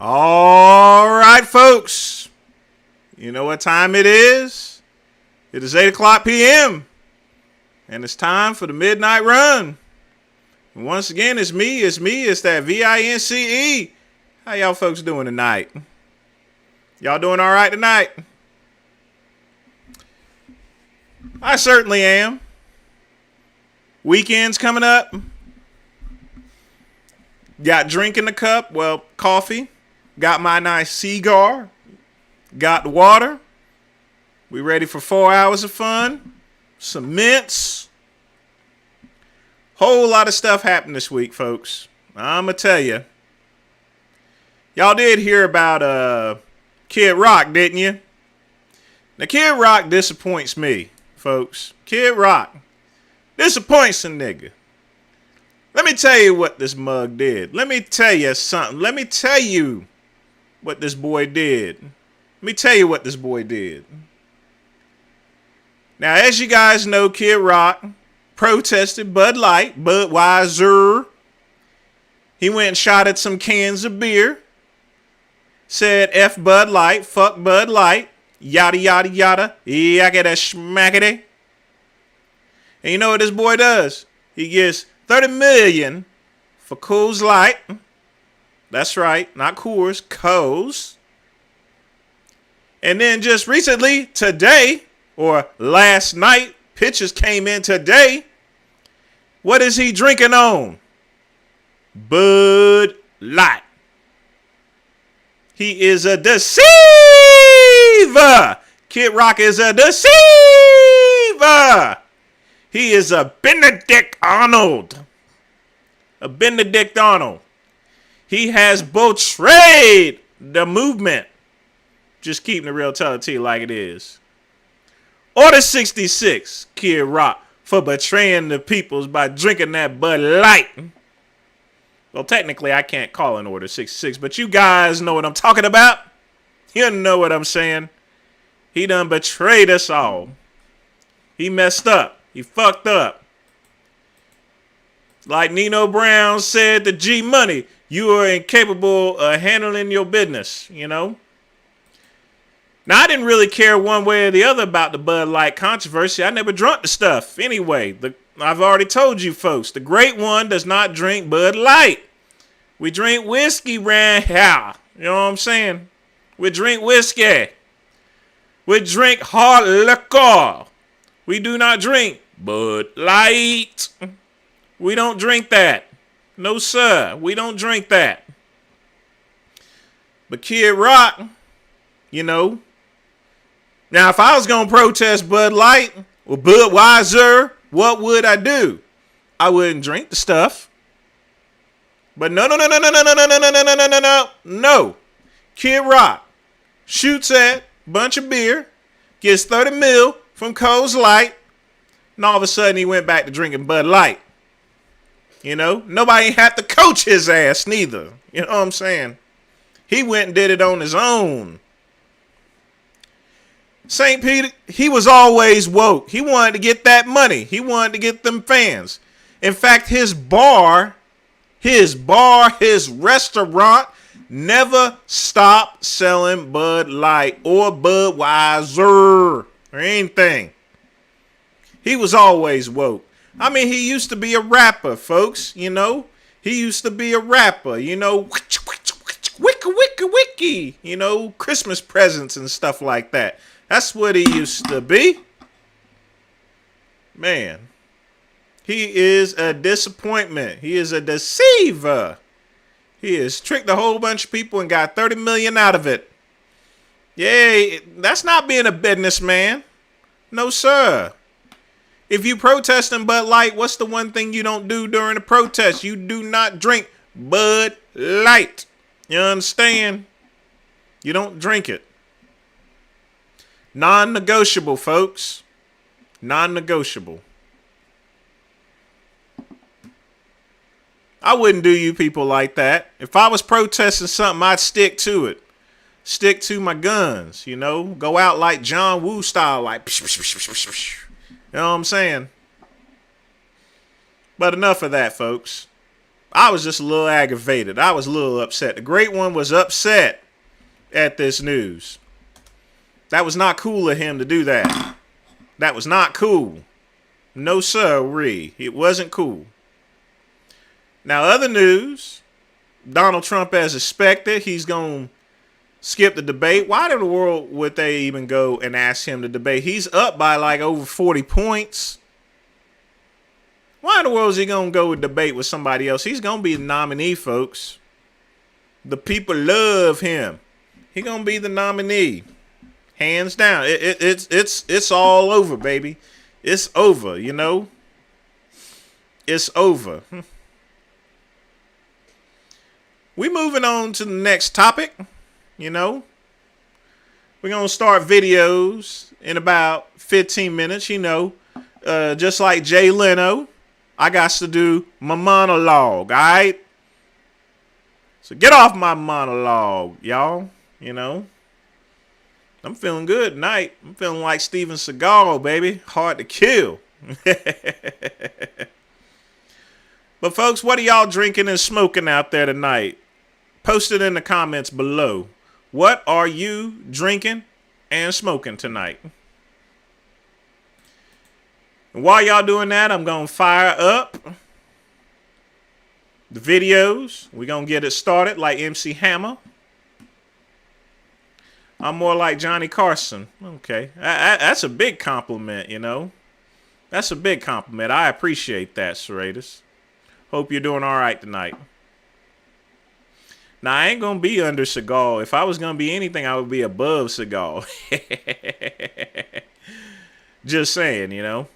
All right, folks. You know what time it is? It is 8 o'clock p.m. And it's time for the Midnight Run. And once again, it's me. It's that VINCE. How y'all folks doing tonight? Y'all doing all right tonight? I certainly am. Weekend's coming up. Got drink in the cup. Well, coffee. Got my nice cigar. Got the water. We ready for 4 hours of fun. Some mints. Whole lot of stuff happened this week, folks. I'm going to tell you. Y'all did hear about Kid Rock, didn't you? Now, Kid Rock disappoints me, folks. Kid Rock disappoints a nigga. Let me tell you what this mug did. Let me tell you something. Let me tell you what this boy did. Let me tell you what this boy did. Now, as you guys know, Kid Rock protested Bud Light, Budweiser. He went and shot at some cans of beer. Said F Bud Light, fuck Bud Light, yada, yada, yada, yakada schmackity. And you know what this boy does? He gets $30 million for Coors Light. That's right, not Coors, Coors. And then just recently, today, or last night, pictures came in today. What is he drinking on? Bud Light. He is a deceiver. Kid Rock is a deceiver. He is a Benedict Arnold. A Benedict Arnold. He has betrayed the movement. Just keeping the real tell it to you like it is. Order 66, Kid Rock, for betraying the peoples by drinking that Bud Light. Well, technically, I can't call an Order 66, but you guys know what I'm talking about. You know what I'm saying. He done betrayed us all. He messed up. He fucked up. Like Nino Brown said to G Money, you are incapable of handling your business, you know. Now, I didn't really care one way or the other about the Bud Light controversy. I never drunk the stuff. Anyway, I've already told you folks, the great one does not drink Bud Light. We drink whiskey round here. You know what I'm saying? We drink whiskey. We drink hard liquor. We do not drink Bud Light. We don't drink that. No, sir. We don't drink that. But Kid Rock, you know. Now, if I was going to protest Bud Light or Budweiser, what would I do? I wouldn't drink the stuff. But no. Kid Rock shoots at a bunch of beer, gets 30 mil from Coors Light, and all of a sudden he went back to drinking Bud Light. You know, nobody had to coach his ass neither. You know what I'm saying? He went and did it on his own. St. Peter, he was always woke. He wanted to get that money. He wanted to get them fans. In fact, his restaurant never stopped selling Bud Light or Budweiser or anything. He was always woke. I mean, he used to be a rapper, folks, you know. He used to be a rapper, you know. Wiki, you know, Christmas presents and stuff like that. That's what he used to be. Man, he is a disappointment. He is a deceiver. He has tricked a whole bunch of people and got 30 million out of it. Yay, that's not being a businessman. No, sir. If you protesting Bud Light, what's the one thing you don't do during a protest? You do not drink Bud Light. You understand? You don't drink it. Non-negotiable, folks. Non-negotiable. I wouldn't do you people like that. If I was protesting something, I'd stick to it. Stick to my guns, you know. Go out like John Woo style, like psh, psh, psh, psh, psh. You know what I'm saying? But enough of that, folks. I was just a little aggravated. I was a little upset. The great one was upset at this news. That was not cool of him to do that. That was not cool. No sirree. It wasn't cool. Now, other news. Donald Trump, as expected, he's going to skip the debate. Why in the world would they even go and ask him to debate? He's up by like over 40 points. Why in the world is he going to go and debate with somebody else? He's going to be the nominee, folks. The people love him. He's going to be the nominee. Hands down. It's all over, baby. It's over, you know. It's over. We moving on to the next topic, you know. We're going to start videos in about 15 minutes, you know. Just like Jay Leno, I got to do my monologue, all right? So get off my monologue, y'all, you know. I'm feeling good tonight. I'm feeling like Steven Seagal, baby. Hard to kill. But folks, what are y'all drinking and smoking out there tonight? Post it in the comments below. What are you drinking and smoking tonight? And while y'all doing that, I'm going to fire up the videos. We're going to get it started like MC Hammer. I'm more like Johnny Carson. Okay. That's a big compliment, you know. That's a big compliment. I appreciate that, Serratus. Hope you're doing all right tonight. Now, I ain't going to be under Seagal. If I was going to be anything, I would be above Seagal. Just saying, you know.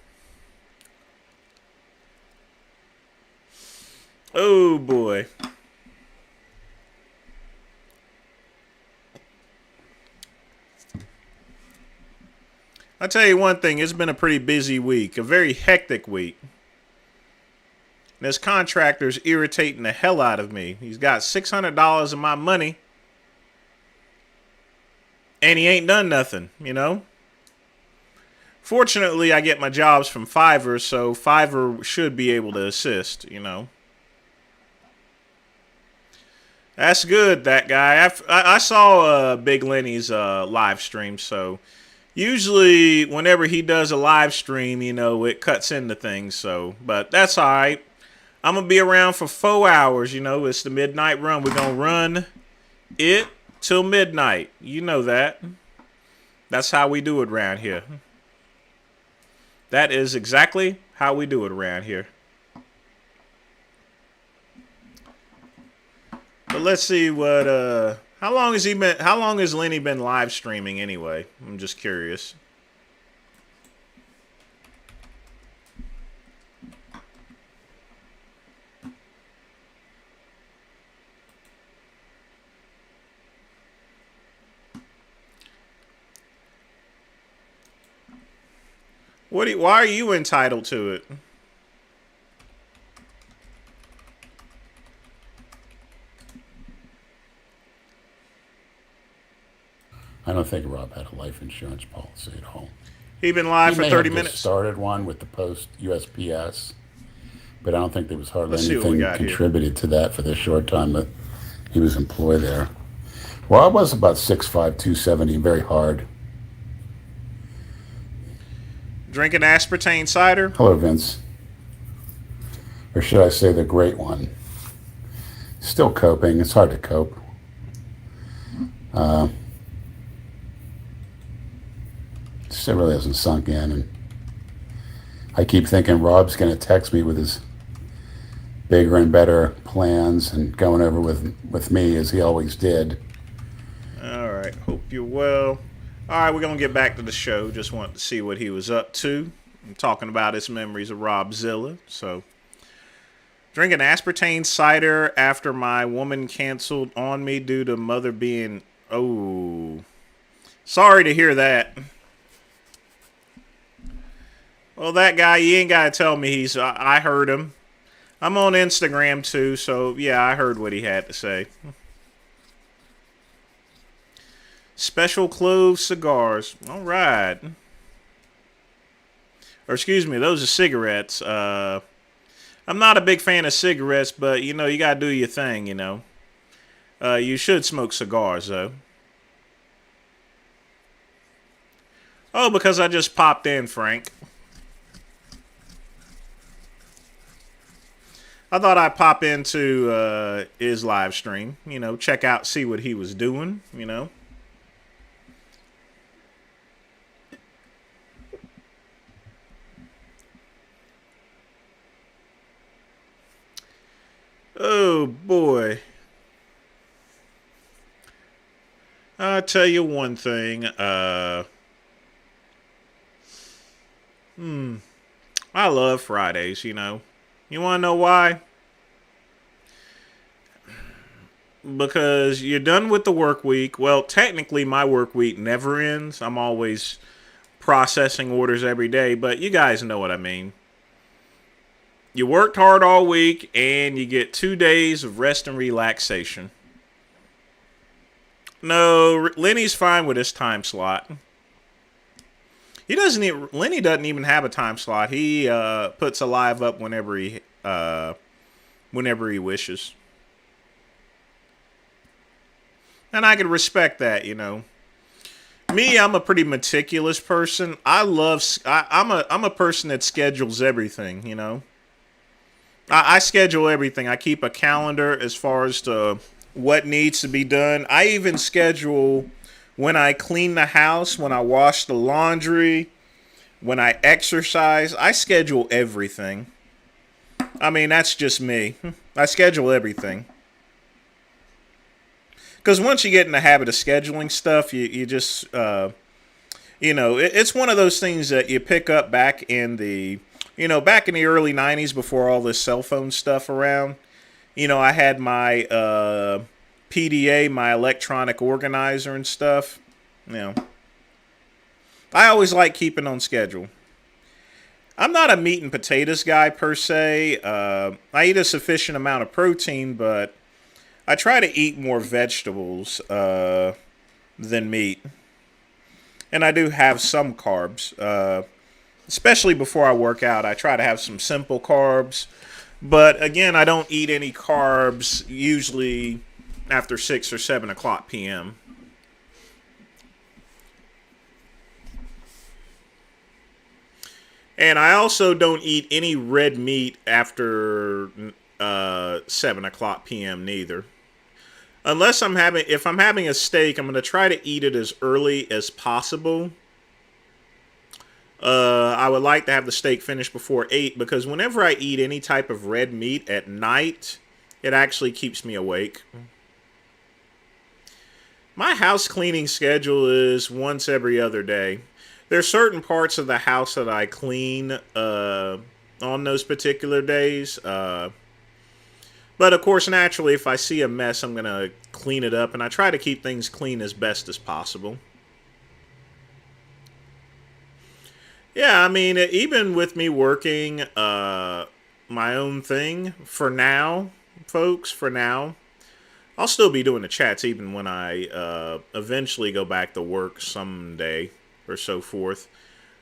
Oh, boy. I'll tell you one thing. It's been a pretty busy week. A very hectic week. This contractor's irritating the hell out of me. He's got $600 of my money. And he ain't done nothing, you know. Fortunately, I get my jobs from Fiverr, so Fiverr should be able to assist, you know. That's good, that guy. I saw Big Lenny's live stream, so usually whenever he does a live stream, you know, it cuts into things, so, but that's all right. I'm going to be around for 4 hours, you know. It's the midnight run. We're going to run it till midnight. You know that. That's how we do it around here. That is exactly how we do it around here. But let's see what, how long has Lenny been live streaming anyway? I'm just curious. Why are you entitled to it? I don't think Rob had a life insurance policy at all. He been live for 30 minutes. Started one with the post USPS, but I don't think there was hardly Let's see what we anything got contributed to that for the short time that he was employed there. Rob was about 6'5", 270, very hard. Drinking aspartame cider. Hello, Vince. Or should I say the great one? Still coping. It's hard to cope. It really hasn't sunk in. And I keep thinking Rob's going to text me with his bigger and better plans and going over with me as he always did. All right. Hope you're well. All right, we're going to get back to the show. Just wanted to see what he was up to. I'm talking about his memories of Rob Zilla. So, drinking aspartame cider after my woman canceled on me due to mother being... Oh. Sorry to hear that. Well, that guy, you ain't got to tell me I heard him. I'm on Instagram, too, so, yeah, I heard what he had to say. Special clove cigars. All right. Or excuse me, those are cigarettes. I I'm not a big fan of cigarettes, but you know, you gotta do your thing, you know. You should smoke cigars, though. Oh, because I just popped in, Frank. I thought I'd pop into his live stream, you know, check out, see what he was doing, you know. Oh, boy. I'll tell you one thing. I love Fridays, you know. You want to know why? Because you're done with the work week. Well, technically, my work week never ends. I'm always processing orders every day, but you guys know what I mean. You worked hard all week, and you get 2 days of rest and relaxation. No, Lenny's fine with his time slot. He doesn't. Lenny doesn't even have a time slot. He puts a live up whenever he wishes, and I can respect that. You know, me, I'm a pretty meticulous person. I'm a person that schedules everything. You know, I schedule everything. I keep a calendar as far as to what needs to be done. I even schedule when I clean the house, when I wash the laundry, when I exercise. I schedule everything. I mean, that's just me. I schedule everything. Because once you get in the habit of scheduling stuff, you just, you know, it's one of those things that you pick up back in the early 90s before all this cell phone stuff around. You know, I had my PDA, my electronic organizer and stuff. You know, I always like keeping on schedule. I'm not a meat and potatoes guy per se. I eat a sufficient amount of protein, but I try to eat more vegetables than meat. And I do have some carbs, especially before I work out. I try to have some simple carbs. But again, I don't eat any carbs usually after 6 or 7 o'clock p.m. And I also don't eat any red meat after 7 o'clock p.m. neither. If I'm having a steak, I'm going to try to eat it as early as possible. I would like to have the steak finished before 8 because whenever I eat any type of red meat at night, it actually keeps me awake. My house cleaning schedule is once every other day. There's certain parts of the house that I clean on those particular days. But of course, naturally, if I see a mess, I'm going to clean it up. And I try to keep things clean as best as possible. Yeah, I mean, even with me working my own thing, for now, folks, for now, I'll still be doing the chats even when I eventually go back to work someday or so forth.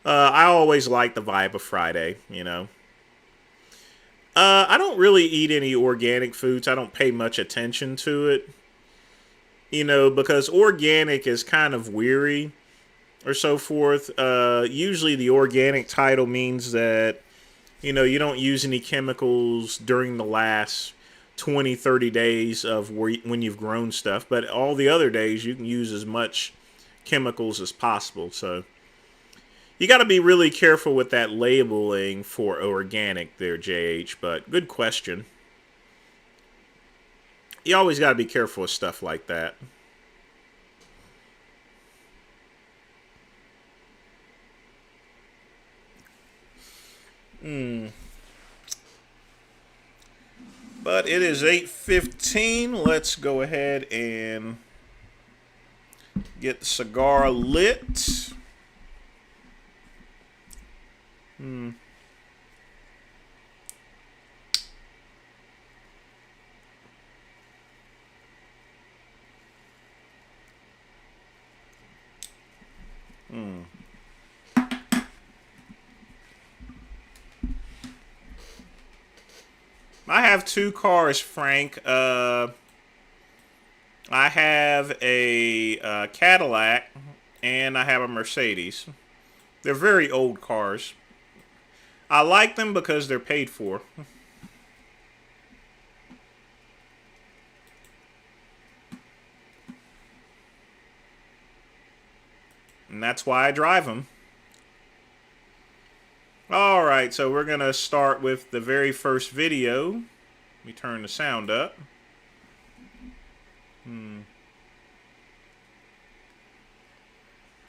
I always like the vibe of Friday, you know. I don't really eat any organic foods. I don't pay much attention to it, you know, because organic is kind of weary or so forth. Usually the organic title means that, you know, you don't use any chemicals during the last 20, 30 days of when you've grown stuff. But all the other days you can use as much chemicals as possible. So you got to be really careful with that labeling for organic there, JH. But good question. You always got to be careful with stuff like that. But it is 8:15. Let's go ahead and get the cigar lit. I have two cars, Frank. I have a Cadillac and I have a Mercedes. They're very old cars. I like them because they're paid for. And that's why I drive them. Alright, so we're going to start with the very first video. Let me turn the sound up.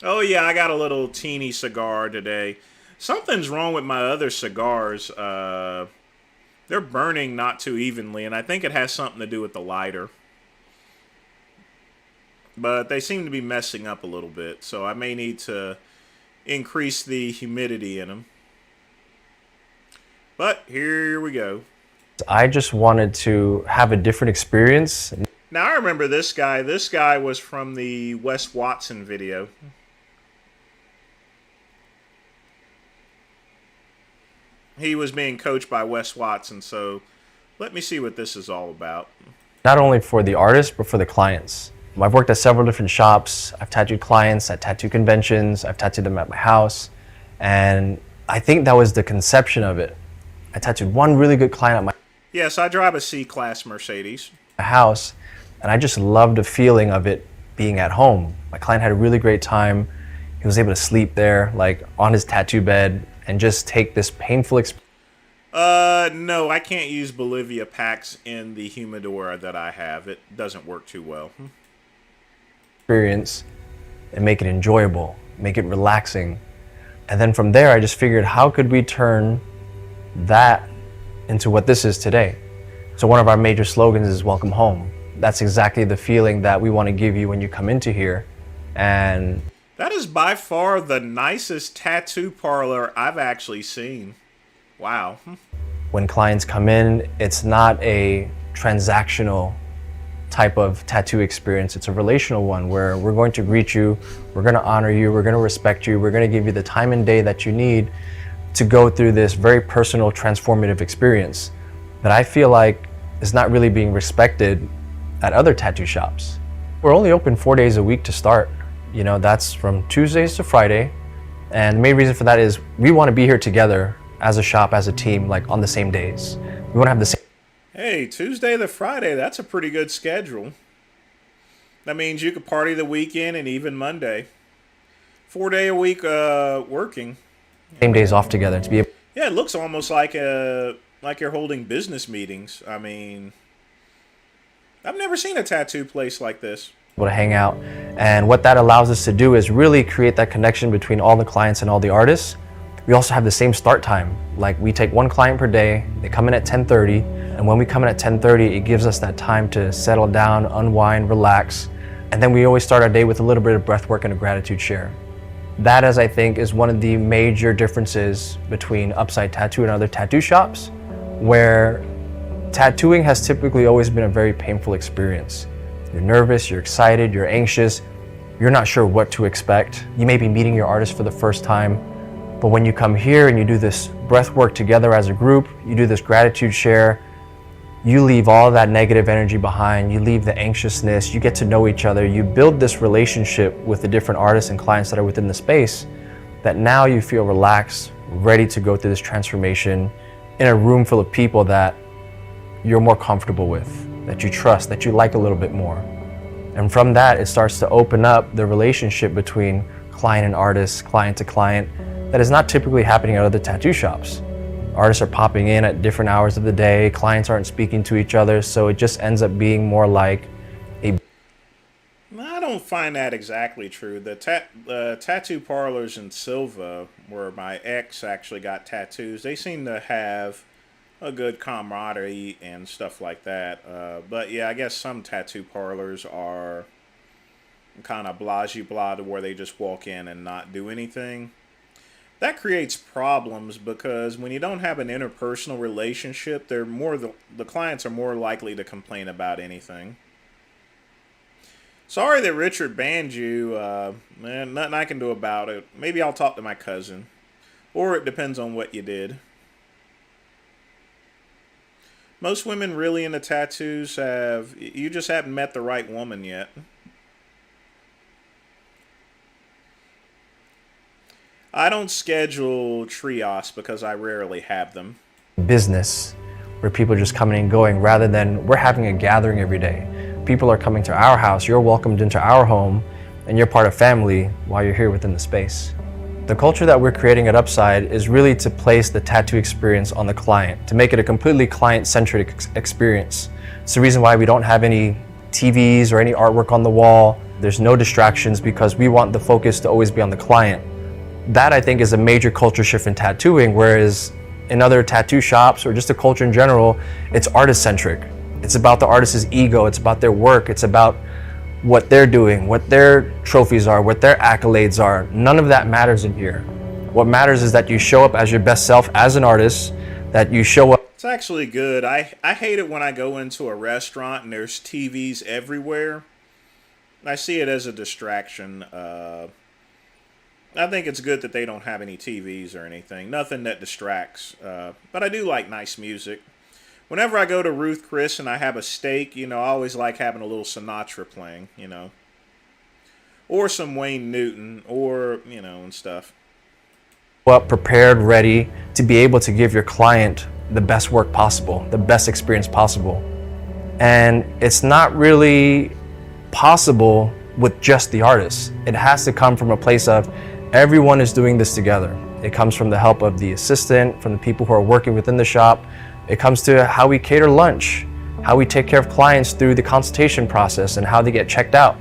Oh yeah, I got a little teeny cigar today. Something's wrong with my other cigars. They're burning not too evenly, and I think it has something to do with the lighter. But they seem to be messing up a little bit, so I may need to increase the humidity in them. But here we go. I just wanted to have a different experience. Now I remember this guy. This guy was from the Wes Watson video. He was being coached by Wes Watson, so let me see what this is all about. Not only for the artists, but for the clients. I've worked at several different shops. I've tattooed clients at tattoo conventions. I've tattooed them at my house. And I think that was the conception of it. I tattooed one really good client at my Yes, I drive a C-Class Mercedes. house, and I just loved the feeling of it being at home. My client had a really great time. He was able to sleep there, like on his tattoo bed, and just take this painful experience. No, I can't use Bolivia packs in the humidor that I have. It doesn't work too well. And make it enjoyable, make it relaxing. And then from there, I just figured, how could we turn that into what this is today? So one of our major slogans is welcome home. That's exactly the feeling that we want to give you when you come into here. And that is by far the nicest tattoo parlor I've actually seen. Wow. When clients come in, it's not a transactional type of tattoo experience. It's a relational one where we're going to greet you, we're going to honor you, we're going to respect you, we're going to give you the time and day that you need to go through this very personal, transformative experience that I feel like is not really being respected at other tattoo shops. We're only open 4 days a week to start. You know, that's from Tuesdays to Friday. And the main reason for that is we want to be here together as a shop, as a team, like on the same days. We want to have the same. Hey, Tuesday to Friday, that's a pretty good schedule. That means you could party the weekend and even Monday. 4 day a week working. Same days off together to be able. Yeah, it looks almost like you're holding business meetings. I mean, I've never seen a tattoo place like this. To hang out. And what that allows us to do is really create that connection between all the clients and all the artists. We also have the same start time. Like, we take one client per day, they come in at 10:30, and when we come in at 10:30, it gives us that time to settle down, unwind, relax, and then we always start our day with a little bit of breath work and a gratitude share. That, as I think, is one of the major differences between Upside Tattoo and other tattoo shops, where tattooing has typically always been a very painful experience. You're nervous, you're excited, you're anxious, you're not sure what to expect. You may be meeting your artist for the first time, but when you come here and you do this breath work together as a group, you do this gratitude share, you leave all that negative energy behind, you leave the anxiousness, you get to know each other, you build this relationship with the different artists and clients that are within the space, that now you feel relaxed, ready to go through this transformation in a room full of people that you're more comfortable with, that you trust, that you like a little bit more. And from that, it starts to open up the relationship between client and artist, client to client, that is not typically happening at other tattoo shops. Artists are popping in at different hours of the day, clients aren't speaking to each other, so it just ends up being more like a... I don't find that exactly true. The tattoo parlors in Silva, where my ex actually got tattoos, they seem to have a good camaraderie and stuff like that. But yeah, I guess some tattoo parlors are kind of blah to where they just walk in and not do anything. That creates problems because when you don't have an interpersonal relationship, the clients are more likely to complain about anything. Sorry that Richard banned you. Man, nothing I can do about it. Maybe I'll talk to my cousin. Or it depends on what you did. Most women really into tattoos you just haven't met the right woman yet. I don't schedule trios because I rarely have them. Business, where people are just coming and going, rather than we're having a gathering every day. People are coming to our house, you're welcomed into our home, and you're part of family while you're here within the space. The culture that we're creating at Upside is really to place the tattoo experience on the client, to make it a completely client-centric experience. It's the reason why we don't have any TVs or any artwork on the wall. There's no distractions because we want the focus to always be on the client. That, I think, is a major culture shift in tattooing, whereas in other tattoo shops or just the culture in general, it's artist-centric. It's about the artist's ego, it's about their work, it's about what they're doing, what their trophies are, what their accolades are. None of that matters in here. What matters is that you show up as your best self as an artist, that you show up. It's actually good. I hate it when I go into a restaurant and there's TVs everywhere. I see it as a distraction. I think it's good that they don't have any TVs or anything. Nothing that distracts. But I do like nice music. Whenever I go to Ruth Chris and I have a steak, I always like having a little Sinatra playing, Or some Wayne Newton, or, and stuff. Up, prepared, ready to be able to give your client the best work possible, the best experience possible. And it's not really possible with just the artist. It has to come from a place of everyone is doing this together. It comes from the help of the assistant, from the people who are working within the shop. It comes to how we cater lunch, how we take care of clients through the consultation process and how they get checked out.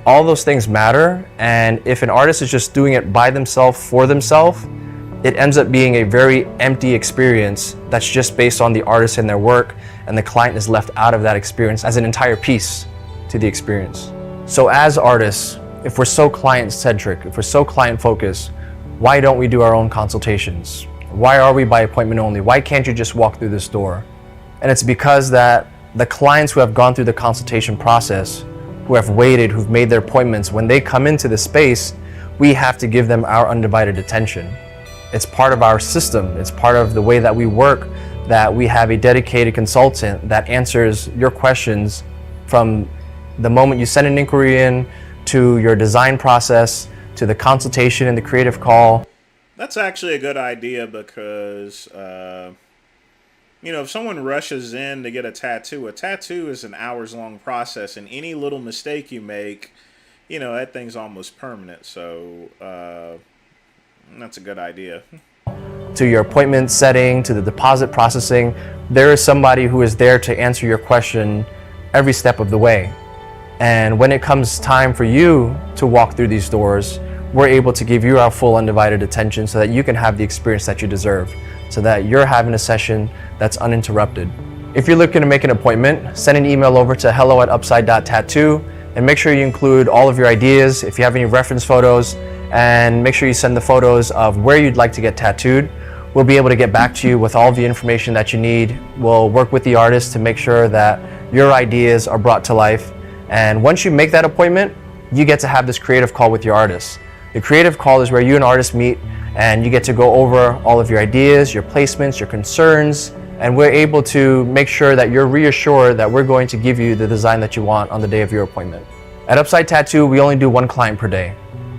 All those things matter, and if an artist is just doing it by themselves, for themselves, it ends up being a very empty experience that's just based on the artist and their work, and the client is left out of that experience as an entire piece to the experience. So as artists, if we're so client-centric, if we're so client-focused, why don't we do our own consultations? Why are we by appointment only? Why can't you just walk through this door? And it's because that the clients who have gone through the consultation process, who have waited, who've made their appointments, when they come into the space, we have to give them our undivided attention. It's part of our system. It's part of the way that we work, that we have a dedicated consultant that answers your questions from the moment you send an inquiry in, to your design process, to the consultation and the creative call. That's actually a good idea because, if someone rushes in to get a tattoo is an hours-long process, and any little mistake you make, that thing's almost permanent. So that's a good idea. To your appointment setting, to the deposit processing, there is somebody who is there to answer your question every step of the way. And when it comes time for you to walk through these doors, we're able to give you our full undivided attention so that you can have the experience that you deserve, so that you're having a session that's uninterrupted. If you're looking to make an appointment, send an email over to hello@upside.tattoo and make sure you include all of your ideas, if you have any reference photos, and make sure you send the photos of where you'd like to get tattooed. We'll be able to get back to you with all the information that you need. We'll work with the artist to make sure that your ideas are brought to life. And once you make that appointment, you get to have this creative call with your artist. The creative call is where you and artist meet and you get to go over all of your ideas, your placements, your concerns, and we're able to make sure that you're reassured that we're going to give you the design that you want on the day of your appointment. At Upside Tattoo, we only do one client per day.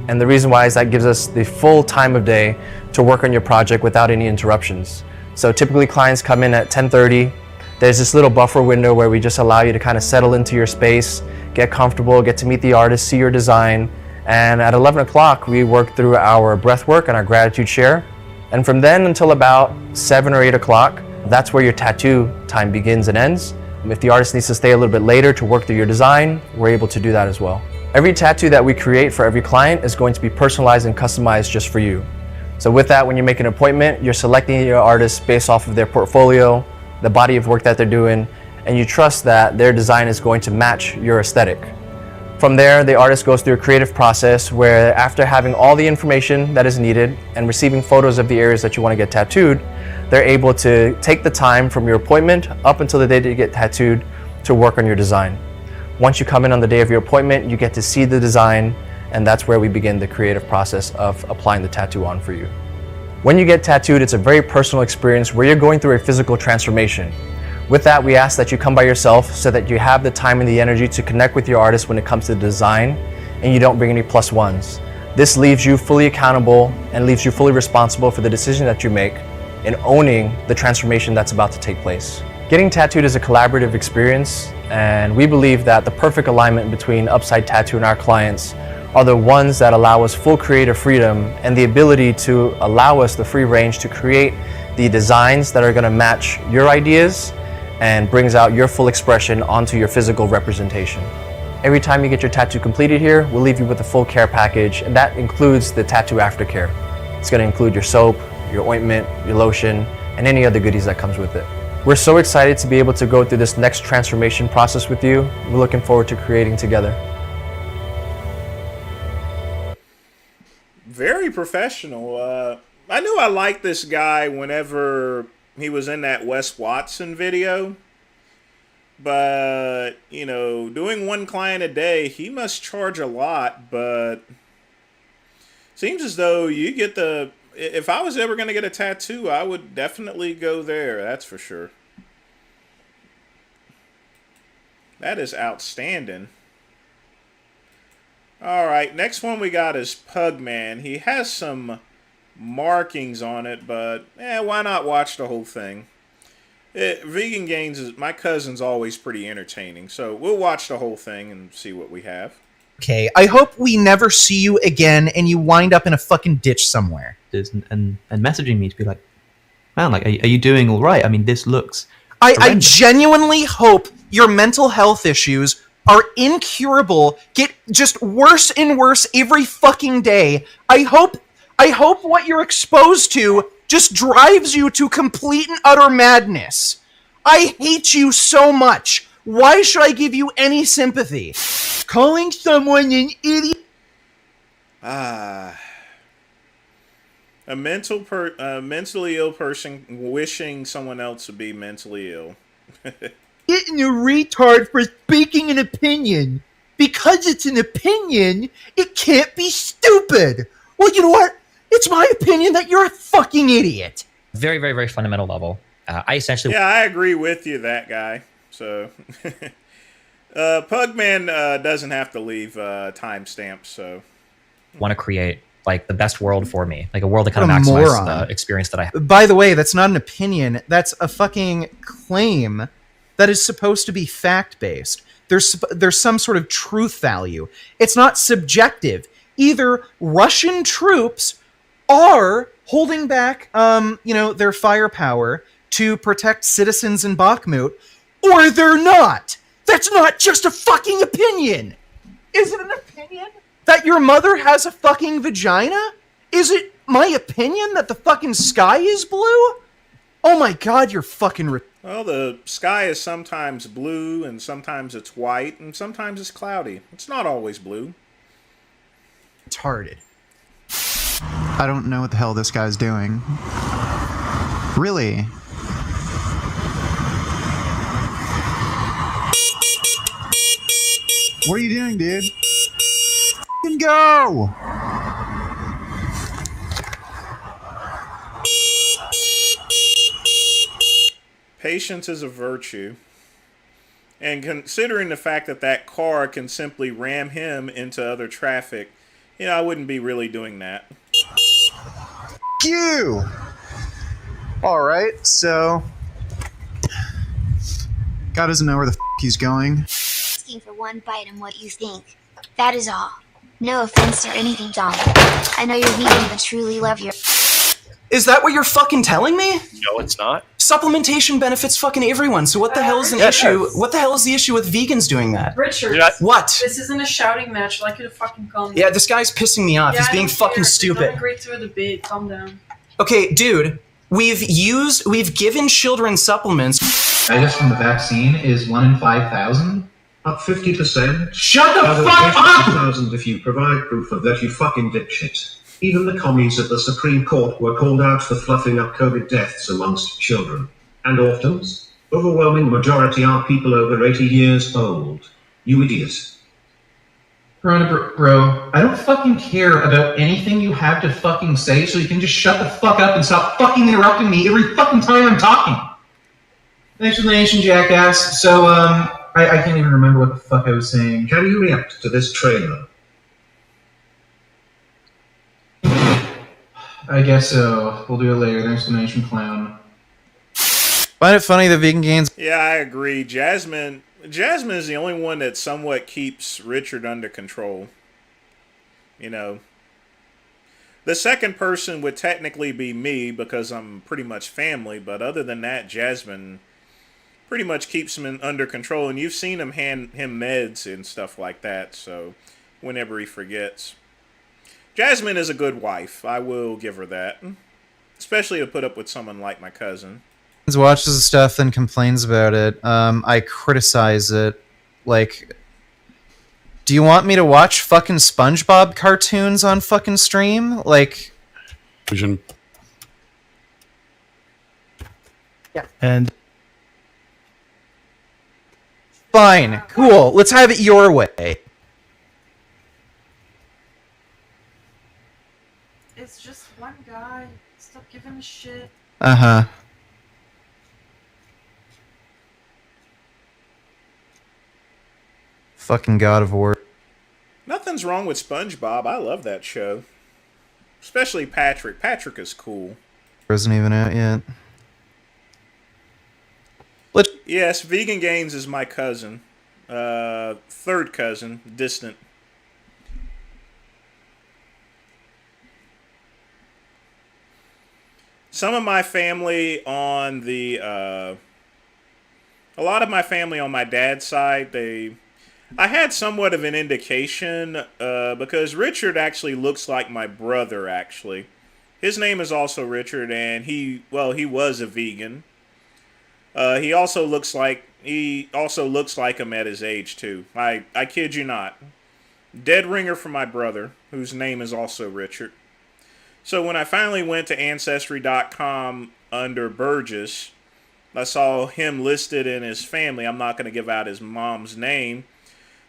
And the reason why is that gives us the full time of day to work on your project without any interruptions. So typically clients come in at 10:30. There's this little buffer window where we just allow you to kind of settle into your space, get comfortable, get to meet the artist, see your design. And at 11 o'clock, we work through our breath work and our gratitude share. And from then until about 7 or 8 o'clock, that's where your tattoo time begins and ends. If the artist needs to stay a little bit later to work through your design, we're able to do that as well. Every tattoo that we create for every client is going to be personalized and customized just for you. So with that, when you make an appointment, you're selecting your artist based off of their portfolio, the body of work that they're doing, and you trust that their design is going to match your aesthetic. From there, the artist goes through a creative process where after having all the information that is needed and receiving photos of the areas that you want to get tattooed, they're able to take the time from your appointment up until the day that you get tattooed to work on your design. Once you come in on the day of your appointment, you get to see the design, and that's where we begin the creative process of applying the tattoo on for you. When you get tattooed, it's a very personal experience where you're going through a physical transformation, With that, we ask that you come by yourself so that you have the time and the energy to connect with your artist when it comes to design, and you don't bring any plus ones. This leaves you fully accountable and leaves you fully responsible for the decision that you make in owning the transformation that's about to take place. Getting tattooed is a collaborative experience, and we believe that the perfect alignment between Upside Tattoo and our clients are the ones that allow us full creative freedom and the ability to allow us the free range to create the designs that are going to match your ideas and brings out your full expression onto your physical representation. Every time you get your tattoo completed here, we'll leave you with a full care package, and that includes the tattoo aftercare. It's going to include your soap, your ointment, your lotion, and any other goodies that comes with it. We're so excited to be able to go through this next transformation process with you. We're looking forward to creating together. Very professional. I knew I liked this guy whenever he was in that Wes Watson video. But, you know, doing one client a day, he must charge a lot, but seems as though you get the... If I was ever going to get a tattoo, I would definitely go there, that's for sure. That is outstanding. Alright, next one we got is Pugman. He has some markings on it, but why not watch the whole thing? Vegan Gains is my cousin's always pretty entertaining, so we'll watch the whole thing and see what we have. Okay, I hope we never see you again and you wind up in a fucking ditch somewhere. And messaging me to be like, man, like, are you doing all right? I mean, this looks I genuinely hope your mental health issues are incurable, get just worse and worse every fucking day. I hope what you're exposed to just drives you to complete and utter madness. I hate you so much. Why should I give you any sympathy? Calling someone an idiot... A mentally ill person wishing someone else to be mentally ill. Getting a retard for speaking an opinion. Because it's an opinion, it can't be stupid. Well, you know what? It's my opinion that you're a fucking idiot. Very, very, very fundamental level. I essentially... Yeah, I agree with you, that guy. So... Pugman doesn't have to leave timestamps, so... want to create like the best world for me, like a world that kind of maximizes the experience that I have. By the way, that's not an opinion. That's a fucking claim that is supposed to be fact-based. There's some sort of truth value. It's not subjective. Either Russian troops are holding back, their firepower to protect citizens in Bakhmut, or they're not. That's not just a fucking opinion. Is it an opinion that your mother has a fucking vagina? Is it my opinion that the fucking sky is blue? Oh my god, you're fucking... Well, the sky is sometimes blue, and sometimes it's white, and sometimes it's cloudy. It's not always blue. Retarded. I don't know what the hell this guy's doing. Really? What are you doing, dude? F***ing go! Patience is a virtue. And considering the fact that that car can simply ram him into other traffic, I wouldn't be really doing that. F*** you! Alright, so... God doesn't know where the f*** he's going. Asking for one bite and what you think. That is all. No offense or anything, Dom. I know you're vegan, but truly love your... Is that what you're fucking telling me? No, it's not. Supplementation benefits fucking everyone, so what the hell is an issue? What the hell is the issue with vegans doing that? Richard, what? This isn't a shouting match. I'd like you to fucking calm down. Yeah, this guy's pissing me off. Yeah, He's being fucking stupid. Don't agree to a debate. Calm down. Okay, dude, we've given children supplements. Status on the vaccine is 1 in 5,000. Up 50%. Shut the fuck up! 50,000 if you provide proof of that, you fucking dipshit. Even the commies at the Supreme Court were called out for fluffing up COVID deaths amongst children and orphans. Overwhelming majority are people over 80 years old. You idiot. Bro, I don't fucking care about anything you have to fucking say, so you can just shut the fuck up and stop fucking interrupting me every fucking time I'm talking. Thanks for the nation, jackass. So, I can't even remember what the fuck I was saying. Can you react to this trailer? I guess so. We'll do it later. Thanks for the nation, clown. Find it funny that vegan gains. Yeah, I agree. Jasmine is the only one that somewhat keeps Richard under control. You know. The second person would technically be me because I'm pretty much family, but other than that, Jasmine pretty much keeps him under control, and you've seen him hand him meds and stuff like that, so whenever he forgets. Jasmine is a good wife. I will give her that. Especially to put up with someone like my cousin. Watches the stuff and complains about it. I criticize it. Like, do you want me to watch fucking SpongeBob cartoons on fucking stream? Like, Vision. Yeah. And fine, cool. Let's have it your way. It's just one guy. Stop giving a shit. Uh-huh. Fucking God of War. Nothing's wrong with SpongeBob. I love that show. Especially Patrick. Patrick is cool. Isn't even out yet. Yes, Vegan Gains is my cousin. Third cousin. Distant. Some of my family on the... a lot of my family on my dad's side, I had somewhat of an indication because Richard actually looks like my brother, actually. His name is also Richard, and he was a vegan. He also looks like him at his age, too. I kid you not. Dead ringer for my brother, whose name is also Richard. So when I finally went to Ancestry.com under Burgess, I saw him listed in his family. I'm not going to give out his mom's name.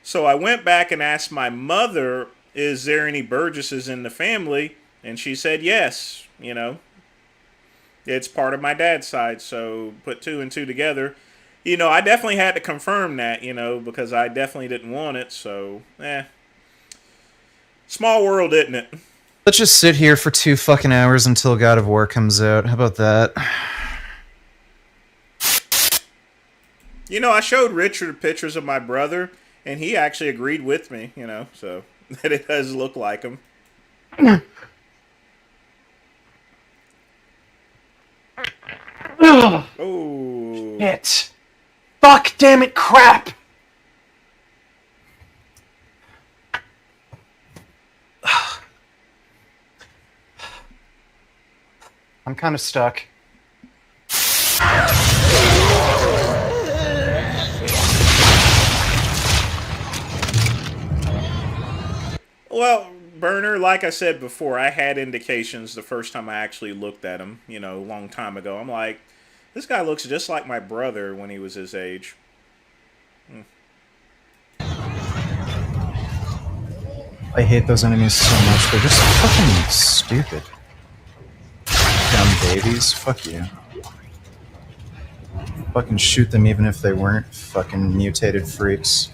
So I went back and asked my mother, is there any Burgesses in the family? And she said yes, you know. It's part of my dad's side, so put two and two together. You know, I definitely had to confirm that, you know, because I definitely didn't want it, so, Small world, isn't it? Let's just sit here for 2 fucking hours until God of War comes out. How about that? You know, I showed Richard pictures of my brother, and he actually agreed with me, you know, so that it does look like him. Oh. Shit. Fuck, damn it, crap! I'm kind of stuck. Well, Burner, like I said before, I had indications the first time I actually looked at him, you know, a long time ago. I'm like, this guy looks just like my brother when he was his age. I hate those enemies so much. They're just fucking stupid. Dumb babies. Fuck you. Fucking shoot them even if they weren't fucking mutated freaks.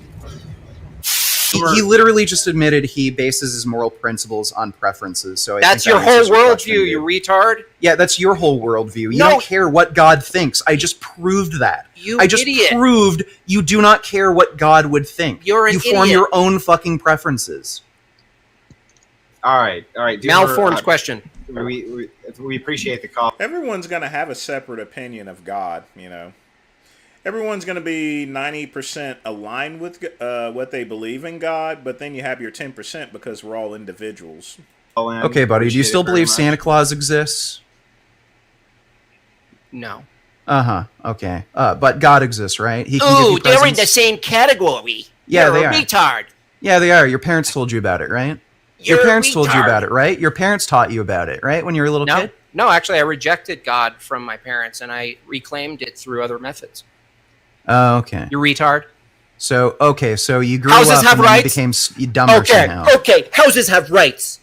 He literally just admitted he bases his moral principles on preferences. So that's your whole worldview, you retard. Yeah, that's your whole worldview. You don't care what God thinks. I just proved that. I just proved you do not care what God would think. You're an idiot. You form your own fucking preferences. All right. Malformed question. We appreciate the call. Everyone's going to have a separate opinion of God, you know. Everyone's going to be 90% aligned with what they believe in God, but then you have your 10% because we're all individuals. Okay, buddy, do you still believe Santa Claus exists? No. Uh-huh, okay. But God exists, right? He can Ooh, give you they're in presents. the same category. Yeah, You're they a are. retard. Yeah, they are. Your parents told you about it, right? You're Your parents told you retard. about it, right? Your parents taught you about it, right? When you were a little kid? No, actually, I rejected God from my parents, and I reclaimed it through other methods. Oh, okay. You retard. So you grew Houses up have and then you rights? became dumber somehow. Okay, houses have rights.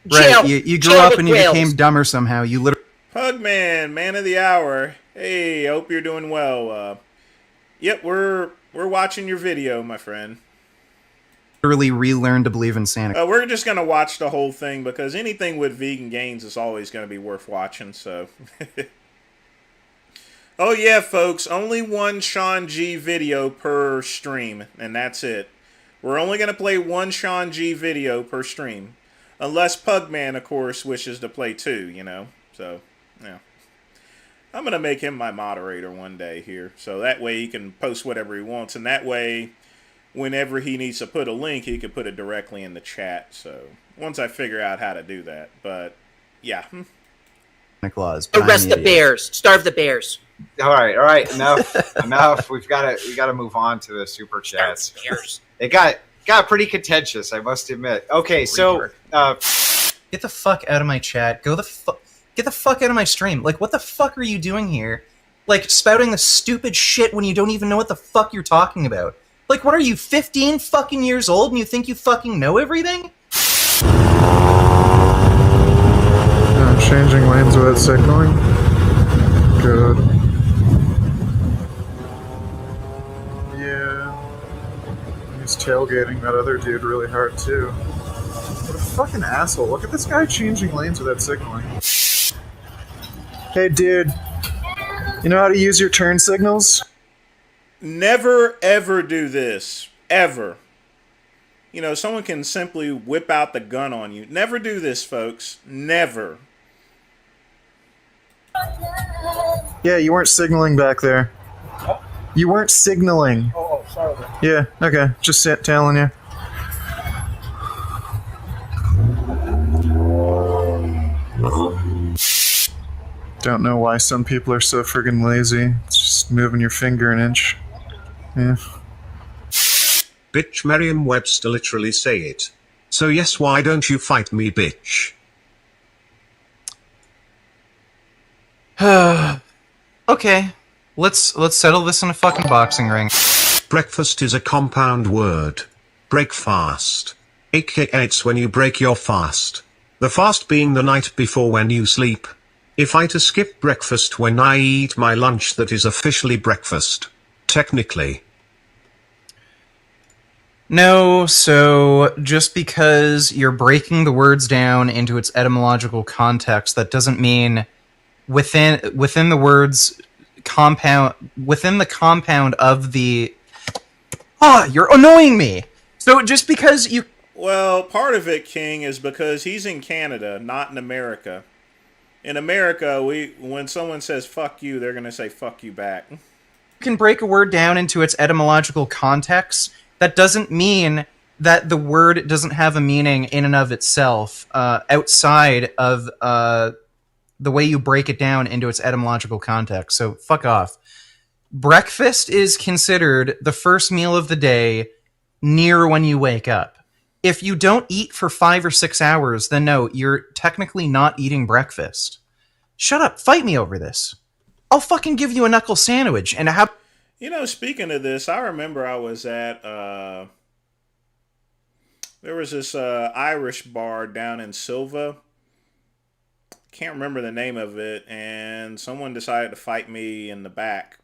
Right, Jail, you grew jail up with and you whales. became dumber somehow. You literally... Pugman, man of the hour. Hey, I hope you're doing well. Yep, we're watching your video, my friend. Literally relearn to believe in Santa. We're just gonna watch the whole thing because anything with vegan gains is always gonna be worth watching. So, oh yeah, folks, only one Sean G video per stream, and that's it. We're only gonna play one Sean G video per stream, unless Pugman, of course, wishes to play two. You know, so yeah. I'm gonna make him my moderator one day here, so that way he can post whatever he wants, and that way, whenever he needs to put a link, he can put it directly in the chat. So once I figure out how to do that, but yeah. Claus. Arrest the bears. Starve the bears. All right, enough. We've got to move on to the super chats. It got pretty contentious, I must admit. Okay, so get the fuck out of my chat. Get the fuck out of my stream. Like, what the fuck are you doing here? Like, spouting the stupid shit when you don't even know what the fuck you're talking about. Like, what are you, 15 fucking years old and you think you fucking know everything? I'm changing lanes without signaling. Good. Yeah. He's tailgating that other dude really hard, too. What a fucking asshole. Look at this guy changing lanes without signaling. Hey, dude. You know how to use your turn signals? Never, ever do this. Ever. You know, someone can simply whip out the gun on you. Never do this, folks. Never. Yeah, you weren't signaling back there. You weren't signaling. Oh, sorry. Yeah, okay. Just telling you. Don't know why some people are so friggin' lazy. It's just moving your finger an inch. Yeah. Bitch, Merriam-Webster literally say it. So yes, why don't you fight me, bitch? Okay. Let's settle this in a fucking boxing ring. Breakfast is a compound word. Break fast. AKA it's when you break your fast. The fast being the night before when you sleep. If I to skip breakfast when I eat my lunch, that is officially breakfast. Technically. No, so just because you're breaking the words down into its etymological context, that doesn't mean within the words within the compound of the... you're annoying me! So just because you... Well, part of it, King, is because he's in Canada, not in America. In America, when someone says fuck you, they're going to say fuck you back. You can break a word down into its etymological context. That doesn't mean that the word doesn't have a meaning in and of itself, outside of the way you break it down into its etymological context. So fuck off. Breakfast is considered the first meal of the day near when you wake up. If you don't eat for 5 or 6 hours, then no, you're technically not eating breakfast. Shut up. Fight me over this. I'll fucking give you a knuckle sandwich and how... You know, speaking of this, I remember I was at, there was this Irish bar down in Silva. Can't remember the name of it, and someone decided to fight me in the back.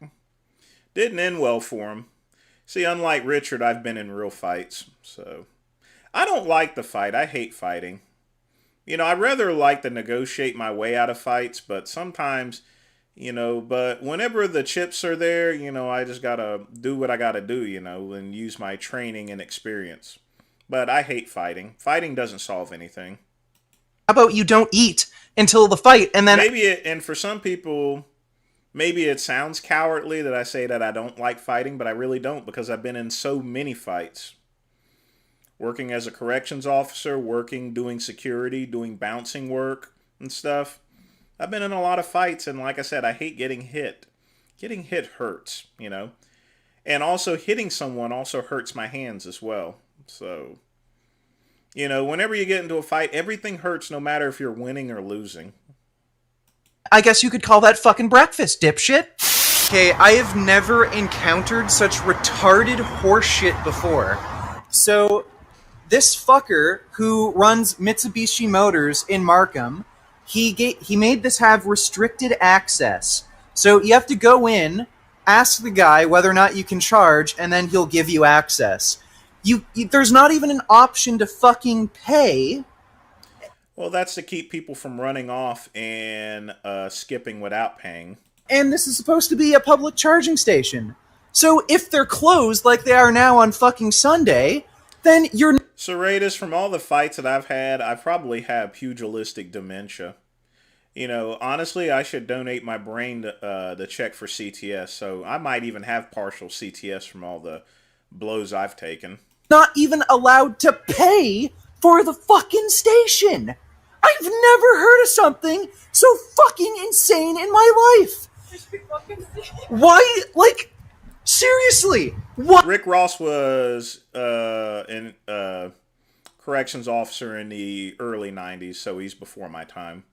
Didn't end well for him. See, unlike Richard, I've been in real fights, so... I don't like the fight. I hate fighting. You know, I'd rather like to negotiate my way out of fights, but sometimes... You know, but whenever the chips are there, you know, I just gotta do what I gotta do, you know, and use my training and experience. But I hate fighting. Fighting doesn't solve anything. How about you don't eat until the fight, and then... And for some people, maybe it sounds cowardly that I say that I don't like fighting, but I really don't, because I've been in so many fights. Working as a corrections officer, doing security, doing bouncing work and stuff. I've been in a lot of fights, and like I said, I hate getting hit. Getting hit hurts, you know. And also, hitting someone also hurts my hands as well. So, you know, whenever you get into a fight, everything hurts no matter if you're winning or losing. I guess you could call that fucking breakfast, dipshit. Okay, I have never encountered such retarded horseshit before. So, this fucker who runs Mitsubishi Motors in Markham... He made this have restricted access. So you have to go in, ask the guy whether or not you can charge, and then he'll give you access. There's not even an option to fucking pay. Well, that's to keep people from running off and skipping without paying. And this is supposed to be a public charging station. So if they're closed like they are now on fucking Sunday, then you're... So, Raiders, from all the fights that I've had, I probably have pugilistic dementia. You know, honestly, I should donate my brain to check for CTS, so I might even have partial CTS from all the blows I've taken. Not even allowed to pay for the fucking station. I've never heard of something so fucking insane in my life. Why? Like, seriously, what? Rick Ross was an corrections officer in the early 90s, so he's before my time.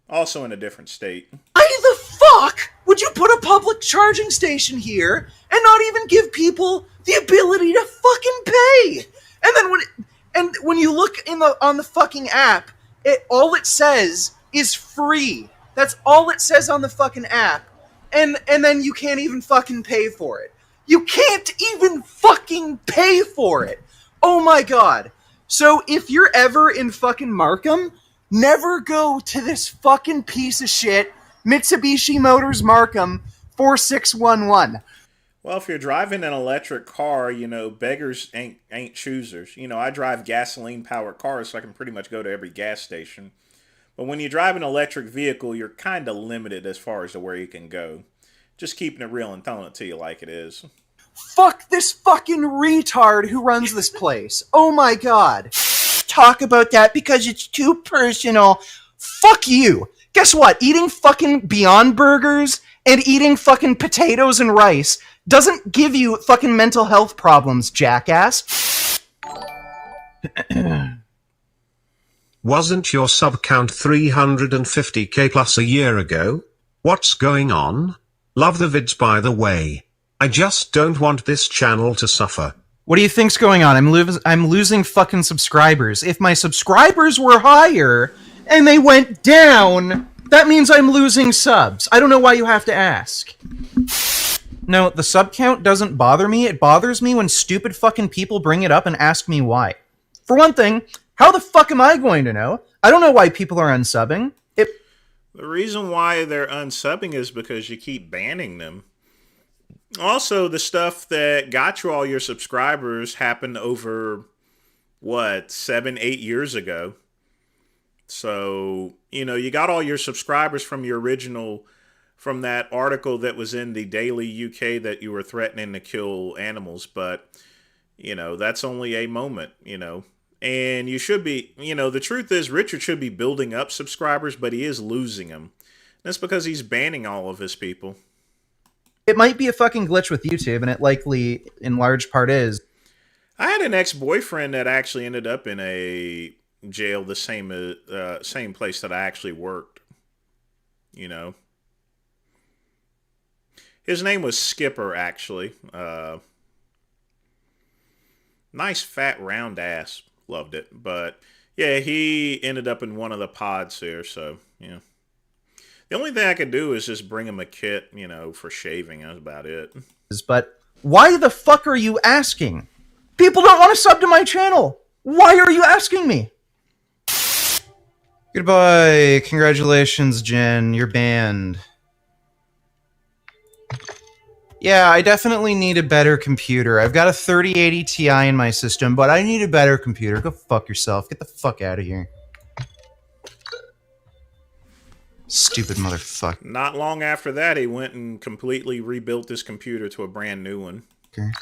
Also in a different state. Why the fuck would you put a public charging station here and not even give people the ability to fucking pay? And then when you look on the fucking app, all it says is free. That's all it says on the fucking app. And then you can't even fucking pay for it. You can't even fucking pay for it. Oh my god. So if you're ever in fucking Markham, never go to this fucking piece of shit Mitsubishi Motors Markham 4611. Well, if you're driving an electric car, you know, beggars ain't choosers. You know, I drive gasoline-powered cars, so I can pretty much go to every gas station. But when you drive an electric vehicle, you're kind of limited as far as to where you can go. Just keeping it real and telling it to you like it is. Fuck this fucking retard who runs this place. Oh my god. Talk about that because it's too personal. Fuck you. Guess what? Eating fucking Beyond Burgers and eating fucking potatoes and rice doesn't give you fucking mental health problems, jackass. Wasn't your sub count 350k plus a year ago? What's going on? Love the vids, by the way. I just don't want this channel to suffer. What do you think's going on? I'm losing fucking subscribers. If my subscribers were higher and they went down, that means I'm losing subs. I don't know why you have to ask. No, the sub count doesn't bother me. It bothers me when stupid fucking people bring it up and ask me why. For one thing, how the fuck am I going to know? I don't know why people are unsubbing. The reason why they're unsubbing is because you keep banning them. Also, the stuff that got you all your subscribers happened over, 7-8 years ago. So, you know, you got all your subscribers from your original, from that article that was in the Daily UK that you were threatening to kill animals. But, you know, that's only a moment, you know. And you should be, you know, the truth is Richard should be building up subscribers, but he is losing them. That's because he's banning all of his people. It might be a fucking glitch with YouTube, and it likely, in large part, is. I had an ex-boyfriend that actually ended up in a jail, the same place that I actually worked. You know. His name was Skipper, actually. Nice, fat, round ass. Loved it. But, yeah, he ended up in one of the pods here, so, yeah. The only thing I could do is just bring him a kit, you know, for shaving. That's about it. But why the fuck are you asking? People don't want to sub to my channel. Why are you asking me? Goodbye. Congratulations, Jen. You're banned. Yeah, I definitely need a better computer. I've got a 3080 Ti in my system, but I need a better computer. Go fuck yourself. Get the fuck out of here. Stupid motherfucker. Not long after that, he went and completely rebuilt his computer to a brand new one. Okay.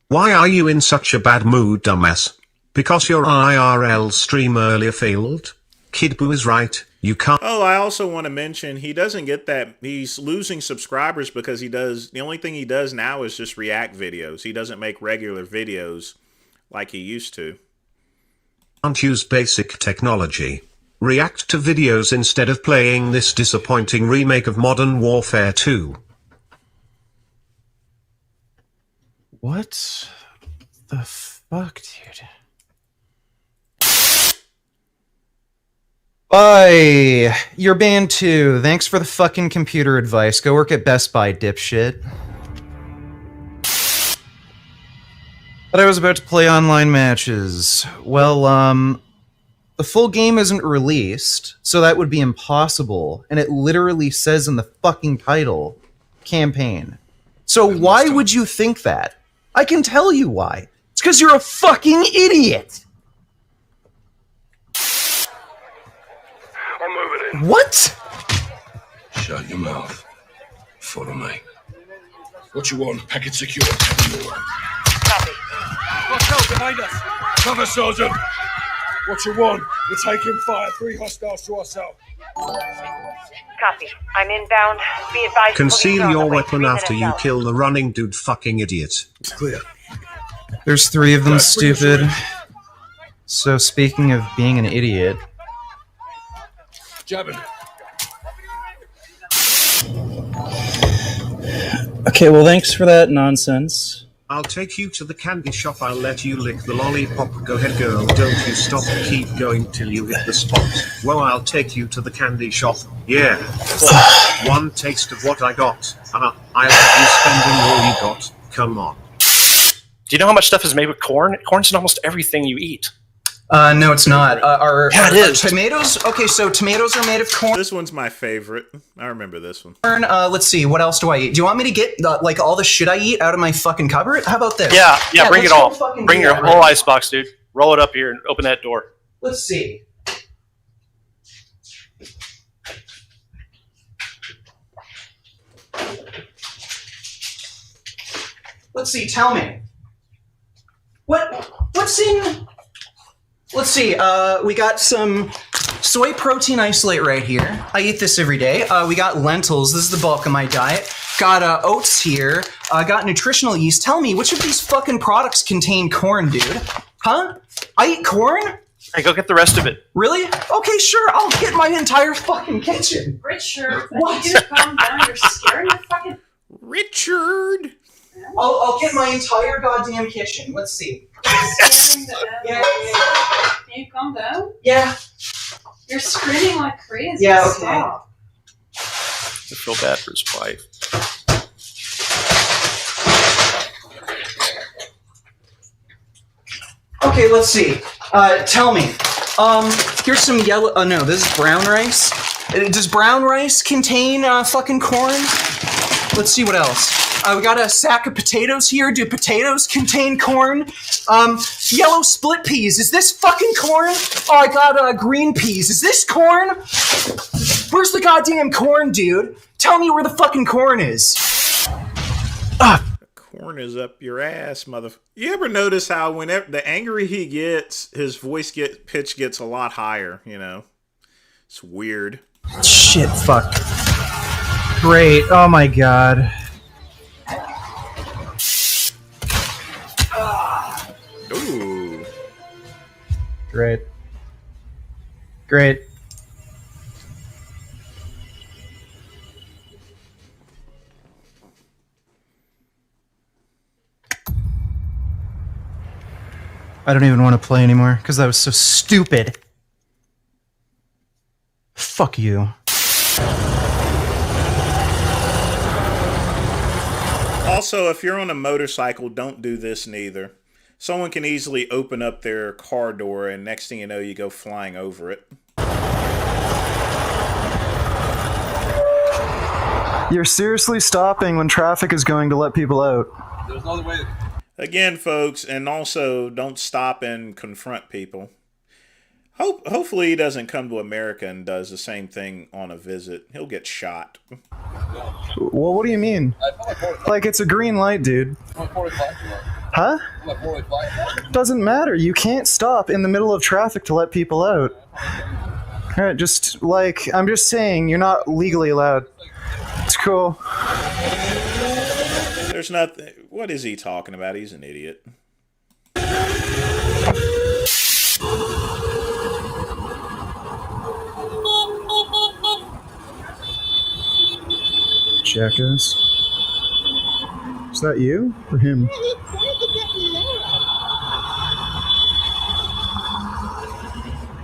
Why are you in such a bad mood, dumbass? Because your IRL stream earlier failed? Kid Boo is right. You can't. Oh, I also want to mention he doesn't get that. He's losing subscribers because he does. The only thing he does now is just react videos. He doesn't make regular videos like he used to. Can't use basic technology. React to videos instead of playing this disappointing remake of Modern Warfare 2. What the, fuck, dude? Bye. You're banned too. Thanks for the fucking computer advice. Go work at Best Buy, dipshit. But I was about to play online matches. Well, the full game isn't released, so that would be impossible. And it literally says in the fucking title, campaign. So why would you think that? I can tell you why. It's because you're a fucking idiot! I'm moving in. What? Shut your mouth. Follow me. What you want? Packet secure. Copy. Watch out behind us. Cover, Sergeant. What you want? We're taking fire. 3 hostiles to our south. Copy. I'm inbound. Be advised. Conceal your weapon after you kill the running dude, fucking idiot. Clear. There's 3 of them, stupid. So speaking of being an idiot... Jabbing. Okay, well, thanks for that nonsense. I'll take you to the candy shop. I'll let you lick the lollipop. Go ahead, girl. Don't you stop. Keep going till you hit the spot. Well, I'll take you to the candy shop. Yeah. One taste of what I got. I'll have you spending all you got. Come on. Do you know how much stuff is made with corn? Corn's in almost everything you eat. No, it's not. Yeah, it is. Tomatoes? Okay, so tomatoes are made of corn. This one's my favorite. I remember this one. Let's see, what else do I eat? Do you want me to get, like, all the shit I eat out of my fucking cupboard? How about this? Yeah, bring it all. Bring your whole icebox, dude. Roll it up here and open that door. Let's see. Let's see, tell me. What's in... Let's see, we got some soy protein isolate right here. I eat this every day. We got lentils. This is the bulk of my diet. Got oats here. Got nutritional yeast. Tell me, which of these fucking products contain corn, dude? Huh? I eat corn? Hey, go get the rest of it. Really? Okay, sure. I'll get my entire fucking kitchen. Richard, What? you calm down. You're scaring the fucking... Richard! I'll get my entire goddamn kitchen. Let's see. Yeah. Can you calm down? Yeah. You're screaming like crazy. Yeah, okay. Stop. I feel bad for his wife. Okay, let's see. Tell me. Here's some yellow... Oh, no, this is brown rice. Does brown rice contain fucking corn? Let's see what else. We got a sack of potatoes here. Do potatoes contain corn? Yellow split peas. Is this fucking corn? Oh, I got green peas. Is this corn? Where's the goddamn corn, dude? Tell me where the fucking corn is. Corn is up your ass, mother. You ever notice how whenever the angry he gets, his pitch gets a lot higher, you know? It's weird. Shit, fuck. Great. Oh my god. Ooh. Great. Great. I don't even want to play anymore, because that was so stupid. Fuck you. Also, if you're on a motorcycle, don't do this neither. Someone can easily open up their car door, and next thing you know, you go flying over it. You're seriously stopping when traffic is going to let people out. There's no other way. Again, folks, and also don't stop and confront people. Hopefully he doesn't come to America and does the same thing on a visit. He'll get shot. Well, what do you mean? Like, it's a green light, dude. Huh? Doesn't matter. You can't stop in the middle of traffic to let people out. Alright, just, like, I'm just saying, you're not legally allowed. It's cool. There's nothing... What is he talking about? He's an idiot. Jackass. Is that you or him?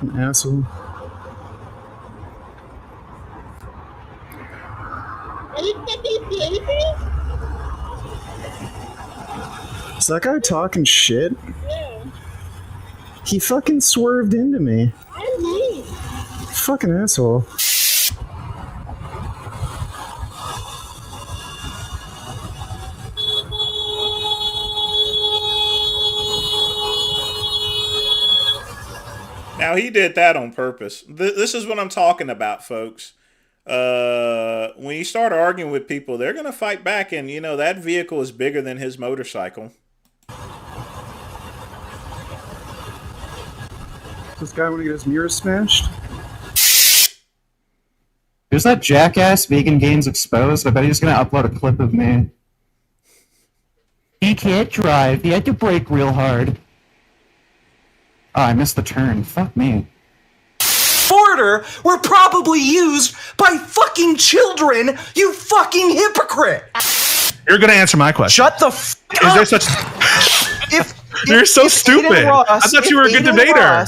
An asshole. Is that guy talking shit? He fucking swerved into me. Fucking asshole. Now, he did that on purpose. This is what I'm talking about, folks. When you start arguing with people, they're going to fight back, and, you know, that vehicle is bigger than his motorcycle. This guy want to get his mirror smashed? There's that jackass Vegan Games Exposed. I bet he's gonna upload a clip of me. He can't drive. He had to brake real hard. Oh, I missed the turn. Fuck me. Border were probably used by fucking children, you fucking hypocrite! You're gonna answer my question. Shut the fuck up! Is there such... You're so stupid. I thought you were a good debater.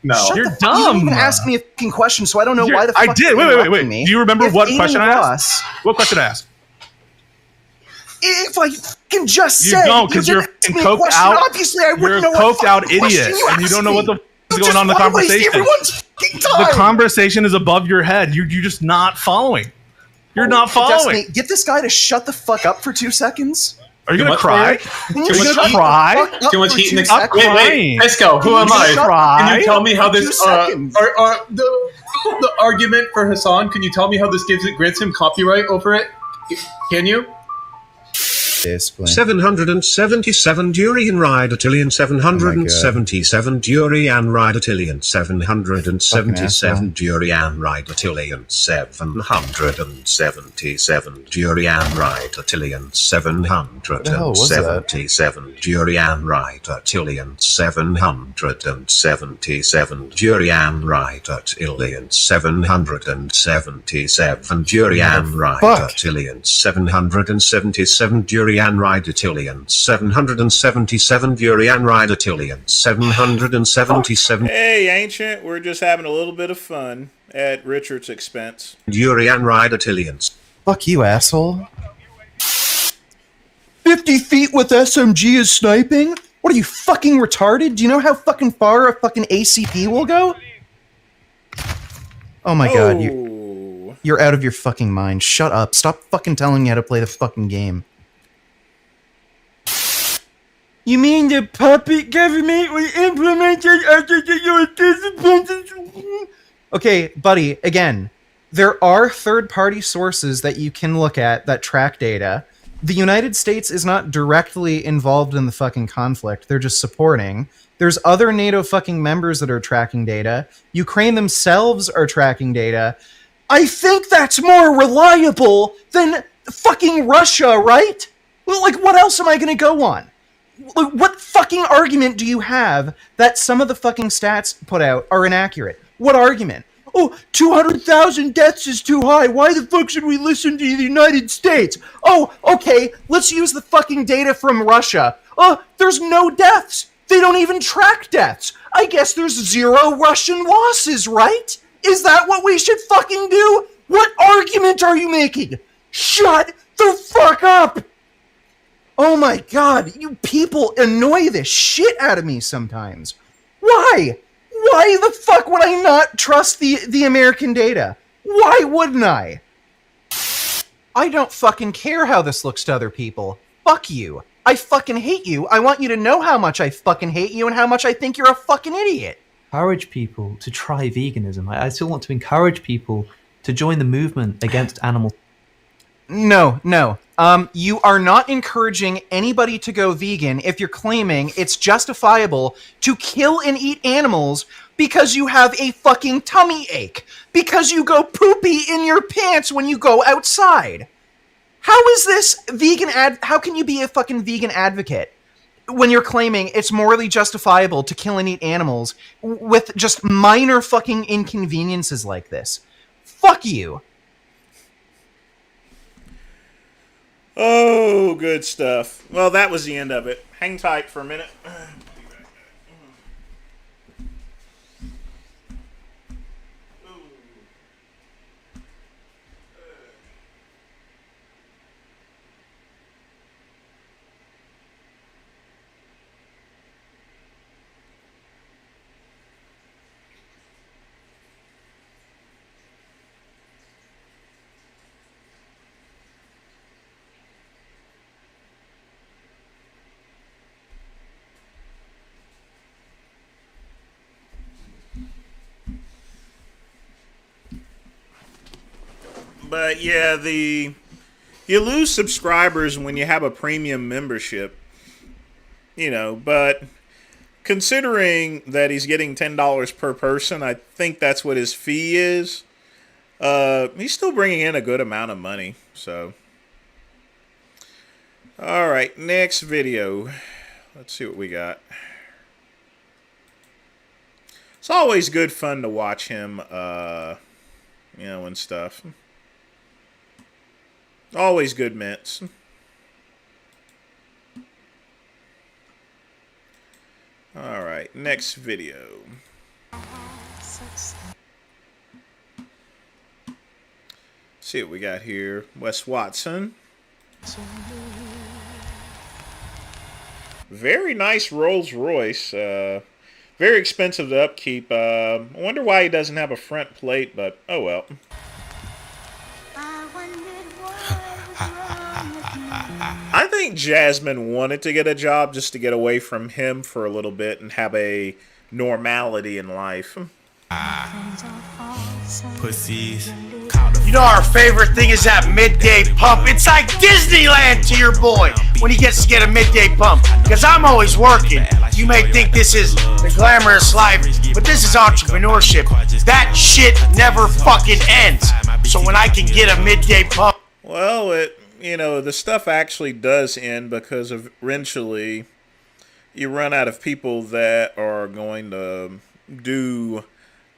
No, You're You dumb. didn't even ask me a fucking question, so I don't know why the fuck I did. you're Wait. interrupting me. Do you remember If what Aiden question I Ross- asked? What question I asked? If I fucking just You said don't, because you're didn't ask me a coked question, out. obviously I You're wouldn't a know what coked out fucking question idiot, you and you asked don't know what the me. is You going on in the just wanna waste conversation. everyone's fucking The time. conversation is above your head. You're just not following. You're not following. Destiny, get this guy to shut the fuck up for 2 seconds. Are you gonna cry? Can Are you gonna cry? Too much heat in the Stop Wait, crying. Pesco, who am I? Can you tell me how this the argument for Hassan? Can you tell me how this grants him copyright over it? Can you? 777 Durian Ridetillion 777 Durian Ridetillion 777 Durian Ridetillion 777 Durian Ridetillion 777 Durian Ridetillion 777 Durian Ridetillion 777 Durian Ridetillion 777 Durian Ridetillion 777 Durian Ridetillion 777 Hey, Ancient, we're just having a little bit of fun at Richard's expense. Durian Ridetillions. Fuck you, asshole. 50 feet with SMG is sniping? What are you, fucking retarded? Do you know how fucking far a fucking ACP will go? Oh my god, you're out of your fucking mind. Shut up. Stop fucking telling me how to play the fucking game. You mean the puppet government was implemented after your disciplines? Okay, buddy, again, there are third-party sources that you can look at that track data. The United States is not directly involved in the fucking conflict. They're just supporting. There's other NATO fucking members that are tracking data. Ukraine themselves are tracking data. I think that's more reliable than fucking Russia, right? Well, like, what else am I gonna go on? What fucking argument do you have that some of the fucking stats put out are inaccurate? What argument? Oh, 200,000 deaths is too high. Why the fuck should we listen to the United States? Oh, okay, let's use the fucking data from Russia. There's no deaths. They don't even track deaths. I guess there's 0 Russian losses, right? Is that what we should fucking do? What argument are you making? Shut the fuck up! Oh my god, you people annoy the shit out of me sometimes. Why? Why the fuck would I not trust the American data? Why wouldn't I? I don't fucking care how this looks to other people. Fuck you. I fucking hate you. I want you to know how much I fucking hate you and how much I think you're a fucking idiot. Encourage people to try veganism. I still want to encourage people to join the movement against animal. No. You are not encouraging anybody to go vegan if you're claiming it's justifiable to kill and eat animals because you have a fucking tummy ache, because you go poopy in your pants when you go outside. How is this vegan how can you be a fucking vegan advocate when you're claiming it's morally justifiable to kill and eat animals with just minor fucking inconveniences like this? Fuck you. Oh, good stuff. Well, that was the end of it. Hang tight for a minute. But yeah, you lose subscribers when you have a premium membership. You know, but considering that he's getting $10 per person, I think that's what his fee is. He's still bringing in a good amount of money. So, all right, next video. Let's see what we got. It's always good fun to watch him, you know, and stuff. Always good mints. All right, next video. See what we got here. Wes Watson. Very nice Rolls Royce. Very expensive to upkeep. I wonder why he doesn't have a front plate, but oh well. I think Jasmine wanted to get a job just to get away from him for a little bit and have a normality in life. Pussies. You know our favorite thing is that midday pump. It's like Disneyland to your boy when he gets to get a midday pump. Because I'm always working. You may think this is the glamorous life, but this is entrepreneurship. That shit never fucking ends. So when I can get a midday pump. Well, you know, the stuff actually does end because eventually you run out of people that are going to do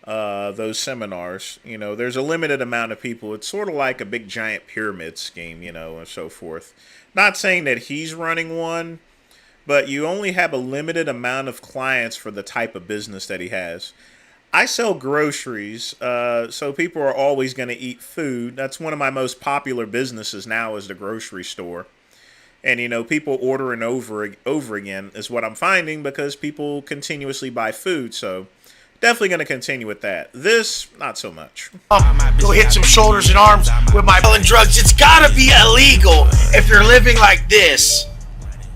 those seminars. You know, there's a limited amount of people. It's sort of like a big giant pyramid scheme, you know, and so forth. Not saying that he's running one, but you only have a limited amount of clients for the type of business that he has. I sell groceries, so people are always going to eat food. That's one of my most popular businesses now is the grocery store. And, you know, people ordering over again is what I'm finding because people continuously buy food. So definitely going to continue with that. This, not so much. Go hit some shoulders and arms with my selling drugs. It's got to be illegal if you're living like this.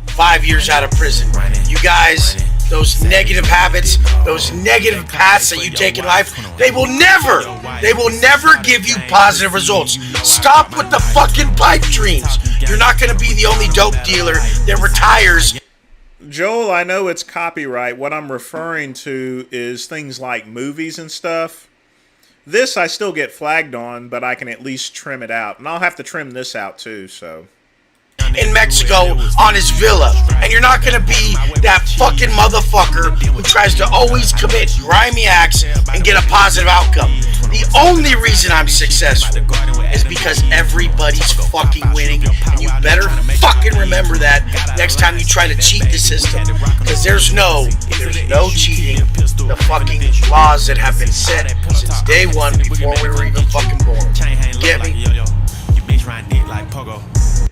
5 years out of prison. You guys, those negative habits, those negative paths that you take in life, they will never give you positive results. Stop with the fucking pipe dreams. You're not going to be the only dope dealer that retires. Joel, I know it's copyright. What I'm referring to is things like movies and stuff. This I still get flagged on, but I can at least trim it out. And I'll have to trim this out too, so. In Mexico on his villa, and you're not gonna be that fucking motherfucker who tries to always commit grimy acts and get a positive outcome. The only reason I'm successful is because everybody's fucking winning, and you better fucking remember that next time you try to cheat the system, because there's no cheating. The fucking laws that have been set since day one before we were even fucking born. Get me?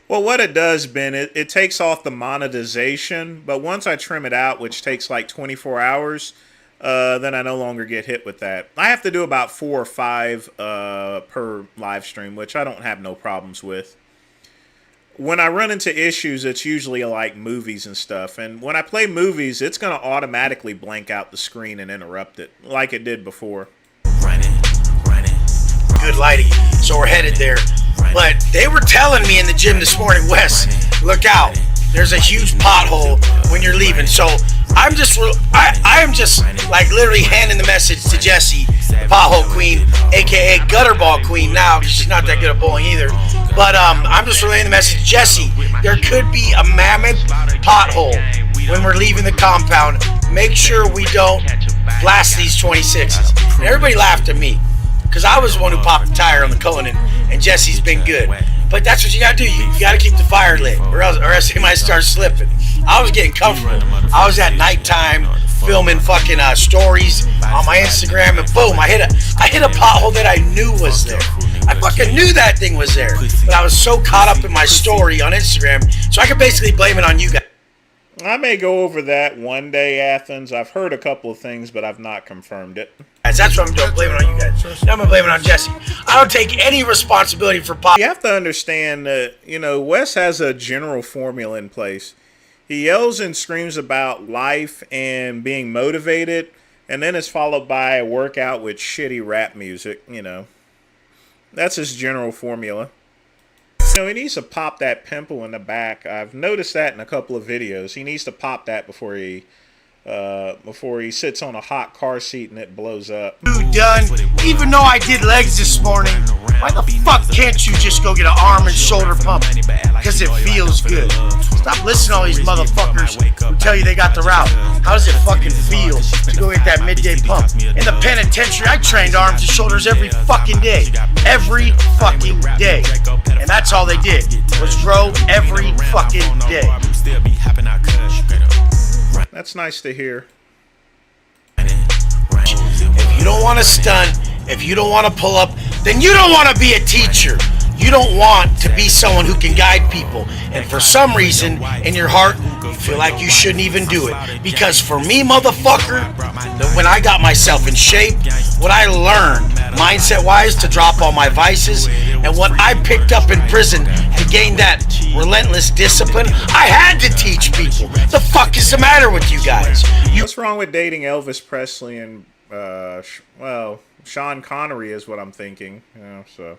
Well, what it does, Ben, it takes off the monetization, but once I trim it out, which takes like 24 hours, then I no longer get hit with that. I have to do about 4 or 5 per live stream, which I don't have no problems with. When I run into issues, it's usually like movies and stuff, and when I play movies, it's going to automatically blank out the screen and interrupt it, like it did before. Good lighting, so we're headed there. But they were telling me in the gym this morning, Wes, look out. There's a huge pothole when you're leaving. So I am just like literally handing the message to Jessie, the pothole queen, aka gutterball queen now, because she's not that good at bowling either. But I'm just relaying the message, Jessie, there could be a mammoth pothole when we're leaving the compound. Make sure we don't blast these 26s. And everybody laughed at me, because I was the one who popped the tire on the Conan, and Jesse's been good. But that's what you gotta do. You gotta keep the fire lit, or else it might start slipping. I was getting comfortable. I was at nighttime filming fucking stories on my Instagram, and boom, I hit a pothole that I knew was there. I fucking knew that thing was there, but I was so caught up in my story on Instagram, so I could basically blame it on you guys. I may go over that one day, Athens. I've heard a couple of things, but I've not confirmed it. That's what I'm doing, blaming on you guys. Now I'm gonna blame it on Jesse. I don't take any responsibility for pop. You have to understand that, you know, Wes has a general formula in place. He yells and screams about life and being motivated, and then it's followed by a workout with shitty rap music, you know. That's his general formula. You know, he needs to pop that pimple in the back. I've noticed that in a couple of videos. He needs to pop that before he sits on a hot car seat and it blows up. Done. Even though I did legs this morning, why the fuck can't you just go get an arm and shoulder pump? Because it feels good. Stop listening to all these motherfuckers who tell you they got the route. How does it fucking feel to go get that midday pump? In the penitentiary, I trained arms and shoulders every fucking day. Every fucking day. And that's all they did, was row every fucking day. That's nice to hear. If you don't want to stunt, if you don't want to pull up, then you don't want to be a teacher. You don't want to be someone who can guide people. And for some reason, in your heart, you feel like you shouldn't even do it. Because for me, motherfucker, when I got myself in shape, what I learned, mindset-wise, to drop all my vices, and what I picked up in prison to gain that relentless discipline, I had to teach people. The fuck is the matter with you guys? What's wrong with dating Elvis Presley and, well, Sean Connery is what I'm thinking. You know, so.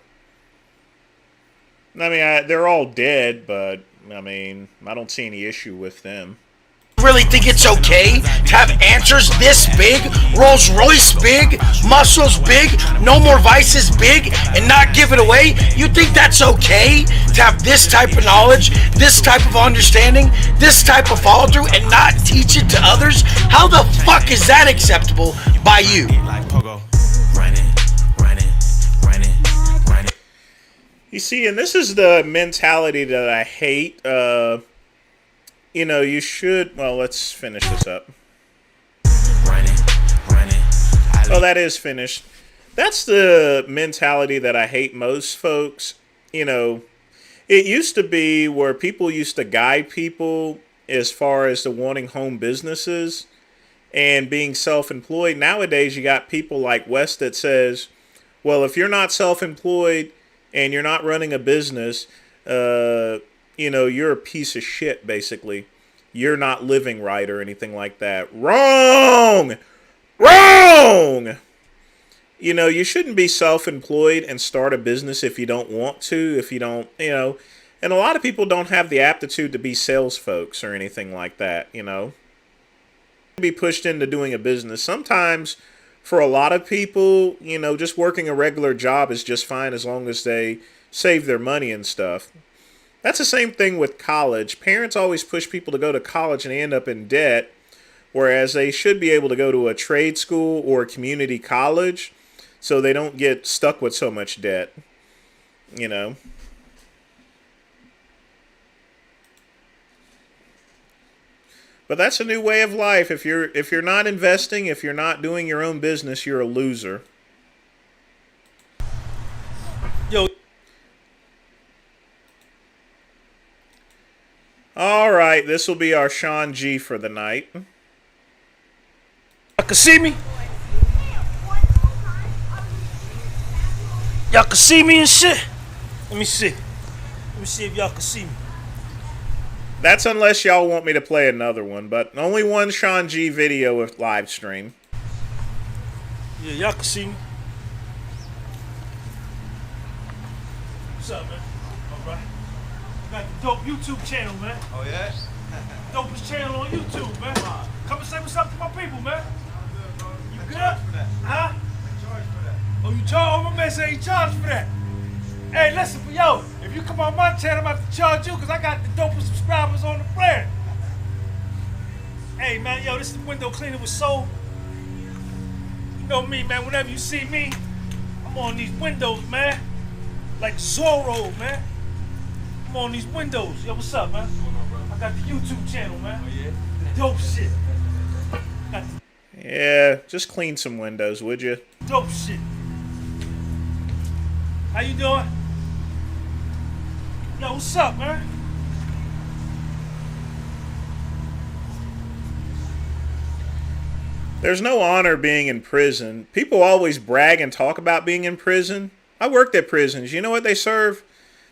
I mean, they're all dead, but, I mean, I don't see any issue with them. Really think it's okay to have answers this big, Rolls Royce big, muscles big, no more vices big, and not give it away? You think that's okay to have this type of knowledge, this type of understanding, this type of follow through, and not teach it to others? How the fuck is that acceptable by you? You see, and this is the mentality that I hate. You know, you should... Well, let's finish this up. Oh, that is finished. That's the mentality that I hate most, folks. You know, it used to be where people used to guide people as far as the wanting home businesses and being self-employed. Nowadays, you got people like Wes that says, well, if you're not self-employed and you're not running a business, you know, you're a piece of shit, basically. You're not living right or anything like that. Wrong! Wrong! You know, you shouldn't be self-employed and start a business if you don't want to, if you don't, you know. And a lot of people don't have the aptitude to be sales folks or anything like that, you know. Be pushed into doing a business. Sometimes, for a lot of people, you know, just working a regular job is just fine as long as they save their money and stuff. That's the same thing with college. Parents always push people to go to college and they end up in debt, whereas they should be able to go to a trade school or a community college so they don't get stuck with so much debt, you know. But that's a new way of life. If you're not investing, if you're not doing your own business, you're a loser. Yo. All right, this will be our Sean G for the night. Y'all can see me? Y'all can see me and shit? Let me see. Let me see if y'all can see me. That's unless y'all want me to play another one, but only one Sean G video with live stream. Yeah, y'all can see me. What's up, man? All right. Got the dope YouTube channel, man. Oh, yeah? Dopest channel on YouTube, man. Come and say what's up to my people, man. You good? Huh? Oh, you charge? Oh, my man said he charged for that. Hey, listen, yo, if you come on my channel, I'm about to charge you because I got the dopest subscribers on the planet. Hey, man, yo, this is the window cleaner with soul. You know me, man, whenever you see me, I'm on these windows, man. Like Zorro, man. I'm on these windows. Yo, what's up, man? I got the YouTube channel, man. Oh, yeah? Dope shit. Yeah, just clean some windows, would you? Dope shit. How you doing? Yo, what's up, man? There's no honor being in prison. People always brag and talk about being in prison. I worked at prisons. You know what they serve?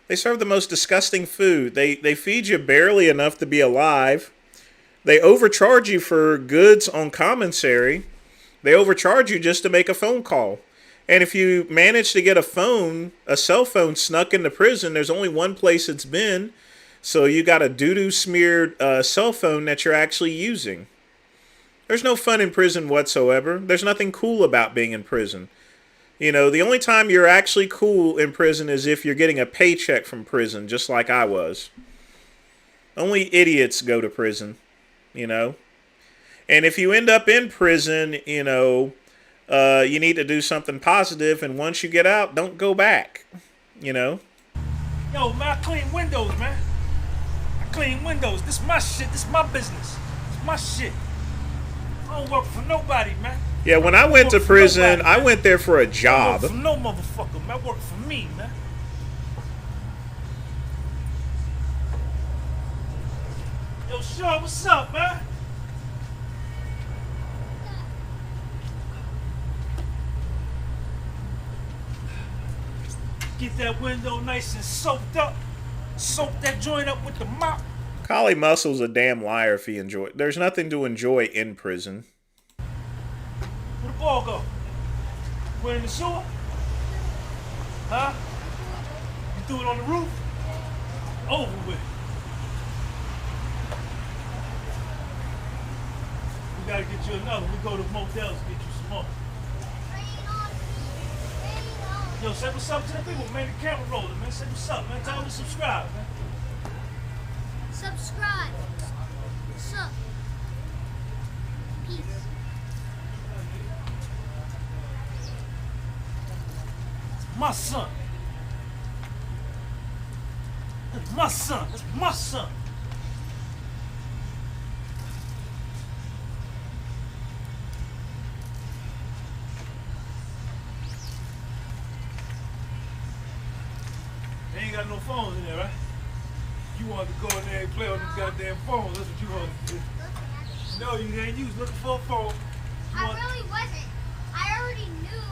They serve the most disgusting food. They feed you barely enough to be alive. They overcharge you for goods on commissary. They overcharge you just to make a phone call. And if you manage to get a cell phone snuck into prison, there's only one place it's been. So you got a doo-doo smeared cell phone that you're actually using. There's no fun in prison whatsoever. There's nothing cool about being in prison. You know, the only time you're actually cool in prison is if you're getting a paycheck from prison, just like I was. Only idiots go to prison, you know. And if you end up in prison, you know, you need to do something positive, and once you get out, don't go back, you know. Yo, man, I clean windows, man. I clean windows. This is my shit. This is my business. This is my shit. I don't work for nobody, man. Yeah, when I went to prison, I went there for a job. I work for no motherfucker, man. I work for me, man. Yo, Sean, what's up, man? Get that window nice and soaked up. Soak that joint up with the mop. Collie Muscle's a damn liar if he enjoy. There's nothing to enjoy in prison. Where the ball go? We're in the sewer? Huh? You threw it on the roof? Over with. We gotta get you another. We go to motels and get you some more. Yo, say what's up to the people, man. The camera rolling, man. Say what's up, man. Tell them to subscribe, man. Subscribe. What's up? Peace. My son. That's my son. That's my son. They ain't got no phones in there, right? You wanted to go in there and play on them goddamn phones. That's what you wanted to do. No, you ain't. You was looking for a phone. I really wasn't. I already knew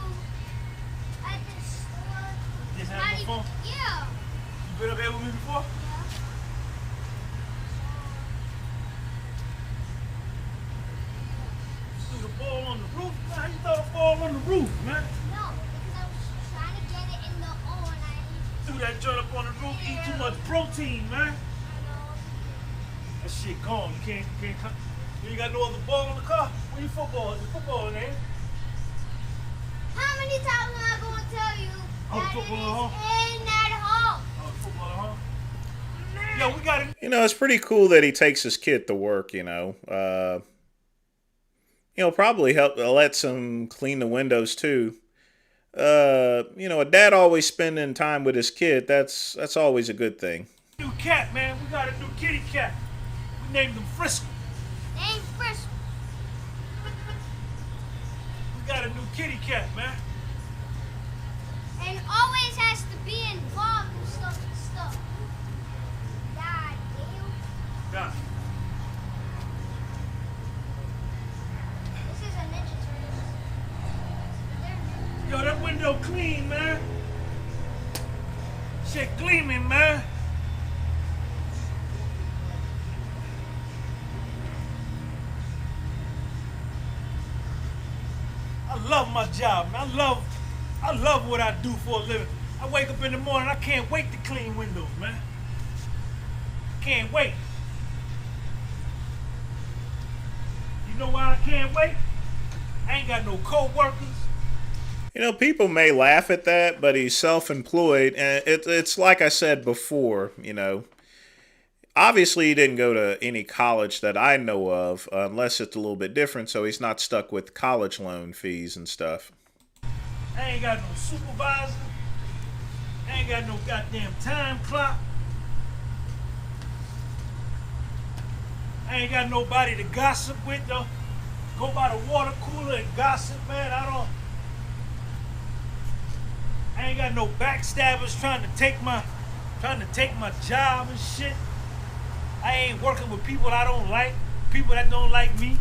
at the store. Just had no phone? Yeah. You been up here with me before? Yeah. You threw the ball on the roof? Man, how you throw the ball on the roof, man? No, because I was trying to get it in the hole and I threw that joint up on the roof, eat too much protein, man. That shit gone. You can't come. You ain't got no other ball in the car? Where your football? Is the football in there? How many times am I going to tell you that it football is in that hole? Oh, football at home? Yo, we got it. You know, it's pretty cool that he takes his kid to work, you know. You know, probably lets him clean the windows too. You know, a dad always spending time with his kid, that's always a good thing. New cat, man. We got a new kitty cat. We named him Frisco. Name Frisco. We got a new kitty cat, man. And always has to be involved in stuff. God damn. God. This is a Ninja Turtles. Yo, that window clean, man. Shit gleaming, man. I love my job, man. I love what I do for a living. I wake up in the morning, I can't wait to clean windows, man. Can't wait. You know why I can't wait? I ain't got no co-workers. You know, people may laugh at that, but he's self-employed, and it's like I said before, you know. Obviously, he didn't go to any college that I know of, unless it's a little bit different, so he's not stuck with college loan fees and stuff. I ain't got no supervisor. I ain't got no goddamn time clock. I ain't got nobody to gossip with, though. Go by the water cooler and gossip, man. I ain't got no backstabbers trying to take my job and shit. I ain't working with people I don't like, people that don't like me.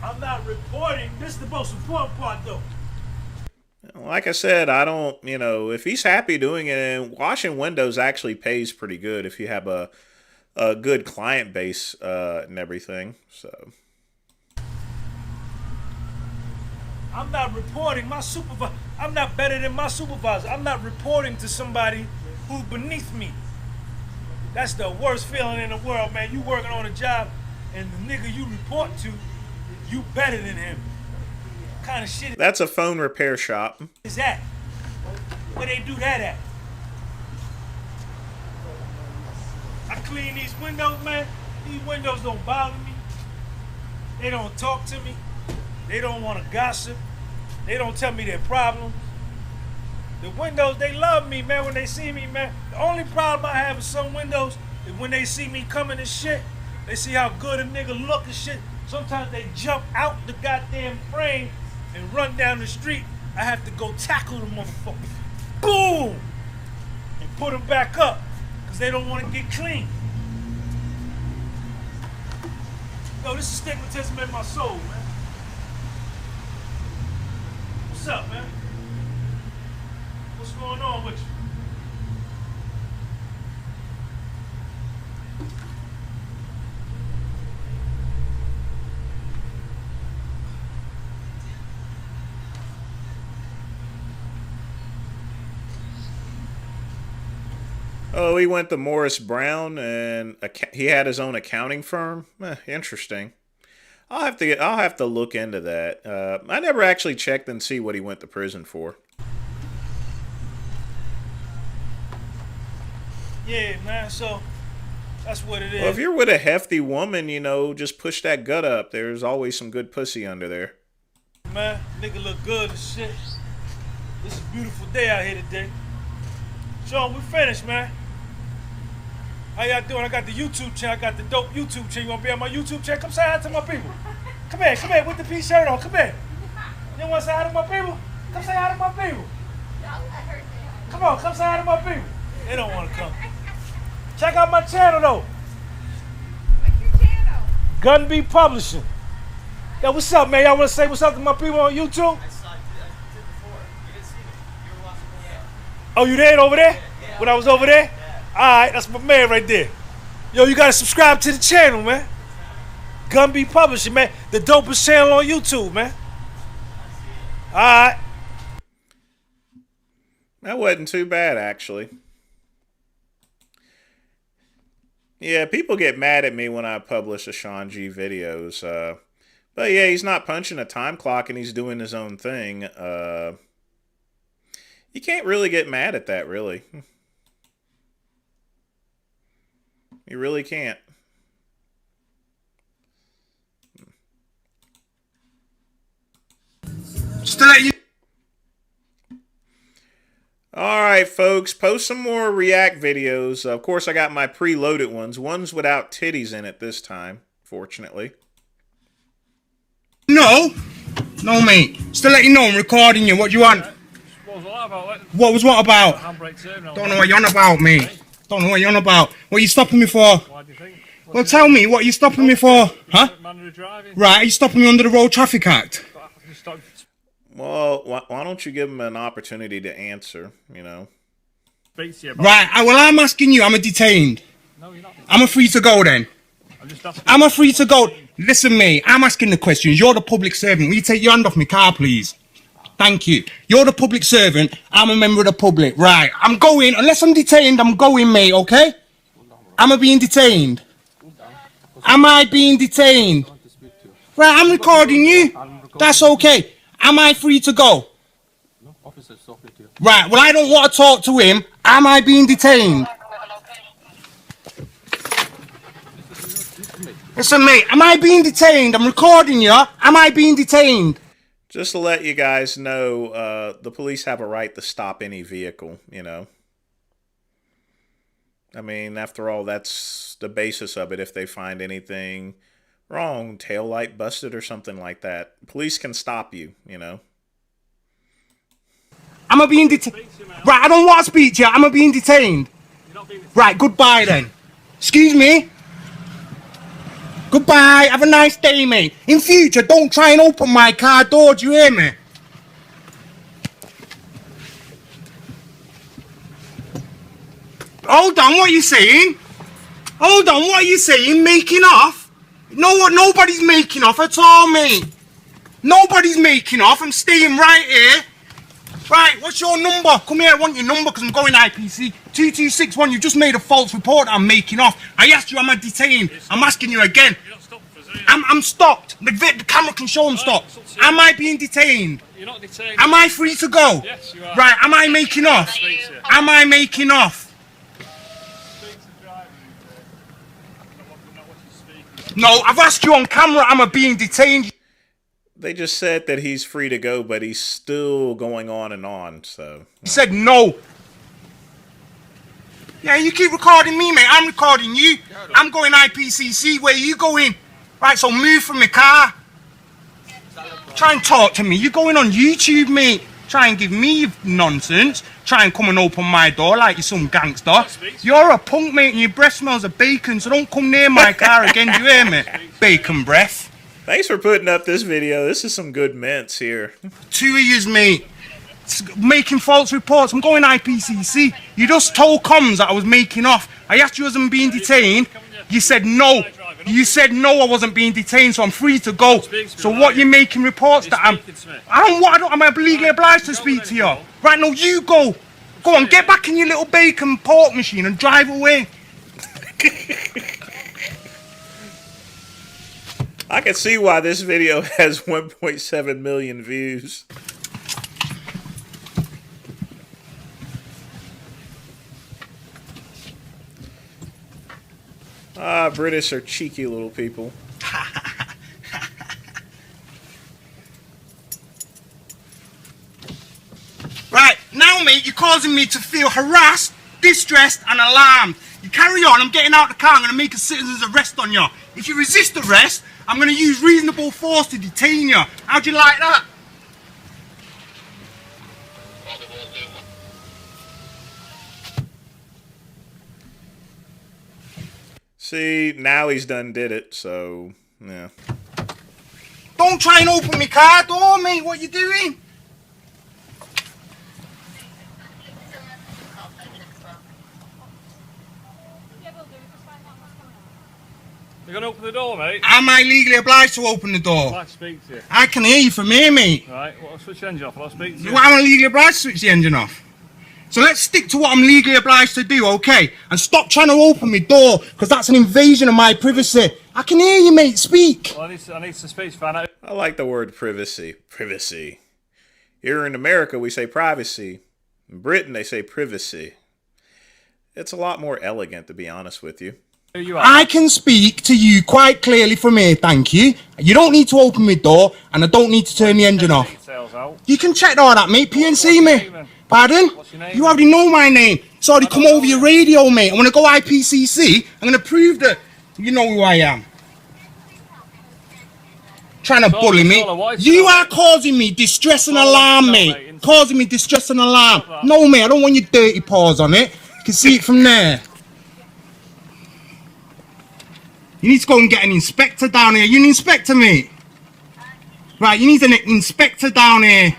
I'm not reporting. This is the most important part, though. Like I said, I don't, you know, if he's happy doing it, and washing windows actually pays pretty good if you have a good client base and everything, so. I'm not reporting my supervisor. I'm not better than my supervisor. I'm not reporting to somebody who's beneath me. That's the worst feeling in the world, man. You working on a job and the nigga you report to, you better than him. What kind of shit That's a phone repair shop. is that? Where they do that at? I clean these windows, man. These windows don't bother me. They don't talk to me. They don't want to gossip. They don't tell me their problems. The windows, they love me, man, when they see me, man. The only problem I have with some windows is when they see me coming and shit, they see how good a nigga look and shit. Sometimes they jump out the goddamn frame and run down the street. I have to go tackle the motherfucker. Boom! And put them back up, because they don't want to get clean. Yo, this is stigmatism in my soul, man. What's up, man? What's going on with you? Oh, he went to Morris Brown and he had his own accounting firm. Interesting. I'll have to look into that. I never actually checked and see what he went to prison for. Yeah, man, so that's what it is. Well, if you're with a hefty woman, you know, just push that gut up. There's always some good pussy under there. Man, nigga look good and shit. This is a beautiful day out here today. Sean, we finished, man. How y'all doing? I got the YouTube channel. I got the dope YouTube channel. You want to be on my YouTube channel? Come say hi to my people. Come here, with the peace shirt on. Come here. You want to say hi to my people? Come say hi to my people. Come on, come say hi to my people. They don't want to come. Check out my channel, though. What's your channel? Gun Be Publishing. Yo, what's up, man? Y'all want to say what's up to my people on YouTube? Oh, you there over there? Yeah. When I was over there? Yeah. Alright, that's my man right there. Yo, you gotta subscribe to the channel, man. Gun Be Publishing, man. The dopest channel on YouTube, man. Alright. That wasn't too bad, actually. Yeah, people get mad at me when I publish the Sean G videos. But yeah, he's not punching a time clock and he's doing his own thing. You can't really get mad at that, really. You really can't. Just to let you... Alright, folks. Post some more React videos. Of course, I got my preloaded ones. One's without titties in it this time, fortunately. No, mate. Just to let you know, I'm recording you. What do you want? What was what about? Don't know what you're on about, mate. Don't know what you're on about. What are you stopping me for? Why do you think? Well, tell me, what are you stopping me for? Huh? Right, are you stopping me under the Road Traffic Act? Well, why don't you give him an opportunity to answer, you know? Right, well, I'm asking you, I'm a detained. No, you're not. I'm a free to go then. I'm a free to go. Listen, mate, I'm asking the questions. You're the public servant. Will you take your hand off my car, please? Thank you. You're the public servant. I'm a member of the public. Right, I'm going. Unless I'm detained, I'm going, mate, okay? Am I being detained? Am I being detained? Right, I'm recording you. That's okay. Am I free to go? Right, well, I don't want to talk to him. Am I being detained? Listen, mate, am I being detained? I'm recording you. Am I being detained? Just to let you guys know, the police have a right to stop any vehicle, you know. I mean, after all, that's the basis of it. If they find anything wrong, taillight busted or something like that, police can stop you, you know. Am I being detained? Right, I don't want to speak to you. Am I being detained? Right, goodbye then. Excuse me? Goodbye. Have a nice day, mate. In future, don't try and open my car door. Do you hear me? Hold on, what are you saying? Hold on, what are you saying? Making off? No, nobody's making off at all, mate. Nobody's making off. I'm staying right here. Right, what's your number? Come here, I want your number because I'm going IPC. 2261, you just made a false report that I'm making off. I asked you, am I detained? I'm asking you again. I'm stopped. The camera can show I'm stopped. Am I being detained? You're not detained. Am I free to go? Yes, you are. Right, am I making off? Am I making off? No, I've asked you on camera, am I being detained? They just said that he's free to go, but he's still going on, so... You said no. Yeah, you keep recording me, mate. I'm recording you. I'm going IPCC. Where are you going? Right, so move from the car. Try and talk to me. You're going on YouTube, mate. Try and give me nonsense. Try and come and open my door like you're some gangster. You're a punk, mate, and your breath smells of bacon, so don't come near my car again, do you hear me? Bacon breath. Thanks for putting up this video. This is some good mints here. 2 of yous, mate. Making false reports. I'm going IPCC. You just told comms that I was making off. I asked you, was I being detained? You said no. You said no, I wasn't being detained, so I'm free to go. So what you're making reports that am I legally obliged to speak to you? Right, no, you go. Go on, get back in your little bacon pork machine and drive away. I can see why this video has 1.7 million views. British are cheeky little people. Right, now mate, you're causing me to feel harassed, distressed and alarmed. You carry on, I'm getting out the car, I'm going to make a citizen's arrest on you. If you resist arrest, I'm going to use reasonable force to detain you. How'd you like that? See, now he's done did it, so, yeah. Don't try and open my car door, mate. What you doing? You're going to open the door, mate? Am I legally obliged to open the door? I'd like to speak to you. I can hear you from here, mate. Right, well, I'll switch the engine off. I'll speak to you. Well, I'm legally obliged to switch the engine off. So let's stick to what I'm legally obliged to do, okay? And stop trying to open my door, because that's an invasion of my privacy. I can hear you, mate. Speak. Well, I need to speak to find out. I like the word privacy. Privacy. Here in America, we say privacy. In Britain, they say privacy. It's a lot more elegant, to be honest with you. I can speak to you quite clearly from here, thank you. You don't need to open my door, and I don't need to turn the engine off. You can check all that, mate. PNC me. Pardon? You already know my name. It's already come over your radio, mate. I'm going to go IPCC. I'm going to prove that you know who I am. Trying to bully me. You are causing me distress and alarm, mate. Causing me distress and alarm. No, mate, I don't want your dirty paws on it. You can see it from there. You need to go and get an inspector down here. You're an inspector, mate. Right, you need an inspector down here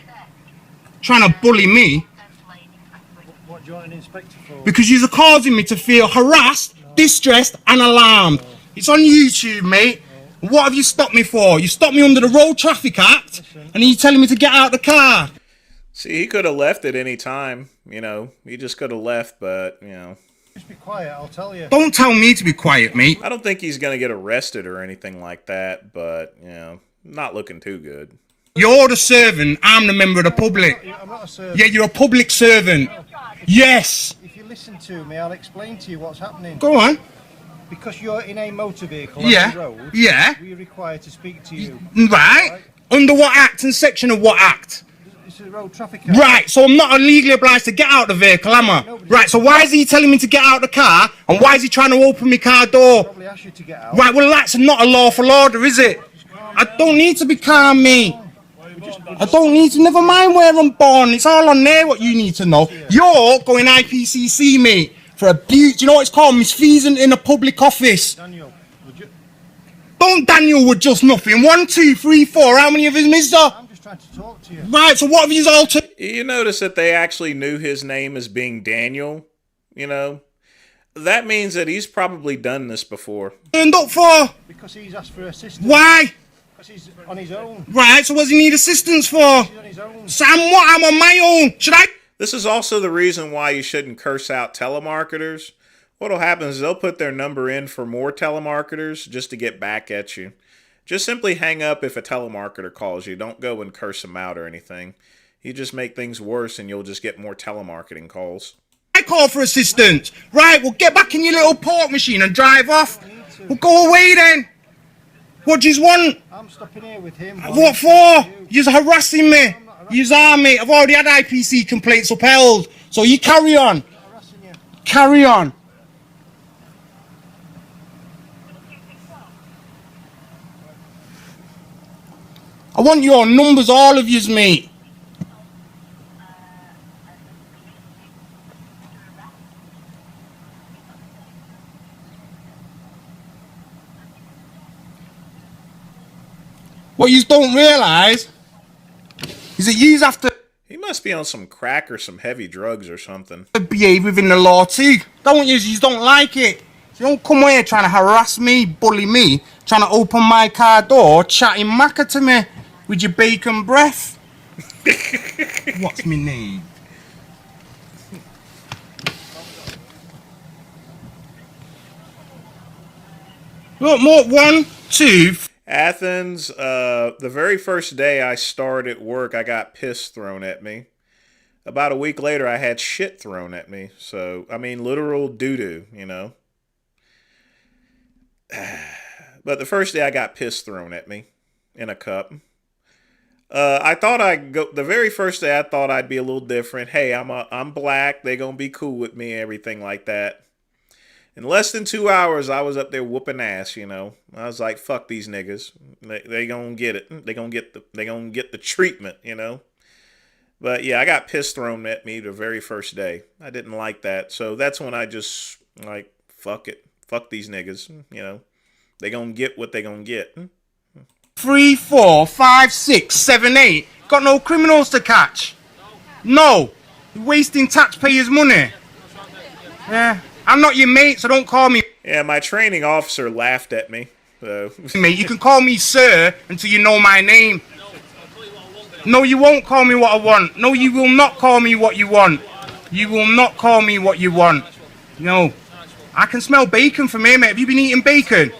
trying to bully me. What do you want an inspector for? Because you're causing me to feel harassed, distressed and alarmed. It's on YouTube, mate. What have you stopped me for? You stopped me under the Road Traffic Act, and you're telling me to get out the car. See, he could have left at any time, you know. He just could have left, but, you know. Just be quiet, I'll tell you. Don't tell me to be quiet, mate. I don't think he's going to get arrested or anything like that, but, you know, not looking too good. You're the servant, I'm the member of the public. I'm not a servant. Yeah, you're a public servant. Yes. If you listen to me, I'll explain to you what's happening. Go on. Because you're in a motor vehicle Yeah. on the road, Yeah. we're required to speak to you. Right. Under what act and section of what act? It's a road traffic act. Right, so I'm not legally obliged to get out the vehicle, am I? Right, so why is he telling me to get out the car, and why is he trying to open my car door? Probably asked you to get out. Right, well that's not a lawful order, is it? I don't need to be calm, mate. I don't need to, never mind where I'm born, it's all on there what you need to know. You're going IPCC, mate, for abuse, do you know what it's called? Misfeasance in a public office. Daniel, would you... Don't Daniel with just nothing. 1, 2, 3, 4, how many of them is there? I'm just trying to talk to you. Right, so what have you all to... You notice that they actually knew his name as being Daniel, you know? That means that he's probably done this before. Turned up for? Because he's asked for assistance. Why? Because he's on his own. Right, so what does he need assistance for? He's on his own. Sam, what? I'm on my own. Should I? This is also the reason why you shouldn't curse out telemarketers. What'll happen is they'll put their number in for more telemarketers just to get back at you. Just simply hang up if a telemarketer calls you. Don't go and curse them out or anything. You just make things worse and you'll just get more telemarketing calls. I call for assistance. Right, well, get back in your little pork machine and drive off. Well, go away then. What do you want? I'm stopping here with him. What for? You're harassing me. You are, mate. I've already had IPC complaints upheld. So you carry on. Carry on. I want your numbers, all of yous, mate. What you don't realise is that you have to He must be on some crack or some heavy drugs or something. behave within the law too. Don't you? You don't like it. So don't come here trying to harass me, bully me, trying to open my car door, chatting macca to me with your bacon breath. What's my name? Look, more 1, 2. Athens, the very first day I started work, I got piss thrown at me. About a week later, I had shit thrown at me. So, I mean, literal doo-doo, you know. But the first day I got piss thrown at me in a cup. I thought the very first day I thought I'd be a little different. Hey, I'm black. They gonna be cool with me, everything like that. In less than 2 hours, I was up there whooping ass, you know. I was like, fuck these niggas. They gonna get it. They gonna get the treatment, you know. But yeah, I got piss thrown at me the very first day. I didn't like that. So that's when I just like, fuck it. Fuck these niggas, you know. They gonna get what they gonna get. 3, 4, 5, 6, 7, 8. Got no criminals to catch. No. You're wasting taxpayers' money. Yeah. I'm not your mate, so don't call me. Yeah, my training officer laughed at me. So. Mate, you can call me sir until you know my name. No, you won't call me what I want. No, you will not call me what you want. You will not call me what you want. No. I can smell bacon from here, mate. Have you been eating bacon?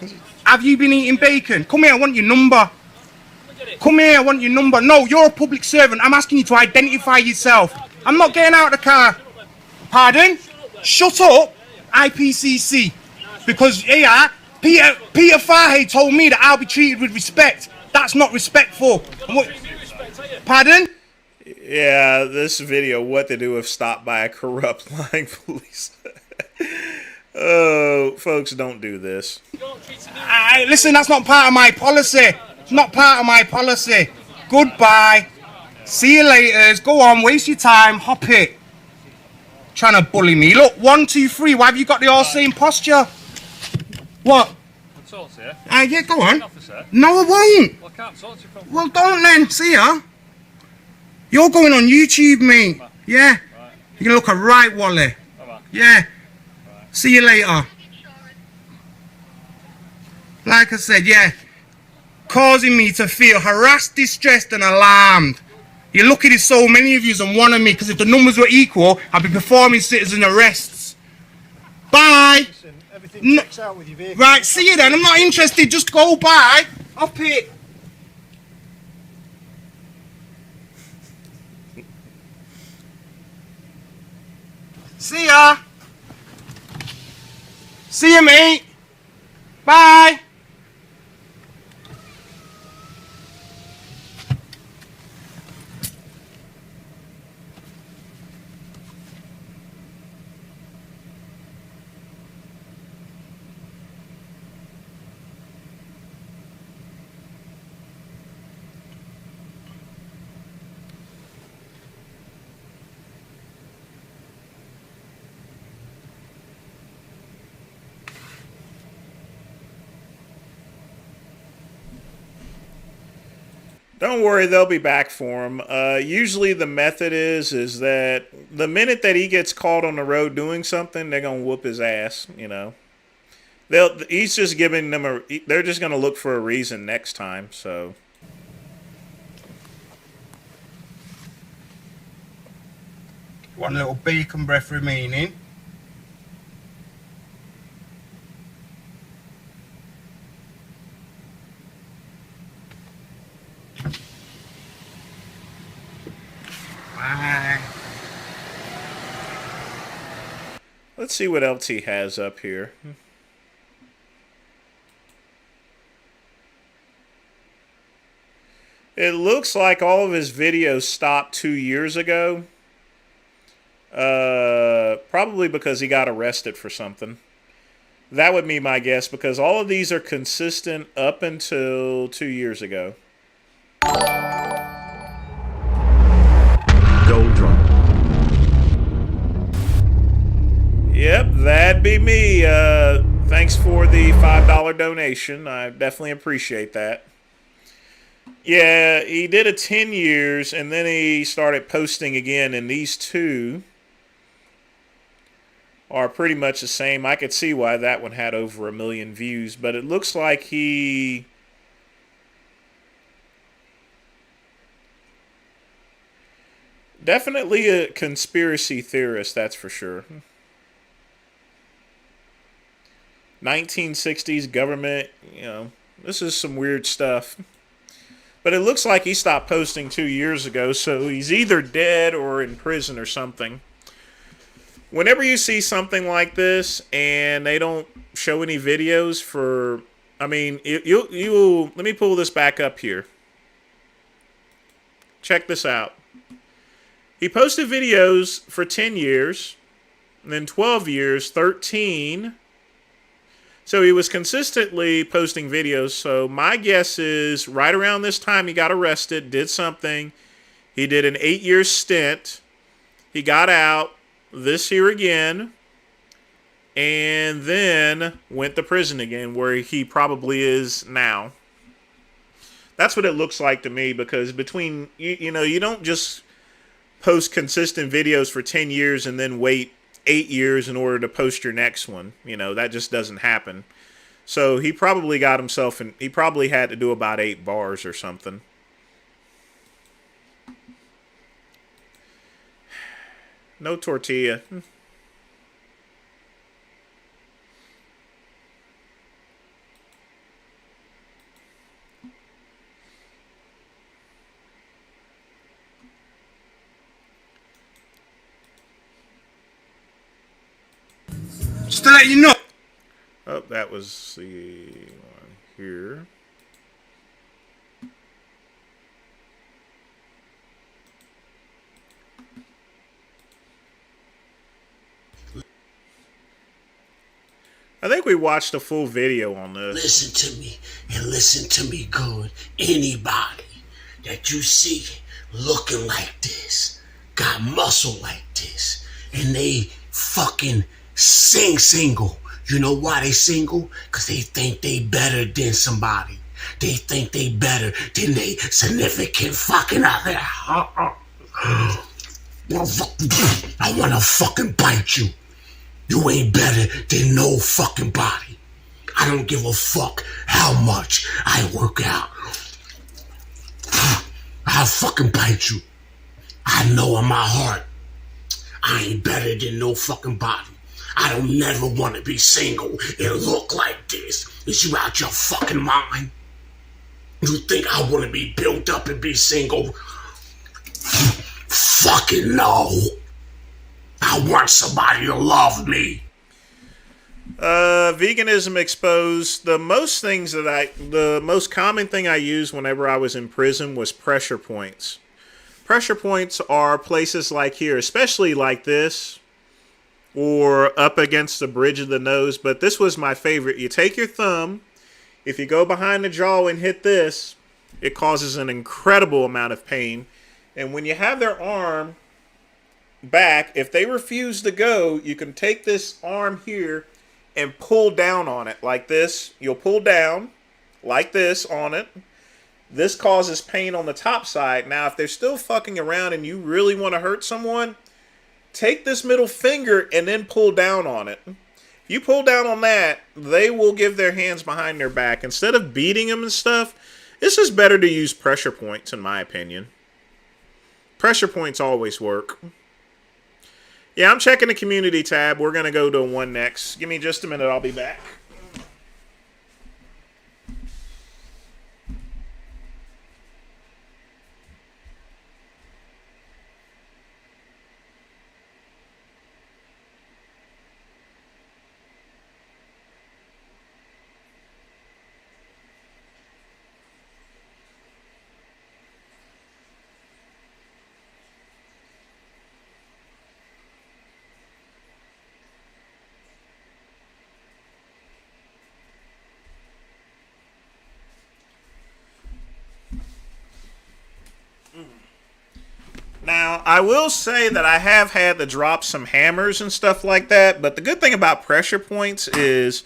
Have you been eating bacon? Come here, I want your number. Come here, I want your number. No, you're a public servant. I'm asking you to identify yourself. I'm not getting out of the car. Pardon? Shut up. IPCC. Because, yeah, Peter Fahey told me that I'll be treated with respect. That's not respectful. Pardon? Yeah, this video, what to do if stopped by a corrupt lying police. Oh, folks, don't do this. Listen, that's not part of my policy. It's not part of my policy. Goodbye. See you later. Go on, waste your time. Hop it. Trying to bully me. Look, 1, 2, 3. Why have you got the all same posture? What? Yeah, go on. No, I won't. Well, I can't talk to you from... Well, don't then. See ya. You're going on YouTube, mate. Yeah. You're gonna look a right wally. Yeah. See you later. Like I said, yeah. Causing me to feel harassed, distressed, and alarmed. You're lucky there's so many of you and one of me, because if the numbers were equal, I'd be performing citizen arrests. Bye. Listen, everything checks out with your vehicle. Right, see you then. I'm not interested. Just go by. Up it. See ya. See you, mate. Bye. Don't worry, they'll be back for him. Usually the method is that the minute that he gets caught on the road doing something, they're going to whoop his ass, you know. He's just giving them they're just going to look for a reason next time, so. One little beacon breath remaining. Bye. Let's see what else he has up here. It looks like all of his videos stopped 2 years ago. Probably because he got arrested for something. That would be my guess, because all of these are consistent up until 2 years ago. Goodrum. Yep, that'd be me. Thanks for the $5 donation. I definitely appreciate that. Yeah, he did it 10 years, and then he started posting again, and these two are pretty much the same. I could see why that one had over 1 million views, but it looks like he... Definitely a conspiracy theorist, that's for sure. 1960s government, you know, this is some weird stuff. But it looks like he stopped posting 2 years ago, so he's either dead or in prison or something. Whenever you see something like this and they don't show any videos for, I mean, you'll let me pull this back up here. Check this out. He posted videos for 10 years, and then 12 years, 13. So he was consistently posting videos. So my guess is right around this time he got arrested, did something. He did an 8-year stint. He got out this year again, and then went to prison again, where he probably is now. That's what it looks like to me, because between, you know, you don't just post consistent videos for 10 years and then wait 8 years in order to post your next one. You know, that just doesn't happen. So he probably got himself in, he probably had to do about 8 bars or something. No tortilla. Just to let you know. Oh, that was the one here. I think we watched a full video on this. Listen to me, and listen to me good. Anybody that you see looking like this, got muscle like this, and they fucking single. You know why they single? Because they think they better than somebody. They think they better than they significant fucking other. I want to fucking bite you. You ain't better than no fucking body. I don't give a fuck how much I work out. I'll fucking bite you. I know in my heart, I ain't better than no fucking body. I don't never want to be single and look like this. Is you out your fucking mind? You think I want to be built up and be single? Fucking no. I want somebody to love me. Veganism exposed. The most common thing I used whenever I was in prison was pressure points. Pressure points are places like here, especially like this, or up against the bridge of the nose. But this was my favorite. You take your thumb, if you go behind the jaw and hit this, it causes an incredible amount of pain. And when you have their arm back, if they refuse to go, you can take this arm here and pull down on it like this. You'll pull down like this on it. This causes pain on the top side. Now, if they're still fucking around and you really want to hurt someone, take this middle finger and then pull down on it. If You pull down on that, they will give their hands behind their back. Instead of beating them and stuff, it's just better to use pressure points, in my opinion. Pressure points always work. Yeah, I'm checking the community tab. We're going to go to one next. Give me just a minute. I'll be back. Now, I will say that I have had to drop some hammers and stuff like that, but the good thing about pressure points is,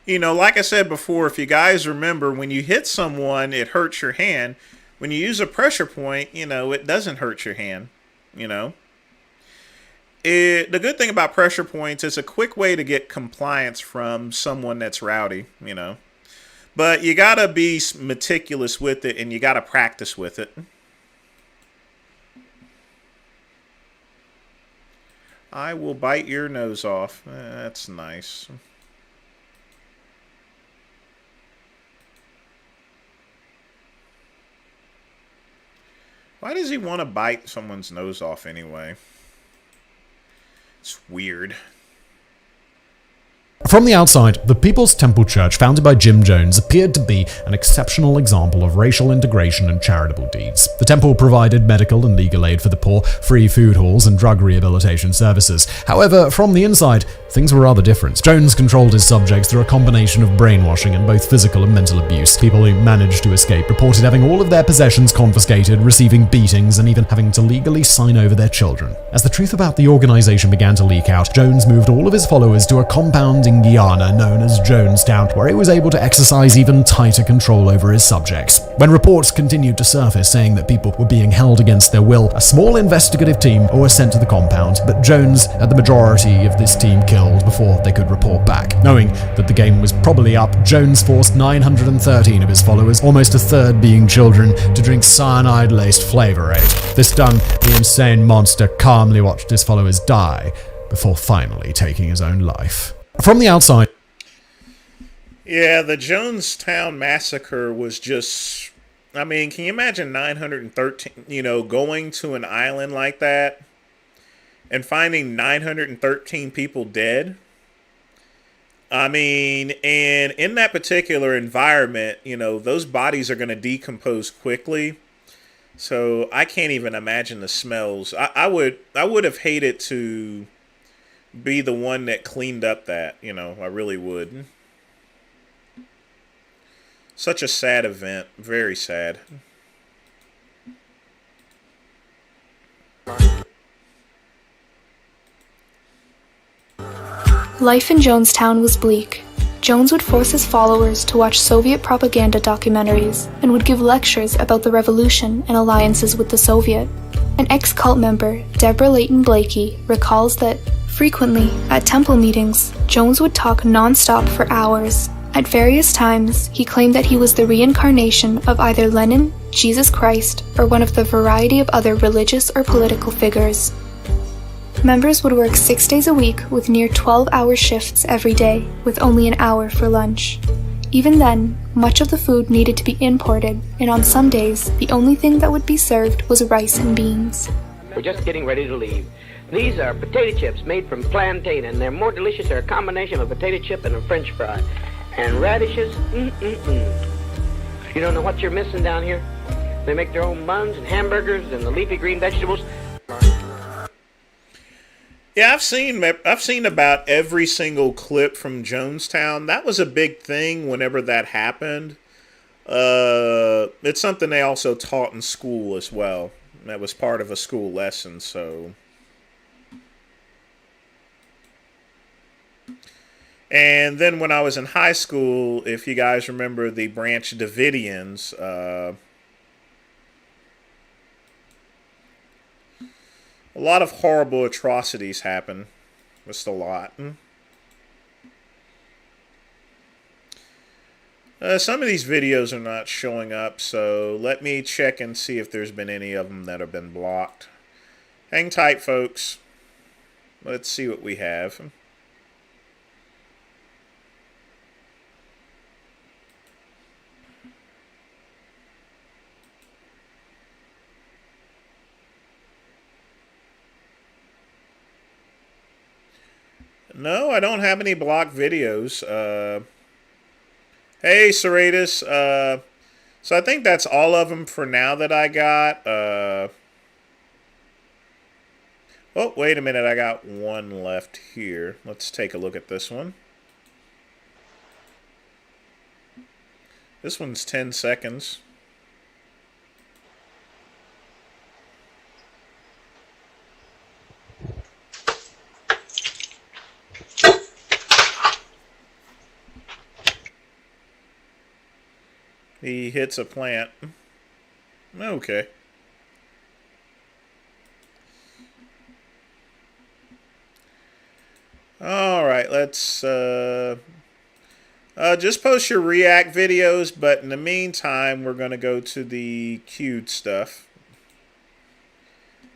you know, like I said before, if you guys remember, when you hit someone, it hurts your hand. When you use a pressure point, you know, it doesn't hurt your hand, you know. The good thing about pressure points is a quick way to get compliance from someone that's rowdy, you know. But you gotta be meticulous with it, and you gotta practice with it. I will bite your nose off. That's nice. Why does he want to bite someone's nose off anyway? It's weird. From the outside, the People's Temple Church founded by Jim Jones appeared to be an exceptional example of racial integration and charitable deeds. The temple provided medical and legal aid for the poor, free food halls, and drug rehabilitation services. However, from the inside, things were rather different. Jones controlled his subjects through a combination of brainwashing and both physical and mental abuse. People who managed to escape reported having all of their possessions confiscated, receiving beatings, and even having to legally sign over their children. As the truth about the organization began to leak out, Jones moved all of his followers to a compound in Guyana known as Jonestown, where he was able to exercise even tighter control over his subjects. When reports continued to surface saying that people were being held against their will, a small investigative team was sent to the compound, but Jones had the majority of this team killed before they could report back. Knowing that the game was probably up, Jones forced 913 of his followers, almost a third being children, to drink cyanide-laced Flavor Aid. This done, the insane monster calmly watched his followers die before finally taking his own life. From the outside... Yeah, the Jonestown massacre was just... I mean, can you imagine 913, you know, going to an island like that and finding 913 people dead? I mean, and in that particular environment, you know, those bodies are going to decompose quickly. So I can't even imagine the smells. I would have hated to be the one that cleaned up that, you know, I really would. Such a sad event, very sad. Life in Jonestown was bleak. Jones would force his followers to watch Soviet propaganda documentaries and would give lectures about the revolution and alliances with the Soviet. An ex-cult member, Deborah Layton Blakey, recalls that frequently, at temple meetings, Jones would talk non-stop for hours. At various times, he claimed that he was the reincarnation of either Lenin, Jesus Christ, or one of the variety of other religious or political figures. Members would work 6 days a week with near 12-hour shifts every day, with only an hour for lunch. Even then, much of the food needed to be imported, and on some days, the only thing that would be served was rice and beans. We're just getting ready to leave. These are potato chips made from plantain, and they're more delicious. They're a combination of a potato chip and a French fry. And radishes, You don't know what you're missing down here? They make their own buns and hamburgers and the leafy green vegetables. Yeah, I've seen about every single clip from Jonestown. That was a big thing whenever that happened. It's something they also taught in school as well. That was part of a school lesson, so... And then when I was in high school, if you guys remember the Branch Davidians, a lot of horrible atrocities happen. Just a lot. Some of these videos are not showing up, so let me check and see if there's been any of them that have been blocked. Hang tight, folks. Let's see what we have. No, I don't have any blocked videos. Hey, Serratus. So I think that's all of them for now that I got. Oh, wait a minute. I got one left here. Let's take a look at this one. This one's 10 seconds. He hits a plant. Okay. Alright, let's just post your React videos, but in the meantime, we're going to go to the queued stuff.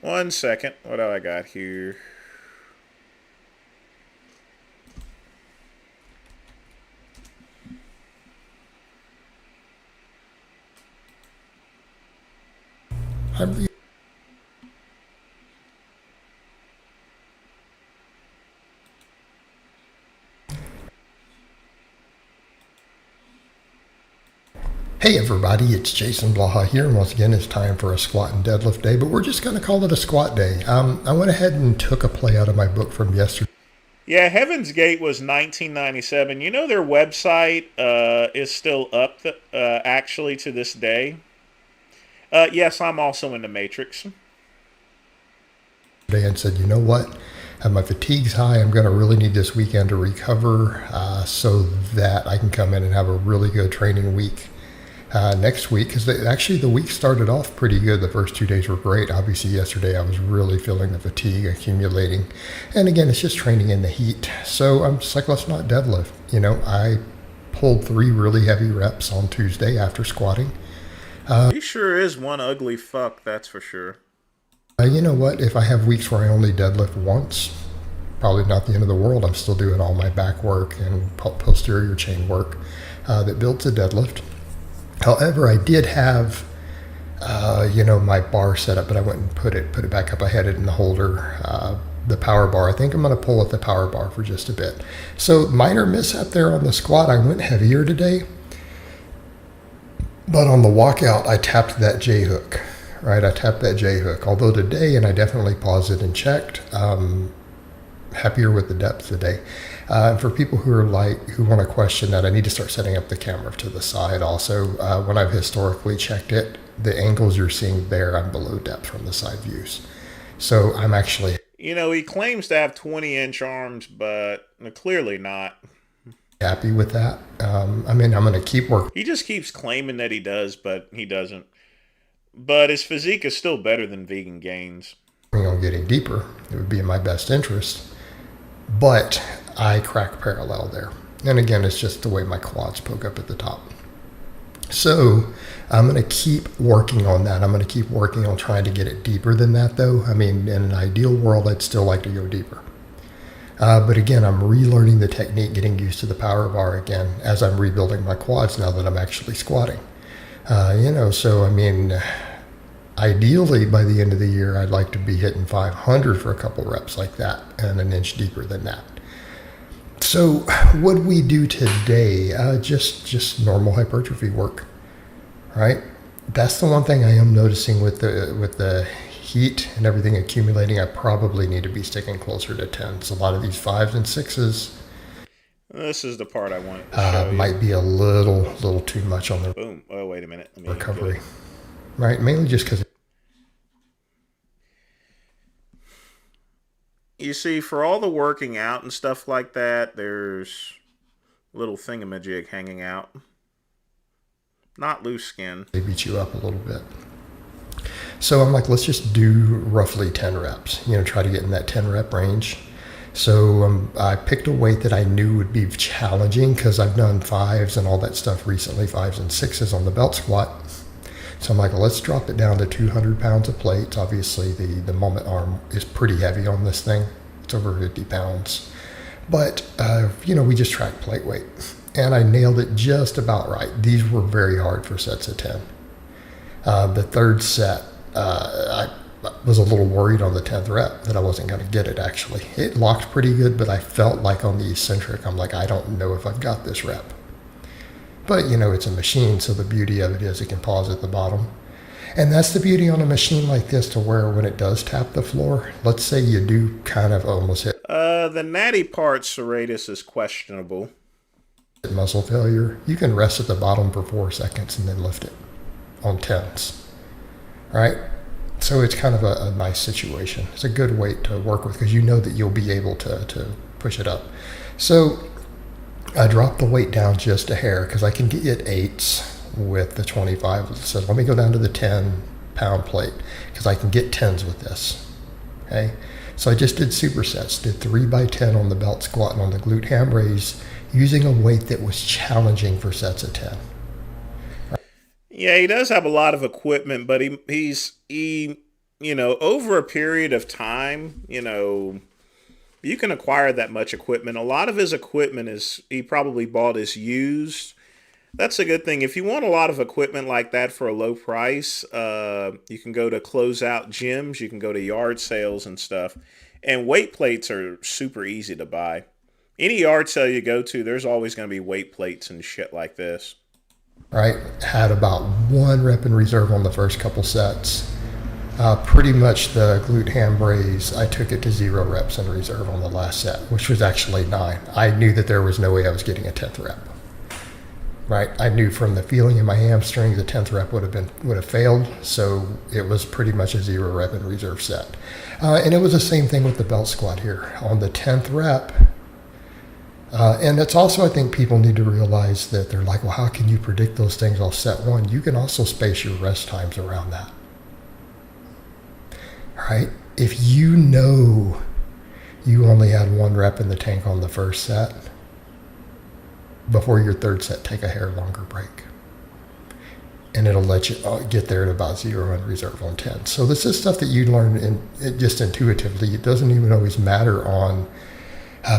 1 second. What do I got here? Hey everybody, it's Jason Blaha here, and once again it's time for a squat and deadlift day, but we're just going to call it a squat day. I went ahead and took a play out of my book from yesterday. Yeah, Heaven's Gate was 1997. You know their website is still up, actually, to this day. Yes, I'm also in the Matrix. And said, you know what, my fatigue's high, I'm going to really need this weekend to recover so that I can come in and have a really good training week next week, because actually the week started off pretty good. The first 2 days were great. Obviously yesterday I was really feeling the fatigue accumulating, and again it's just training in the heat. So I'm just like, let's not deadlift. You know, I pulled 3 really heavy reps on Tuesday after squatting. He sure is one ugly fuck, that's for sure. You know what, if I have weeks where I only deadlift once, probably not the end of the world. I'm still doing all my back work and posterior chain work that builds a deadlift. However, I did have, you know, my bar set up, but I went and put it back up. I had it in the holder, the power bar. I think I'm going to pull with the power bar for just a bit. So minor mishap there on the squat. I went heavier today, but on the walkout, I tapped that J hook, right? I tapped that J hook. Although today, and I definitely paused it and checked, happier with the depth today. For people who are who want to question that, I need to start setting up the camera to the side also. When I've historically checked it, the angles you're seeing there, I'm below depth from the side views. So I'm actually... You know, he claims to have 20-inch arms, but clearly not. Happy with that. I mean, I'm going to keep working. He just keeps claiming that he does, but he doesn't. But his physique is still better than Vegan Gains. On getting deeper, it would be in my best interest. But I crack parallel there. And again, it's just the way my quads poke up at the top. So I'm going to keep working on that. I'm going to keep working on trying to get it deeper than that, though. I mean, in an ideal world, I'd still like to go deeper. But again, I'm relearning the technique, getting used to the power bar again as I'm rebuilding my quads now that I'm actually squatting. You know, so I mean, ideally by the end of the year, I'd like to be hitting 500 for a couple reps like that and an inch deeper than that. So what we do today, just normal hypertrophy work, right? That's the one thing I am noticing with the heat and everything accumulating. I probably need to be sticking closer to 10s. A lot of these 5s and 6s. This is the part I want to show might you. be a little too much on the Boom. Oh, wait a minute. Let me recovery, right? Mainly just because. You see, for all the working out and stuff like that, there's a little thingamajig hanging out. Not loose skin. They beat you up a little bit. So I'm like, let's just do roughly 10 reps. You know, try to get in that 10 rep range. So I picked a weight that I knew would be challenging because I've done 5s and all that stuff recently, 5s and 6s on the belt squat. So I'm like, well, let's drop it down to 200 pounds of plates. Obviously, the moment arm is pretty heavy on this thing. It's over 50 pounds. But, we just tracked plate weight. And I nailed it just about right. These were very hard for sets of 10. The third set, I was a little worried on the 10th rep that I wasn't going to get it, actually. It locked pretty good, but I felt like on the eccentric, I'm like, I don't know if I've got this rep. But, it's a machine, so the beauty of it is it can pause at the bottom. And that's the beauty on a machine like this, to where when it does tap the floor, let's say you do kind of almost hit. The natty part serratus is questionable. Muscle failure. You can rest at the bottom for 4 seconds and then lift it on 10s. Right? So it's kind of a nice situation. It's a good weight to work with because you know that you'll be able to push it up. So I dropped the weight down just a hair because I can get you at 8s with the 25. So let me go down to the 10-pound plate because I can get 10s with this. Okay? So I just did supersets, did 3x10 on the belt squat and on the glute ham raise using a weight that was challenging for sets of 10. Yeah, he does have a lot of equipment, but he's over a period of time, you can acquire that much equipment. A lot of his equipment he probably bought as used. That's a good thing. If you want a lot of equipment like that for a low price, you can go to closeout gyms, you can go to yard sales and stuff. And weight plates are super easy to buy. Any yard sale you go to, there's always going to be weight plates and shit like this. Right, had about 1 rep in reserve on the first couple sets. Pretty much the glute ham raise, I took it to 0 reps in reserve on the last set, which was actually 9. I knew that there was no way I was getting a 10th rep. Right, I knew from the feeling in my hamstring the 10th rep would have failed, so it was pretty much a 0 rep in reserve set. And it was the same thing with the belt squat here. On the 10th rep, and it's also, I think people need to realize that they're like, well, how can you predict those things off set 1? You can also space your rest times around that. Right? If you know you only had 1 rep in the tank on the first set, before your third set, take a hair longer break. And it'll let you get there at about 0 in reserve on 10. So this is stuff that you learn just intuitively. It doesn't even always matter on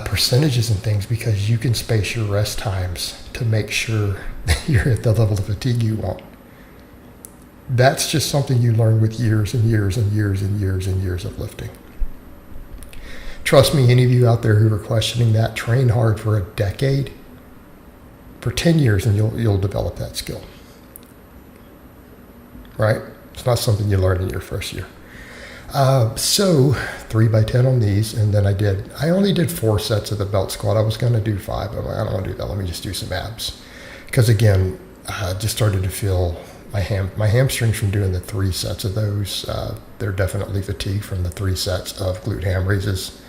percentages and things because you can space your rest times to make sure that you're at the level of fatigue you want. That's just something you learn with years and years and years and years and years of lifting. Trust me, any of you out there who are questioning that, train hard for a decade, for 10 years, and you'll develop that skill. Right? It's not something you learn in your first year. So 3x10 on these, and then I only did 4 sets of the belt squat. I was going to do 5, but I'm like, I don't want to do that. Let me just do some abs. Because again, I just started to feel my hamstrings from doing the 3 sets of those. They're definitely fatigued from the 3 sets of glute ham raises.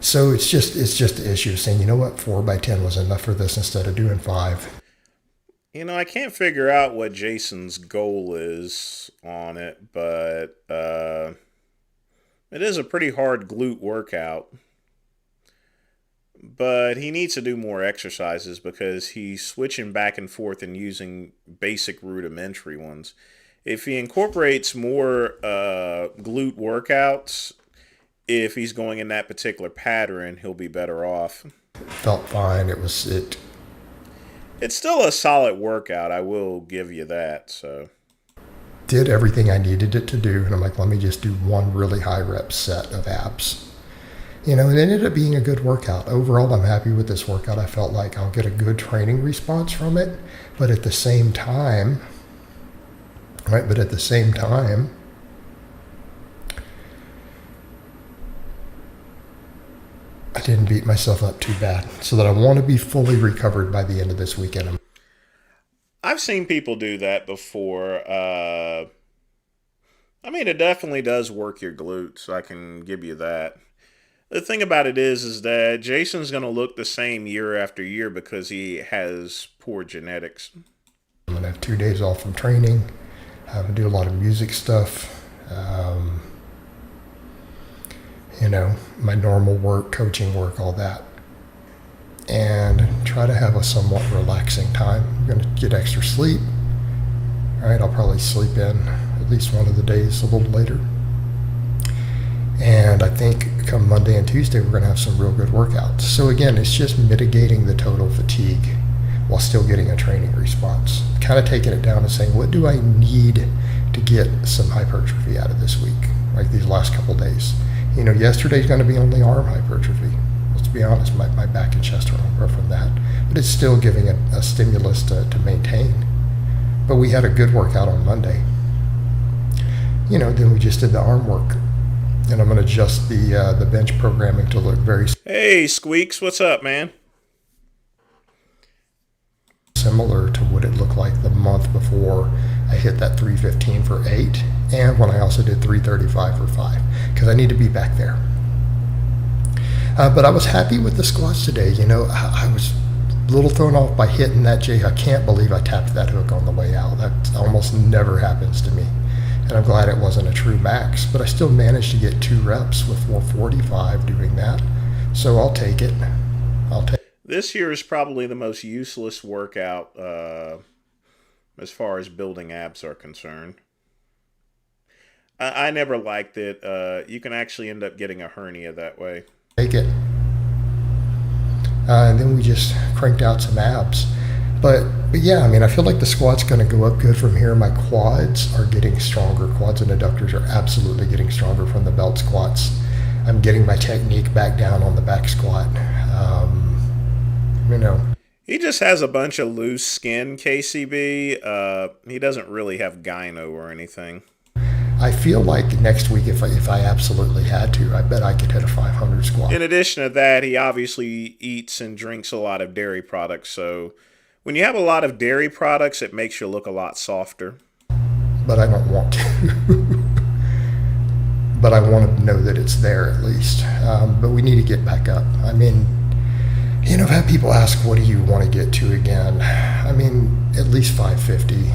So it's just the issue of saying, you know what, 4x10 was enough for this instead of doing 5. I can't figure out what Jason's goal is on it, but it is a pretty hard glute workout. But he needs to do more exercises because he's switching back and forth and using basic rudimentary ones. If he incorporates more glute workouts, if he's going in that particular pattern, he'll be better off. Felt fine. It's still a solid workout, I will give you that. So did everything I needed it to do, and I'm like, let me just do 1 really high rep set of abs. It ended up being a good workout. Overall, I'm happy with this workout. I felt like I'll get a good training response from it, but at the same time, I didn't beat myself up too bad, so that I want to be fully recovered by the end of this weekend. I've seen people do that before. It definitely does work your glutes. I can give you that. The thing about it is that Jason's going to look the same year after year because he has poor genetics. I'm going to have 2 days off from training. I'm going to do a lot of music stuff. you know, my normal work, coaching work, all that. And try to have a somewhat relaxing time. I'm going to get extra sleep. All right, I'll probably sleep in at least one of the days a little later. And I think come Monday and Tuesday, we're going to have some real good workouts. So again, it's just mitigating the total fatigue while still getting a training response. Kind of taking it down and saying, what do I need to get some hypertrophy out of this week, like these last couple days? You know, yesterday's going to be only arm hypertrophy. Let's be honest, my back and chest are over from that. But it's still giving a stimulus to maintain. But we had a good workout on Monday. You know, then we just did the arm work. And I'm going to adjust the bench programming to look very Hey, Squeaks, what's up, man? similar to what it looked like the month before I hit that 315 for 8, and when I also did 335 for 5, because I need to be back there. But I was happy with the squats today. You know, I was a little thrown off by hitting that J. I can't believe I tapped that hook on the way out. That almost never happens to me. And I'm glad it wasn't a true max, but I still managed to get 2 reps with 445 doing that. So I'll take it. This year is probably the most useless workout as far as building abs are concerned. I never liked it. You can actually end up getting a hernia that way. Take it. And then we just cranked out some abs. But yeah, I mean, I feel like the squat's going to go up good from here. My quads are getting stronger. Quads and adductors are absolutely getting stronger from the belt squats. I'm getting my technique back down on the back squat. You know. He just has a bunch of loose skin, KCB. He doesn't really have gyno or anything. I feel like next week, if I absolutely had to, I bet I could hit a 500 squat. In addition to that, he obviously eats and drinks a lot of dairy products. So when you have a lot of dairy products, it makes you look a lot softer. But I don't want to. But I want to know that it's there at least. But we need to get back up. I mean, you know, I've had people ask, what do you want to get to again? I mean, at least 550.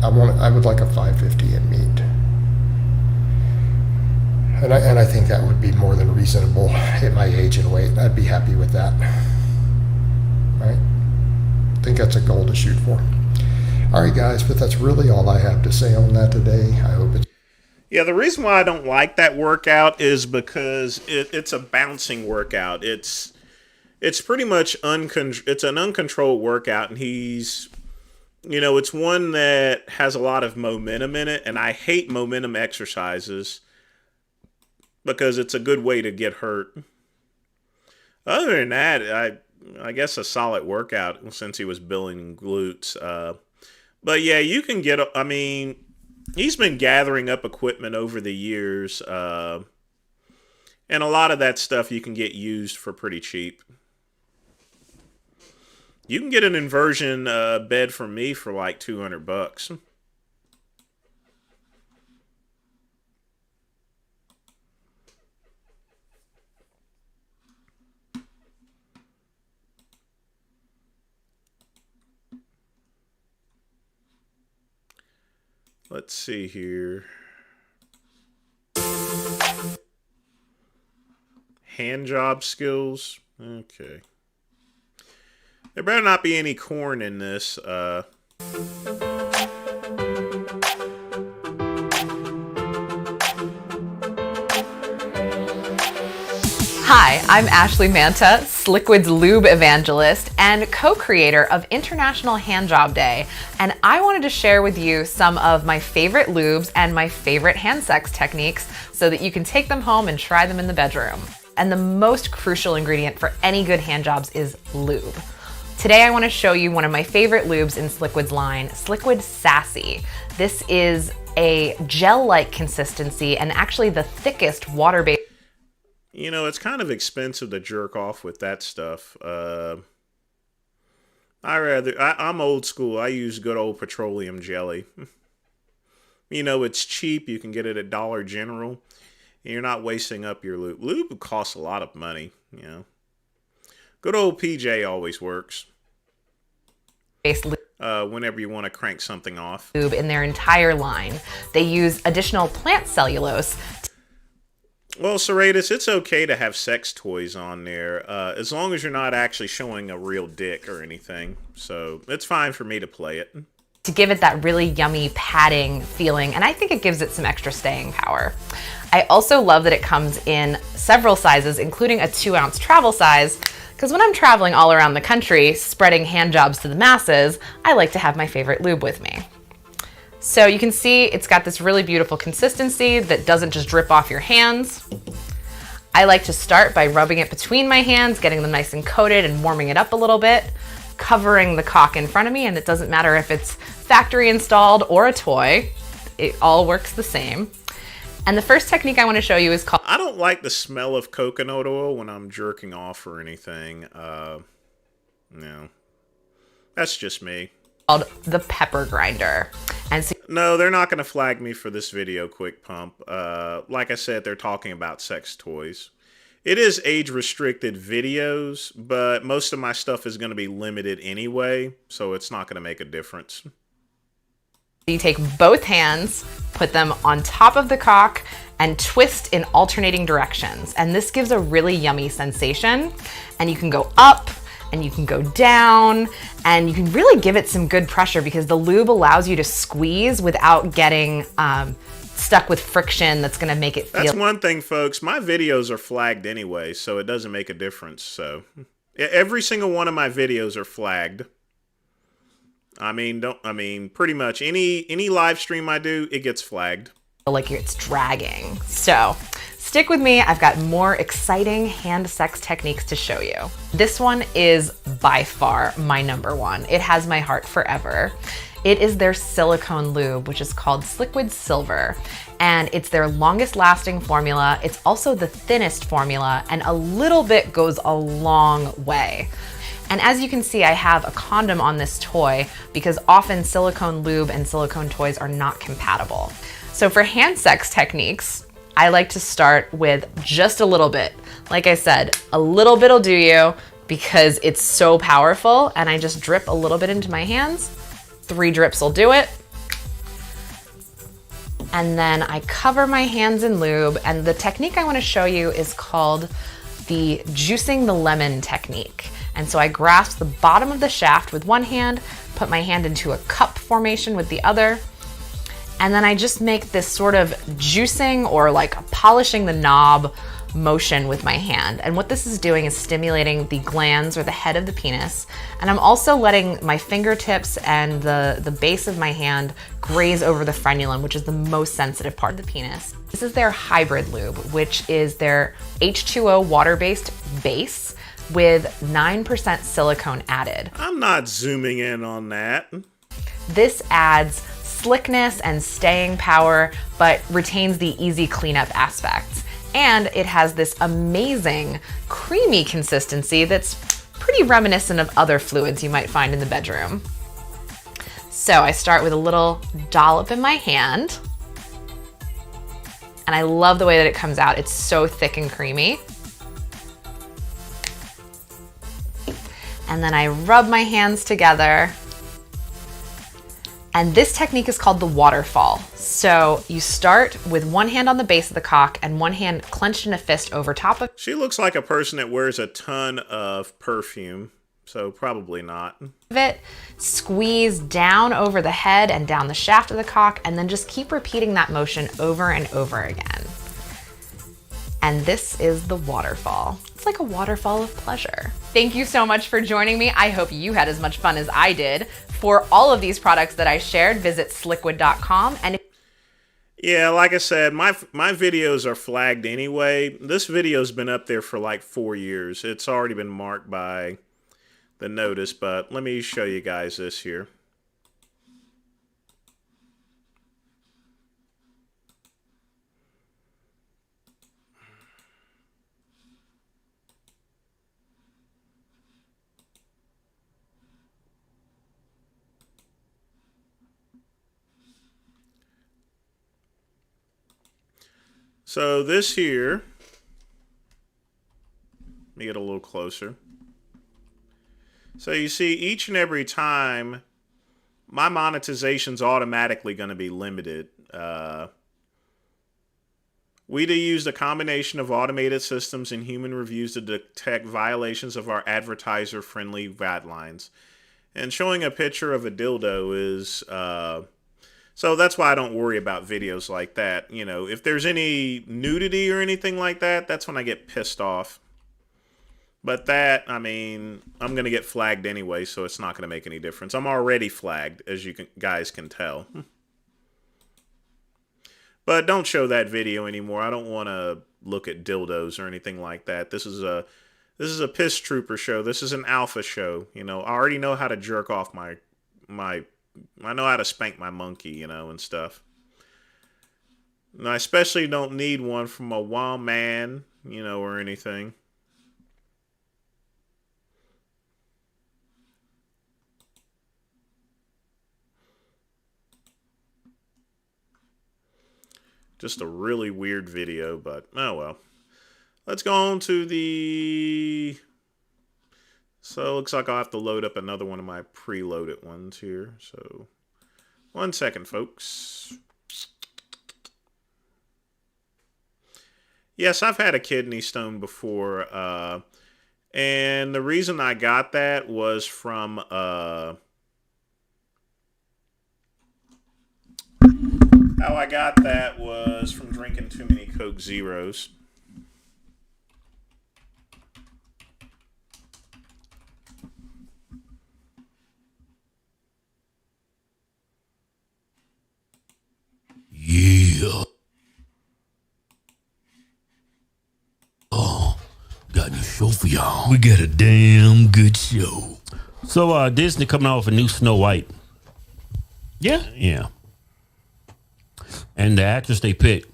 I would like a 550 in meat. And I think that would be more than reasonable at my age and weight. I'd be happy with that. Right? I think that's a goal to shoot for. All right, guys, but that's really all I have to say on that today. I hope it's... Yeah, the reason why I don't like that workout is because it's a bouncing workout. It's pretty much it's an uncontrolled workout, and he's, you know, it's one that has a lot of momentum in it, and I hate momentum exercises because it's a good way to get hurt. Other than that, I guess a solid workout since he was building glutes. But yeah, you can get, I mean, he's been gathering up equipment over the years, and a lot of that stuff you can get used for pretty cheap. You can get an inversion bed from me for like $200. Let's see here. Hand job skills. Okay. There better not be any corn in this. Hi, I'm Ashley Manta, Sliquid's lube evangelist and co-creator of International Handjob Day, and I wanted to share with you some of my favorite lubes and my favorite hand sex techniques so that you can take them home and try them in the bedroom. And the most crucial ingredient for any good hand jobs is lube. Today I want to show you one of my favorite lubes in Sliquid's line, Sliquid Sassy. This is a gel-like consistency and actually the thickest water-based. You know, it's kind of expensive to jerk off with that stuff. I'm old school. I use good old petroleum jelly. You know, it's cheap. You can get it at Dollar General. And you're not wasting up your lube. Lube costs a lot of money, you know. Good old PJ always works. Whenever you want to crank something off. Lube in their entire line. They use additional plant cellulose. Well, Serratus, it's okay to have sex toys on there, as long as you're not actually showing a real dick or anything. So it's fine for me to play it. To give it that really yummy padding feeling, and I think it gives it some extra staying power. I also love that it comes in several sizes, including a 2-ounce travel size, because when I'm traveling all around the country, spreading hand jobs to the masses, I like to have my favorite lube with me. So you can see it's got this really beautiful consistency that doesn't just drip off your hands. I like to start by rubbing it between my hands, getting them nice and coated and warming it up a little bit, covering the cock in front of me, and it doesn't matter if it's factory installed or a toy, it all works the same. And the first technique I want to show you is called... I don't like the smell of coconut oil when I'm jerking off or anything. No. That's just me. Called the pepper grinder. And so no, they're not going to flag me for this video, Quick Pump. Like I said, they're talking about sex toys. It is age-restricted videos, but most of my stuff is going to be limited anyway, so it's not going to make a difference. you take both hands, put them on top of the cock, and twist in alternating directions. And this gives a really yummy sensation. And you can go up, and you can go down, and you can really give it some good pressure because the lube allows you to squeeze without getting stuck with friction that's gonna make it feel... That's one thing, folks. My videos are flagged anyway, so it doesn't make a difference. So every single one of my videos are flagged. I mean, pretty much any live stream I do, it gets flagged. Like it's dragging. So stick with me. I've got more exciting hand sex techniques to show you. This one is by far my number one. It has my heart forever. It is their silicone lube, which is called Sliquid Silver. And it's their longest lasting formula. It's also the thinnest formula, and a little bit goes a long way. And as you can see, I have a condom on this toy because often silicone lube and silicone toys are not compatible. So for hand sex techniques, I like to start with just a little bit. Like I said, a little bit'll do you because it's so powerful, and I just drip a little bit into my hands. 3 drips will do it. And then I cover my hands in lube, and the technique I want to show you is called the juicing the lemon technique. And so I grasp the bottom of the shaft with one hand, put my hand into a cup formation with the other, and then I just make this sort of juicing or like polishing the knob motion with my hand. And what this is doing is stimulating the glands or the head of the penis. And I'm also letting my fingertips and the base of my hand graze over the frenulum, which is the most sensitive part of the penis. This is their hybrid lube, which is their H2O water-based base with 9% silicone added. I'm not zooming in on that. This adds slickness and staying power, but retains the easy cleanup aspects. And it has this amazing creamy consistency that's pretty reminiscent of other fluids you might find in the bedroom. So I start with a little dollop in my hand, and I love the way that it comes out. It's so thick and creamy. And then I rub my hands together. And this technique is called the waterfall. So you start with one hand on the base of the cock and one hand clenched in a fist over top of... She looks like a person that wears a ton of perfume, so probably not. ...it, squeeze down over the head and down the shaft of the cock, and then just keep repeating that motion over and over again. And this is the waterfall. It's like a waterfall of pleasure. Thank you so much for joining me. I hope you had as much fun as I did. For all of these products that I shared, visit sliquid.com. And yeah, like I said, my videos are flagged anyway. This video's been up there for like 4 years. It's already been marked by the notice, but let me show you guys this here. So this here, let me get a little closer. So you see, each and every time, my monetization's automatically going to be limited. We used a combination of automated systems and human reviews to detect violations of our advertiser-friendly guidelines. And showing a picture of a dildo is... so that's why I don't worry about videos like that. You know, if there's any nudity or anything like that, that's when I get pissed off. But that, I mean, I'm going to get flagged anyway, so it's not going to make any difference. I'm already flagged, as you guys can tell. But don't show that video anymore. I don't want to look at dildos or anything like that. This is a piss trooper show. This is an alpha show. You know, I already know how to jerk off I know how to spank my monkey, you know, and stuff. And I especially don't need one from a wild man, you know, or anything. Just a really weird video, but oh well. Let's go on to the... So it looks like I'll have to load up another one of my preloaded ones here. So 1 second, folks. Yes, I've had a kidney stone before. And the reason I got that was from... How I got that was from drinking too many Coke Zeros. Yeah. Oh, got a new show for y'all. We got a damn good show. So, Disney coming out with a new Snow White. Yeah? Yeah. And the actress they picked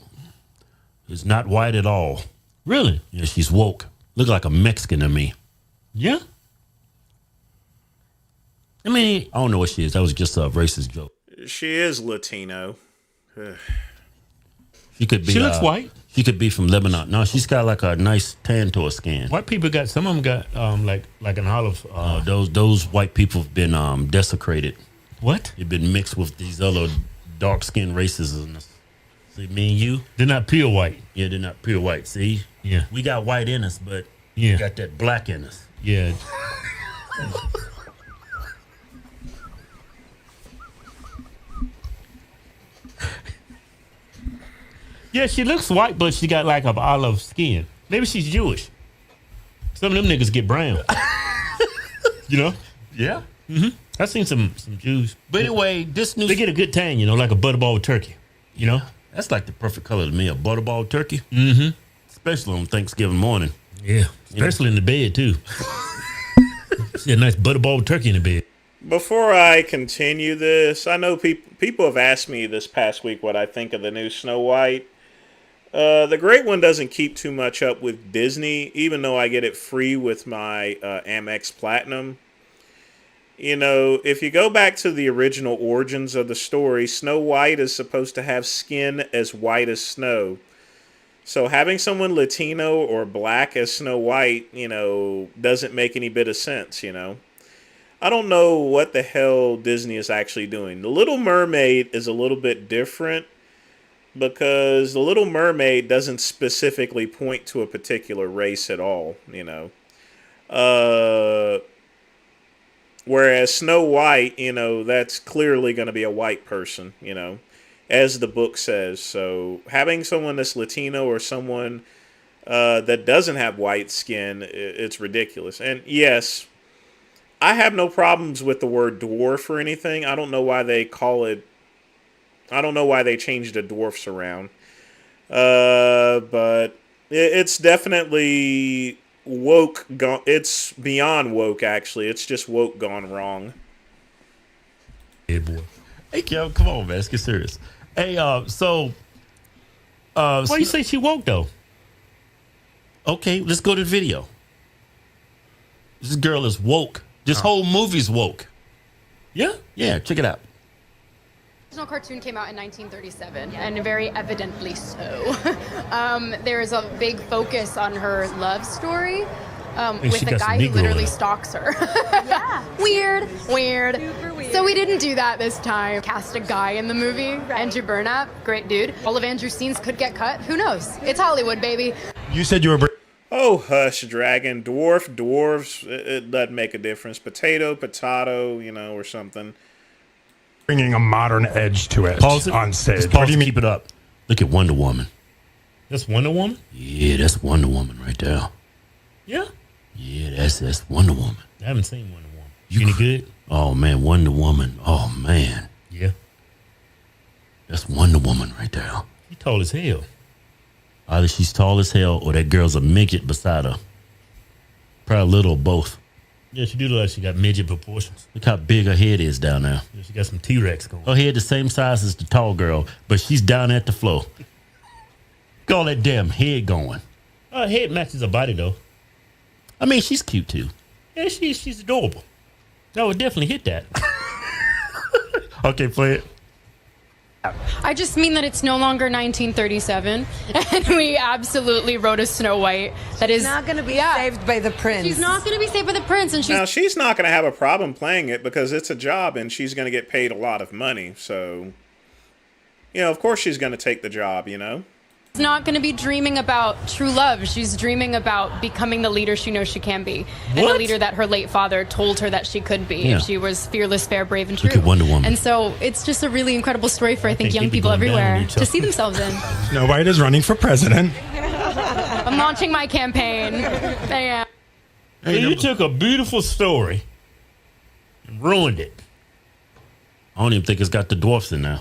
is not white at all. Really? Yeah, she's woke. Look like a Mexican to me. Yeah? I mean, I don't know what she is. That was just a racist joke. She is Latino. She could be. She looks white. She could be from Lebanon. No, she's got like a nice tan to her skin. White people got, some of them got like an olive. Those white people have been desecrated. What? They've been mixed with these other dark-skinned races. See, me and you, they're not pure white. Yeah, they're not pure white. See, yeah, we got white in us, but yeah, we got that black in us. Yeah. Yeah, she looks white, but she got like an olive skin. Maybe she's Jewish. Some of them niggas get brown. You know? Yeah. Mm-hmm. I've seen some Jews. But anyway, this new... They get a good tan, you know, like a butterball turkey. You know? That's like the perfect color to me, a butterball turkey. Mm-hmm. Especially on Thanksgiving morning. Yeah. Especially in the bed, too. See a nice butterball turkey in the bed. Before I continue this, I know people have asked me this past week what I think of the new Snow White. The Great One doesn't keep too much up with Disney, even though I get it free with my Amex Platinum. You know, if you go back to the original origins of the story, Snow White is supposed to have skin as white as snow. So having someone Latino or black as Snow White, you know, doesn't make any bit of sense, you know. I don't know what the hell Disney is actually doing. The Little Mermaid is a little bit different because The Little Mermaid doesn't specifically point to a particular race at all, you know. Whereas Snow White, you know, that's clearly going to be a white person, you know, as the book says. So having someone that's Latino or someone that doesn't have white skin, it's ridiculous. And yes, I have no problems with the word dwarf or anything. I don't know why they call it. I don't know why they changed the dwarfs around. But it's definitely woke. It's beyond woke, actually. It's just woke gone wrong. Hey, boy. Hey, Kev, come on, man. Let's get serious. Hey, so... why you say she woke, though? Okay, let's go to the video. This girl is woke. This whole movie's woke. Yeah? Yeah, check it out. The original cartoon came out in 1937, and very evidently so. There is a big focus on her love story, with a guy who literally stalks her. Yeah. Weird. Super weird. So we didn't do that this time. Cast a guy in the movie. Right. Andrew Burnap, great dude. All of Andrew's scenes could get cut. Who knows? It's Hollywood, baby. You said you were. Oh, hush, dragon. Dwarves, it doesn't make a difference. Potato, or something. Bringing a modern edge to it on stage. Just pause and keep it up. Look at Wonder Woman. That's Wonder Woman? Yeah, that's Wonder Woman right there. Yeah? Yeah, that's Wonder Woman. I haven't seen Wonder Woman. You any good? Oh, man, Wonder Woman. Oh, man. Yeah. That's Wonder Woman right there. She tall as hell. Either she's tall as hell or that girl's a midget beside her. Probably a little of both. Yeah, she do look like she got midget proportions. Look how big her head is down there. Yeah, she got some T-Rex going. Her head the same size as the tall girl, but she's down at the floor. Look at all that damn head going. Her head matches her body, though. I mean, she's cute, too. Yeah, she's adorable. I would definitely hit that. Okay, play it. I just mean that it's no longer 1937, and we absolutely wrote a Snow White that is not going to be saved by the prince. She's not going to be saved by the prince, and she's not going to have a problem playing it because it's a job and she's going to get paid a lot of money. So, of course she's going to take the job. She's not going to be dreaming about true love. She's dreaming about becoming the leader she knows she can be, and the leader that her late father told her that she could be if she was fearless, fair, brave, and true. Look at Wonder Woman. And so it's just a really incredible story for I think young people everywhere to see themselves in. Snow White is running for president. I'm launching my campaign. Yeah. Hey, you took a beautiful story and ruined it. I don't even think it's got the dwarfs in there.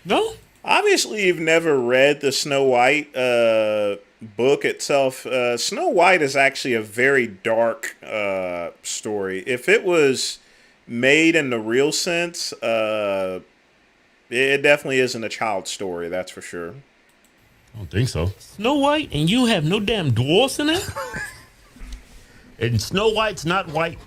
No? Obviously, you've never read the Snow White book itself. Snow White is actually a very dark story. If it was made in the real sense, it definitely isn't a child's story, that's for sure. I don't think so. Snow White and you have no damn dwarfs in it? And Snow White's not white.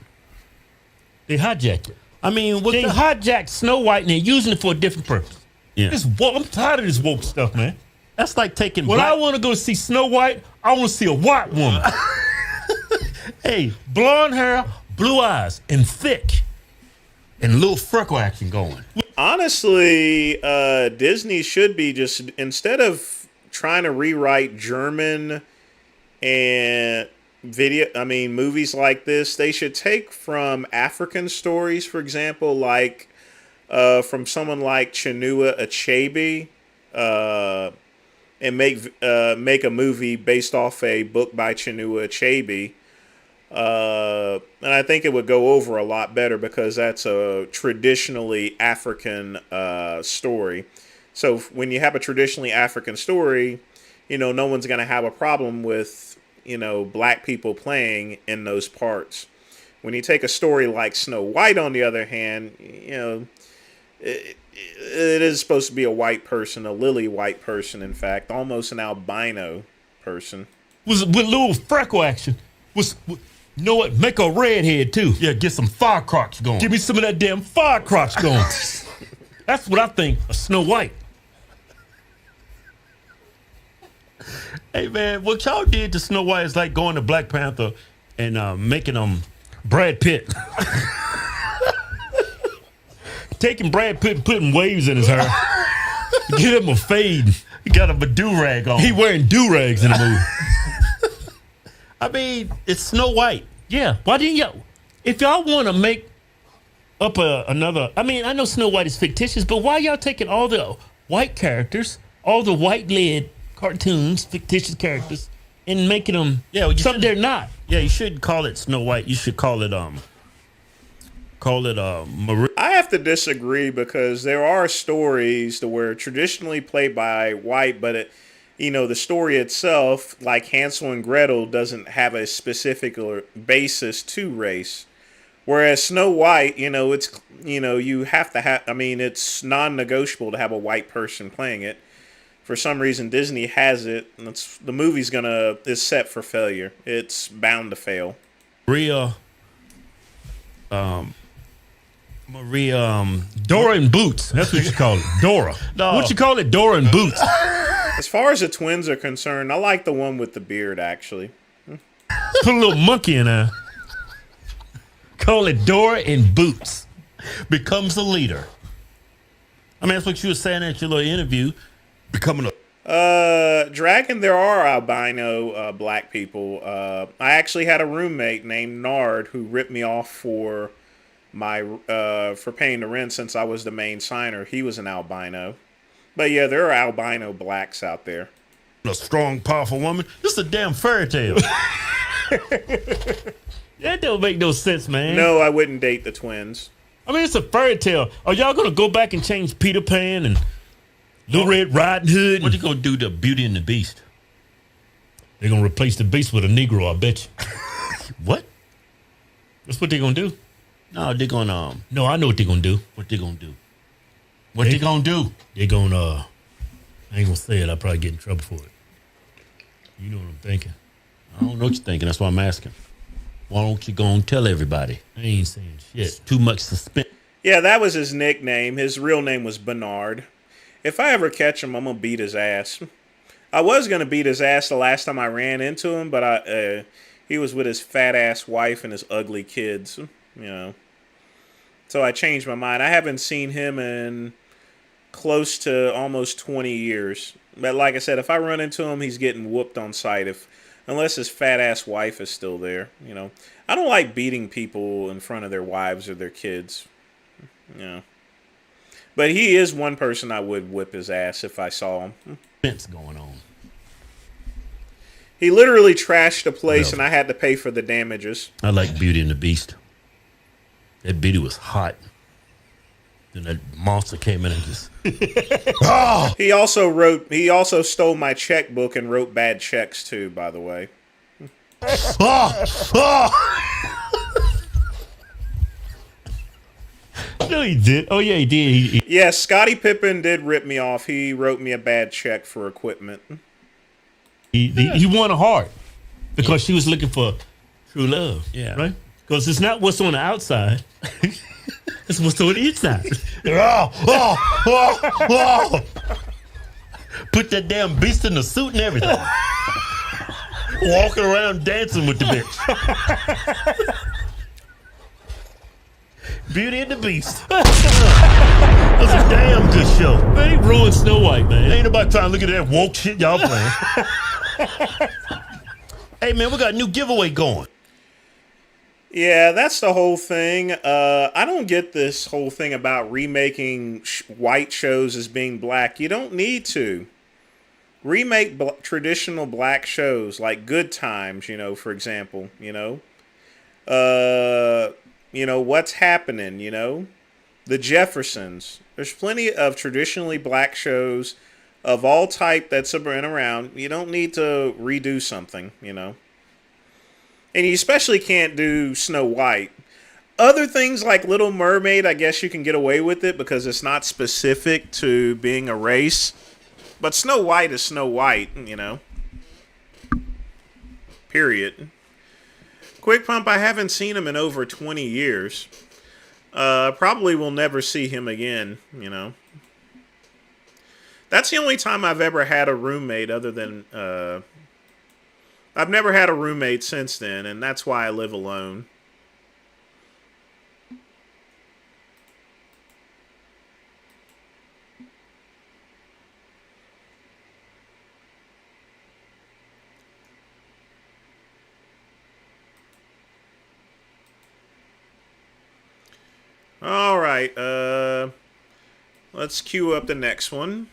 They hijacked it. I mean, they hijacked Snow White and they're using it for a different purpose. Yeah. I'm tired of this woke stuff, man. That's like taking. When I want to go see Snow White, I want to see a white woman. Hey, blonde hair, blue eyes, and thick, and a little freckle action going. Honestly, Disney should be just, instead of trying to rewrite German and movies like this, they should take from African stories, for example, like. From someone like Chinua Achebe, and make a movie based off a book by Chinua Achebe, and I think it would go over a lot better because that's a traditionally African story. So when you have a traditionally African story, no one's going to have a problem with black people playing in those parts. When you take a story like Snow White, on the other hand, it is supposed to be a white person, a lily white person, in fact, almost an albino person. Was with a little freckle action. Make a redhead too. Yeah, get some fire crotch going. Give me some of that damn fire crotch going. That's what I think of Snow White. Hey man, what y'all did to Snow White is like going to Black Panther and making them Brad Pitt. Taking Brad Pitt and putting waves in his hair. Get him a fade. He got him a do-rag on. He wearing do-rags in the movie. I mean, it's Snow White. Yeah. Why didn't y'all? If y'all want to make up another... I mean, I know Snow White is fictitious, but why y'all taking all the white characters, all the white-led cartoons, fictitious characters, and making them something they're not? Yeah, you shouldn't call it Snow White. You should call it... Marie. I have to disagree because there are stories that were traditionally played by white, but the story itself, like Hansel and Gretel, doesn't have a specific basis to race. Whereas Snow White, it's you have to have. I mean, it's non-negotiable to have a white person playing it. For some reason, Disney has it. And the movie's is set for failure. It's bound to fail. Dora and Boots. That's what you call it. Dora. No. What you call it? Dora and Boots. As far as the twins are concerned, I like the one with the beard, actually. Put a little monkey in there. Call it Dora in Boots. Becomes a leader. I mean, that's what you were saying at your little interview. Becoming a... Dragon, there are albino black people. I actually had a roommate named Nard who ripped me off for for paying the rent since I was the main signer. He was an albino. But yeah, there are albino blacks out there. A strong, powerful woman. This is a damn fairy tale. That don't make no sense, man. No, I wouldn't date the twins. I mean, it's a fairy tale. Are y'all gonna go back and change Peter Pan and Little Red Riding Hood? What you gonna do to Beauty and the Beast? They're gonna replace the Beast with a Negro, I bet you. What? That's what they're gonna do. No, they're gonna. No, I know what they're gonna do. What they gonna do? What they gonna do? They're gonna. I ain't gonna say it. I'll probably get in trouble for it. You know what I'm thinking. I don't know what you're thinking. That's why I'm asking. Why don't you go and tell everybody? I ain't saying shit. It's too much suspense. Yeah, that was his nickname. His real name was Bernard. If I ever catch him, I'm going to beat his ass. I was going to beat his ass the last time I ran into him, but he was with his fat-ass wife and his ugly kids, you know. So I changed my mind. I haven't seen him in close to almost 20 years. But like I said, if I run into him, he's getting whooped on sight. Unless his fat-ass wife is still there, you know. I don't like beating people in front of their wives or their kids, you know. But he is one person I would whip his ass if I saw him. What's going on? He literally trashed the place, and I had to pay for the damages. I like Beauty and the Beast. That Beauty was hot. Then that monster came in and just... Oh! He also stole my checkbook and wrote bad checks too, by the way. No, he did. Oh, yeah, he did. Yes, Scottie Pippen did rip me off. He wrote me a bad check for equipment. He won a heart because she was looking for true love. Yeah. Right? Because it's not what's on the outside. It's what's on the inside. Put that damn beast in the suit and everything. Walking around dancing with the bitch. Beauty and the Beast. That was a damn good show. They ruined Snow White, man. Ain't nobody trying to look at that woke shit y'all playing. Hey, man, we got a new giveaway going. Yeah, that's the whole thing. I don't get this whole thing about remaking white shows as being black. You don't need to. Remake traditional black shows like Good Times, you know, for example, you know. What's Happening, you know. The Jeffersons. There's plenty of traditionally black shows of all type that's been around. You don't need to redo something, you know. And you especially can't do Snow White. Other things like Little Mermaid, I guess you can get away with it because it's not specific to being a race. But Snow White is Snow White, you know. Period. Quick Pump, I haven't seen him in over 20 years. Probably will never see him again, you know. That's the only time I've ever had a roommate other than... I've never had a roommate since then, and that's why I live alone. All right, let's queue up the next one.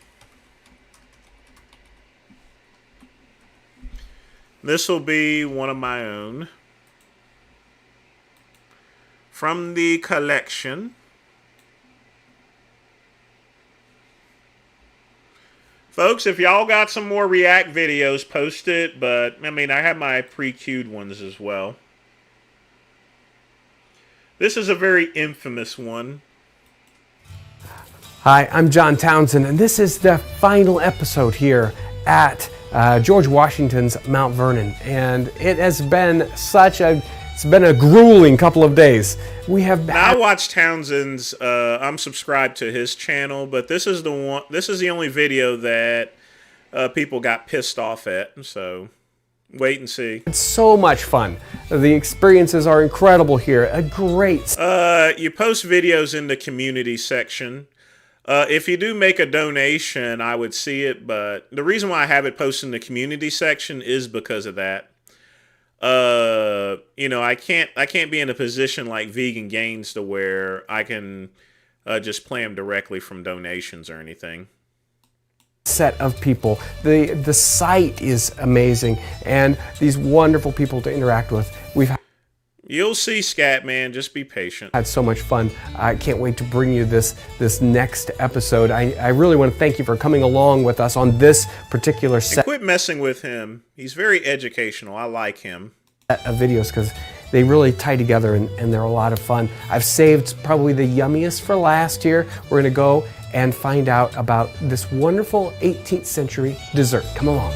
This will be one of my own. From the collection. Folks, if y'all got some more React videos, post it. But, I mean, I have my pre-queued ones as well. This is a very infamous one. Hi, I'm John Townsend, and this is the final episode here at George Washington's Mount Vernon, and it has been it's been a grueling couple of days. We have now I watch Townsend's. I'm subscribed to his channel, but this is the one. This is the only video that people got pissed off at. So Wait and see. It's so much fun. The experiences are incredible here. A great. You post videos in the community section. If you do make a donation, I would see it, but the reason why I have it posted in the community section is because of that. You know, I can't be in a position like Vegan Gains to where I can just play them directly from donations or anything. Set of people. The site is amazing, and these wonderful people to interact with. You'll see, Scatman. Just be patient. Had so much fun. I can't wait to bring you this next episode. I really want to thank you for coming along with us on this particular set. And quit messing with him. He's very educational. I like him. Of videos because they really tie together and they're a lot of fun. I've saved probably the yummiest for last year. We're going to go and find out about this wonderful 18th century dessert. Come along.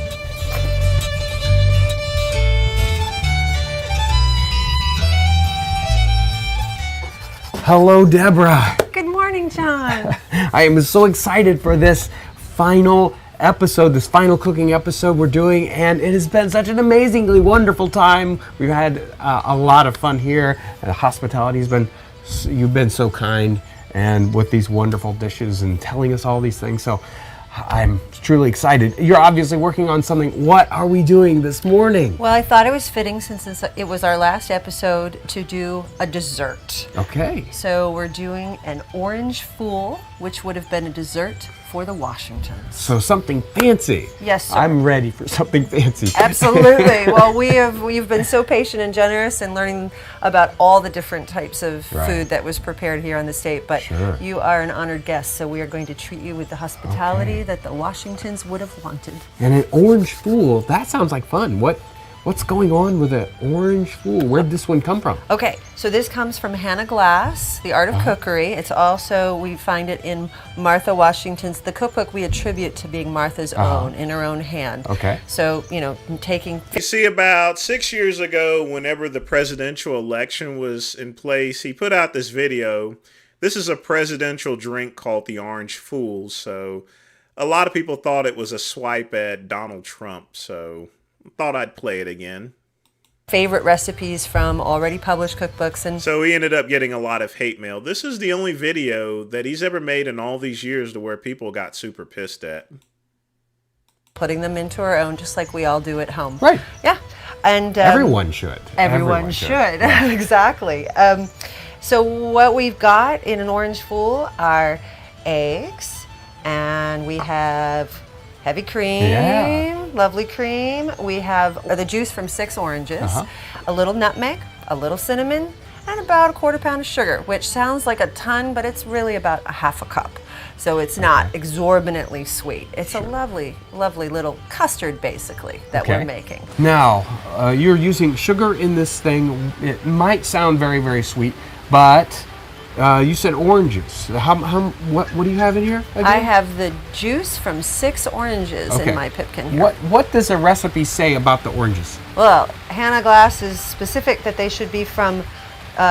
Hello, Deborah. Good morning, John. I am so excited for this final episode, this final cooking episode we're doing, and it has been such an amazingly wonderful time. We've had a lot of fun here. The hospitality has been, you've been so kind, and with these wonderful dishes and telling us all these things. So I'm truly excited. You're obviously working on something. What are we doing this morning? Well, I thought it was fitting since it was our last episode to do a dessert. Okay. So we're doing an orange fool, which would have been a dessert for the Washingtons. So something fancy. Yes, sir. I'm ready for something fancy. Absolutely. Well, we've been so patient and generous in learning about all the different types of food that was prepared here on the state. But you are an honored guest, so we are going to treat you with the hospitality that the Washingtons would have wanted. And an orange fool, that sounds like fun. What's going on with an orange fool? Where'd this one come from? Okay, so this comes from Hannah Glass, The Art of Cookery. It's also, we find it in Martha Washington's, the cookbook we attribute to being Martha's own, in her own hand. Okay. So, you know, taking... You see, about 6 years ago, whenever the presidential election was in place, he put out this video. This is a presidential drink called the Orange Fool. So a lot of people thought it was a swipe at Donald Trump. So... thought I'd play it again. Favorite recipes from already published cookbooks. And so he ended up getting a lot of hate mail. This is the only video that he's ever made in all these years to where people got super pissed at. Putting them into our own, just like we all do at home. Right. Yeah. And everyone should. Everyone should. Yeah. Exactly. So what we've got in an orange fool are eggs, and we have heavy cream, lovely cream. We have the juice from 6 oranges, a little nutmeg, a little cinnamon, and about 1/4 pound of sugar, which sounds like a ton, but it's really about a 1/2 cup. So it's not exorbitantly sweet. It's a lovely, lovely little custard, basically, that we're making. Now, you're using sugar in this thing. It might sound very, very sweet, but you said oranges. What do you have in here again? I have the juice from 6 oranges in my pipkin here. What does the recipe say about the oranges? Well, Hannah Glass is specific that they should be from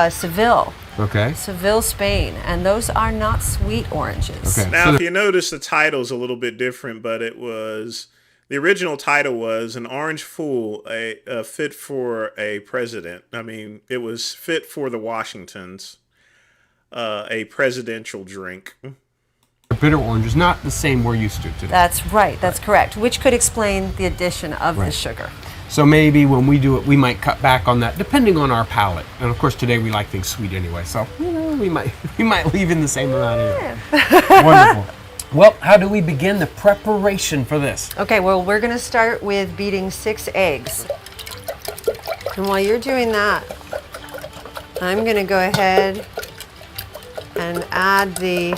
Seville. Okay. Seville, Spain, and those are not sweet oranges. Okay. Now, if you notice, the title's a little bit different, but the original title was An Orange Fool, a fit for a president. I mean, it was fit for the Washingtons. A presidential drink. Bitter orange is not the same we're used to today. That's right. That's correct. Which could explain the addition of the sugar. So maybe when we do it, we might cut back on that, depending on our palate. And of course, today we like things sweet anyway, so we might leave in the same amount anyway. Wonderful. Well, how do we begin the preparation for this? Okay. Well, we're going to start with beating 6 eggs. And while you're doing that, I'm going to go ahead and add the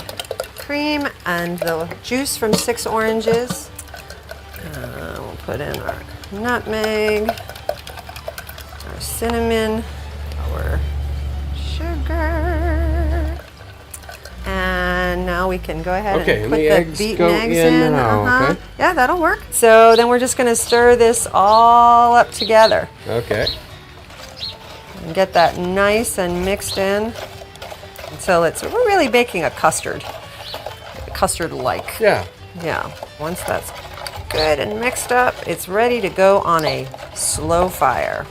cream and the juice from 6 oranges. We'll put in our nutmeg, our cinnamon, our sugar, and now we can go ahead and put the beaten eggs in. Okay. Yeah, that'll work. So then we're just going to stir this all up together. Okay. And get that nice and mixed in. Until we're really making a custard-like. Yeah. Yeah. Once that's good and mixed up, it's ready to go on a slow fire.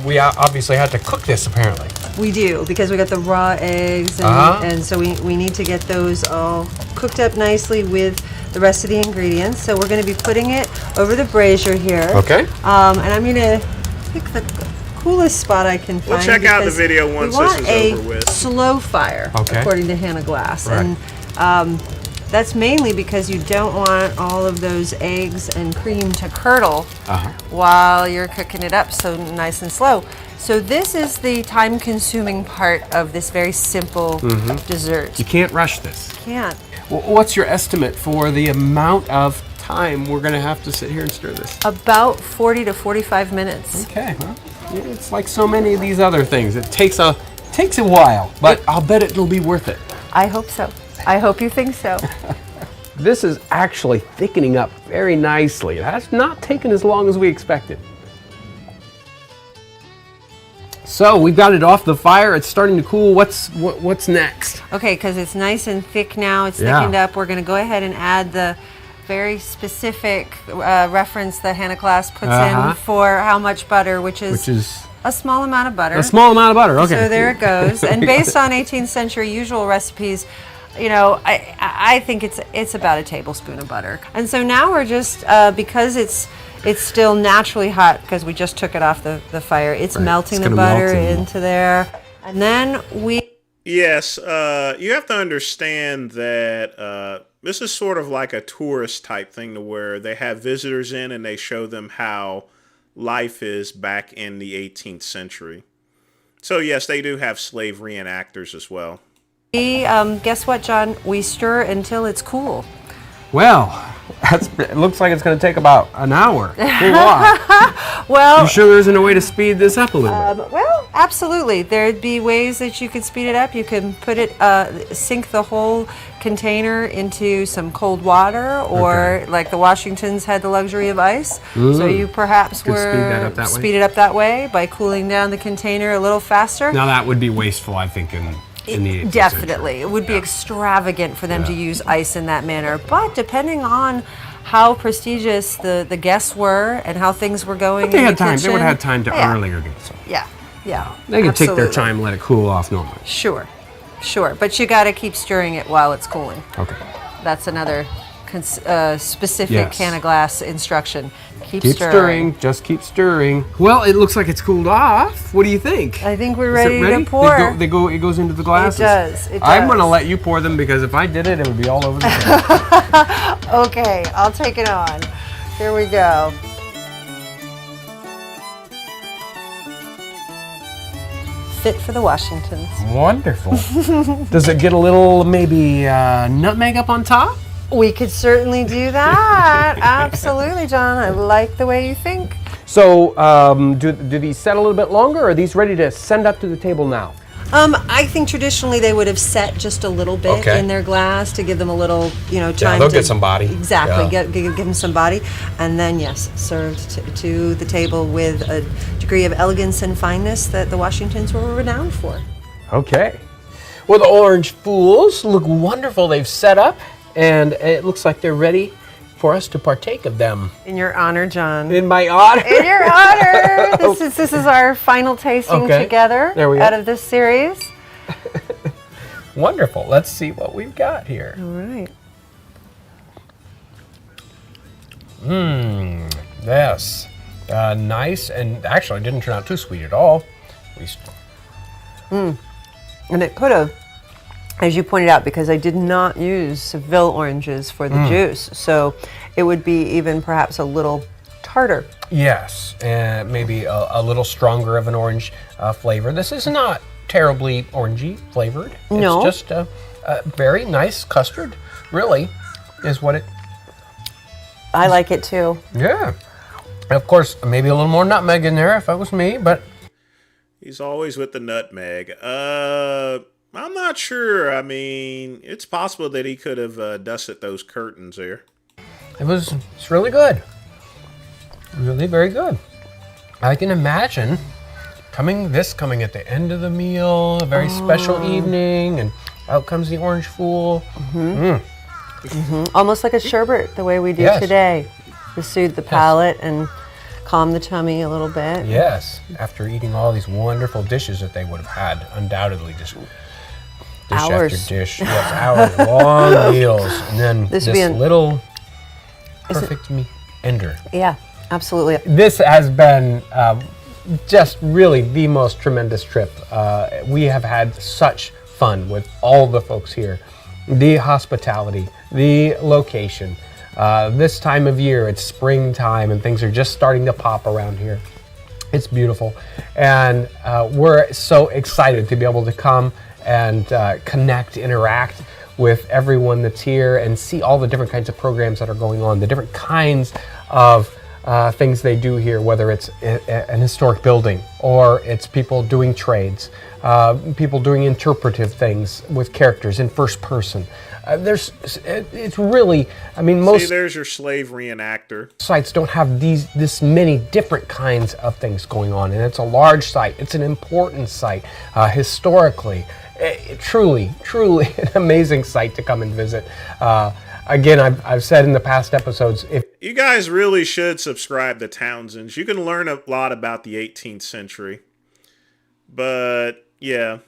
We obviously had to cook this, apparently. We do, because we got the raw eggs, and so we need to get those all cooked up nicely with the rest of the ingredients. So we're going to be putting it over the brazier here. Okay. And I'm going to pick the coolest spot I can find. We'll check out the video once this is over with. Slow fire, according to Hannah Glass. Right. And that's mainly because you don't want all of those eggs and cream to curdle while you're cooking it up so nice and slow. So this is the time-consuming part of this very simple dessert. You can't rush this. Can't. Well, what's your estimate for the amount of time we're going to have to sit here and stir this? About 40 to 45 minutes. Okay. Well, it's like so many of these other things. It takes a while, but I'll bet it'll be worth it. I hope so. I hope you think so. This is actually thickening up very nicely. That's not taken as long as we expected. So we've got it off the fire. It's starting to cool. What's next? Okay, because it's nice and thick now. It's thickened up. We're going to go ahead and add the very specific reference that Hannah Glass puts in for how much butter, which is a small amount of butter. A small amount of butter. Okay. So there it goes. And based on 18th century usual recipes, you know, I think it's about a tablespoon of butter. And so now we're just because it's still naturally hot because we just took it off the fire. It's melting the butter into there. And then Yes, you have to understand that this is sort of like a tourist type thing to where they have visitors in and they show them how life is back in the 18th century. So yes, they do have slave reenactors as well. Guess what, John? We stir until it's cool. Well, it looks like it's going to take about an hour. Cool off. Well, you sure there isn't a way to speed this up a little bit? Well, absolutely. There'd be ways that you could speed it up. You can put it, sink the whole container into some cold water, or like the Washingtons had the luxury of ice. So you perhaps speed it up that way by cooling down the container a little faster. Now that would be wasteful, I think, in the 18th Definitely. century. It would be extravagant for them to use ice in that manner. But depending on how prestigious the guests were and how things were going, But they in had the time. kitchen, They would have had time to earlier do so. Yeah. They can take their absolutely. time and let it cool off normally. Sure. But you got to keep stirring it while it's cooling. Okay. That's another specific Yes. Hannah Glass instruction. Keep stirring. Just keep stirring. Well, it looks like it's cooled off. What do you think? I think we're Is it ready to pour. It goes into the glasses. It does. I'm going to let you pour them because if I did it, it would be all over the place. Okay, I'll take it on. Here we go. Fit for the Washingtons. Wonderful. Does it get a little maybe nutmeg up on top? We could certainly do that. Absolutely, John. I like the way you think. So, do these set a little bit longer, or are these ready to send up to the table now? I think traditionally they would have set just a little bit in their glass to give them a little, time. Yeah, they'll get some body. Exactly, Yeah. give them some body, and then yes, served to the table with a degree of elegance and fineness that the Washingtons were renowned for. Okay. Well, the orange fools look wonderful. They've set up, and it looks like they're ready for us to partake of them. In your honor, John. In my honor? In your honor. This is our final tasting together There we go. out of this series. Wonderful. Let's see what we've got here. All right. Yes. Nice, and actually didn't turn out too sweet at all. At least. And it could have, as you pointed out, because I did not use Seville oranges for the juice, so it would be even perhaps a little tartar. Yes, and maybe a little stronger of an orange flavor. This is not terribly orangey flavored. No. It's just a very nice custard, really, is what it... I like it too. Yeah. And of course, maybe a little more nutmeg in there if it was me, but... He's always with the nutmeg. I'm not sure. I mean, it's possible that he could have dusted those curtains there. It's really good. Really very good. I can imagine coming at the end of the meal, a very special evening, and out comes the orange fool. Almost like a sherbet, the way we do today. to soothe the palate and calm the tummy a little bit. Yes, after eating all these wonderful dishes that they would have had, undoubtedly, just dish Hours. after dish. Yes, hours, long meals, and then this little perfect meat ender. Yeah, absolutely. This has been just really the most tremendous trip. We have had such fun with all the folks here. The hospitality, the location. This time of year, it's springtime and things are just starting to pop around here. It's beautiful. And we're so excited to be able to come and connect, interact with everyone that's here and see all the different kinds of programs that are going on, the different kinds of things they do here, whether it's an historic building or it's people doing trades, people doing interpretive things with characters in first person. It's really, I mean, most... See, there's your slave reenactor. Sites don't have this many different kinds of things going on, and it's a large site. It's an important site historically. Truly an amazing site to come and visit. Again, I've said in the past episodes, if you guys really should subscribe to Townsend's. You can learn a lot about the 18th century. But, yeah.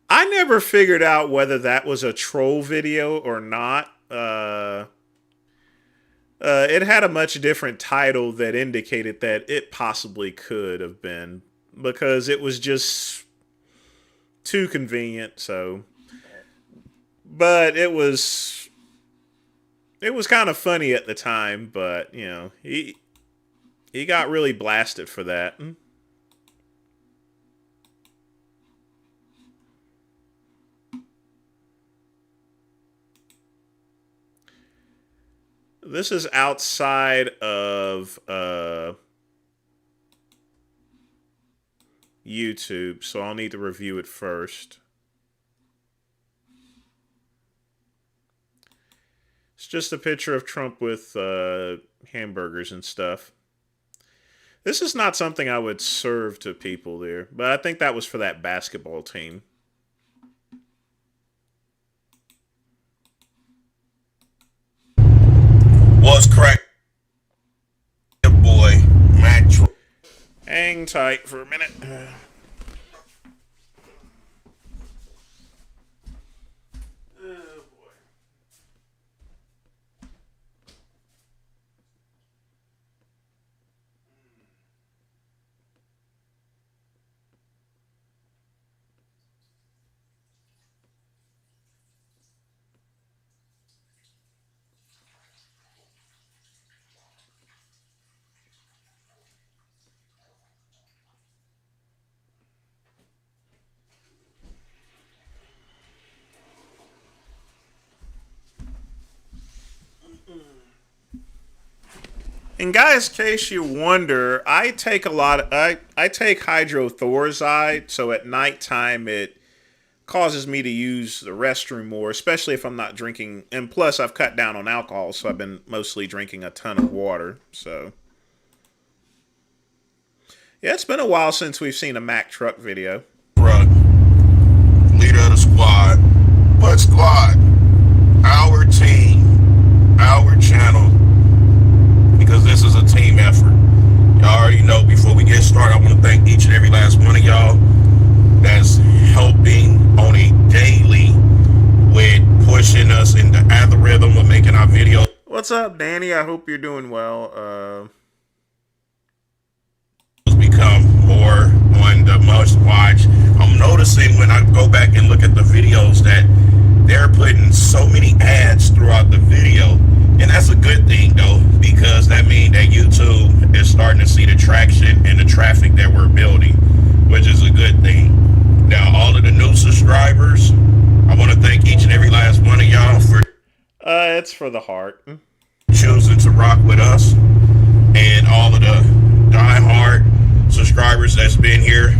I never figured out whether that was a troll video or not. It had a much different title that indicated that it possibly could have been, because it was just too convenient. So, but it was kind of funny at the time. But you know, he got really blasted for that. This is outside of YouTube, so I'll need to review it first. It's just a picture of Trump with hamburgers and stuff. This is not something I would serve to people there, but I think that was for that basketball team. Was crack, boy, Matt. Hang tight for a minute. In guys, case you wonder, I take I take hydrothorazide, so at nighttime it causes me to use the restroom more, especially if I'm not drinking. And plus, I've cut down on alcohol, so I've been mostly drinking a ton of water. So, yeah, it's been a while since we've seen a Mack truck video. Truck, leader of the squad. What squad? Our team, our channel. Because this is a team effort. Y'all already know, before we get started, I want to thank each and every last one of y'all that's helping on a daily with pushing us in the algorithm of making our videos. What's up, Danny? I hope you're doing well. Become more on the must watch. I'm noticing when I go back and look at the videos that they're putting so many ads throughout the video. And that's a good thing, though, because that means that YouTube is starting to see the traction and the traffic that we're building, which is a good thing. Now, all of the new subscribers, I want to thank each and every last one of y'all for it's for the heart. Choosing to rock with us, and all of the die-hard subscribers that's been here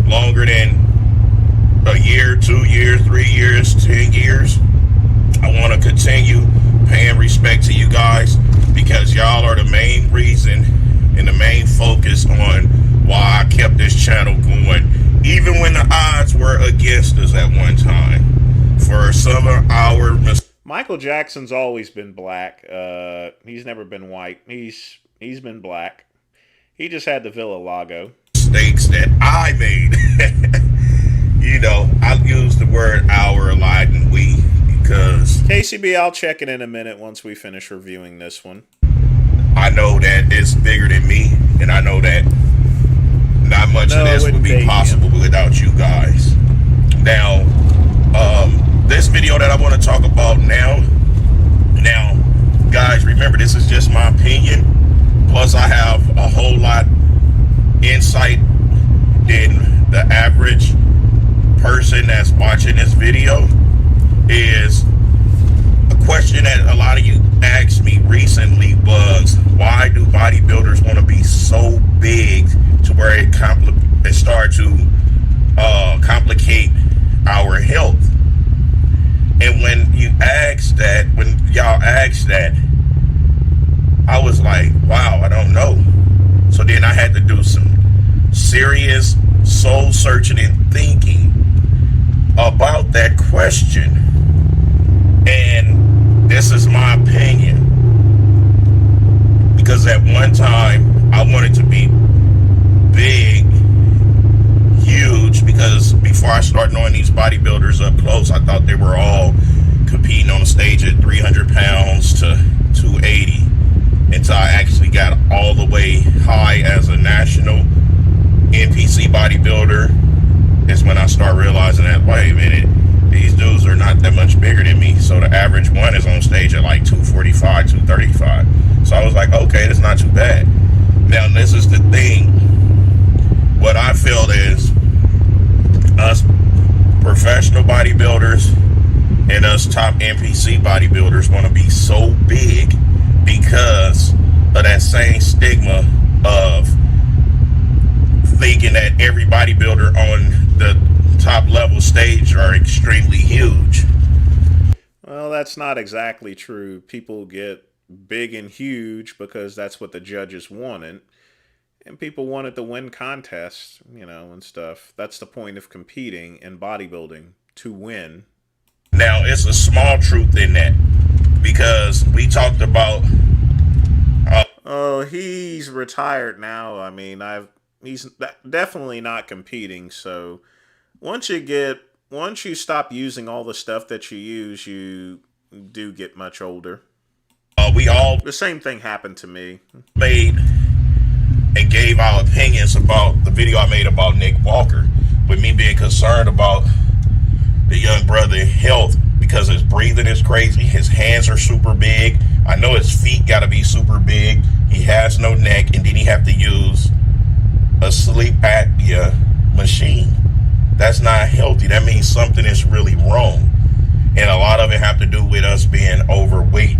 longer than a year, 2 years, 3 years, 10 years. I want to continue paying respect to you guys, because y'all are the main reason and the main focus on why I kept this channel going, even when the odds were against us at one time. for some of our Michael Jackson's always been black. He's never been white. He's been black. He just had the Villa-Lago. Mistakes that I made. You know, I use the word our a lot and we because KCB, I'll check it in a minute once we finish reviewing this one. I know that it's bigger than me, and I know that not much of this would be possible without you guys. Now, this video that I want to talk about now, guys, remember this is just my opinion. Plus, I have a whole lot insight than the average person that's watching this video. Is a question that a lot of you asked me recently was, why do bodybuilders want to be so big to where it start to complicate our health? And when y'all asked that, I was like, wow, I don't know. So then I had to do some serious soul searching and thinking about that question. And this is my opinion. Because at one time, I wanted to be big, huge, because before I started knowing these bodybuilders up close, I thought they were all competing on the stage at 300 pounds to 280. Until I actually got all the way high as a national NPC bodybuilder is when I start realizing that, wait a minute, these dudes are not that much bigger than me. So the average one is on stage at like 245, 235. So I was like, okay, that's not too bad. Now, this is the thing. What I feel is us professional bodybuilders and us top NPC bodybuilders want to be so big because of that same stigma of thinking that every bodybuilder on the top level stage are extremely huge. Well, that's not exactly true. People get big and huge because that's what the judges wanted. And people wanted to win contests, and stuff. That's the point of competing in bodybuilding, to win. Now, it's a small truth in that. Because we talked about... oh, he's retired now. I mean, he's definitely not competing, so... Once you stop using all the stuff that you use, you do get much older. The same thing happened to me. Made and gave our opinions about the video I made about Nick Walker, with me being concerned about the young brother's health because his breathing is crazy. His hands are super big. I know his feet got to be super big. He has no neck, and then he have to use a sleep apnea machine. That's not healthy. That means something is really wrong. And a lot of it have to do with us being overweight.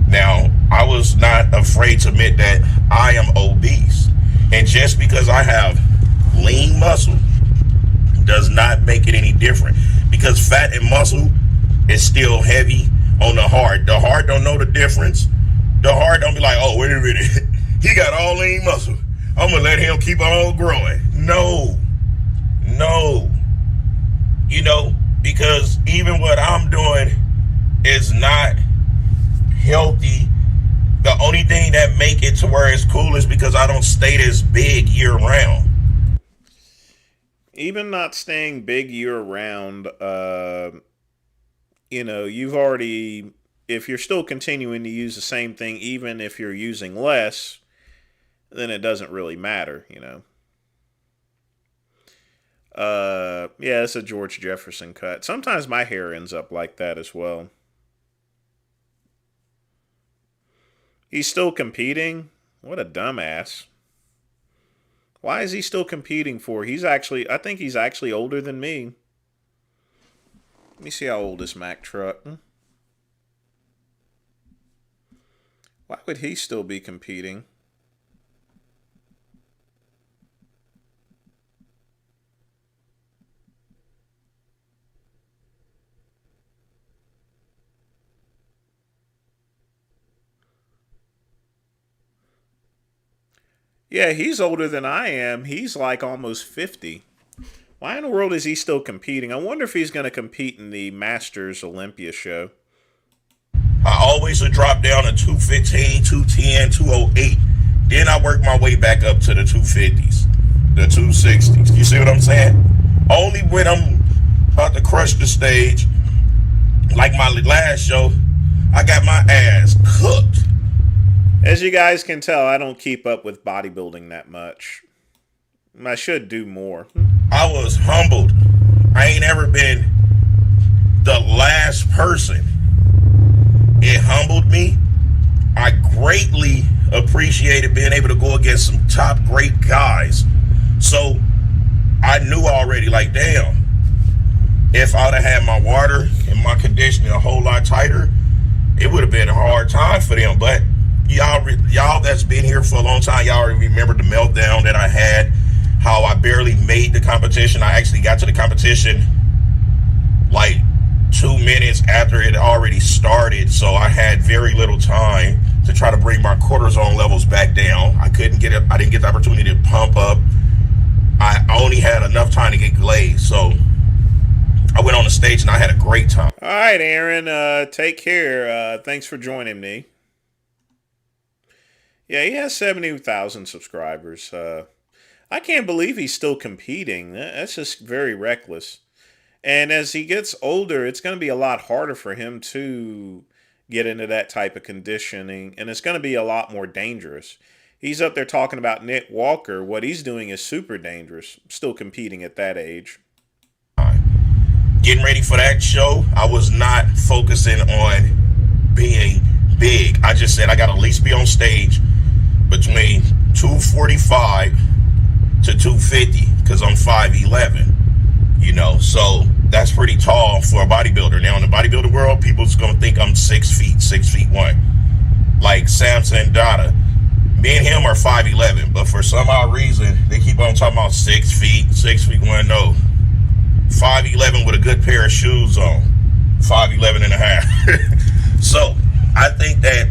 Now, I was not afraid to admit that I am obese. And just because I have lean muscle does not make it any different. Because fat and muscle is still heavy on the heart. The heart don't know the difference. The heart don't be like, oh, wait a minute. He got all lean muscle. I'm going to let him keep on growing. No. Because even what I'm doing is not healthy. The only thing that make it to where it's cool is because I don't stay this big year round. Even not staying big year round, you've already, if you're still continuing to use the same thing, even if you're using less, then it doesn't really matter, Yeah, it's a George Jefferson cut. Sometimes my hair ends up like that as well. He's still competing? What a dumbass. Why is he still competing for? I think he's actually older than me. Let me see how old is Mack Truck. Why would he still be competing? Yeah, he's older than I am. He's like almost 50. Why in the world is he still competing? I wonder if he's going to compete in the Masters Olympia show. I always would drop down to 215, 210, 208. Then I work my way back up to the 250s, the 260s. You see what I'm saying? Only when I'm about to crush the stage, like my last show, I got my ass cooked. As you guys can tell, I don't keep up with bodybuilding that much. I should do more. I was humbled. I ain't ever been the last person. It humbled me. I greatly appreciated being able to go against some top great guys. So I knew already, like, damn, if I'd have had my water and my conditioning a whole lot tighter, it would have been a hard time for them. But y'all that's been here for a long time, y'all already remember the meltdown that I had, how I barely made the competition. I actually got to the competition like 2 minutes after it already started, so I had very little time to try to bring my cortisone levels back down. I didn't get the opportunity to pump up. I only had enough time to get glazed, so I went on the stage and I had a great time. All right, Aaron, take care. Thanks for joining me. Yeah, he has 70,000 subscribers. I can't believe he's still competing. That's just very reckless. And as he gets older, it's going to be a lot harder for him to get into that type of conditioning, and it's going to be a lot more dangerous. He's up there talking about Nick Walker. What he's doing is super dangerous, still competing at that age. Getting ready for that show, I was not focusing on being big. I just said I got to at least be on stage between 245 to 250 because I'm 5'11", you know, so that's pretty tall for a bodybuilder. Now in the bodybuilder world, people's gonna think I'm 6 feet, 6'1", like Samson Dada. Me and him are 5'11", but for some odd reason they keep on talking about 6 feet, 6'1". No, 5'11" with a good pair of shoes on, 5'11 and a half. So I think that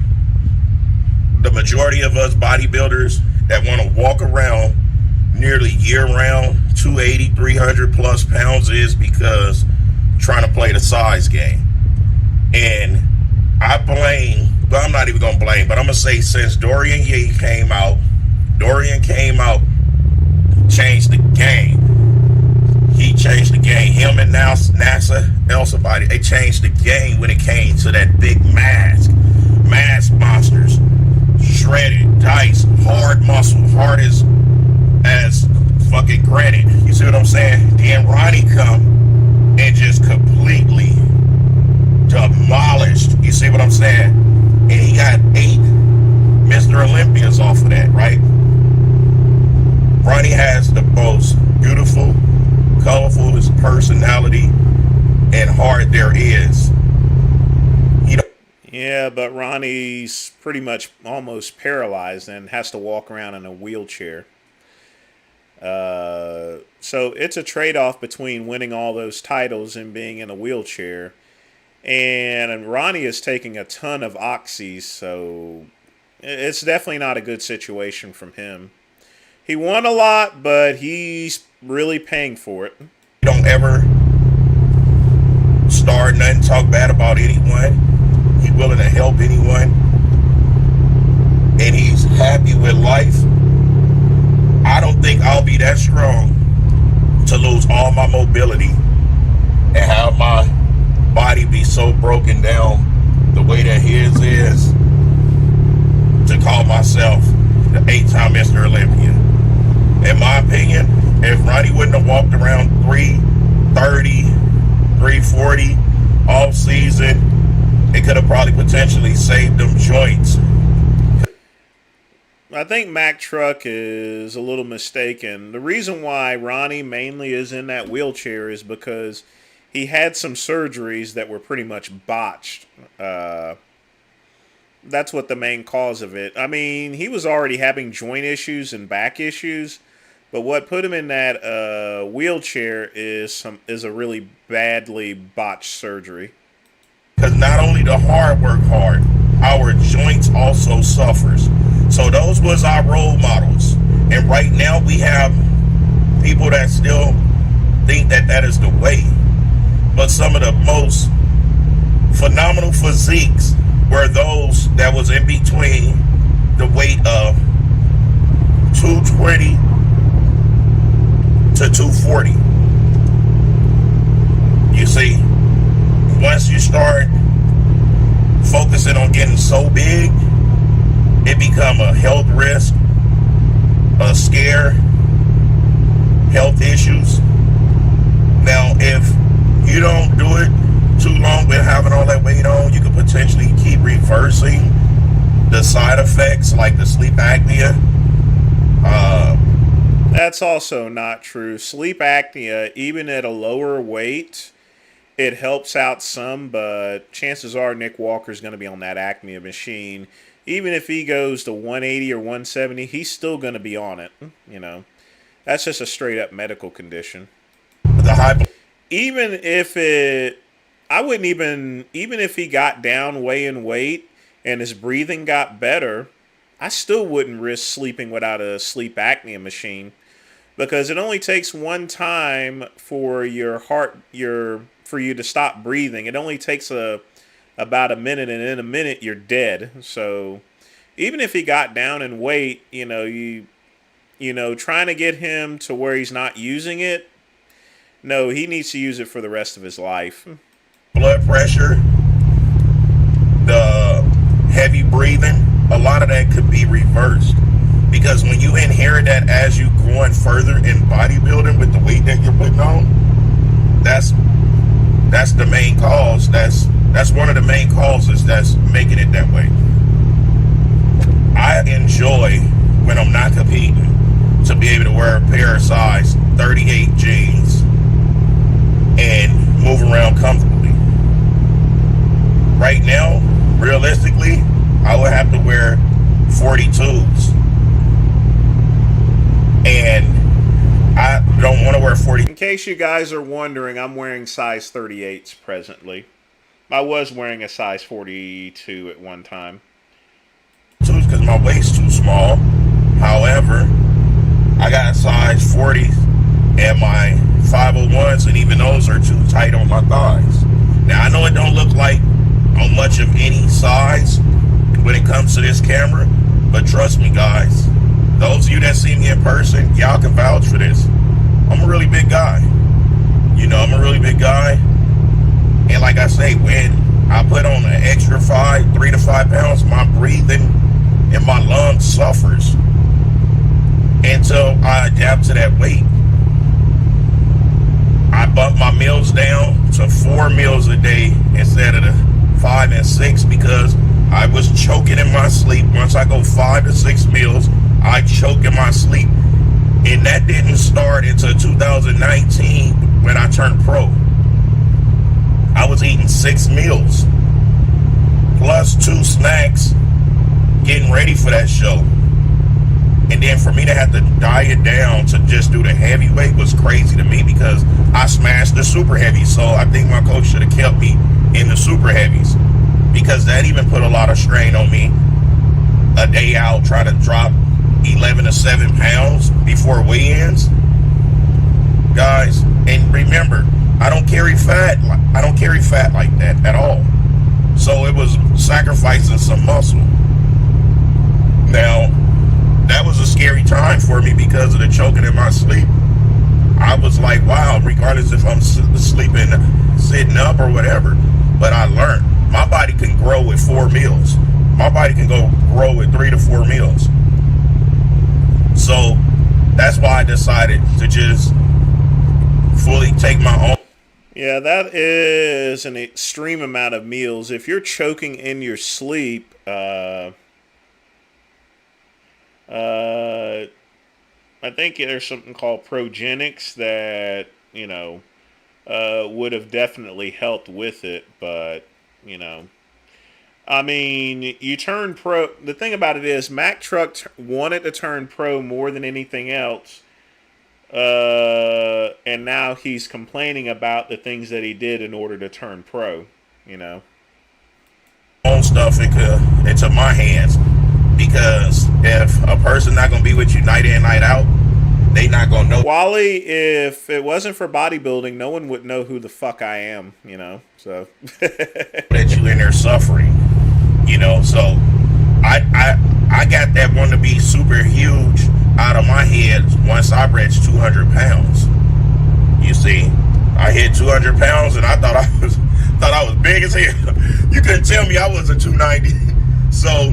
the majority of us bodybuilders that want to walk around nearly year-round, 280, 300 plus pounds, is because trying to play the size game. And I blame, but I'm not even going to blame, but I'm going to say since Dorian Yates came out, changed the game. He changed the game. Him and now NASA, somebody, they changed the game when it came to that big mass monsters. Shredded, dice, hard muscle, hard as fucking granite. You see what I'm saying? Then Ronnie come and just completely demolished. You see what I'm saying? And he got 8 Mr. Olympias off of that, right? Ronnie has the most beautiful, colorful personality and heart there is. You know. Yeah, but Ronnie's pretty much almost paralyzed and has to walk around in a wheelchair. So it's a trade-off between winning all those titles and being in a wheelchair. And Ronnie is taking a ton of oxys, so it's definitely not a good situation from him. He won a lot, but he's really paying for it. Don't ever start nothing, talk bad about anyone. He's willing to help anyone. And he's happy with life. I don't think I'll be that strong to lose all my mobility and have my body be so broken down the way that his is to call myself the 8-time Mr. Olympia. In my opinion, if Ronnie wouldn't have walked around 330, 340 all season, it could have probably potentially saved them joints. I think Mack Truck is a little mistaken. The reason why Ronnie mainly is in that wheelchair is because he had some surgeries that were pretty much botched. That's what the main cause of it. I mean, he was already having joint issues and back issues, but what put him in that wheelchair is a really badly botched surgery. Because not only the heart work hard, our joints also suffers. So those was our role models. And right now we have people that still think that that is the way. But some of the most phenomenal physiques were those that was in between the weight of 220 to 240. You see, once you start focusing on getting so big, it become a health risk, a scare, health issues. Now, if you don't do it too long with having all that weight on, you could potentially keep reversing the side effects like the sleep apnea. That's also not true. Sleep apnea, even at a lower weight, it helps out some, but chances are Nick Walker's going to be on that apnea machine. Even if he goes to 180 or 170, he's still going to be on it. You know, that's just a straight up medical condition. Even if he got down way in weight and his breathing got better, I still wouldn't risk sleeping without a sleep apnea machine, because it only takes one time for your heart, for you to stop breathing. It only takes about a minute, and in a minute you're dead. So even if he got down in weight, you know, trying to get him to where he's not using it, no, he needs to use it for the rest of his life. Blood pressure, the heavy breathing, a lot of that could be reversed. Because when you inherit that as you going further in bodybuilding with the weight that you're putting on, that's the main cause. That's one of the main causes that's making it that way. I enjoy, when I'm not competing, to be able to wear a pair of size 38 jeans and move around comfortably. Right now, realistically, I would have to wear 42s. And I don't want to wear 40. In case you guys are wondering, I'm wearing size 38s presently. I was wearing a size 42 at one time. Because my waist's too small. However, I got size 40s and my 501s, and even those are too tight on my thighs. Now, I know it don't look like on much of any size when it comes to this camera, but trust me, guys, those of you that see me in person, y'all can vouch for this. I'm a really big guy. You know, I'm a really big guy. And like I say, when I put on an extra 3 to 5 pounds, my breathing and my lungs suffers until I adapt to that weight. I bump my meals down to 4 meals a day instead of the 5 and 6, because I was choking in my sleep. Once I go 5 to 6 meals, I choke in my sleep. And that didn't start until 2019 when I turned pro. I was eating 6 meals plus 2 snacks getting ready for that show. And then for me to have to diet down to just do the heavyweight was crazy to me, because I smashed the super heavy. So I think my coach should have kept me in the super heavies, because that even put a lot of strain on me. A day out trying to drop 11 to 7 pounds before weigh-ins. Guys, and remember, I don't carry fat like that at all. So it was sacrificing some muscle. Now, that was a scary time for me because of the choking in my sleep. I was like, wow, regardless if I'm sleeping, sitting up or whatever. But I learned my body can grow with 4 meals. My body can grow with 3 to 4 meals. So that's why I decided to just fully take my own. Yeah, that is an extreme amount of meals. If you're choking in your sleep, I think there's something called progenics that, you know, would have definitely helped with it. But, you know, I mean, you turn pro. The thing about it is, Mack Truck wanted to turn pro more than anything else. And now he's complaining about the things that he did in order to turn pro, you know. Own stuff into my hands, because if a person not going to be with you night in, night out, they not gonna know. Wally, if it wasn't for bodybuilding, no one would know who the fuck I am, you know? So. That you in there suffering, you know? So I got that one to be super huge out of my head once I reached 200 pounds. You see, I hit 200 pounds and I thought I was big as hell. You couldn't tell me I was a 290. So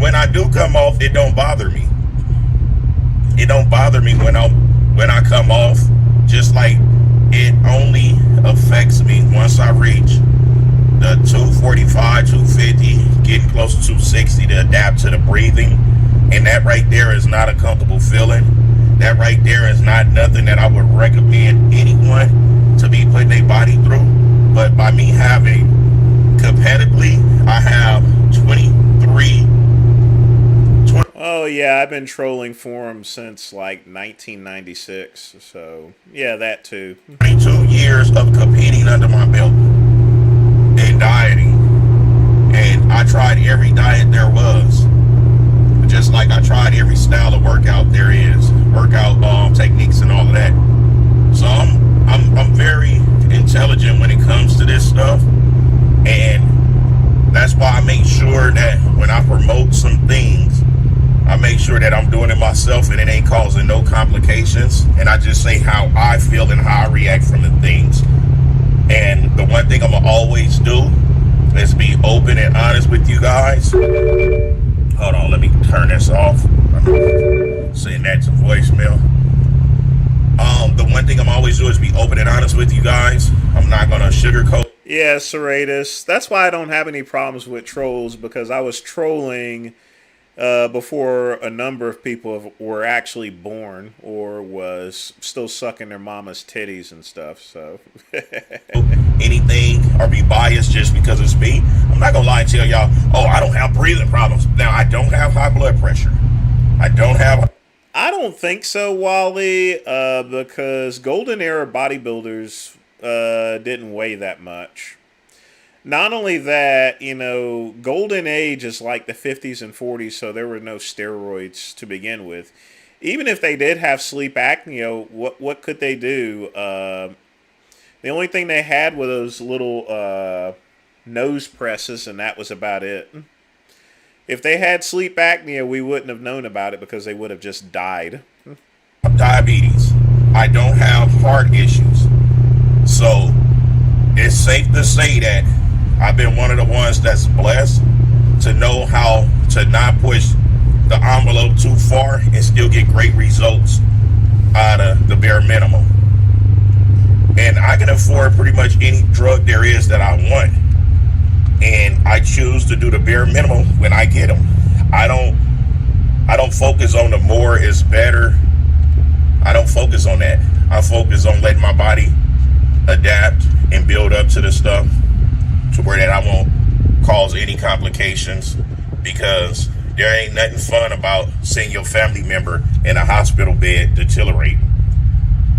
when I do come off, it don't bother me. It don't bother me when I come off. Just like it only affects me once I reach the 245, 250, getting close to 260 to adapt to the breathing. And that right there is not a comfortable feeling. That right there is not nothing that I would recommend anyone to be putting their body through. But by me having competitively, I have 23. Oh yeah, I've been trolling forums since like 1996. So yeah, that too. 22 years of competing under my belt and dieting, and I tried every diet there was. Just like I tried every style of workout there is, workout techniques and all of that. So I'm very intelligent when it comes to this stuff, and that's why I make sure that when I promote some things, I make sure that I'm doing it myself and it ain't causing no complications. And I just say how I feel and how I react from the things. And the one thing I'm gonna always do is be open and honest with you guys. Hold on, let me turn this off. I'm saying that to voicemail. The one thing I'm always doing is be open and honest with you guys. I'm not gonna sugarcoat. Yeah, Serratus. That's why I don't have any problems with trolls, because I was trolling before a number of people were actually born or was still sucking their mama's titties and stuff. So anything or be biased just because it's me. I'm not gonna lie and tell y'all, oh, I don't have breathing problems. Now, I don't have high blood pressure. I don't think so, Wally, because golden era bodybuilders didn't weigh that much. Not only that, you know, golden age is like the 50s and 40s, so there were no steroids to begin with. Even if they did have sleep apnea, what could they do? The only thing they had were those little nose presses, and that was about it. If they had sleep apnea, we wouldn't have known about it because they would have just died. Diabetes. I don't have heart issues. So it's safe to say that I've been one of the ones that's blessed to know how to not push the envelope too far and still get great results out of the bare minimum. And I can afford pretty much any drug there is that I want. And I choose to do the bare minimum when I get them. I don't focus on the more is better. I don't focus on that. I focus on letting my body adapt and build up to the stuff to where that I won't cause any complications, because there ain't nothing fun about seeing your family member in a hospital bed deteriorating.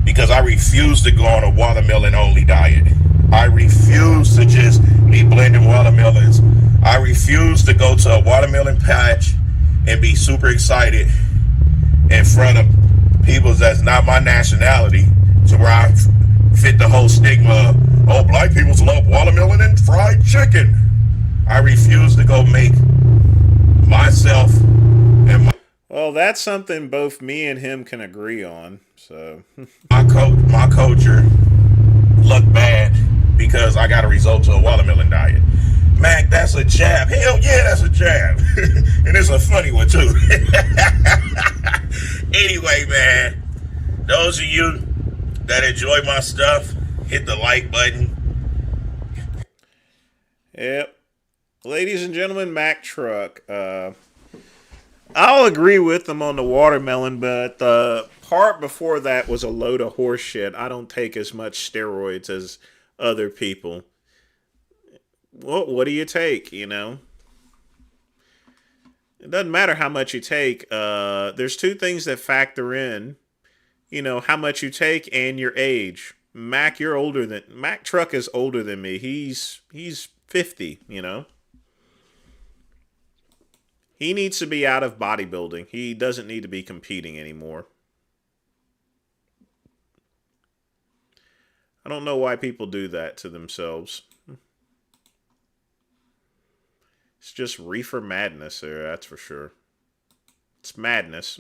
Because I refuse to go on a watermelon only diet. I refuse to just be blending watermelons. I refuse to go to a watermelon patch and be super excited in front of people that's not my nationality, to where I fit the whole stigma of, oh, black people love watermelon and fried chicken. I refuse to go make myself and my... Well, that's something both me and him can agree on. So my culture look bad because I got a result to a watermelon diet. Mac, that's a jab. Hell yeah, that's a jab. And it's a funny one too. Anyway, man, those of you that enjoy my stuff, hit the like button. Yep. Ladies and gentlemen, Mac Truck. I'll agree with them on the watermelon, but the part before that was a load of horse shit. I don't take as much steroids as other people. Well, what do you take, you know? It doesn't matter how much you take. There's two things that factor in. You know, how much you take and your age. Mac Truck is older than me. He's 50, you know. He needs to be out of bodybuilding. He doesn't need to be competing anymore. I don't know why people do that to themselves. It's just reefer madness there, that's for sure. It's madness.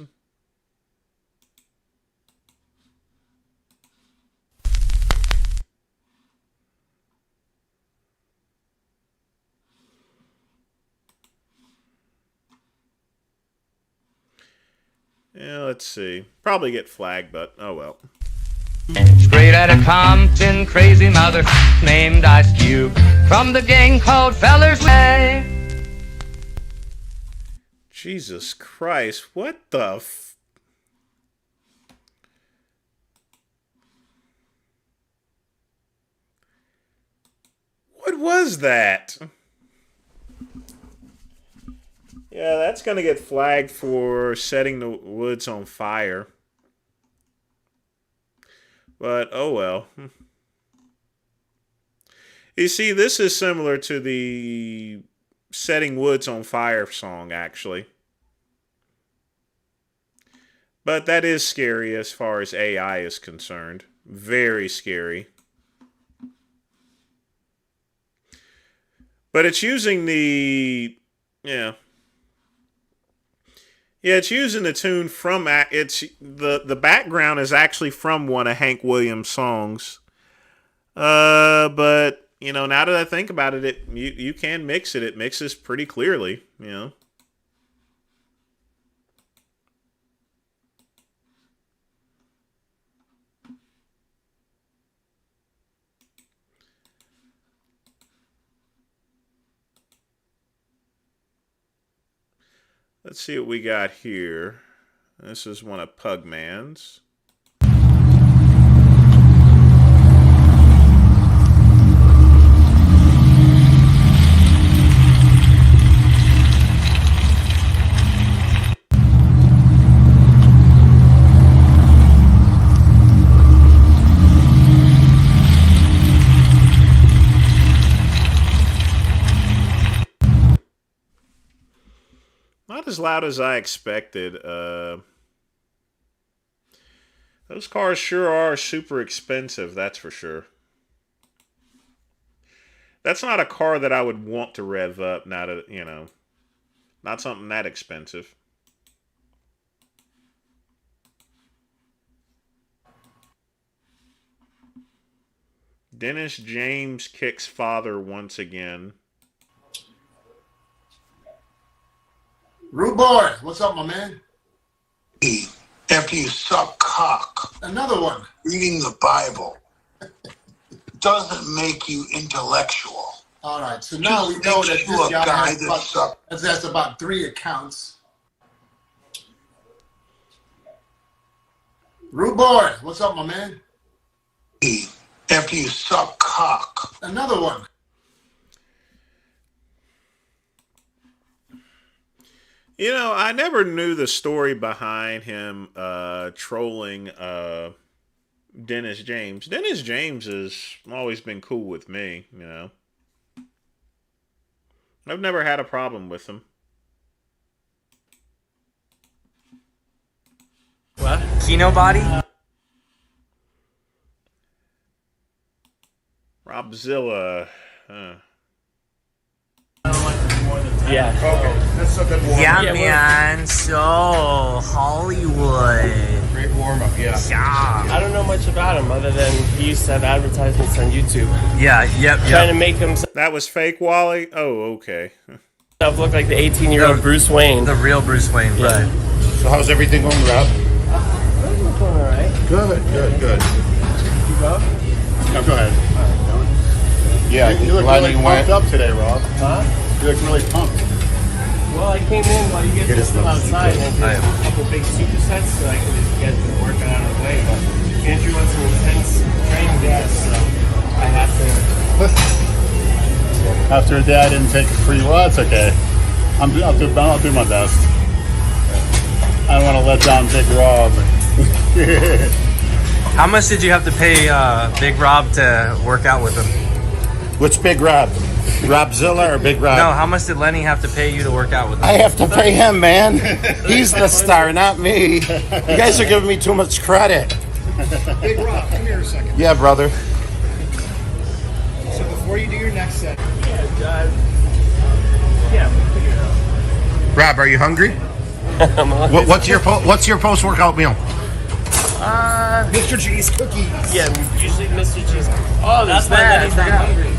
Yeah, let's see. Probably get flagged, but oh well. Straight out of Compton, crazy mother named Ice Cube from the gang called Feller's Way. Jesus Christ, what the What was that? Yeah, that's gonna get flagged for setting the woods on fire. But, oh well. You see, this is similar to the Setting Woods on Fire song, actually. But that is scary as far as AI is concerned. Very scary. But it's using the... Yeah, it's using the tune from... It's the background is actually from one of Hank Williams' songs. But, you know, now that I think about it, you can mix it. It mixes pretty clearly, you know. Let's see what we got here. This is one of Pugman's. Not as loud as I expected. Those cars sure are super expensive, that's for sure. That's not a car that I would want to rev up, not something that expensive. Dennis James kicks father once again. Rude boy, what's up, my man? After you suck cock, Another one. reading the Bible doesn't make you intellectual. All right, so now we know that you this a guy guy has about 3 accounts. Rude boy, what's up, my man? After you suck cock. Another one. You know, I never knew the story behind him trolling Dennis James. Dennis James has always been cool with me, you know. I've never had a problem with him. What? Kino body? Robzilla. Yeah. Okay, that's a good warm-up. Yeah, man. So, Hollywood. Great warm-up, yeah. Yeah. I don't know much about him other than he used to have advertisements on YouTube. Yeah, yep. Trying to make him That was fake Wally? Oh, okay. look like the 18-year-old Bruce Wayne. The real Bruce Wayne, yeah. Right. So how's everything going, Rob? Everything's going all right. Good. You go? No, go ahead. Yeah, you look really pumped up today, Rob. Huh? You look really pumped. Well, I came in while you guys were still outside and did a couple big supersets so I could just get the workout out of the way. But Andrew wants some intense training days, so I have to. After a day I didn't take it for you, well, that's okay. I'll do my best. I don't want to let down Big Rob. How much did you have to pay Big Rob to work out with him? Which Big Rob? Robzilla or Big Rob? No, how much did Lenny have to pay you to work out with him? I have to pay him, man. He's the star, not me. You guys are giving me too much credit. Big Rob, come here a second. Yeah, brother. you do your next set. Yeah, we'll figure it out. Rob, are you hungry? What's your post-workout meal? Mr. G's cookies. Yeah, usually Mr. G's. Oh, that's that. He's not hungry.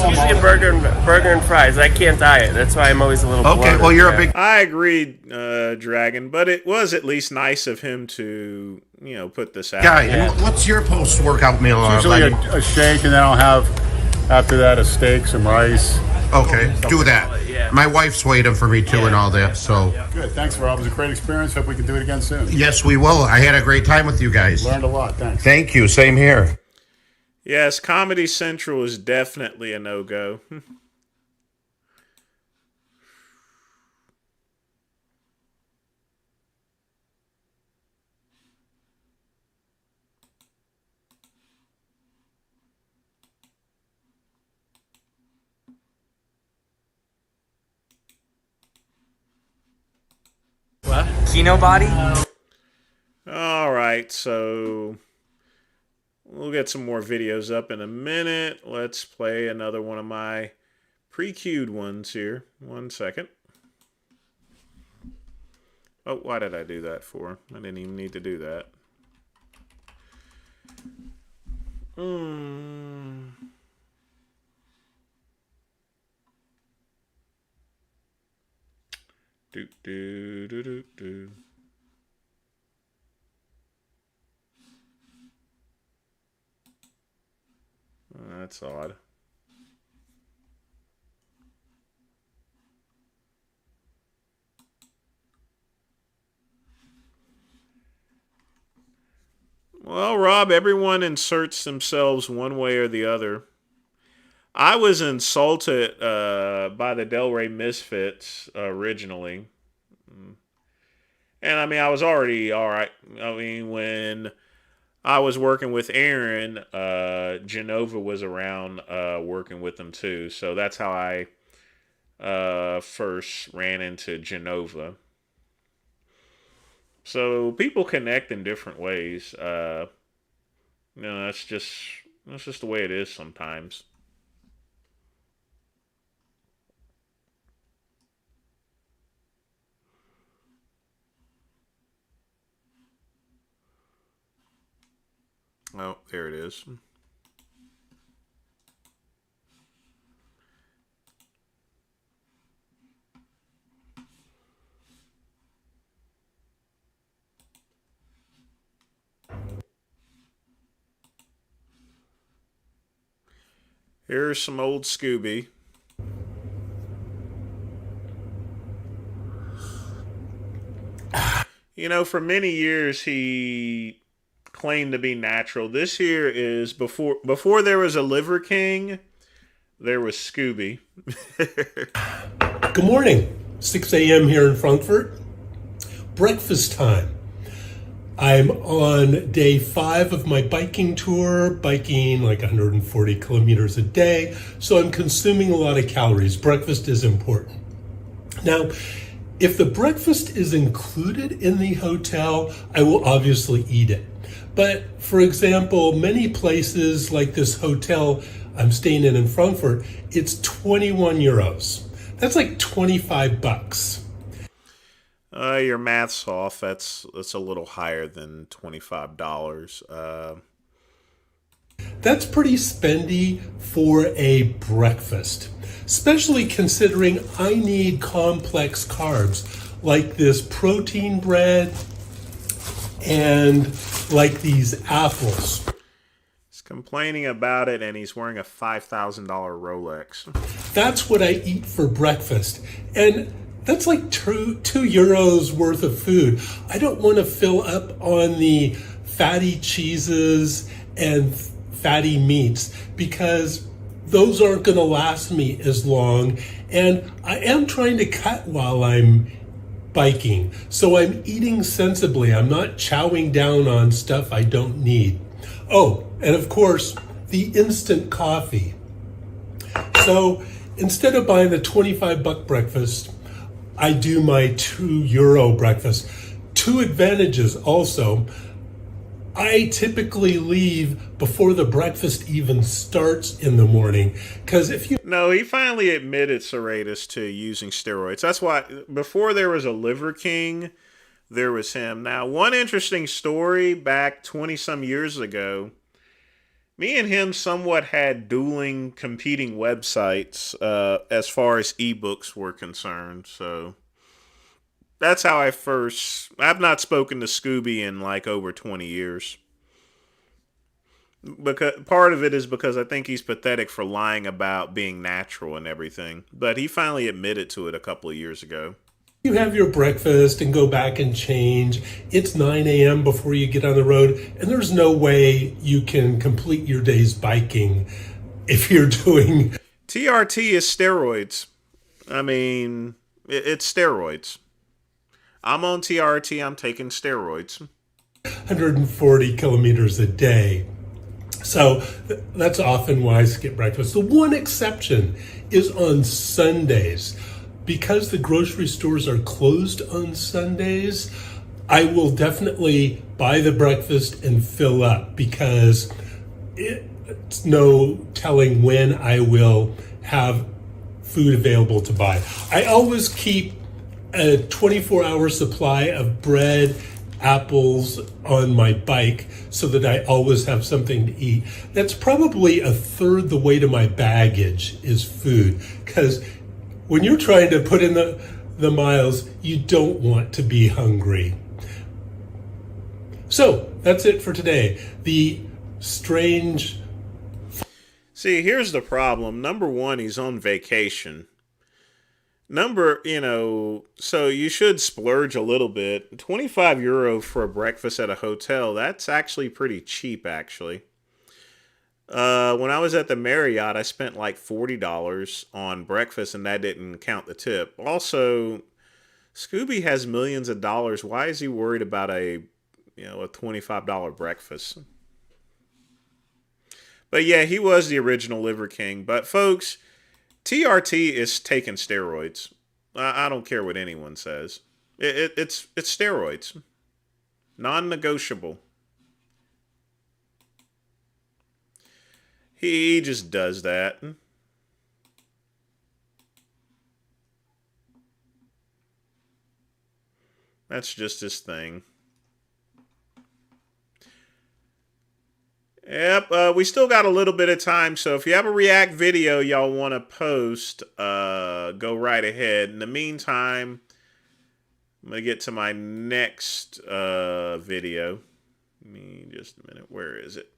Usually a burger and fries. I can't diet. That's why I'm always a little. Okay, bloated. well you're a big. I agreed, Dragon, but it was at least nice of him to, put this out. Guy, and what's your post-workout meal? It's usually a shake, and then I'll have after that a steak, some rice. Okay, do that. My wife's waiting for me too, and all that. So Good. Thanks, Rob. It was a great experience. Hope we can do it again soon. yes, we will. I had a great time with you guys. Learned a lot. Thanks. Thank you. Same here. Yes, Comedy Central is definitely a no-go. What? Kino body? All right, so we'll get some more videos up in a minute. Let's play another one of my pre-queued ones here. 1 second. Oh, why did I do that for? I didn't even need to do that. Do. That's odd. Well, Rob, everyone inserts themselves one way or the other. I was insulted by the Delray Misfits originally. And I mean, I was already all right. I mean, when I was working with Aaron, Genova was around working with them too. So that's how I first ran into Genova. So people connect in different ways. That's just the way it is sometimes. Oh, there it is. Here's some old Scooby. For many years he claimed to be natural. This here is before there was a Liver King, there was Scooby. Good morning. 6 a.m. here in Frankfurt. Breakfast time. I'm on day 5 of my biking tour, biking like 140 kilometers a day, so I'm consuming a lot of calories. Breakfast is important. Now, if the breakfast is included in the hotel, I will obviously eat it. But for example, many places like this hotel I'm staying in Frankfurt, it's 21 euros. That's like 25 bucks. Your math's off. That's a little higher than $25. That's pretty spendy for a breakfast, especially considering I need complex carbs like this protein bread and like these apples. He's complaining about it, and he's wearing a $5,000 Rolex. That's what I eat for breakfast. And that's like 2 euros worth of food. I don't want to fill up on the fatty cheeses and fatty meats because those aren't going to last me as long. And I am trying to cut while I'm biking. So I'm eating sensibly. I'm not chowing down on stuff I don't need. Oh, and of course, the instant coffee. So instead of buying the 25 buck breakfast, I do my 2 euro breakfast. 2 advantages also. I typically leave before the breakfast even starts in the morning. Because if you... No, he finally admitted, Serratus, to using steroids. That's why before there was a Liver King, there was him. Now, one interesting story back 20-some years ago, me and him somewhat had dueling competing websites as far as ebooks were concerned. So that's how I've not spoken to Scooby in like over 20 years. Because part of it is because I think he's pathetic for lying about being natural and everything. But he finally admitted to it a couple of years ago. You have your breakfast and go back and change. It's 9 a.m. before you get on the road, and there's no way you can complete your day's biking if you're doing... TRT is steroids. I mean, it's steroids. I'm on TRT, I'm taking steroids. 140 kilometers a day. So that's often why I skip breakfast. The one exception is on Sundays. Because the grocery stores are closed on Sundays, I will definitely buy the breakfast and fill up because it's no telling when I will have food available to buy. I always keep a 24-hour supply of bread, apples on my bike so that I always have something to eat. That's probably a third the weight of my baggage is food, because when you're trying to put in the miles, you don't want to be hungry. So that's it for today. The strange... See, here's the problem. Number one, he's on vacation. So you should splurge a little bit. €25 for a breakfast at a hotel, that's actually pretty cheap, actually. When I was at the Marriott, I spent like $40 on breakfast, and that didn't count the tip. Also, Scooby has millions of dollars. Why is he worried about a $25 breakfast? But yeah, he was the original Liver King. But folks, TRT is taking steroids. I don't care what anyone says. It's steroids. Non-negotiable. He just does that. That's just his thing. Yep, we still got a little bit of time, so if you have a React video y'all want to post, go right ahead. In the meantime, I'm going to get to my next video. Give me just a minute. Where is it?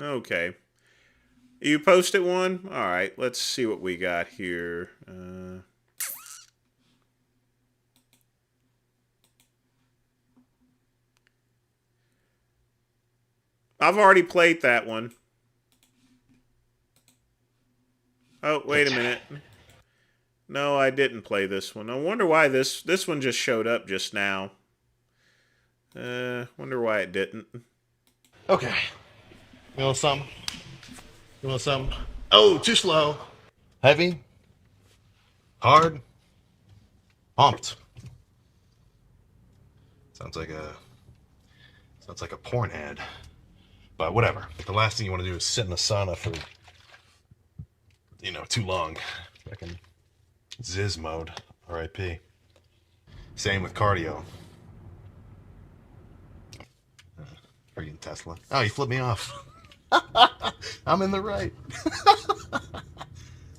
Okay. You posted one? All right, let's see what we got here. I've already played that one. Oh, wait a minute. No, I didn't play this one. I wonder why this one just showed up just now. Wonder why it didn't. Okay. You want some? You want some? Oh, too slow. Heavy. Hard. Pumped. Sounds like a porn ad. But whatever. The last thing you want to do is sit in the sauna for, too long. Fucking Ziz mode. R.I.P. Same with cardio. Freaking Tesla. Oh, you flipped me off. I'm in the right.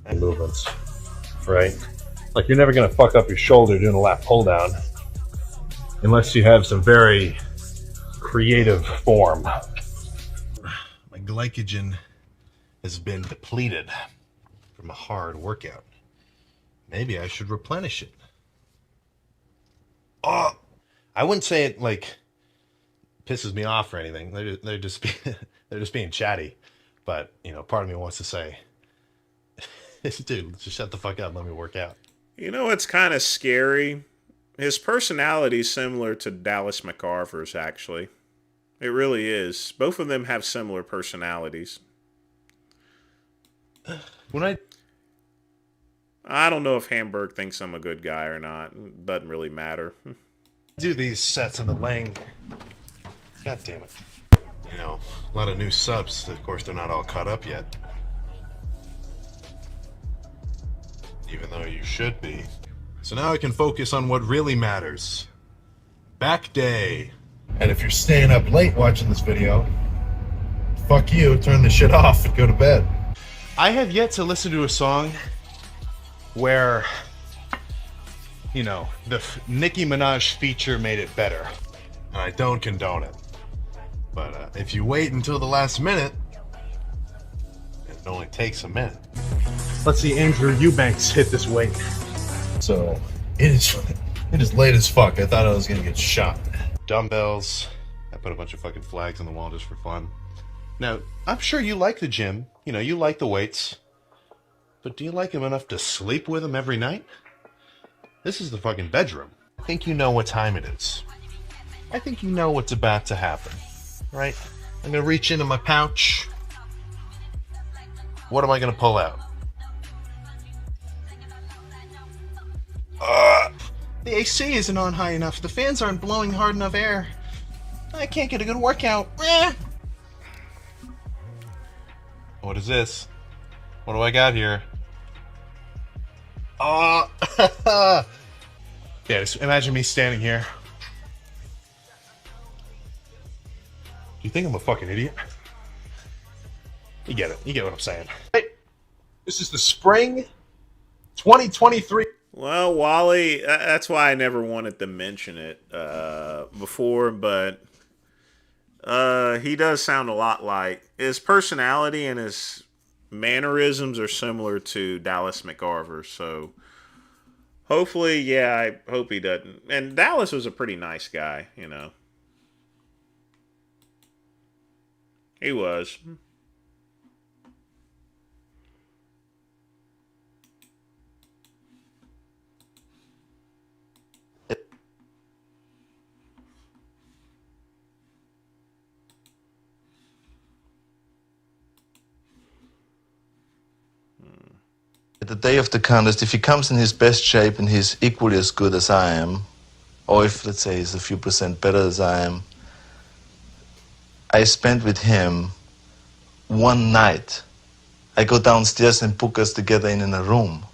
And movements, right? Like, you're never going to fuck up your shoulder doing a lat pull down unless you have some very creative form. My glycogen has been depleted from a hard workout. Maybe I should replenish it. Oh, I wouldn't say it like pisses me off or anything. They're just they're just being chatty. But you know, part of me wants to say, dude, just shut the fuck up. Let me work out. You know what's kind of scary? His personality's similar to Dallas McCarver's, actually. It really is. Both of them have similar personalities. I don't know if Hamburg thinks I'm a good guy or not. It doesn't really matter. Do these sets in the lane. God damn it. You know, a lot of new subs. Of course, they're not all caught up yet. Even though you should be. So now I can focus on what really matters. Back day. And if you're staying up late watching this video, fuck you, turn the shit off and go to bed. I have yet to listen to a song where, you know, the Nicki Minaj feature made it better. And I don't condone it. But if you wait until the last minute, it only takes a minute. Let's see Andrew Eubanks hit this weight. So, it is late as fuck. I thought I was gonna get shot. Dumbbells. I put a bunch of fucking flags on the wall just for fun. Now, I'm sure you like the gym. You know, you like the weights. But do you like them enough to sleep with them every night? This is the fucking bedroom. I think you know what time it is. I think you know what's about to happen. Right? I'm gonna reach into my pouch. What am I gonna pull out? The AC isn't on high enough. The fans aren't blowing hard enough air. I can't get a good workout. What is this? What do I got here? Oh, yeah, just imagine me standing here. Do you think I'm a fucking idiot? You get it. You get what I'm saying. Hey, this is the spring 2023. Well, Wally, that's why I never wanted to mention it before, but he does sound a lot like... His personality and his mannerisms are similar to Dallas McCarver, so hopefully, yeah, I hope he doesn't. And Dallas was a pretty nice guy, you know. He was. At the day of the contest, if he comes in his best shape and he's equally as good as I am, or if, let's say, he's a few percent better as I am, I spend with him one night. I go downstairs and book us together in a room.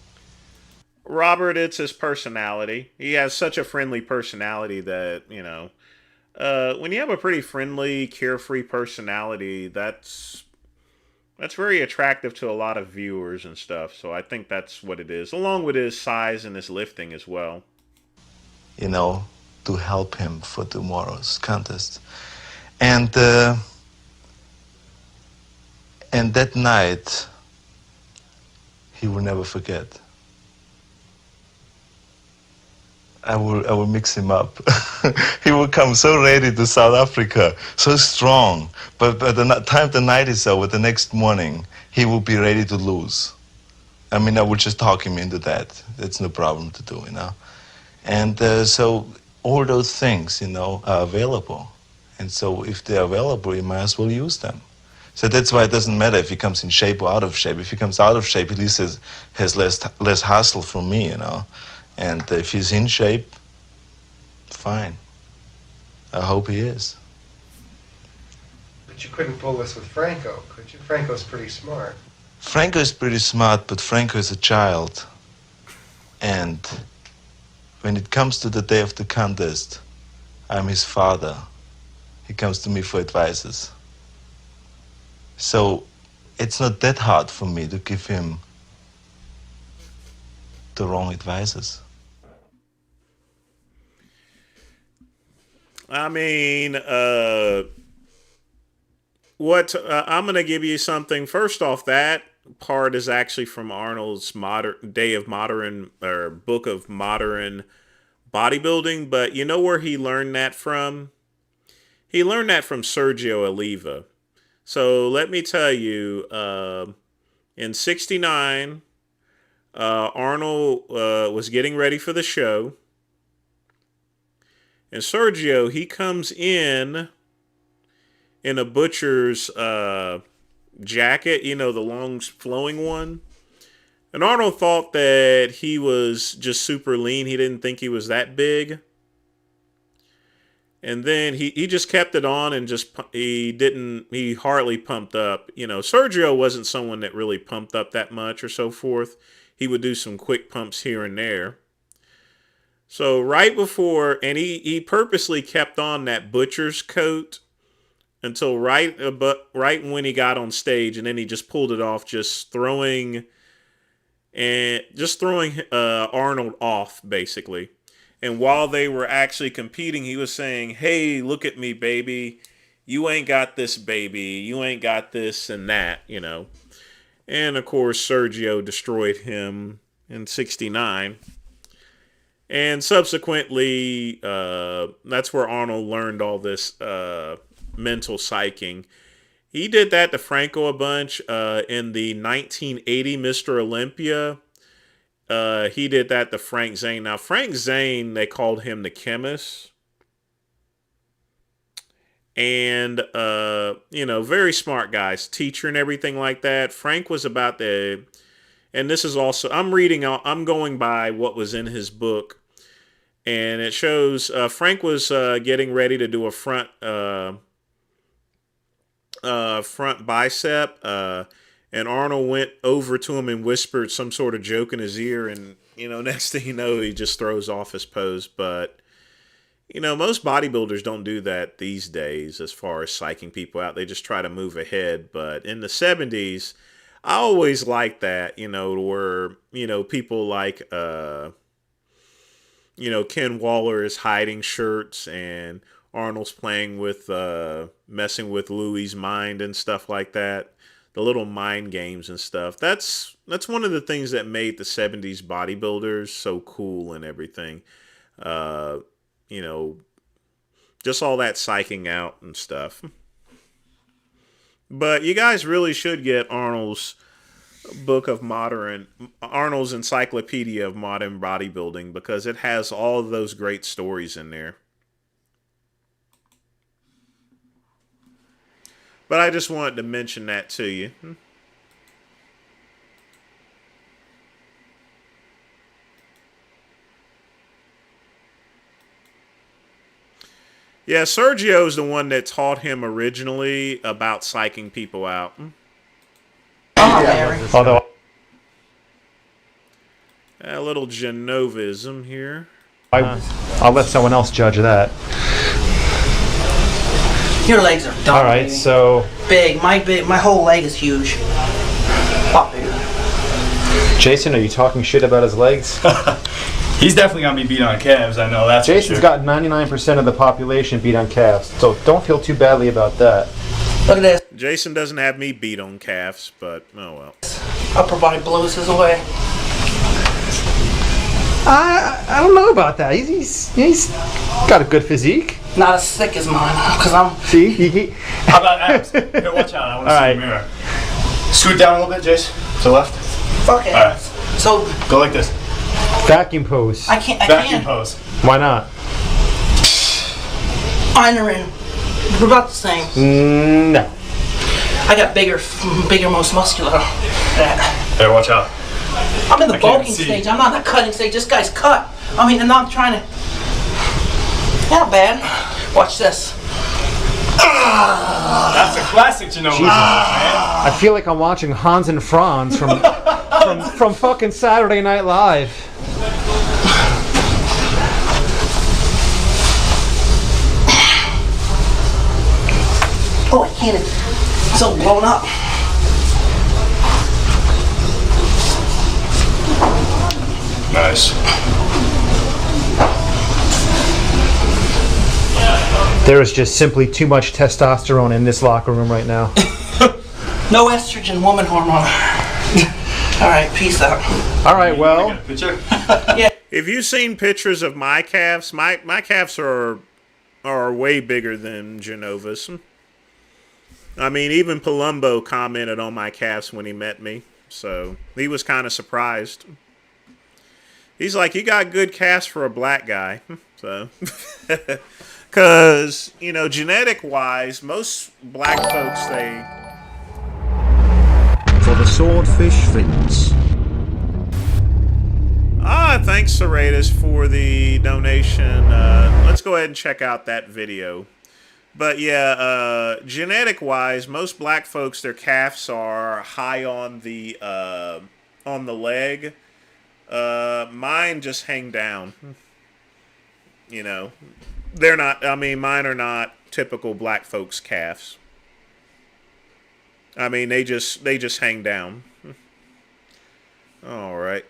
Robert, it's his personality. He has such a friendly personality that, you know, when you have a pretty friendly, carefree personality, that's very attractive to a lot of viewers and stuff. So I think that's what it is, along with his size and his lifting as well. You know, to help him for tomorrow's contest. And that night, he will never forget. I will mix him up. He will come so ready to South Africa, so strong. But by the time the night is over, the next morning, he will be ready to lose. I mean, I will just talk him into that. That's no problem to do, you know. And so all those things, you know, are available. And so if they're available, you might as well use them. So that's why it doesn't matter if he comes in shape or out of shape. If he comes out of shape, at least has less hassle from me, you know. And if he's in shape, fine. I hope he is. But you couldn't pull this with Franco, could you? Franco's pretty smart. Franco is pretty smart, but Franco is a child. And when it comes to the day of the contest, I'm his father. He comes to me for advices. So it's not that hard for me to give him the wrong advices. I mean, I'm going to give you something. First off, that part is actually from Arnold's Book of Modern bodybuilding, but you know where he learned that from? He learned that from Sergio Oliva. So let me tell you, in '69, Arnold was getting ready for the show. And Sergio, he comes in a butcher's jacket, you know, the long flowing one. And Arnold thought that he was just super lean. He didn't think he was that big. And then he just kept it on and he hardly pumped up. You know, Sergio wasn't someone that really pumped up that much or so forth. He would do some quick pumps here and there. So right before, and he purposely kept on that butcher's coat until right when he got on stage, and then he just pulled it off, just throwing Arnold off, basically. And while they were actually competing, he was saying, "Hey, look at me, baby. You ain't got this, baby. You ain't got this and that," you know. And, of course, Sergio destroyed him in '69. And subsequently, that's where Arnold learned all this mental psyching. He did that to Franco a bunch in the 1980 Mr. Olympia. He did that to Frank Zane. Now, Frank Zane, they called him the chemist. And, very smart guys, teacher and everything like that. Frank was about the... And this is also... I'm going by what was in his book. And it shows Frank was getting ready to do a front bicep. And Arnold went over to him and whispered some sort of joke in his ear. And, next thing you know, he just throws off his pose. But, most bodybuilders don't do that these days as far as psyching people out. They just try to move ahead. But in the 70s, I always liked that, where, people like, Ken Waller is hiding shirts and Arnold's playing with, messing with Louis' mind and stuff like that. The little mind games and stuff. That's one of the things that made the 70s bodybuilders so cool and everything. Just all that psyching out and stuff. But you guys really should get Arnold's Encyclopedia of Modern Bodybuilding, because it has all of those great stories in there. But I just wanted to mention that to you. Yeah, Sergio's the one that taught him originally about psyching people out. Although A little Genovism here. I'll let someone else judge that. Your legs are dumb. All right, so big. My whole leg is huge. Pop bigger. Jason, are you talking shit about his legs? He's definitely gonna be beat on calves. I know that's. Jason's for sure. got 99% of the population beat on calves, so don't feel too badly about that. Look at this. Jason doesn't have me beat on calves, but oh well. Upper body blows his away. I don't know about that. He's got a good physique. Not as thick as mine, because I'm. See, How about abs? Here, watch out. I want to see the mirror. Scoot down a little bit, Jace. To the left. Fuck it. All right. So. Go like this. Vacuum pose. I can't. Vacuum pose. Why not? Iron. We're about the same. No. I got bigger, most muscular. Here, watch out. I'm in the bulking stage. I'm not in the cutting stage. This guy's cut. I mean, and I'm trying to. Not bad. Watch this. That's a classic Genova, man. I feel like I'm watching Hans and Franz from fucking Saturday Night Live. Oh, I can't. It's so blown up. Nice. There is just simply too much testosterone in this locker room right now. No estrogen, woman hormone. All right, peace out. All right, well. Yeah. If you've seen pictures of my calves, my calves are way bigger than Genova's. I mean, even Palumbo commented on my calves when he met me, so he was kind of surprised. He's like, "You got good calves for a black guy." So, because, you know, genetic-wise, most black folks, they... For the swordfish fins. Thanks, Serratus, for the donation. Let's go ahead and check out that video. But yeah, genetic-wise, most black folks, their calves are high on the leg. Mine just hang down. You know, they're not. I mean, mine are not typical black folks' calves. I mean, they just hang down. All right.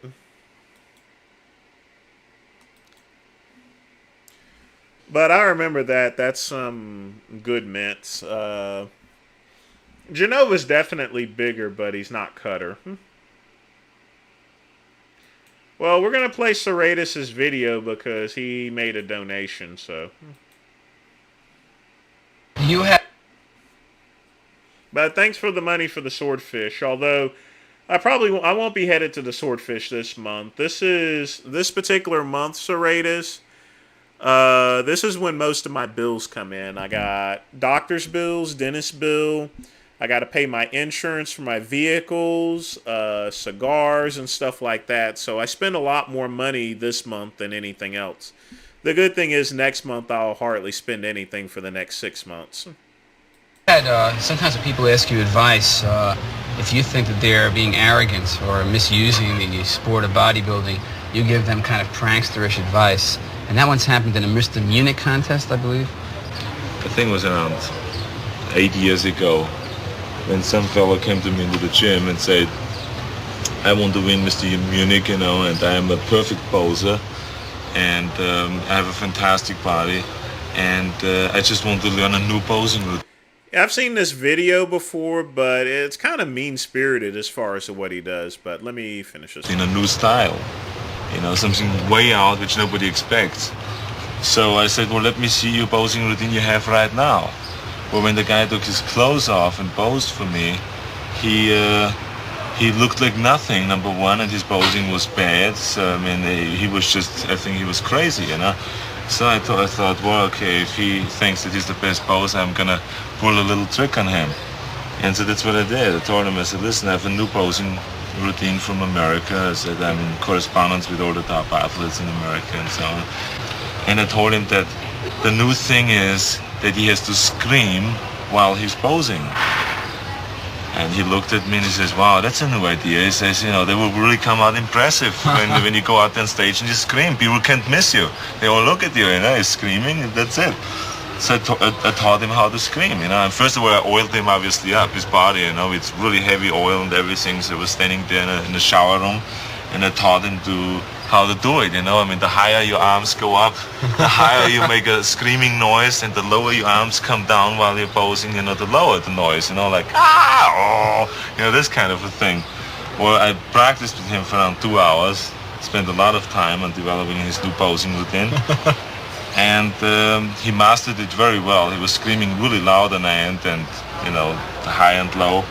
But I remember that. That's some good mints. Genova's definitely bigger, but he's not Cutter. Well, we're going to play Serratus' video because he made a donation, so. You have... But thanks for the money for the swordfish, although I won't be headed to the swordfish this month. This particular month, Serratus, this is when most of my bills come in. I got doctor's bills, dentist bill. I got to pay my insurance for my vehicles, cigars, and stuff like that. So I spend a lot more money this month than anything else. The good thing is next month I'll hardly spend anything for the next 6 months. Sometimes when people ask you advice, if you think that they're being arrogant or misusing the sport of bodybuilding, you give them kind of prankster-ish advice. And that once happened in a Mr. Munich contest, I believe. The thing was around 8 years ago, when some fellow came to me into the gym and said, "I want to win Mr. Munich, you know, and I am a perfect poser, and I have a fantastic body, and I just want to learn a new posing routine." I've seen this video before, but it's kind of mean-spirited as far as what he does. But let me finish this. In a new style, you know, something way out which nobody expects. So I said, "Well, let me see your posing routine you have right now." Well, when the guy took his clothes off and posed for me, he looked like nothing, number one, and his posing was bad. So, I mean, he was just, I think he was crazy, you know. So I thought, well, okay, if he thinks that he's the best poser, I'm gonna pull a little trick on him. And so that's what I did. I told him, I said, "Listen, I have a new posing routine from America." I said, "I'm in correspondence with all the top athletes in America and so on." And I told him that the new thing is that he has to scream while he's posing. And he looked at me and he says, "Wow, that's a new idea." He says, "You know, they will really come out impressive when you go out on stage and you scream. People can't miss you. They all look at you, you know, he's screaming, and that's it." So I taught him how to scream, you know. And first of all, I oiled him obviously up, his body, you know. It's really heavy oil and everything. So I was standing there in the shower room, and I taught him how to do it, you know. I mean, the higher your arms go up, the higher you make a screaming noise, and the lower your arms come down while you're posing, you know, the lower the noise, you know, like, "Ah, oh," you know, this kind of a thing. Well, I practiced with him for around 2 hours, spent a lot of time on developing his new posing routine. And he mastered it very well. He was screaming really loud on the end and, you know, the high and low.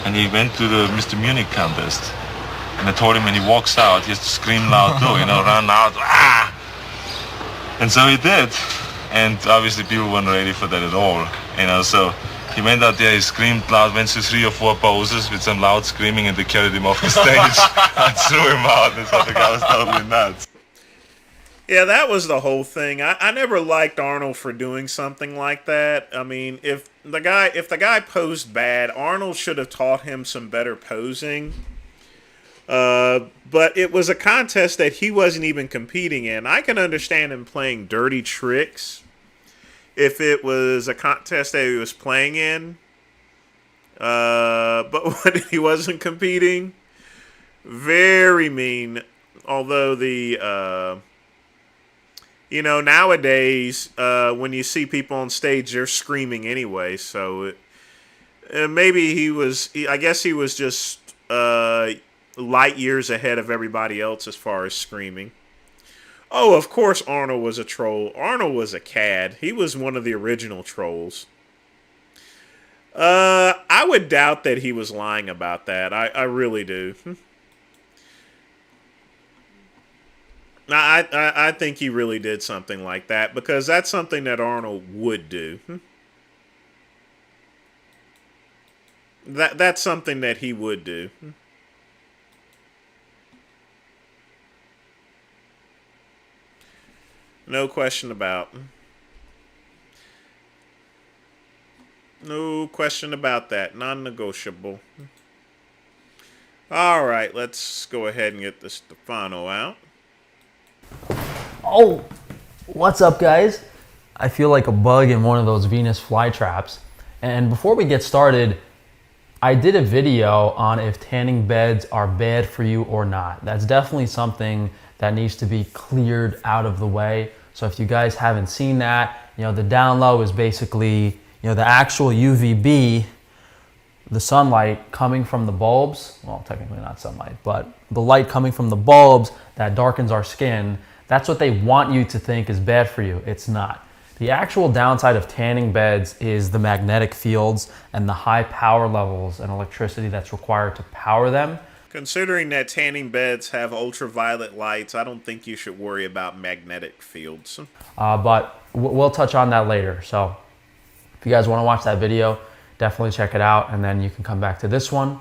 And he went to the Mr. Munich contest. And I told him when he walks out, he has to scream loud too, you know, run out, "Ah!" And so he did. And obviously people weren't ready for that at all, you know, so he went out there, he screamed loud, went through 3 or 4 poses with some loud screaming, and they carried him off the stage. I threw him out, and thought the guy was totally nuts. Yeah, that was the whole thing. I never liked Arnold for doing something like that. I mean, if the guy posed bad, Arnold should have taught him some better posing. But it was a contest that he wasn't even competing in. I can understand him playing dirty tricks if it was a contest that he was playing in. But when he wasn't competing, very mean. Although you know, nowadays, when you see people on stage, they're screaming anyway. So maybe I guess he was just light years ahead of everybody else as far as screaming. Oh, of course Arnold was a troll. Arnold was a cad. He was one of the original trolls. I would doubt that he was lying about that. I really do. I think he really did something like that because that's something that Arnold would do. That's something that he would do. No question about. No question about that. Non-negotiable. All right, let's go ahead and get the Stefano out. Oh, what's up, guys? I feel like a bug in one of those Venus flytraps. And before we get started, I did a video on if tanning beds are bad for you or not. That's definitely something that needs to be cleared out of the way. So if you guys haven't seen that, the down low is basically, the actual UVB, the sunlight coming from the bulbs. Well, technically not sunlight, but the light coming from the bulbs that darkens our skin. That's what they want you to think is bad for you. It's not. The actual downside of tanning beds is the magnetic fields and the high power levels and electricity that's required to power them. Considering that tanning beds have ultraviolet lights, I don't think you should worry about magnetic fields. But we'll touch on that later. So if you guys want to watch that video, definitely check it out, and then you can come back to this one.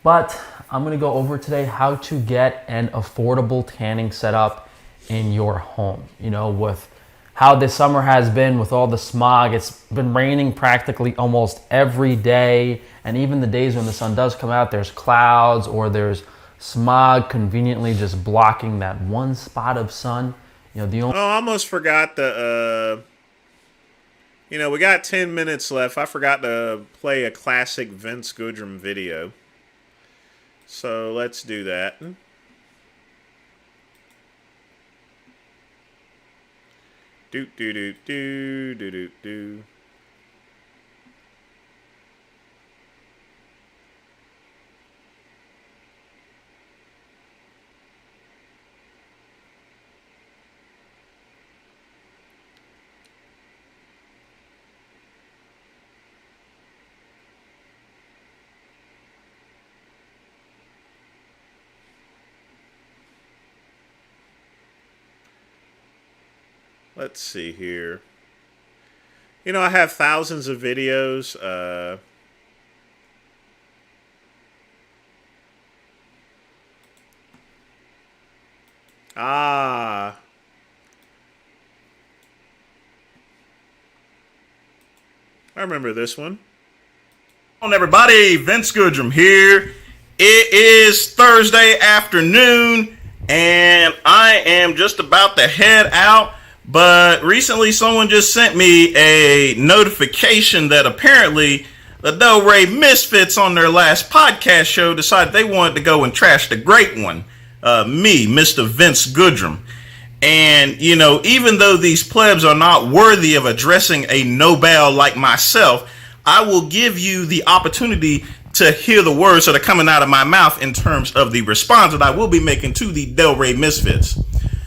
But I'm going to go over today how to get an affordable tanning setup in your home. With how this summer has been with all the smog, it's been raining practically almost every day. And even the days when the sun does come out, there's clouds or there's smog conveniently just blocking that one spot of sun. I almost forgot the, we got 10 minutes left. I forgot to play a classic Vince Goodrum video. So let's do that. Do do do do do do do. Let's see here. I have thousands of videos. I remember this one. On everybody, Vince Goodrum here. It is Thursday afternoon, and I am just about to head out. But recently someone just sent me a notification that apparently the Del Rey Misfits on their last podcast show decided they wanted to go and trash the great one, me, Mr. Vince Goodrum. And, even though these plebs are not worthy of addressing a Nobel like myself, I will give you the opportunity to hear the words that are coming out of my mouth in terms of the response that I will be making to the Del Rey Misfits.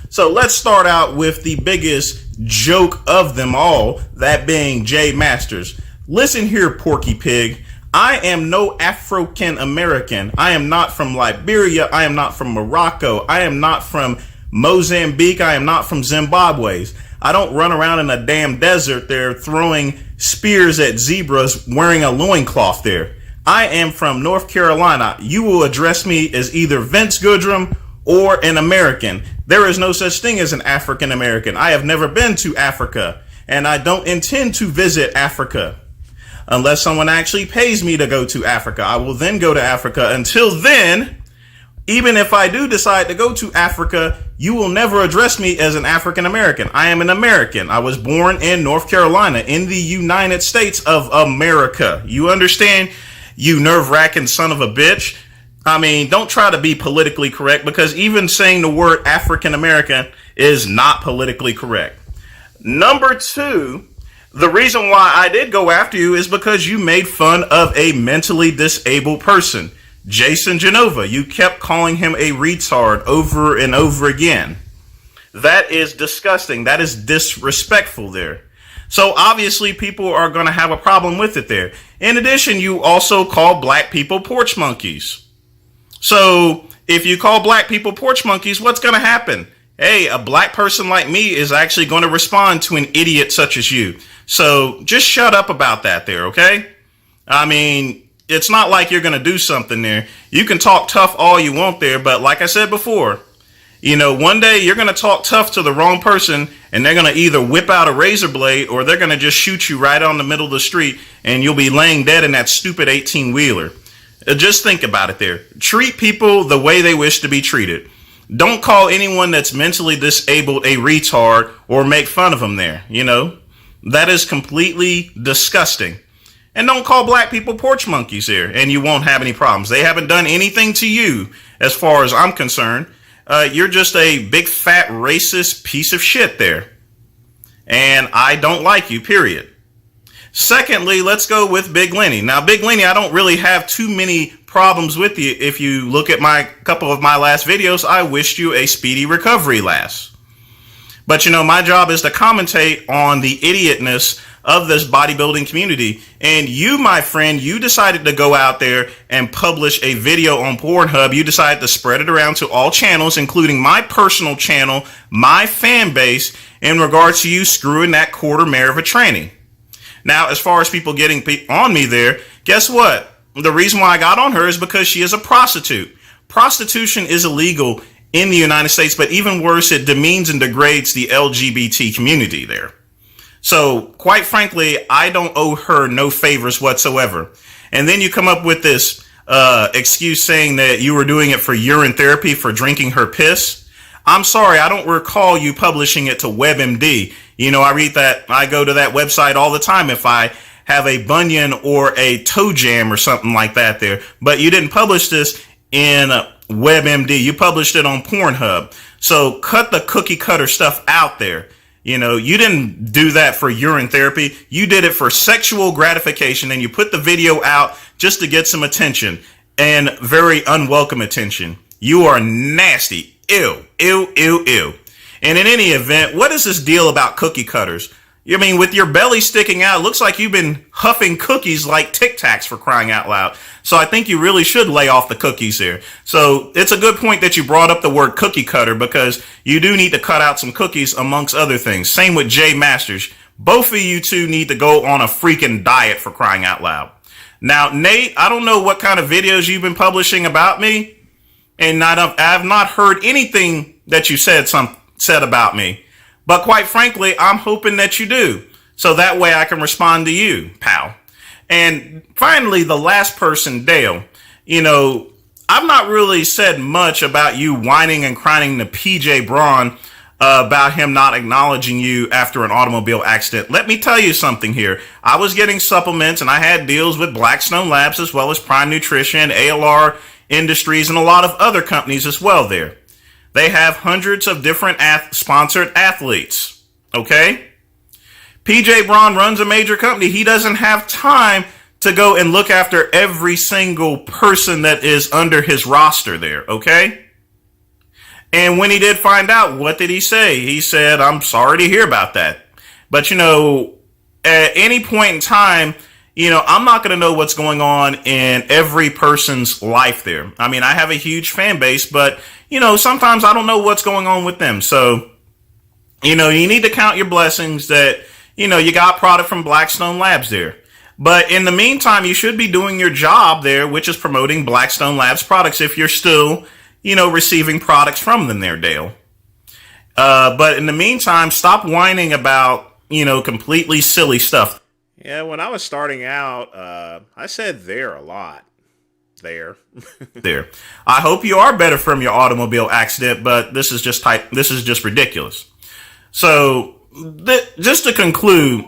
So let's start out with the biggest joke of them all, that being Jay Masters. Listen here, Porky Pig. I am no African American. I am not from Liberia. I am not from Morocco. I am not from Mozambique. I am not from Zimbabwe. I don't run around in a damn desert there throwing spears at zebras wearing a loincloth there. I am from North Carolina. You will address me as either Vince Goodrum or an American. There is no such thing as an African American. I have never been to Africa, and I don't intend to visit Africa unless someone actually pays me to go to Africa. I will then go to Africa. Until then, even if I do decide to go to Africa, you will never address me as an African American. I am an American. I was born in North Carolina in the United States of America. You understand, you nerve-wracking son of a bitch? I mean, don't try to be politically correct, because even saying the word African American is not politically correct. Number two, the reason why I did go after you is because you made fun of a mentally disabled person, Jason Genova. You kept calling him a retard over and over again. That is disgusting. That is disrespectful there. So obviously people are going to have a problem with it there. In addition, you also call black people porch monkeys. So if you call black people porch monkeys, what's going to happen? Hey, a black person like me is actually going to respond to an idiot such as you. So just shut up about that there, okay? I mean, it's not like you're going to do something there. You can talk tough all you want there, but like I said before, you know, one day you're going to talk tough to the wrong person and they're going to either whip out a razor blade or they're going to just shoot you right on the middle of the street and you'll be laying dead in that stupid 18-wheeler. Just think about it there. Treat people the way they wish to be treated. Don't call anyone that's mentally disabled a retard or make fun of them there. You know, that is completely disgusting. And don't call black people porch monkeys here and you won't have any problems. They haven't done anything to you as far as I'm concerned. You're just a big fat racist piece of shit there. And I don't like you, period. Secondly, let's go with Big Lenny. Now, Big Lenny, I don't really have too many problems with you. If you look at my couple of my last videos, I wished you a speedy recovery, lass. But, you know, my job is to commentate on the idiotness of this bodybuilding community. And you, my friend, you decided to go out there and publish a video on Pornhub. You decided to spread it around to all channels, including my personal channel, my fan base, in regards to you screwing that quarter mare of a tranny. Now, as far as people getting on me there, guess what? The reason why I got on her is because she is a prostitute. Prostitution is illegal in the United States, but even worse, it demeans and degrades the LGBT community there. So, quite frankly, I don't owe her no favors whatsoever. And then you come up with this excuse saying that you were doing it for urine therapy for drinking her piss. I'm sorry, I don't recall you publishing it to WebMD. You know, I go to that website all the time if I have a bunion or a toe jam or something like that there. But you didn't publish this in WebMD. You published it on Pornhub. So cut the cookie cutter stuff out there. You know, you didn't do that for urine therapy. You did it for sexual gratification, and you put the video out just to get some attention, and very unwelcome attention. You are nasty. Ew, ew, ew, ew. And in any event, what is this deal about cookie cutters? I mean, with your belly sticking out, it looks like you've been huffing cookies like Tic Tacs, for crying out loud. So I think you really should lay off the cookies here. So it's a good point that you brought up the word cookie cutter, because you do need to cut out some cookies amongst other things. Same with Jay Masters. Both of you two need to go on a freaking diet, for crying out loud. Now, Nate, I don't know what kind of videos you've been publishing about me, and I have not heard anything that you said about me. But quite frankly, I'm hoping that you do, so that way I can respond to you, pal. And finally, the last person, Dale. You know, I've not really said much about you whining and crying to PJ Braun about him not acknowledging you after an automobile accident. Let me tell you something here. I was getting supplements, and I had deals with Blackstone Labs as well as Prime Nutrition, ALR Industries, and a lot of other companies as well there. They have hundreds of different sponsored athletes, okay? PJ Braun runs a major company. He doesn't have time to go and look after every single person that is under his roster there, okay? And when he did find out, what did he say? He said, I'm sorry to hear about that. But, you know, at any point in time, you know, I'm not going to know what's going on in every person's life there. I mean, I have a huge fan base, but, you know, sometimes I don't know what's going on with them. So, you know, you need to count your blessings that, you know, you got product from Blackstone Labs there. But in the meantime, you should be doing your job there, which is promoting Blackstone Labs products if you're still, you know, receiving products from them there, Dale. But in the meantime, stop whining about, you know, completely silly stuff. Yeah, when I was starting out, I said there a lot. There. I hope you are better from your automobile accident, but this is just ridiculous. So, just to conclude,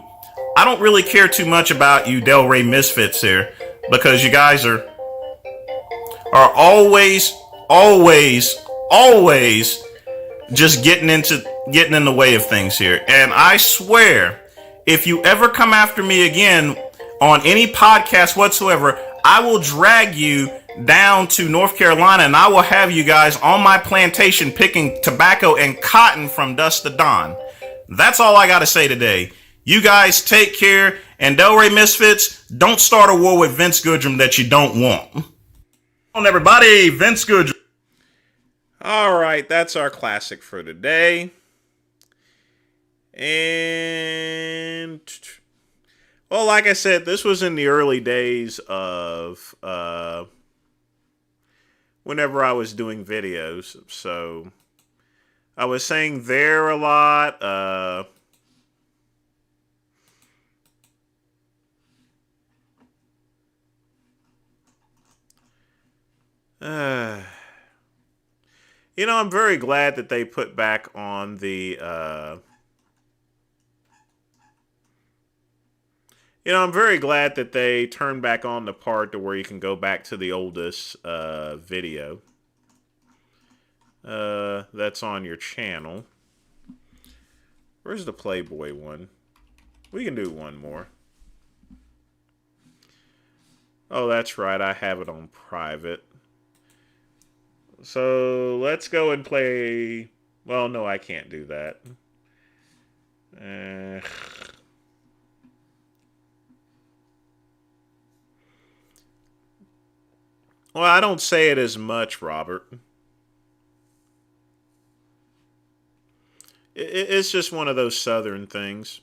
I don't really care too much about you Delray Misfits here, because you guys are always just getting in the way of things here. And I swear, if you ever come after me again on any podcast whatsoever, I will drag you down to North Carolina, and I will have you guys on my plantation picking tobacco and cotton from dusk to dawn. That's all I got to say today. You guys take care, and Delray Misfits, don't start a war with Vince Goodrum that you don't want. Come on, everybody, Vince Goodrum. All right, that's our classic for today. And, well, like I said, this was in the early days of whenever I was doing videos. So I was saying there a lot. You know, I'm very glad that they put back on the I'm very glad that they turned back on the part to where you can go back to the oldest video that's on your channel. Where's the Playboy one? We can do one more. Oh, that's right. I have it on private. So let's go and play. Well, no, I can't do that. Well, I don't say it as much, Robert. It's just one of those southern things.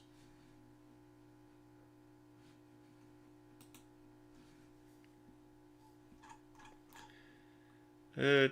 Do.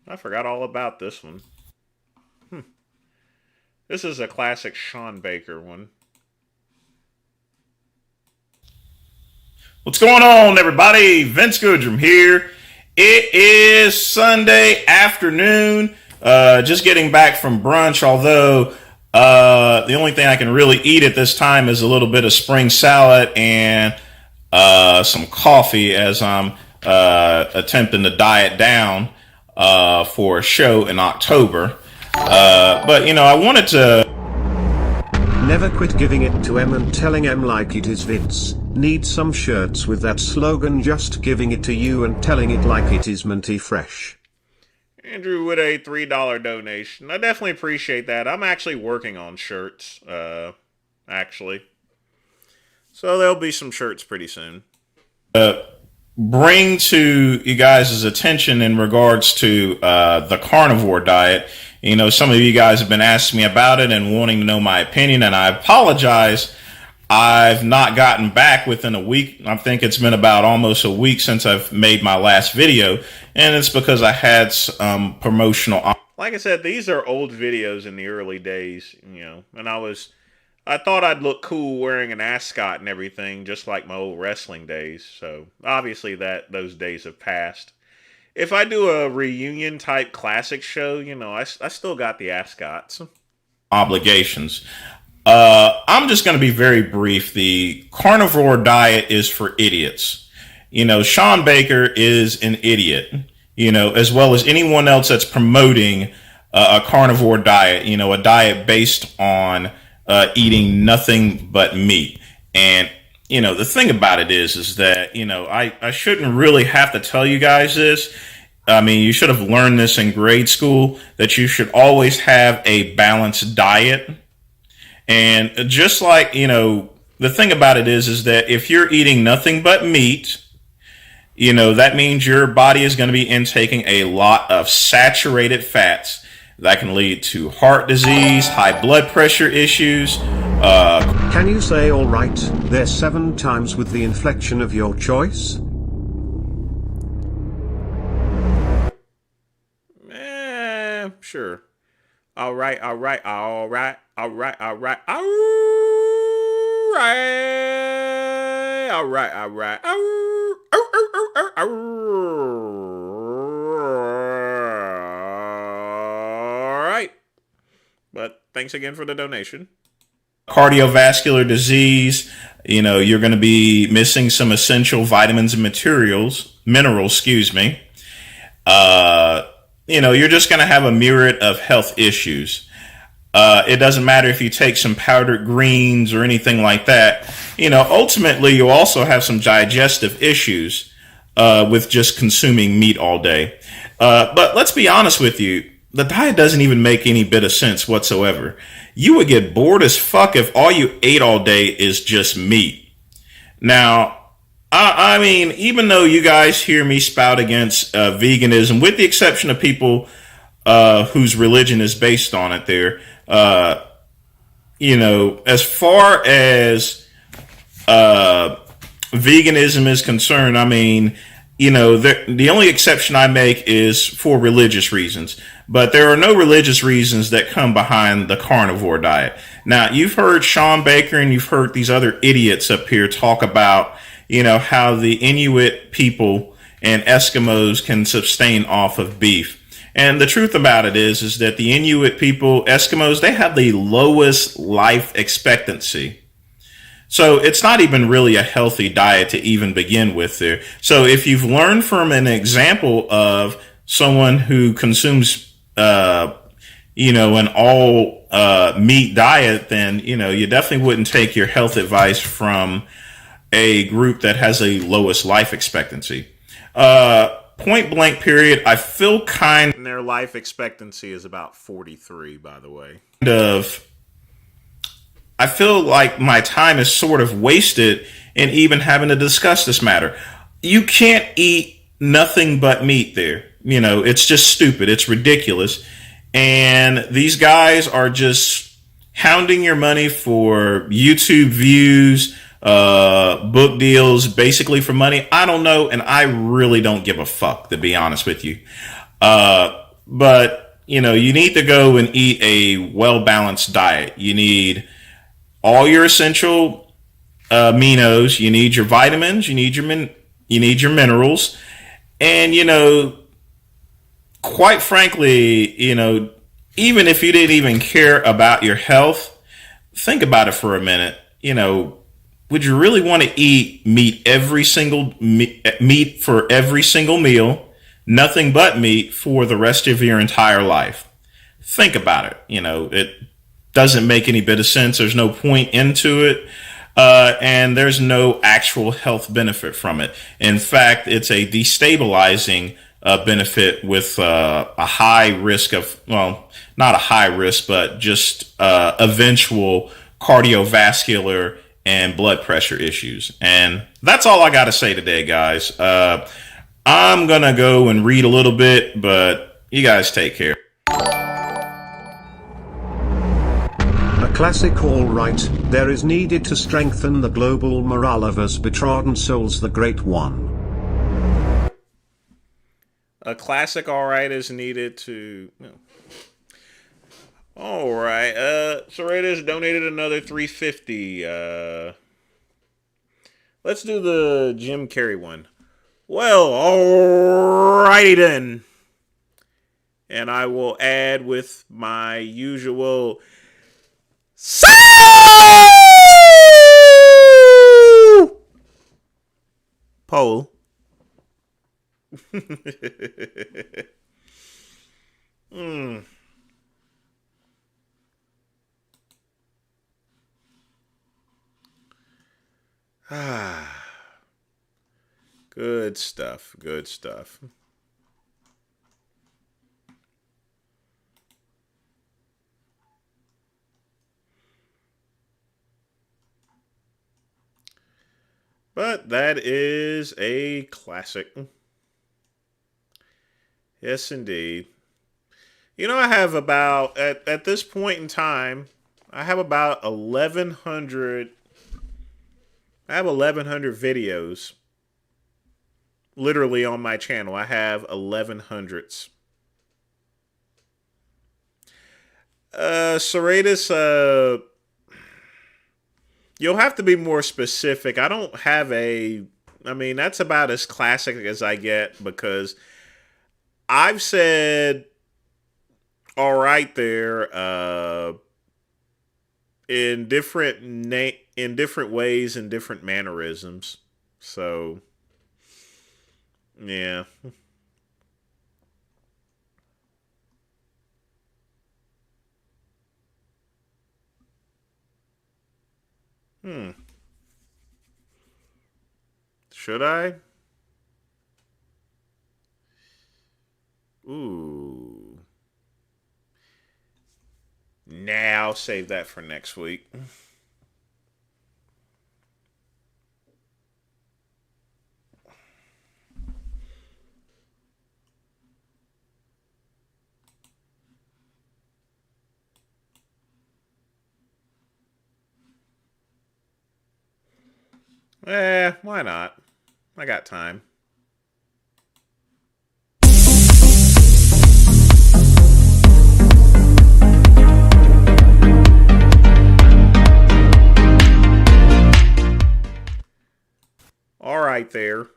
I forgot all about this one. This is a classic Sean Baker one. What's going on, everybody? Vince Goodrum here. It is Sunday afternoon. Just getting back from brunch, although the only thing I can really eat at this time is a little bit of spring salad and some coffee as I'm attempting to diet down for a show in October. But, you know, I wanted to... Never quit giving it to M and telling M like it is Vince. Need some shirts with that slogan, just giving it to you and telling it like it is minty fresh. Andrew with a $3 donation. I definitely appreciate that. I'm actually working on shirts, actually. So there'll be some shirts pretty soon. Bring to you guys' attention in regards to the carnivore diet. You know, some of you guys have been asking me about it and wanting to know my opinion, and I apologize. I've not gotten back within a week. I think it's been about almost a week since I've made my last video, and it's because I had some promotional... Like I said, these are old videos in the early days, you know, and I thought I'd look cool wearing an ascot and everything, just like my old wrestling days. So obviously those days have passed. If I do a reunion type classic show, you know, I still got the ascots. Obligations. I'm just going to be very brief. The carnivore diet is for idiots. You know, Sean Baker is an idiot, you know, as well as anyone else that's promoting a carnivore diet, you know, a diet based on eating nothing but meat. And, you know, the thing about it is that, you know, I shouldn't really have to tell you guys this. I mean, you should have learned this in grade school, that you should always have a balanced diet. And just like, you know, the thing about it is that if you're eating nothing but meat, you know, that means your body is going to be intaking a lot of saturated fats that can lead to heart disease, high blood pressure issues. Can you say all right there 7 times with the inflection of your choice? Sure. All right. But thanks again for the donation. Cardiovascular disease, you're going to be missing some essential vitamins and minerals, excuse me. You're just going to have a myriad of health issues. It doesn't matter if you take some powdered greens or anything like that. Ultimately, you'll also have some digestive issues with just consuming meat all day. But let's be honest with you. The diet doesn't even make any bit of sense whatsoever. You would get bored as fuck if all you ate all day is just meat. Now, I mean, even though you guys hear me spout against veganism, with the exception of people whose religion is based on it there, as far as veganism is concerned, I mean, the only exception I make is for religious reasons. But there are no religious reasons that come behind the carnivore diet. Now, you've heard Sean Baker and you've heard these other idiots up here talk about, how the Inuit people and Eskimos can sustain off of beef. And the truth about it is that the Inuit people, Eskimos, they have the lowest life expectancy. So it's not even really a healthy diet to even begin with there. So if you've learned from an example of someone who consumes, an all meat diet, then, you definitely wouldn't take your health advice from a group that has a lowest life expectancy. Point blank period, I feel and their life expectancy is about 43, by the way. I feel like my time is sort of wasted in even having to discuss this matter. You can't eat nothing but meat there. It's just stupid. It's ridiculous. And these guys are just hounding your money for YouTube views, book deals, basically for money. I don't know. And I really don't give a fuck, to be honest with you. But, you need to go and eat a well-balanced diet. You need all your essential aminos. You need your vitamins. You need your minerals. And, quite frankly, even if you didn't even care about your health, think about it for a minute. Would you really want to eat meat for every single meal, nothing but meat for the rest of your entire life? Think about it. It doesn't make any bit of sense. There's no point into it. And there's no actual health benefit from it. In fact, it's a destabilizing benefit with a high risk of, well, not a high risk, but just eventual cardiovascular and blood pressure issues. And that's all I got to say today, guys. I'm going to go and read a little bit, but you guys take care. A classic all right, there is needed to strengthen the global morale of us betrodden souls, the great one. A classic all right is needed to... All right. Serratus donated another $350. Let's do the Jim Carrey one. Well, alrighty then. And I will add with my usual... poll. Good stuff. Good stuff. But that is a classic. Yes, indeed. I have about, at this point in time, I have about 1,100. I have 1,100 videos. Literally on my channel, I have 1,100s. Serratus, you'll have to be more specific. I don't have I mean, that's about as classic as I get because I've said all right there in different ways and different mannerisms. So, yeah. Should I? Ooh. Nah, I'll save that for next week. Why not? I got time. All right there.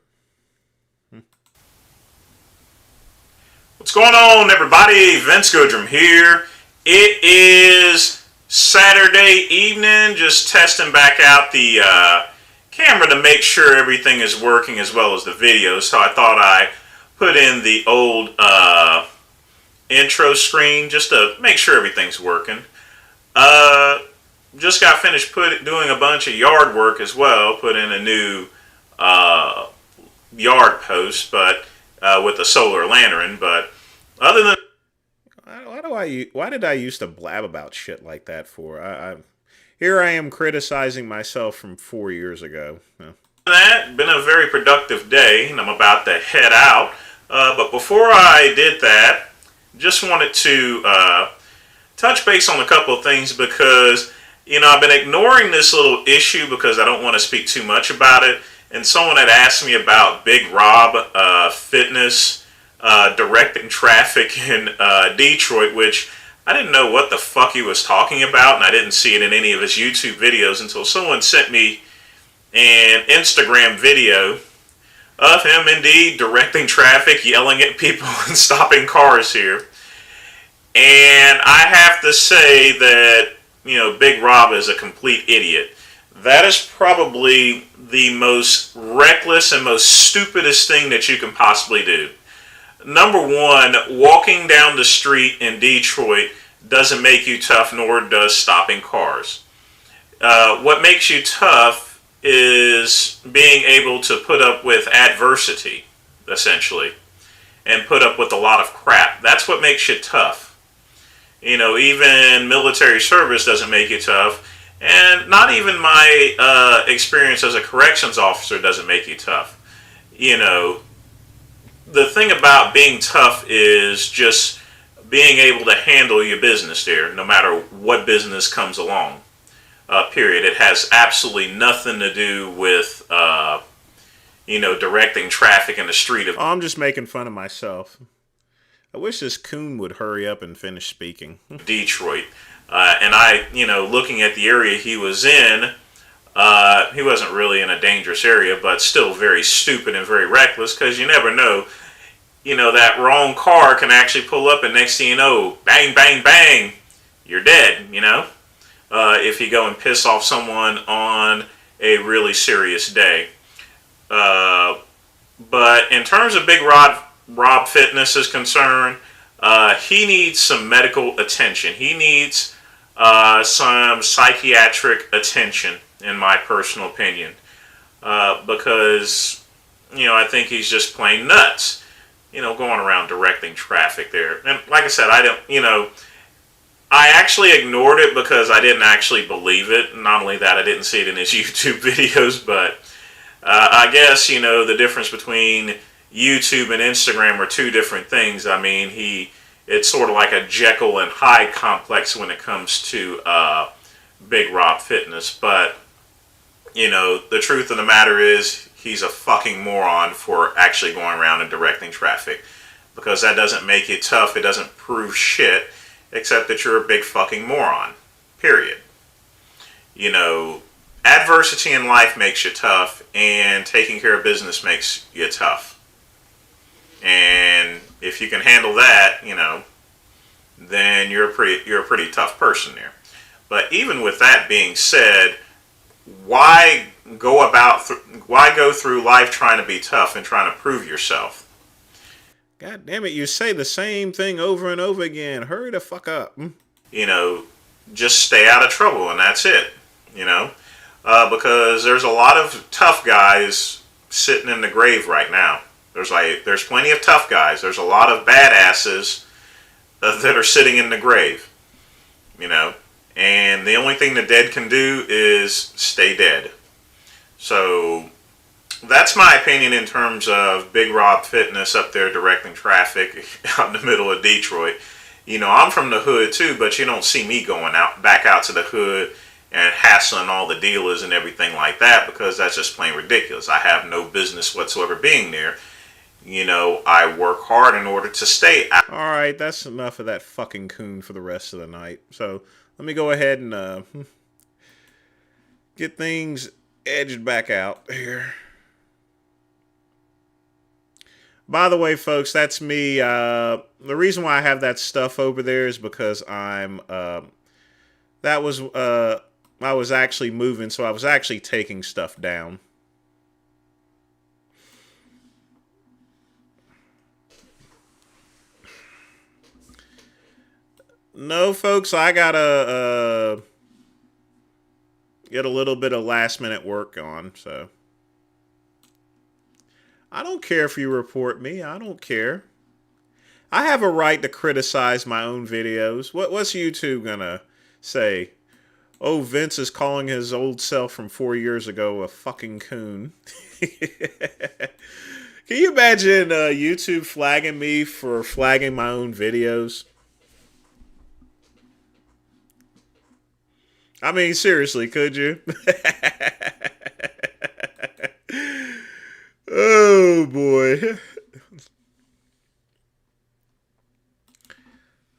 What's going on, everybody? Vince Goodrum here. It is Saturday evening, just testing back out the camera to make sure everything is working as well as the video. So I thought I put in the old intro screen just to make sure everything's working. Just got finished doing a bunch of yard work as well. Put in a new yard post, but with a solar lantern. But other than why did I used to blab about shit like that for? Here I am criticizing myself from 4 years ago. That been a very productive day, and I'm about to head out. But before I did that, just wanted to touch base on a couple of things because I've been ignoring this little issue because I don't want to speak too much about it. And someone had asked me about Big Rob Fitness directing traffic in Detroit, which I didn't know what the fuck he was talking about, and I didn't see it in any of his YouTube videos until someone sent me an Instagram video of him indeed directing traffic, yelling at people, and stopping cars here. And I have to say that, Big Rob is a complete idiot. That is probably the most reckless and most stupidest thing that you can possibly do. Number one, walking down the street in Detroit doesn't make you tough, nor does stopping cars. What makes you tough is being able to put up with adversity, essentially, and put up with a lot of crap. That's what makes you tough. Even military service doesn't make you tough, and not even my experience as a corrections officer doesn't make you tough. The thing about being tough is just being able to handle your business there, no matter what business comes along, period. It has absolutely nothing to do with, directing traffic in the street. I'm just making fun of myself. I wish this coon would hurry up and finish speaking. Detroit. And looking at the area he was in, he wasn't really in a dangerous area, but still very stupid and very reckless, because you never know. That wrong car can actually pull up, and next thing you know, bang, bang, bang, you're dead, if you go and piss off someone on a really serious day. But in terms of Big Rob Fitness is concerned, he needs some medical attention. He needs some psychiatric attention, in my personal opinion, because I think he's just plain nuts. Going around directing traffic there. And like I said, I actually ignored it because I didn't actually believe it. Not only that, I didn't see it in his YouTube videos, but I guess, the difference between YouTube and Instagram are two different things. I mean, it's sort of like a Jekyll and Hyde complex when it comes to Big Rob Fitness. But, the truth of the matter is, he's a fucking moron for actually going around and directing traffic, because that doesn't make you tough. It doesn't prove shit. except that you're a big fucking moron. Period. You know, adversity in life makes you tough, and taking care of business makes you tough. And if you can handle that, you know, then you're a pretty tough person there. But even with that being said, why go through life trying to be tough and trying to prove yourself? God damn it, you say the same thing over and over again. Hurry the fuck up. You know, just stay out of trouble and that's it. You know, because there's a lot of tough guys sitting in the grave right now. There's plenty of tough guys. There's a lot of badasses that are sitting in the grave. You know, and the only thing the dead can do is stay dead. So that's my opinion in terms of Big Rob Fitness up there directing traffic out in the middle of Detroit. You know, I'm from the hood too, but you don't see me going back out to the hood and hassling all the dealers and everything like that, because that's just plain ridiculous. I have no business whatsoever being there. You know, I work hard in order to stay out. All right, that's enough of that fucking coon for the rest of the night. So let me go ahead and get things edged back out here. By the way, folks, that's me. The reason why I have that stuff over there is because I was actually moving, so I was actually taking stuff down. No, folks, I gotta get a little bit of last minute work on, so I don't care if you report me. I don't care. I have a right to criticize my own videos. What's YouTube gonna say? Oh, Vince is calling his old self from 4 years ago a fucking coon. Can you imagine YouTube flagging me for flagging my own videos? I mean, seriously, could you? Oh, boy.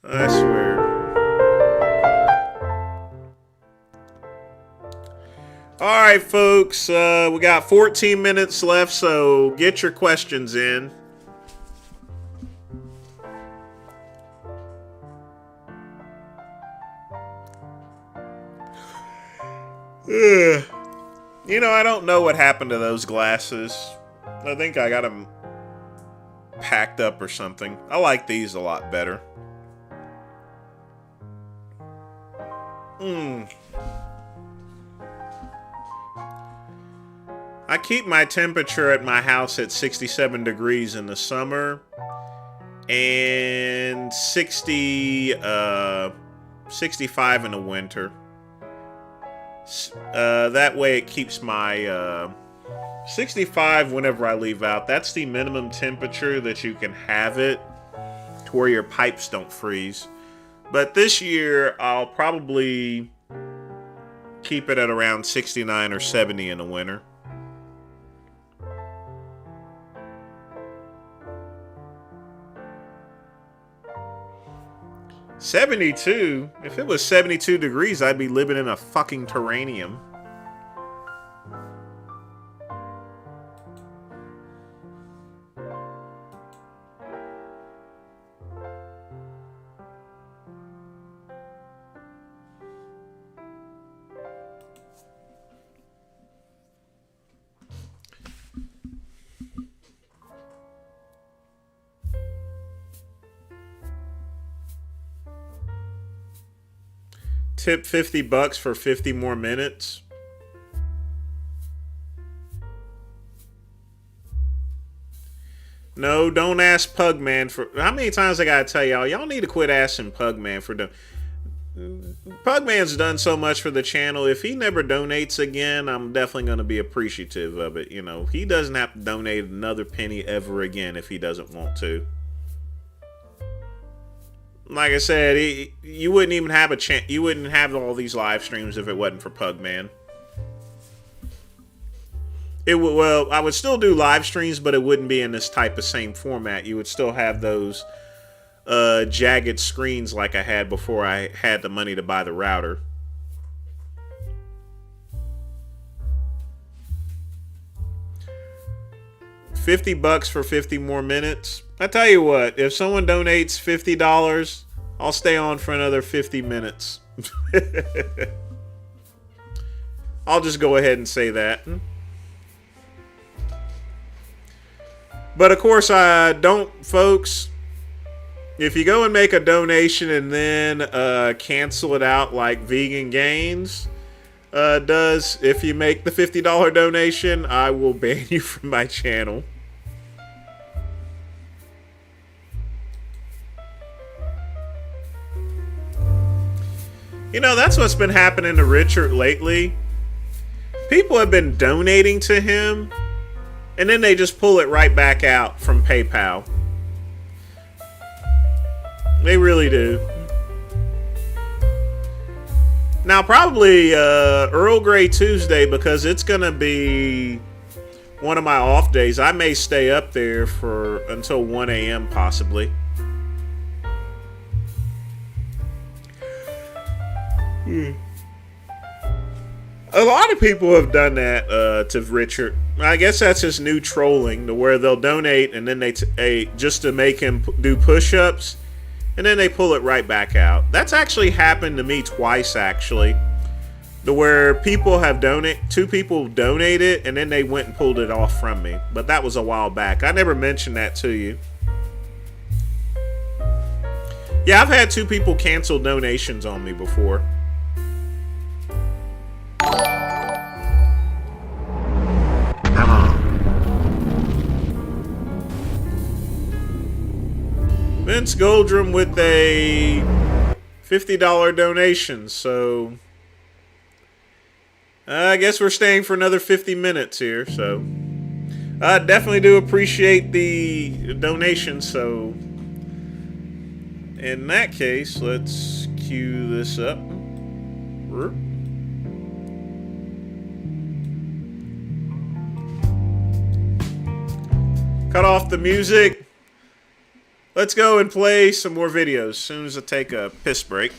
I swear. All right, folks. We got 14 minutes left, so get your questions in. You know, I don't know what happened to those glasses. I think I got them packed up or something. I like these a lot better. I keep my temperature at my house at 67 degrees in the summer and 65 in the winter. That way it keeps my 65 whenever I leave out. That's the minimum temperature that you can have it to where your pipes don't freeze. But this year I'll probably keep it at around 69 or 70 in the winter. $72? If it was 72 degrees, I'd be living in a fucking terrarium. Tip $50 for 50 more minutes. No, don't ask Pugman for... How many times I gotta tell y'all? Y'all need to quit asking Pugman for... Pugman's done so much for the channel. If he never donates again, I'm definitely going to be appreciative of it. You know, he doesn't have to donate another penny ever again if he doesn't want to. Like I said, you wouldn't even have a chance. You wouldn't have all these live streams if it wasn't for Pugman. Well, I would still do live streams, but it wouldn't be in this type of same format. You would still have those jagged screens like I had before I had the money to buy the router. $50 for 50 more minutes. I tell you what, if someone donates $50, I'll stay on for another 50 minutes. I'll just go ahead and say that. But of course, I don't, folks. If you go and make a donation and then cancel it out like Vegan Gains does, if you make the $50 donation, I will ban you from my channel. You know, that's what's been happening to Richard lately. People have been donating to him, and then they just pull it right back out from PayPal. They really do. Now, probably Earl Grey Tuesday, because it's going to be one of my off days. I may stay up there for until 1 a.m. possibly. A lot of people have done that to Richard. I guess that's his new trolling, to where they'll donate and then they just to make him do push-ups, and then they pull it right back out. That's actually happened to me twice, actually, to where people have two people donated and then they went and pulled it off from me. But that was a while back. I never mentioned that to you. Yeah, I've had 2 people cancel donations on me before. Vince Goldrum with a $50 donation, so I guess we're staying for another 50 minutes here, so I definitely do appreciate the donation. So in that case, let's cue this up. Cut off the music. Let's go and play some more videos as soon as I take a piss break.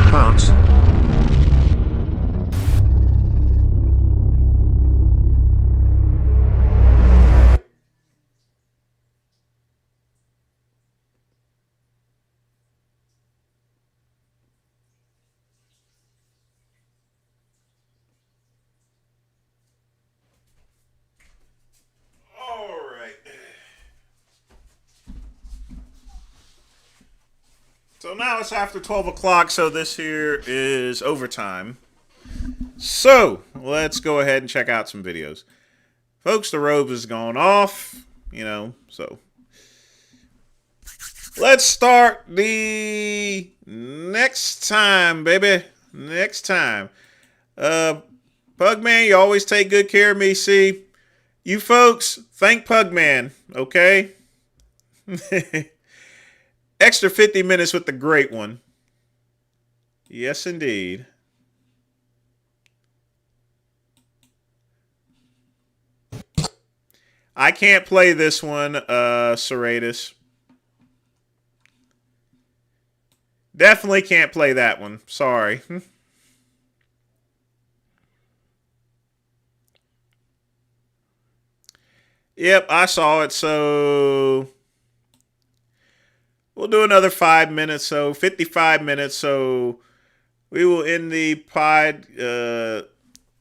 Parts. So now it's after 12 o'clock, so this here is overtime. So let's go ahead and check out some videos. Folks, the robe is gone off, so let's start the next time, baby. Next time. Pugman, you always take good care of me. See, you folks, thank Pugman, okay? Extra 50 minutes with the great one. Yes, indeed. I can't play this one, Serratus. Definitely can't play that one. Sorry. Yep, I saw it, so we'll do another 5 minutes, so 55 minutes, so we will end the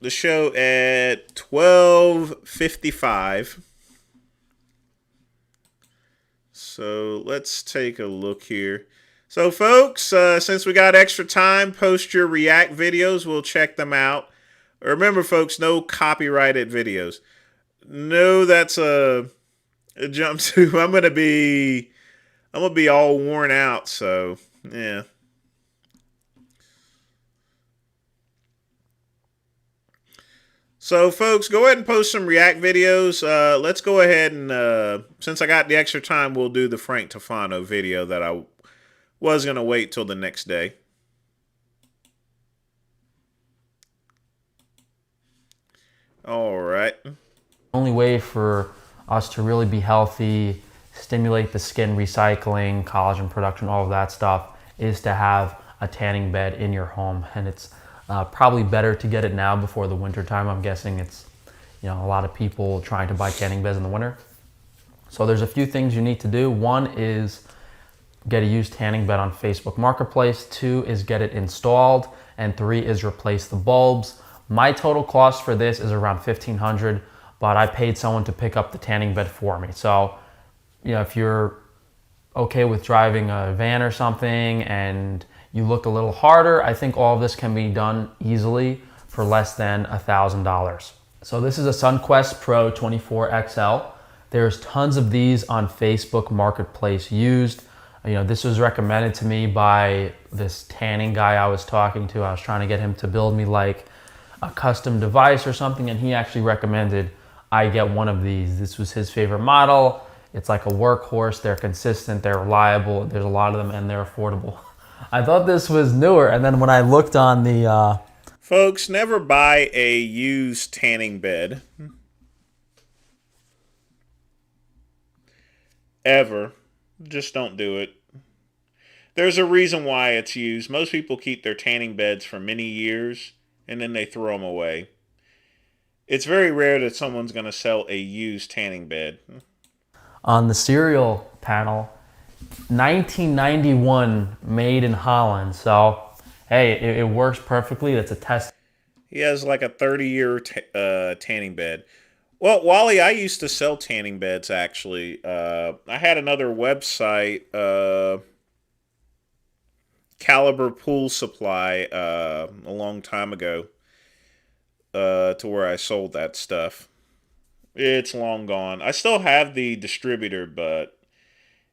show at 12:55. So let's take a look here. So folks, since we got extra time, post your React videos. We'll check them out. Remember, folks, no copyrighted videos. No, that's a jump to. I'm gonna be all worn out. So yeah. So, folks, go ahead and post some React videos. Let's go ahead and, since I got the extra time, we'll do the Frank Tufano video that I was going to wait till the next day. All right. The only way for us to really be healthy, stimulate the skin recycling, collagen production, all of that stuff, is to have a tanning bed in your home. And it's probably better to get it now before the winter time. I'm guessing it's, a lot of people trying to buy tanning beds in the winter. So there's a few things you need to do. One is get a used tanning bed on Facebook Marketplace. 2 is get it installed. And 3 is replace the bulbs. My total cost for this is around $1,500, but I paid someone to pick up the tanning bed for me. So, if you're okay with driving a van or something and you look a little harder, I think all of this can be done easily for less than $1,000. So this is a SunQuest Pro 24 XL. There's tons of these on Facebook Marketplace used. This was recommended to me by this tanning guy I was talking to. I was trying to get him to build me like a custom device or something, and he actually recommended I get one of these. This was his favorite model. It's like a workhorse. They're consistent, they're reliable, there's a lot of them, and they're affordable. I thought this was newer, and then when I looked on the... Folks, never buy a used tanning bed. Ever. Just don't do it. There's a reason why it's used. Most people keep their tanning beds for many years, and then they throw them away. It's very rare that someone's going to sell a used tanning bed. On the serial panel, 1991, made in Holland. So, hey, it works perfectly. That's a test. He has like a 30-year tanning bed. Well, Wally, I used to sell tanning beds, actually. I had another website, Caliber Pool Supply, a long time ago, to where I sold that stuff. It's long gone. I still have the distributor, but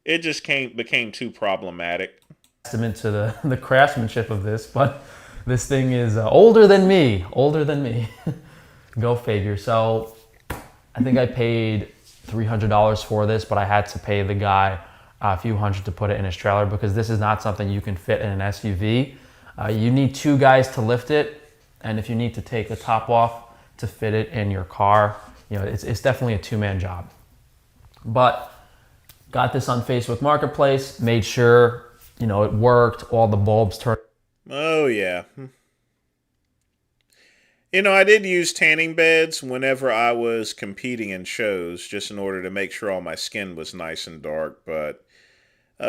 it just became too problematic. Testament to the craftsmanship of this, but this thing is older than me. Go figure. So I think I paid $300 for this, but I had to pay the guy a few hundred to put it in his trailer because this is not something you can fit in an SUV. You need 2 guys to lift it, and if you need to take the top off to fit it in your car, it's definitely a 2-man job. But got this on Facebook Marketplace, made sure it worked, all the bulbs turned. Oh yeah. I did use tanning beds whenever I was competing in shows, just in order to make sure all my skin was nice and dark. But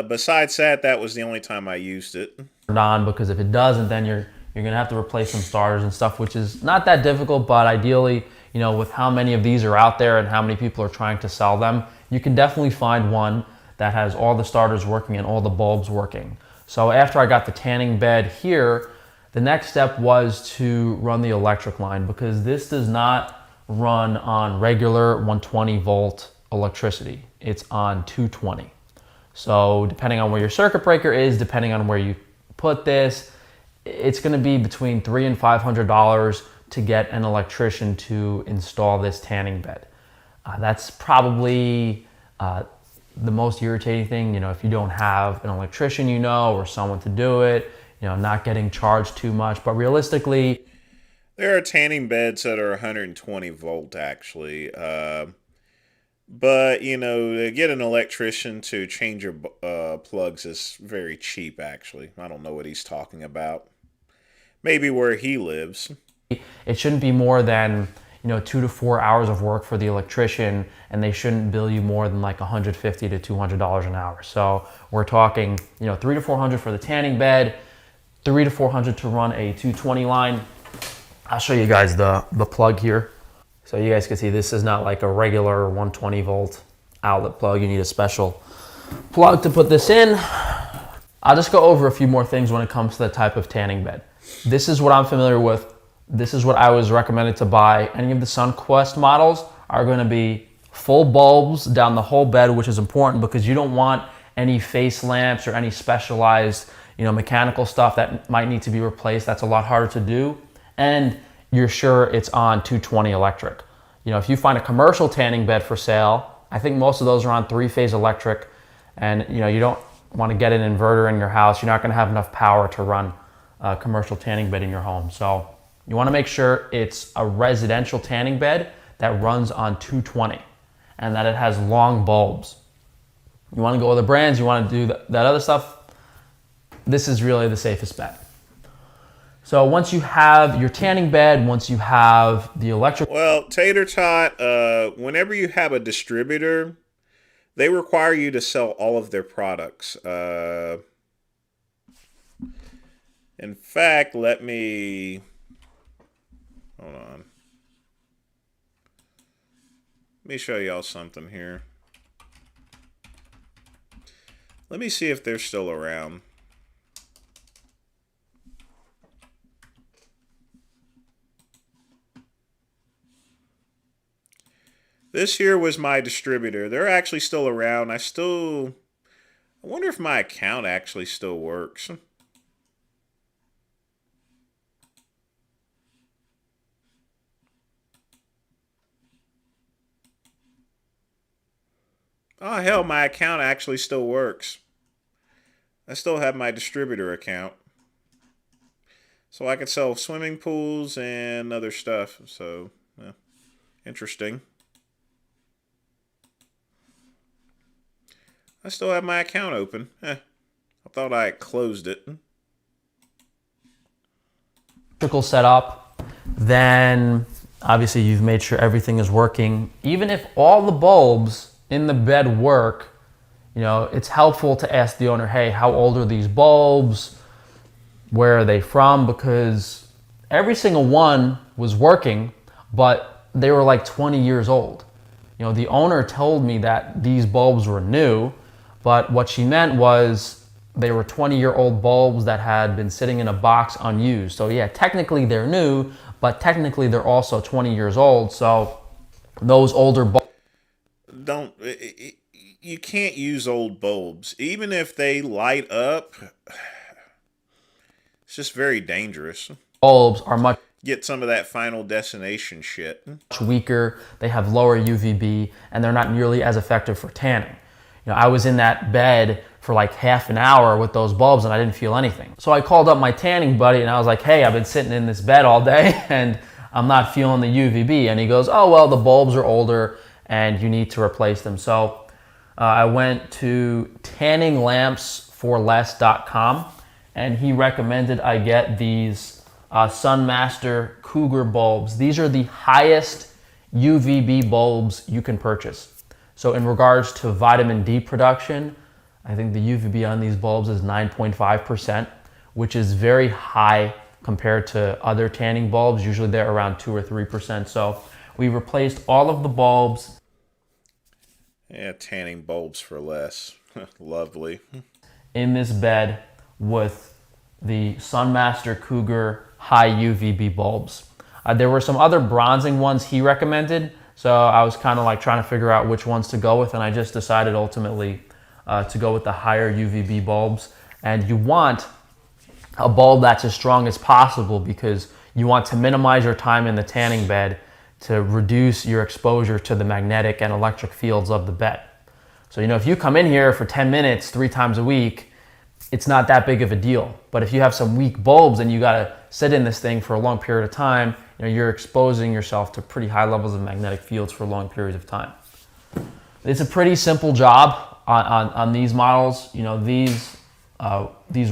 besides that was the only time I used it. On, because if it doesn't, then you're gonna have to replace some starters and stuff, which is not that difficult. But ideally, with how many of these are out there and how many people are trying to sell them, you can definitely find one that has all the starters working and all the bulbs working. So after I got the tanning bed here, the next step was to run the electric line, because this does not run on regular 120 volt electricity. It's on 220. So depending on where your circuit breaker is, depending on where you put this, it's going to be between $300 and $500 to get an electrician to install this tanning bed. That's probably the most irritating thing, if you don't have an electrician, or someone to do it, not getting charged too much. But realistically, there are tanning beds that are 120 volt actually. But, to get an electrician to change your plugs is very cheap actually. I don't know what he's talking about. Maybe where he lives. It shouldn't be more than 2 to 4 hours of work for the electrician, and they shouldn't bill you more than like $150 to $200 an hour. So we're talking, $300 to $400 for the tanning bed, $300 to $400 to run a 220 line. I'll show you guys the plug here. So you guys can see this is not like a regular 120 volt outlet plug. You need a special plug to put this in. I'll just go over a few more things when it comes to the type of tanning bed. This is what I'm familiar with. This is what I was recommended to buy. Any of the SunQuest models are going to be full bulbs down the whole bed, which is important because you don't want any face lamps or any specialized, mechanical stuff that might need to be replaced. That's a lot harder to do. And you're sure it's on 220 electric. You know, if you find a commercial tanning bed for sale, I think most of those are on 3-phase electric, and you know, you don't want to get an inverter in your house. You're not going to have enough power to run a commercial tanning bed in your home. So you want to make sure it's a residential tanning bed that runs on 220 and that it has long bulbs. You want to go with the brands, you want to do that other stuff, this is really the safest bet. So once you have your tanning bed, once you have the electric... Well, Tater Tot, whenever you have a distributor, they require you to sell all of their products. In fact, let me... Hold on. Let me show y'all something here. Let me see if they're still around. This here was my distributor. They're actually still around. I wonder if my account actually still works. Oh, hell, my account actually still works. I still have my distributor account. So I can sell swimming pools and other stuff. So, yeah, interesting. I still have my account open. I thought I had closed it. Electrical setup, then obviously you've made sure everything is working. Even if all the bulbs in the bed work, you know, it's helpful to ask the owner, hey, how old are these bulbs? Where are they from? Because every single one was working, but they were like 20 years old. You know, the owner told me that these bulbs were new, but what she meant was they were 20-year-old bulbs that had been sitting in a box unused. So yeah, technically they're new, but technically they're also 20 years old. So those older bulbs... You can't use old bulbs. Even if they light up, it's just very dangerous. Bulbs are much... Get some of that Final Destination shit. Much weaker, they have lower UVB, and they're not nearly as effective for tanning. You know, I was in that bed for like half an hour with those bulbs and I didn't feel anything. So I called up my tanning buddy and I was like, hey, I've been sitting in this bed all day and I'm not feeling the UVB. And he goes, oh, well, the bulbs are older and you need to replace them. So I went to tanninglampsforless.com and he recommended I get these Sunmaster Cougar bulbs. These are the highest UVB bulbs you can purchase. So in regards to vitamin D production, I think the UVB on these bulbs is 9.5%, which is very high compared to other tanning bulbs. Usually they're around 2 or 3%. So we replaced all of the bulbs. Yeah, tanning bulbs for less. Lovely. In this bed with the Sunmaster Cougar high UVB bulbs. There were some other bronzing ones he recommended, so I was kind of like trying to figure out which ones to go with, and I just decided ultimately to go with the higher UVB bulbs. And you want a bulb that's as strong as possible because you want to minimize your time in the tanning bed to reduce your exposure to the magnetic and electric fields of the bed. So, you know, if you come in here for 10 minutes 3 times a week, it's not that big of a deal. But if you have some weak bulbs and you gotta sit in this thing for a long period of time, you know, you're exposing yourself to pretty high levels of magnetic fields for long periods of time. It's a pretty simple job on these models. You know, these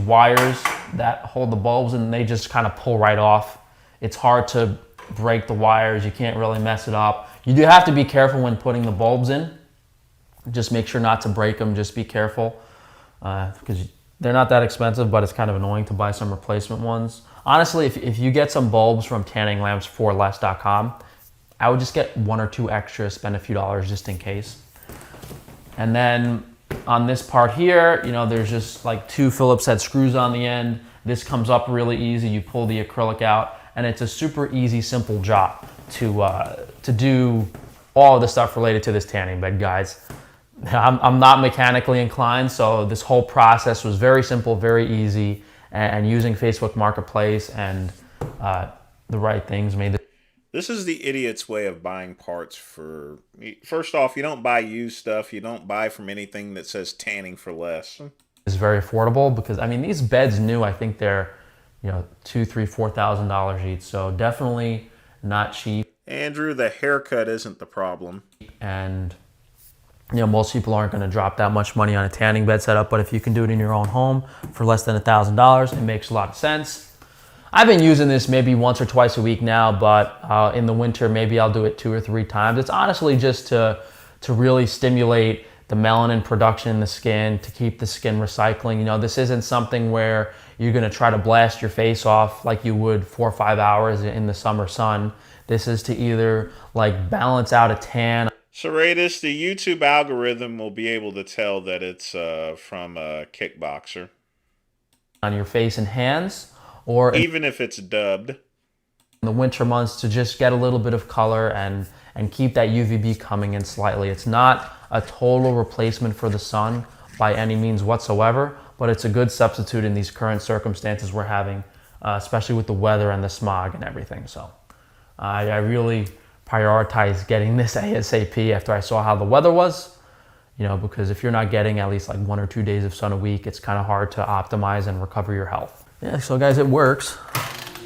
wires that hold the bulbs and they just kind of pull right off. It's hard to break the wires. You can't really mess it up. You do have to be careful when putting the bulbs in. Just make sure not to break them. Just be careful because they're not that expensive, but it's kind of annoying to buy some replacement ones. Honestly, if you get some bulbs from tanninglampsforless.com, I would just get 1 or 2 extra, spend a few dollars just in case. And then on this part here, you know, there's just like 2 Phillips head screws on the end. This comes up really easy. You pull the acrylic out, and it's a super easy, simple job to do all of the stuff related to this tanning bed, guys. I'm not mechanically inclined, so this whole process was very simple, very easy, and using Facebook Marketplace and the right things, made the This is the idiot's way of buying parts for. First off, you don't buy used stuff. You don't buy from anything that says tanning for less. is very affordable, because I mean these beds new, I think they're, you know, $2,000, $3,000, $4,000 each. So definitely not cheap. Andrew, the haircut isn't the problem. And you know, most people aren't going to drop that much money on a tanning bed setup, but if you can do it in your own home for less than $1,000, it makes a lot of sense. I've been using this maybe once or twice a week now, but in the winter, maybe I'll do it 2 or 3 times. It's honestly just to really stimulate the melanin production in the skin, to keep the skin recycling. You know, this isn't something where you're going to try to blast your face off like you would 4 or 5 hours in the summer sun. This is to either like balance out a tan. Serratus, the YouTube algorithm will be able to tell that it's from a kickboxer. On your face and hands, or even if it's dubbed. In the winter months, to just get a little bit of color and keep that UVB coming in slightly. It's not a total replacement for the sun by any means whatsoever, but it's a good substitute in these current circumstances we're having, especially with the weather and the smog and everything. So I really prioritize getting this ASAP after I saw how the weather was, you know, because if you're not getting at least like 1 or 2 days of sun a week, it's kind of hard to optimize and recover your health. Yeah, so guys, it works.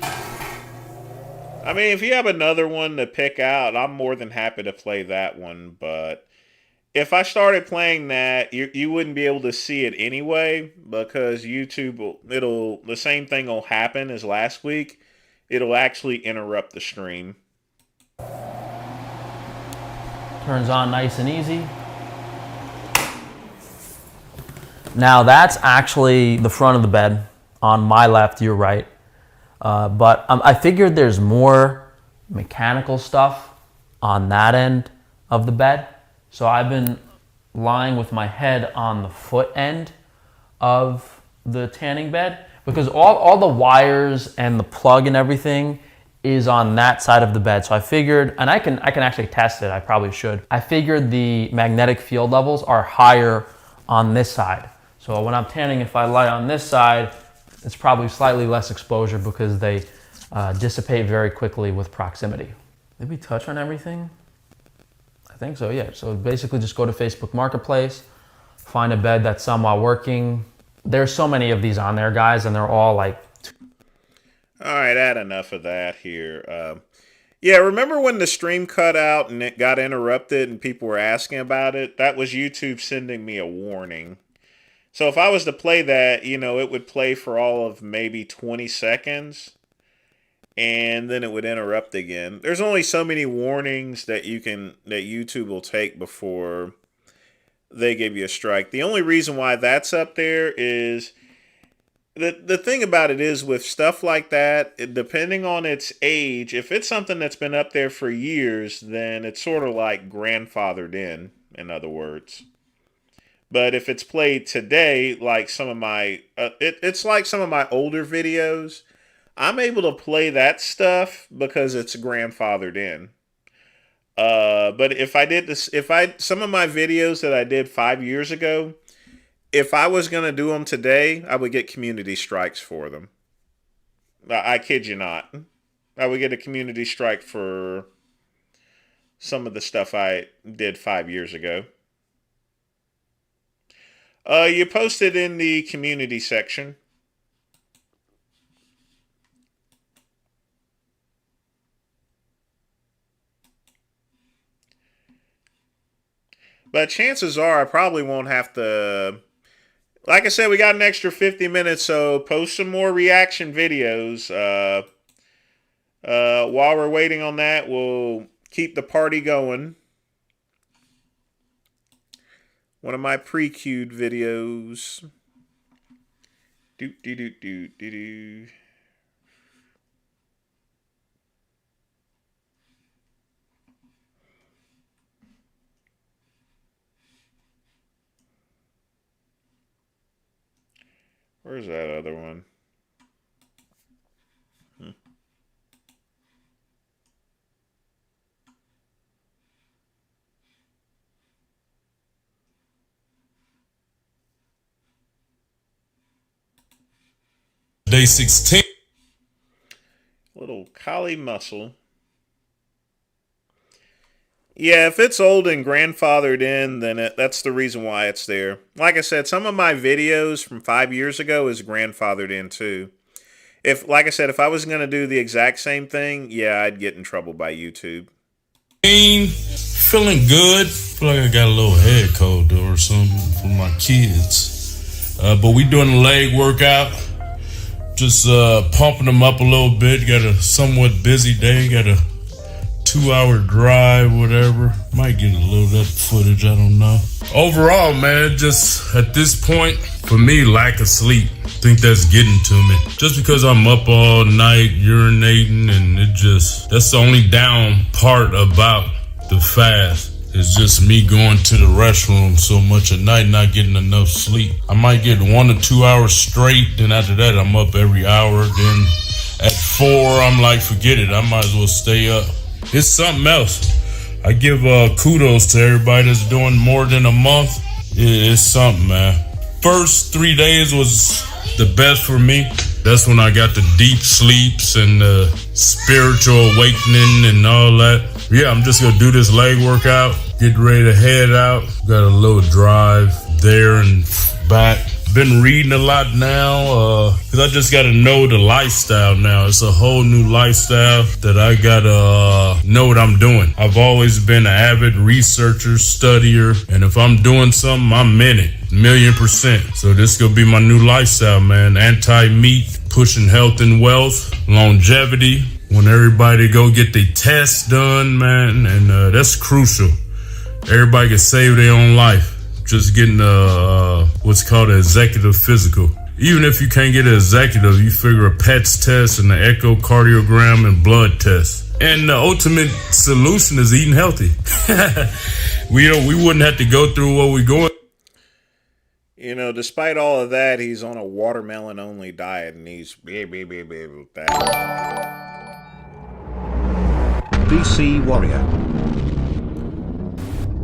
I mean, if you have another one to pick out, I'm more than happy to play that one, but if I started playing that, you wouldn't be able to see it anyway, because YouTube, the same thing will happen as last week. It'll actually interrupt the stream. Turns on nice and easy. Now that's actually the front of the bed. On my left, your right. But I figured there's more mechanical stuff on that end of the bed. So I've been lying with my head on the foot end of the tanning bed, because all the wires and the plug and everything is on that side of the bed. So I figured, and I can actually test it, I probably should. I figured the magnetic field levels are higher on this side. So when I'm tanning, if I lie on this side, it's probably slightly less exposure because they dissipate very quickly with proximity. Did we touch on everything? I think so, yeah. So basically just go to Facebook Marketplace, find a bed that's somewhat working. There's so many of these on there, guys, and they're all like... All right, add enough of that here. Yeah, remember when the stream cut out and it got interrupted and people were asking about it? That was YouTube sending me a warning. So if I was to play that, you know, it would play for all of maybe 20 seconds and then it would interrupt again. There's only so many warnings that YouTube will take before they give you a strike. The only reason why that's up there is the thing about it is with stuff like that, depending on its age, if it's something that's been up there for years, then it's sort of like grandfathered in other words. But if it's played today, like some of my, it's like some of my older videos, I'm able to play that stuff because it's grandfathered in. But if I did this, some of my videos that I did 5 years ago, if I was going to do them today, I would get community strikes for them. I kid you not. I would get a community strike for some of the stuff I did 5 years ago. You posted in the community section. But chances are I probably won't have to... Like I said, we got an extra 50 minutes, so post some more reaction videos. While we're waiting on that, we'll keep the party going. One of my pre-queued videos. Do. Where's that other one? Day 16. A little Old collie muscle. Yeah, if it's old and grandfathered in, then that's the reason why it's there. Like I said, some of my videos from 5 years ago is grandfathered in too. Like I said, if I was going to do the exact same thing, yeah, I'd get in trouble by YouTube. Feeling good. Feel like I got a little head cold or something from my kids. But we doing a leg workout. Just pumping them up a little bit. Got a somewhat busy day. Got a 2-hour drive, whatever. Might get a little of that footage, I don't know. Overall, man, just at this point, for me, lack of sleep. I think that's getting to me. Just because I'm up all night urinating, and that's the only down part about the fast. It's just me going to the restroom so much at night, not getting enough sleep. I might get 1 or 2 hours straight, then after that, I'm up every hour. Then at 4, I'm like, forget it. I might as well stay up. It's something else. I give kudos to everybody that's doing more than a month. It's something, man. First 3 days was the best for me. That's when I got the deep sleeps and the spiritual awakening and all that. Yeah, I'm just gonna do this leg workout, get ready to head out. Got a little drive there and back. Been reading a lot now, because I just got to know the lifestyle now. It's a whole new lifestyle that I got to know what I'm doing. I've always been an avid researcher, studier, and if I'm doing something, I'm in it, 1,000,000%. So this going to be my new lifestyle, man. Anti-meat, pushing health and wealth, longevity. Want everybody to go get their tests done, man, and that's crucial. Everybody can save their own life. Just getting what's called an executive physical. Even if you can't get an executive, you figure a PETS test and an echocardiogram and blood test. And the ultimate solution is eating healthy. We wouldn't have to go through what we're going. You know, despite all of that, he's on a watermelon only diet, and he's with that. BC Warrior.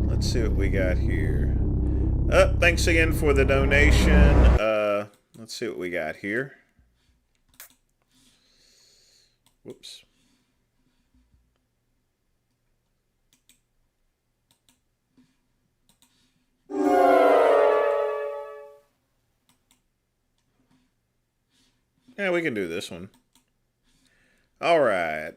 Let's see what we got here. Thanks again for the donation. Let's see what we got here. Whoops. Yeah, we can do this one. All right.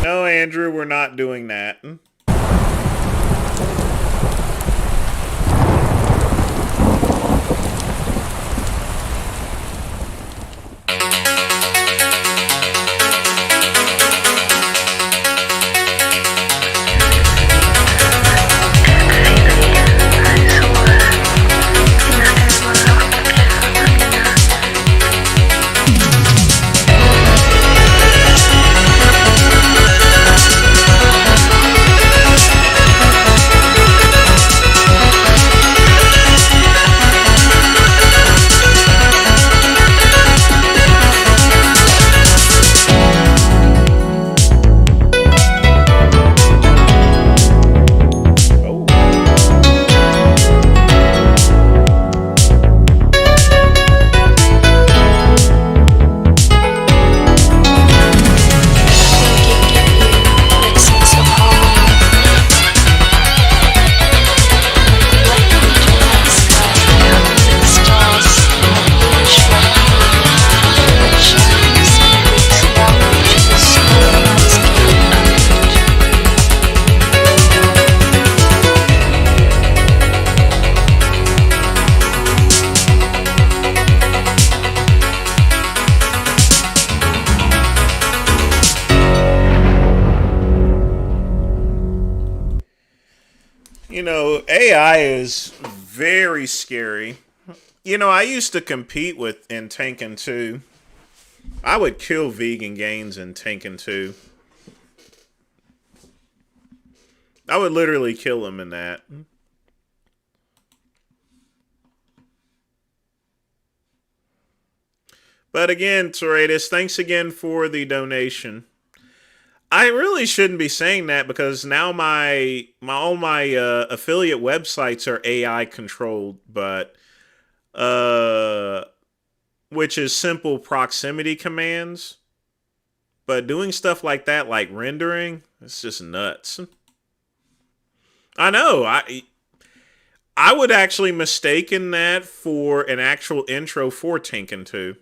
No, Andrew, we're not doing that. You know, AI is very scary. You know, I used to compete in Tekken 2. I would kill vegan gains in Tekken 2. I would literally kill them in that. But again, Toratus, thanks again for the donation. I really shouldn't be saying that because now all my affiliate websites are AI controlled, but which is simple proximity commands. But doing stuff like that, like rendering, it's just nuts. I know. I would actually mistaken that for an actual intro for Tinkin' 2.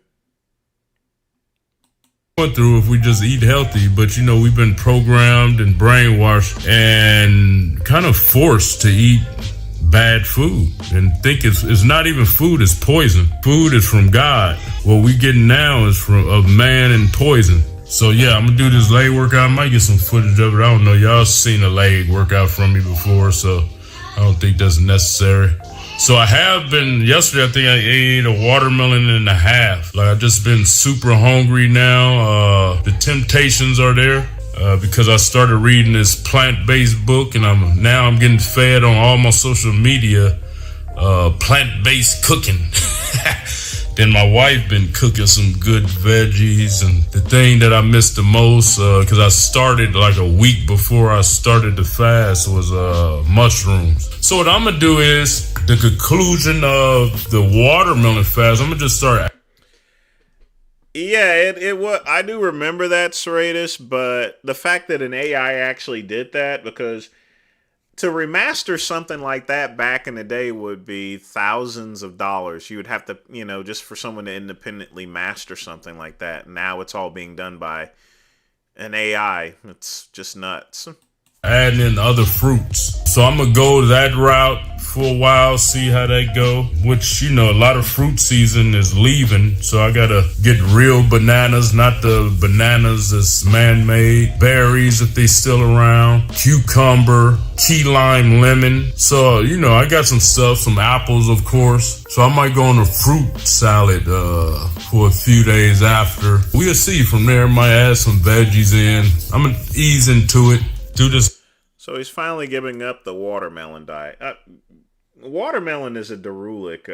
Through if we just eat healthy, but you know, we've been programmed and brainwashed and kind of forced to eat bad food and think it's not even food, it's poison. Food is from God. What we getting now is from of man and poison. So yeah, I'm gonna do this leg workout. I might get some footage of it. I don't know. Y'all seen a leg workout from me before, so I don't think that's necessary. So I have been, yesterday I think I ate a watermelon and a half. Like I've just been super hungry now. The temptations are there because I started reading this plant-based book and I'm getting fed on all my social media plant-based cooking. Then my wife been cooking some good veggies, and the thing that I missed the most, because I started like a week before I started the fast, was mushrooms. So what I'm gonna do is the conclusion of the watermelon fast. I'm gonna just start. Yeah, it was. I do remember that, Serratus, but the fact that an AI actually did that, because to remaster something like that back in the day would be thousands of dollars. You would have to, just for someone to independently master something like that. Now it's all being done by an AI. It's just nuts. Adding in other fruits. So I'm going to go that route for a while, see how that go. Which, a lot of fruit season is leaving. So I got to get real bananas, not the bananas that's man-made. Berries, if they still around. Cucumber, key lime, lemon. So, I got some stuff, some apples, of course. So I might go on a fruit salad for a few days after. We'll see from there. Might add some veggies in. I'm going to ease into it. Do this. So he's finally giving up the watermelon diet. Watermelon is a diuretic.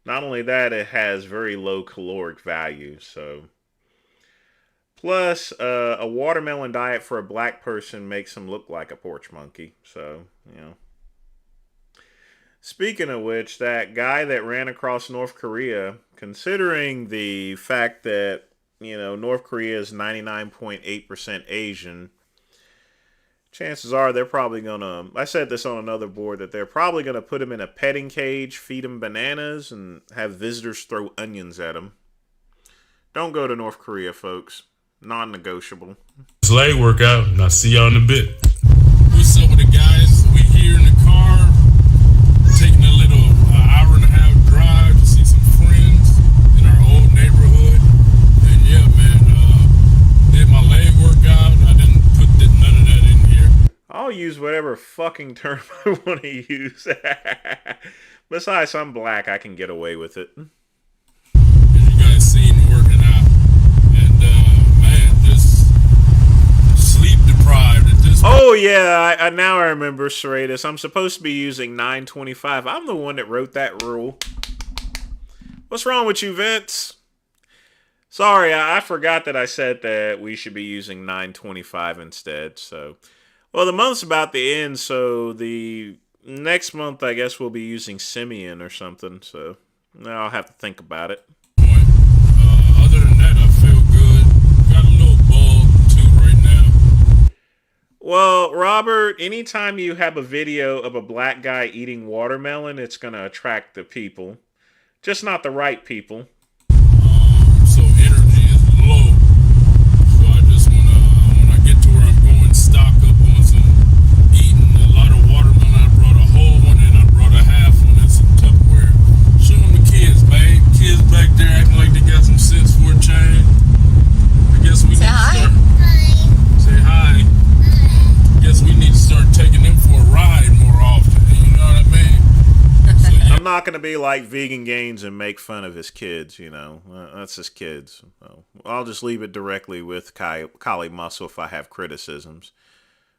Not only that, it has very low caloric value. So, plus a watermelon diet for a black person makes him look like a porch monkey. So, Speaking of which, that guy that ran across North Korea, considering the fact that North Korea is 99.8% Asian. Chances are they're probably going to, I said this on another board, that they're probably going to put him in a petting cage, feed him bananas, and have visitors throw onions at him. Don't go to North Korea, folks. Non-negotiable. This leg workout, and I'll see y'all in a bit. What's up with the guys? We here in the car, taking a little hour and a half drive to see some friends in our old neighborhood. And yeah, man, did my leg workout. I didn't put none of that in here. I'll use whatever fucking term I want to use. Besides, I'm black. I can get away with it. As you guys seen me working out. And, man, just sleep deprived at this point. Oh, yeah. I now I remember, Serratus. I'm supposed to be using 925. I'm the one that wrote that rule. What's wrong with you, Vince? Sorry, I forgot that I said that we should be using 925 instead. So, well, the month's about to end, so the next month I guess we'll be using Simeon or something. So now I'll have to think about it. Other than that, I feel good. Got a little bald too right now. Well, Robert, anytime you have a video of a black guy eating watermelon, it's going to attract the people. Just not the right people. So energy is low. So I just want to, when I get to where I'm going, stock up on some eating a lot of watermelon. I brought a whole one and I brought a half one and some Tupperware. Show them the kids, babe. Kids back there acting like they got some sense for a change. I guess we need to start. Say hi. I guess we need to start taking them for a ride more often. You know what I mean? So, yeah. I'm not going to be like Vegan Gaines and make fun of his kids, That's his kids. I'll just leave it directly with Kali Muscle if I have criticisms.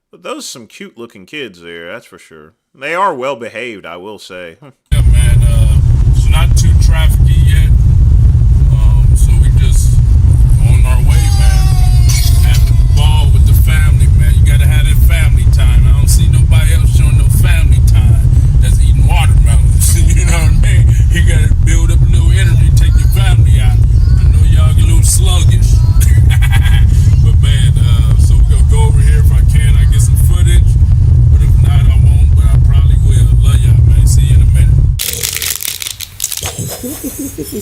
But those are some cute-looking kids there, that's for sure. They are well-behaved, I will say. Yeah, man. It's not too trafficky yet. Here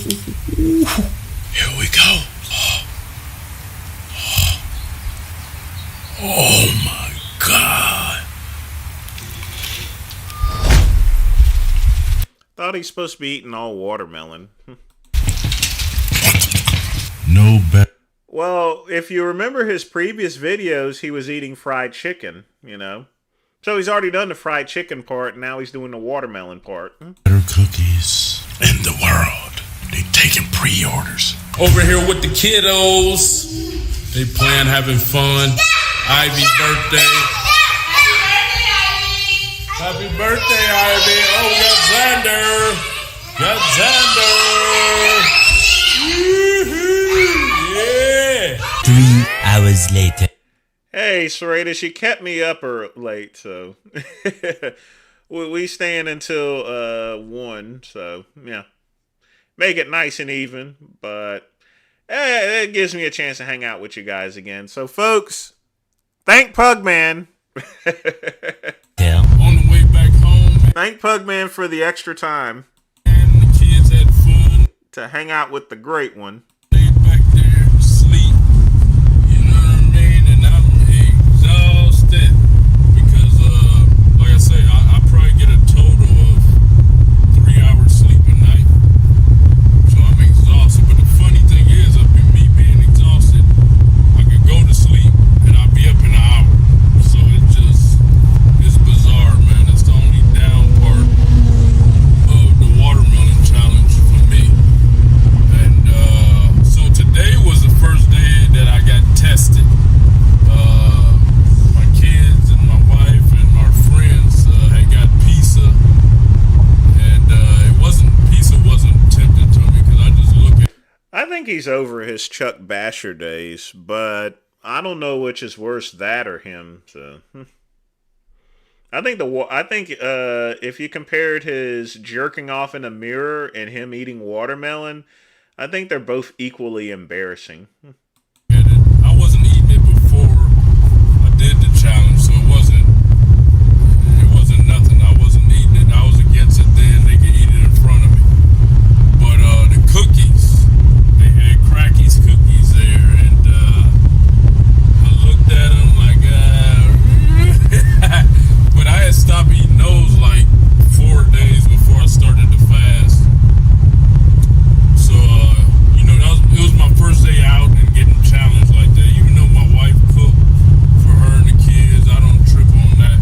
we go. Oh my God. Thought he's supposed to be eating all watermelon. No bet. Well, if you remember his previous videos, he was eating fried chicken, you know. So he's already done the fried chicken part, and now he's doing the watermelon part. Better cookies in the world. They taking pre-orders. Over here with the kiddos. They playing, having fun. Ivy's birthday. Happy birthday, Ivy. Oh, we got Xander. Yeah. 3 hours later. Hey, Serena, she kept me up late, so we staying until 1, so yeah. Make it nice and even, but it gives me a chance to hang out with you guys again. So, folks, thank Pugman. Yeah. On the way back home. Thank Pugman for the extra time. And the kids had fun. To hang out with the great one. Laid back there, sleep. You know what I mean? And I'm exhausted. Because, like I say, I probably get a total of 3 hours sleep a night. So I'm exhausted. But the funny thing is, me being exhausted, I could go to sleep and I'll be up in an hour. So it's bizarre, man. That's the only down part of the watermelon challenge for me. And so today was the first day that I got tested. My kids and my wife and our friends had got pizza. And pizza wasn't tempting to me because I just look at. I think he's over his Chuck Basher days, but I don't know which is worse, that or him. So I think if you compared his jerking off in a mirror and him eating watermelon, I think they're both equally embarrassing. I wasn't eating it before I did the challenge, so it wasn't nothing. I wasn't eating it. I was against it then. They could eat it in front of me. But the cookies, they had Cracky's cookies there, and I looked at them like, but I had stopped eating those like 4 days before I started to fast. So, it was my first day out and getting challenged like that. Even though my wife cooked for her and the kids, I don't trip on that.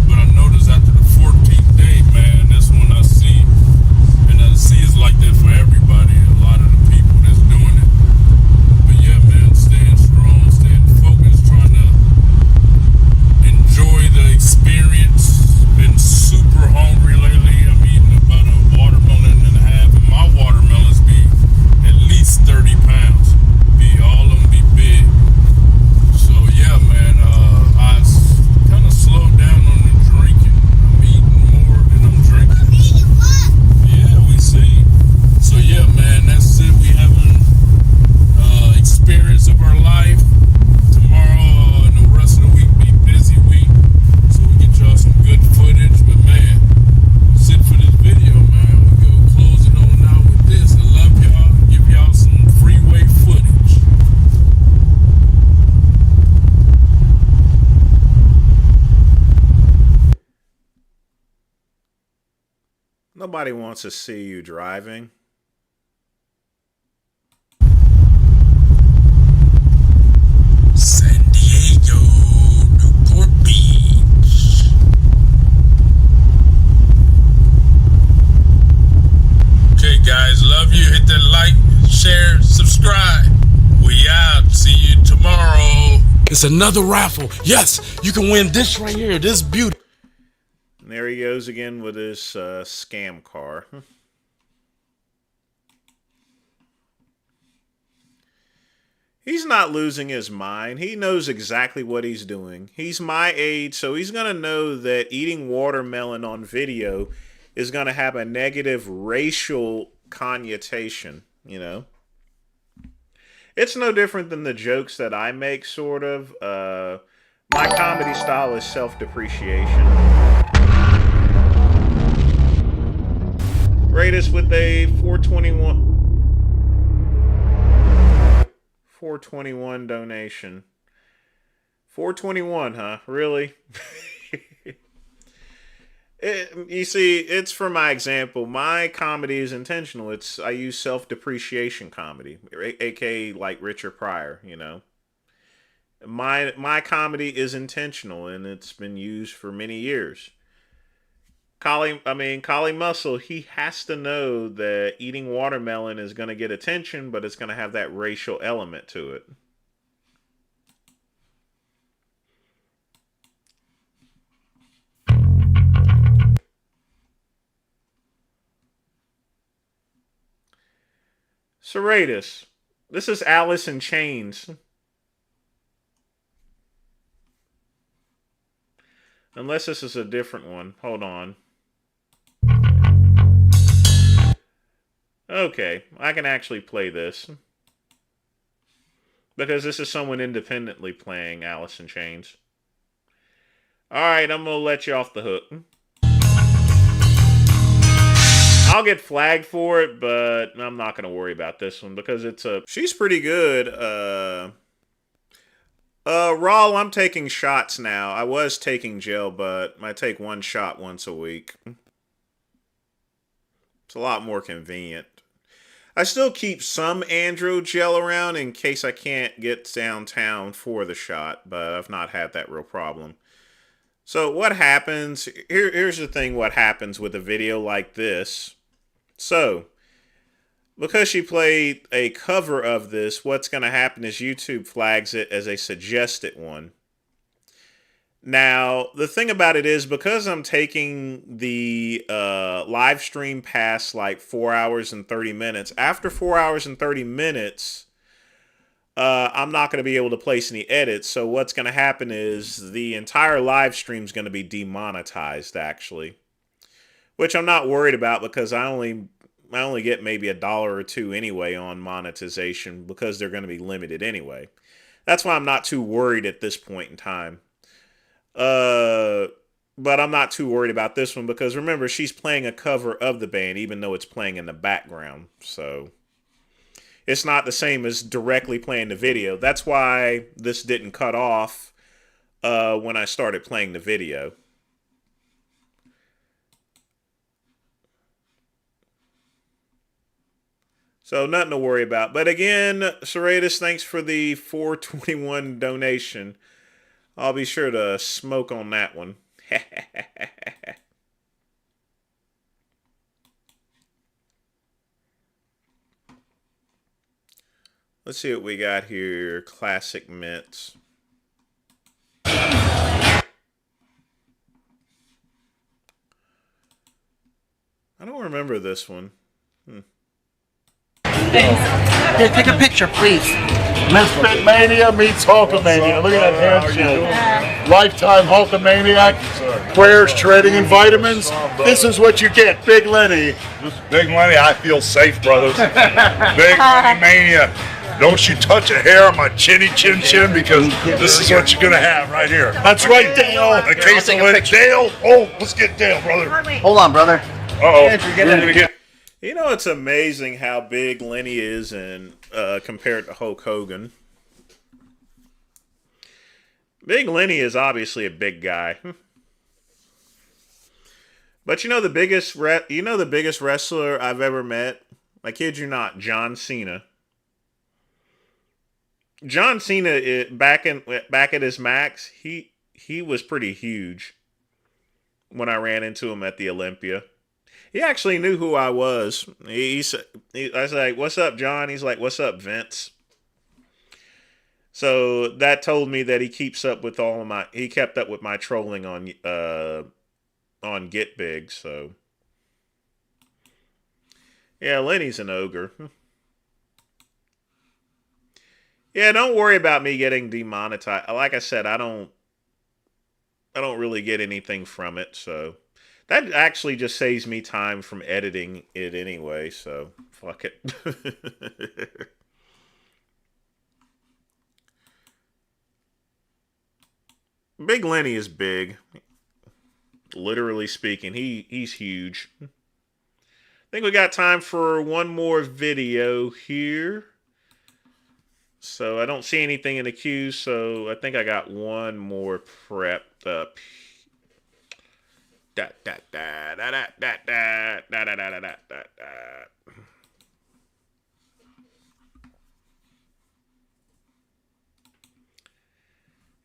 But I noticed after the 14th day, man, that's when I see, and I see it's like that for everybody, a lot of the people that's doing it. But yeah, man, staying strong, staying focused, trying to enjoy the experience. Been super hungry lately. I'm eating about a watermelon and a half, and my watermelons be at least 30 pounds. All of them be big. So yeah, man, I kind of slowed down on the drinking. I'm eating more than I'm drinking. Yeah, we see. So yeah, man, that's it. We having experience of our life. Tomorrow and the rest of the week be busy week. So we get y'all some good footage. But man, that's it for this video, man. We go closing on out with this. I love y'all. Give y'all some freeway footage. Nobody wants to see you driving. San Diego, Newport Beach. Okay, guys, love you. Hit that like, share, subscribe. We out. See you tomorrow. It's another raffle. Yes, you can win this right here. This beauty. And there he goes again with his scam car. He's not losing his mind. He knows exactly what he's doing. He's my age, so he's going to know that eating watermelon on video is going to have a negative racial connotation, you know? It's no different than the jokes that I make, sort of. My comedy style is self-depreciation. Rate us with a 421 donation. 421, huh? Really? You see, it's for my example. My comedy is intentional. I use self-depreciation comedy, aka like Richard Pryor. You know, my comedy is intentional, and it's been used for many years. Collie Muscle, he has to know that eating watermelon is going to get attention, but it's going to have that racial element to it. Serratus. This is Alice in Chains. Unless this is a different one. Hold on. Okay, I can actually play this. Because this is someone independently playing Alice in Chains. Alright, I'm going to let you off the hook. I'll get flagged for it, but I'm not going to worry about this one because she's pretty good. Raw, I'm taking shots now. I was taking gel, but I take one shot once a week. It's a lot more convenient. I still keep some andro gel around in case I can't get downtown for the shot, but I've not had that real problem. So what happens, here's the thing, what happens with a video like this. So, because she played a cover of this, what's going to happen is YouTube flags it as a suggested one. Now, the thing about it is, because I'm taking the live stream past like 4 hours and 30 minutes, after 4 hours and 30 minutes, I'm not going to be able to place any edits. So what's going to happen is the entire live stream is going to be demonetized, actually. Which I'm not worried about because I only get maybe $1 or $2 anyway on monetization because they're going to be limited anyway. That's why I'm not too worried at this point in time. But I'm not too worried about this one because remember, she's playing a cover of the band even though it's playing in the background. So it's not the same as directly playing the video. That's why this didn't cut off when I started playing the video. So nothing to worry about. But again, Serratus, thanks for the 421 donation. I'll be sure to smoke on that one. Let's see what we got here. Classic mints. I don't remember this one. Here, take a picture, please. Misfit Mania meets Hulkamania. Look at that handshake. Lifetime Hulkamaniac. Prayers, trading, and vitamins. This is what you get, Big Lenny. Big Lenny, I feel safe, brothers. Big Lenny Mania. Don't you touch a hair on my chin because this is what you're going to have right here. That's right, Dale. In case of Dale. Oh, let's get Dale, brother. Hold on, brother. Uh-oh. We're going to get... You know, it's amazing how big Lenny is compared to Hulk Hogan. Big Lenny is obviously a big guy. But you know the biggest wrestler I've ever met? I kid you not, John Cena. John Cena back at his max, he was pretty huge when I ran into him at the Olympia. He actually knew who I was. I was like, "What's up, John?" He's like, "What's up, Vince?" So that told me that he keeps up with he kept up with my trolling on Get Big. So yeah, Lenny's an ogre. Yeah, don't worry about me getting demonetized. Like I said, I don't really get anything from it, so. That actually just saves me time from editing it anyway, so fuck it. Big Lenny is big. Literally speaking, he's huge. think we got time for one more video here. So I don't see anything in the queue, so I think I got one more prepped up.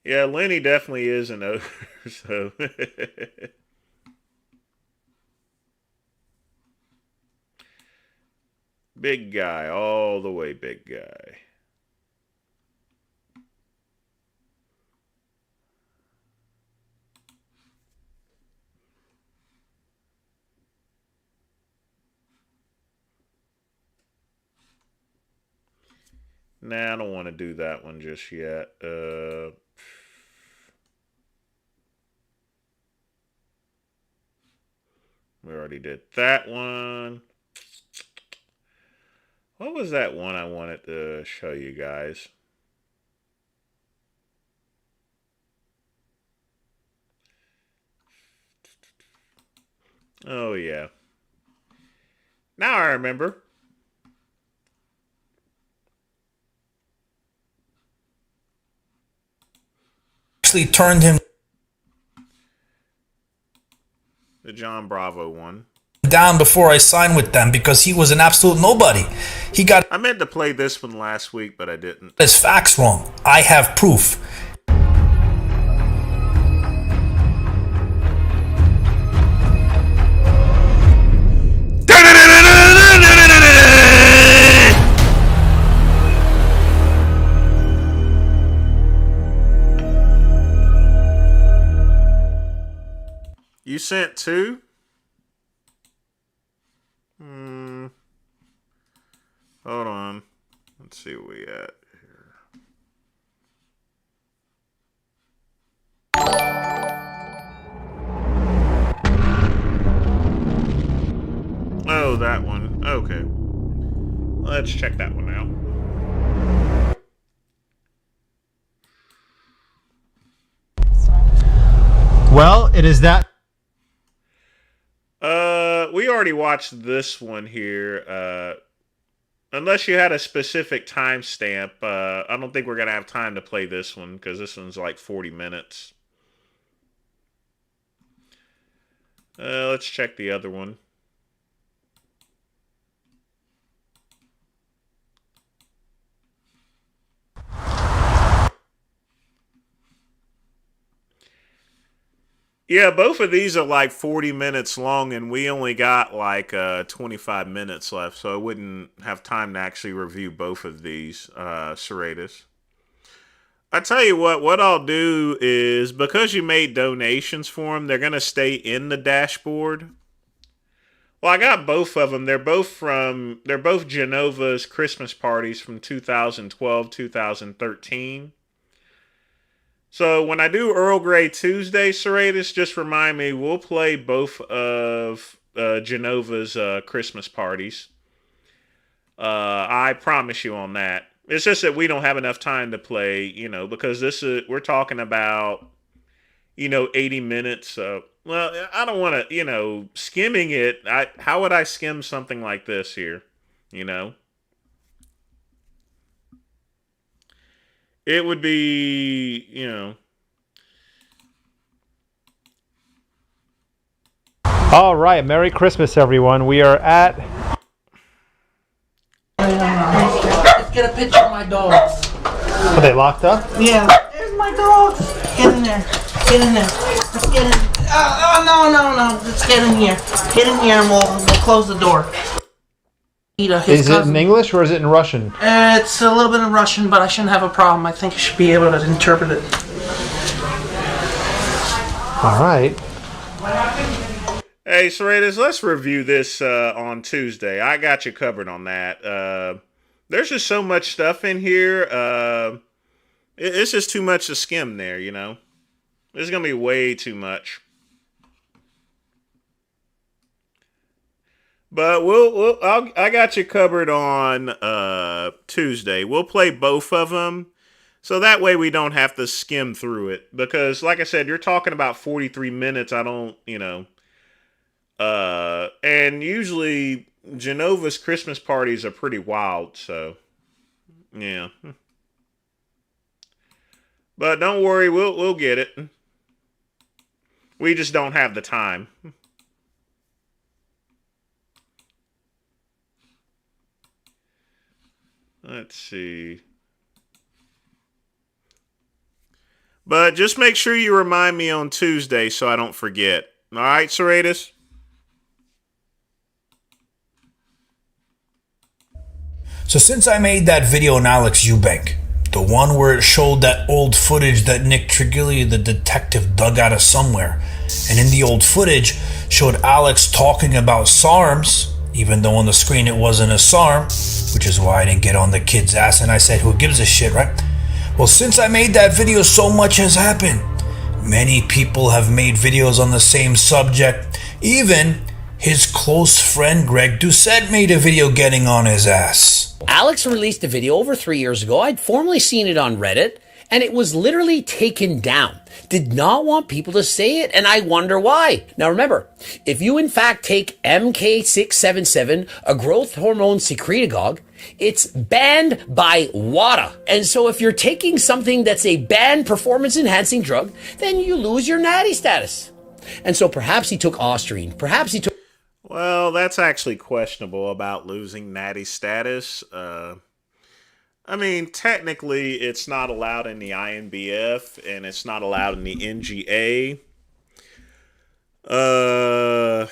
Yeah, Lenny definitely is an ogre, so... Big guy, all the way big guy. Nah, I don't want to do that one just yet. We already did that one. What was that one I wanted to show you guys? Oh, yeah. Now I remember. Actually turned him The John Bravo one. down before I signed with them because he was an absolute nobody. He got I meant to play this one last week, but I didn't. his facts wrong. I have proof. You sent two? Hold on. Let's see where we at here. Oh, that one. Okay. Let's check that one out. Well, it is that. We already watched this one here. Unless you had a specific timestamp, I don't think we're going to have time to play this one because this one's like 40 minutes. Let's check the other one. Yeah, both of these are like 40 minutes long, and we only got like 25 minutes left, so I wouldn't have time to actually review both of these, Serratus. I tell you what I'll do is, because you made donations for them, they're going to stay in the dashboard. Well, I got both of them. They're both Genova's Christmas parties from 2012, 2013. So when I do Earl Grey Tuesday, Serratus, just remind me, we'll play both of Genova's Christmas parties. I promise you on that. It's just that we don't have enough time to play, because we're talking about, 80 minutes. So, well, I don't want to, skimming it. How would I skim something like this here, It would be, All right, Merry Christmas, everyone. We are at. Let's get a picture of my dogs. Are they locked up? Yeah. There's my dogs. Get in there. Get in there. Let's get in. No. Let's get in here. Get in here and we'll close the door. Is it in English or is it in Russian? It's a little bit in Russian, but I shouldn't have a problem. I think I should be able to interpret it. All right. Hey, Serratus, let's review this on Tuesday. I got you covered on that. There's just so much stuff in here. It's just too much to skim there, There's going to be way too much. But I got you covered on Tuesday. We'll play both of them. So that way we don't have to skim through it. Because, like I said, you're talking about 43 minutes. I don't, And usually Genova's Christmas parties are pretty wild, so yeah. But don't worry, we'll get it. We just don't have the time. Let's see. But just make sure you remind me on Tuesday so I don't forget. All right, Serratus? So since I made that video on Alex Eubank, the one where it showed that old footage that Nick Trigili, the detective, dug out of somewhere, and in the old footage showed Alex talking about SARMs, even though on the screen it wasn't a SARM, which is why I didn't get on the kid's ass and I said, who gives a shit, right? Well, since I made that video, so much has happened. Many people have made videos on the same subject. Even his close friend Greg Doucette made a video getting on his ass. Alex released a video over 3 years ago. I'd formerly seen it on Reddit, and it was literally taken down. Did not want people to say it, and I wonder why. Now remember, if you in fact take MK677, a growth hormone secretagogue, it's banned by WADA. And so if you're taking something that's a banned performance-enhancing drug, then you lose your natty status. And so perhaps he took Osterine. Perhaps he took... Well, that's actually questionable about losing natty status. I mean, technically, it's not allowed in the INBF, and it's not allowed in the NGA. But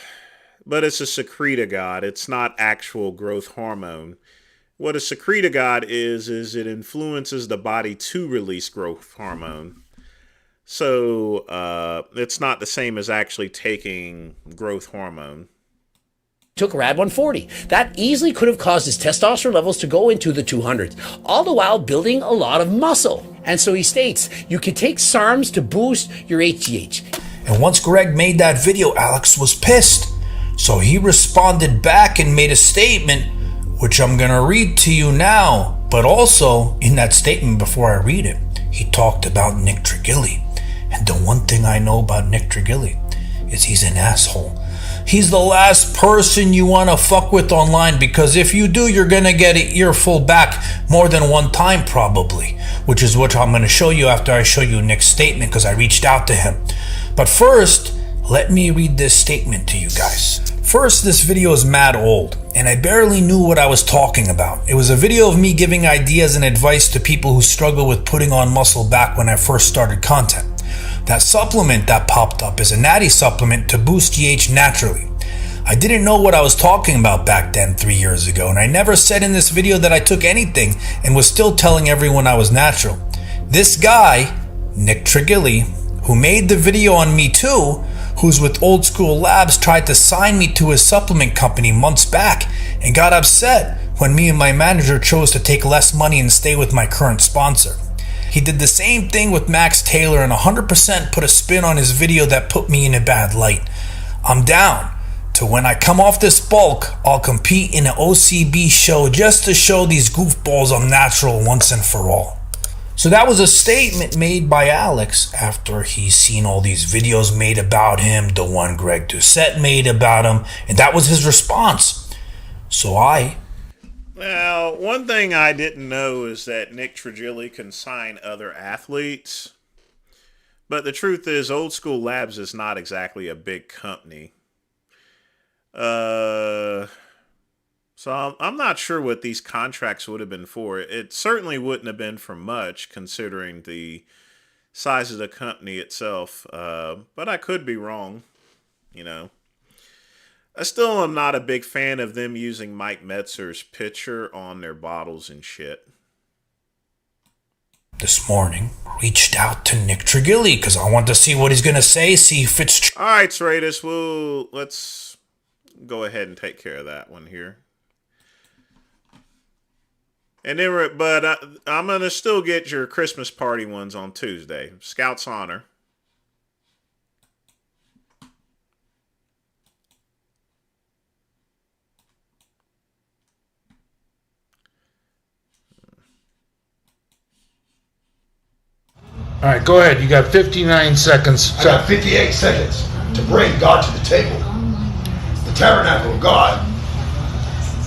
it's a secretagogue. It's not actual growth hormone. What a secretagogue is it influences the body to release growth hormone. So it's not the same as actually taking growth hormone. Took Rad 140. That easily could have caused his testosterone levels to go into the 200s, all the while building a lot of muscle. And so he states, you can take SARMs to boost your HGH. And once Greg made that video, Alex was pissed. So he responded back and made a statement, which I'm going to read to you now. But also, in that statement, before I read it, he talked about Nick Trigili. And the one thing I know about Nick Trigili is he's an asshole. He's the last person you want to fuck with online, because if you do, you're going to get an earful back more than one time probably, which is what I'm going to show you after I show you Nick's statement, because I reached out to him. But first, let me read this statement to you guys. First, this video is mad old, and I barely knew what I was talking about. It was a video of me giving ideas and advice to people who struggle with putting on muscle back when I first started content. That supplement that popped up is a natty supplement to boost GH naturally. I didn't know what I was talking about back then 3 years ago, and I never said in this video that I took anything and was still telling everyone I was natural. This guy, Nick Trigili, who made the video on me too, who's with Old School Labs, tried to sign me to his supplement company months back and got upset when me and my manager chose to take less money and stay with my current sponsor. He did the same thing with Max Taylor and 100% put a spin on his video that put me in a bad light. I'm down to when I come off this bulk, I'll compete in an OCB show just to show these goofballs I'm natural once and for all. So that was a statement made by Alex after he's seen all these videos made about him, the one Greg Doucette made about him, and that was his response. So Well, one thing I didn't know is that Nick Trigili can sign other athletes. But the truth is, Old School Labs is not exactly a big company. So I'm not sure what these contracts would have been for. It certainly wouldn't have been for much, considering the size of the company itself. But I could be wrong, you know. I still am not a big fan of them using Mike Metzer's picture on their bottles and shit. this morning, reached out to Nick Trigili because I want to see what he's going to say, see if it's true. All right, Serratus, let's go ahead and take care of that one here. And then, I'm going to still get your Christmas party ones on Tuesday. Scout's Honor. All right, go ahead. You got 59 seconds. I got 58 seconds to bring God to the table. tabernacle of God.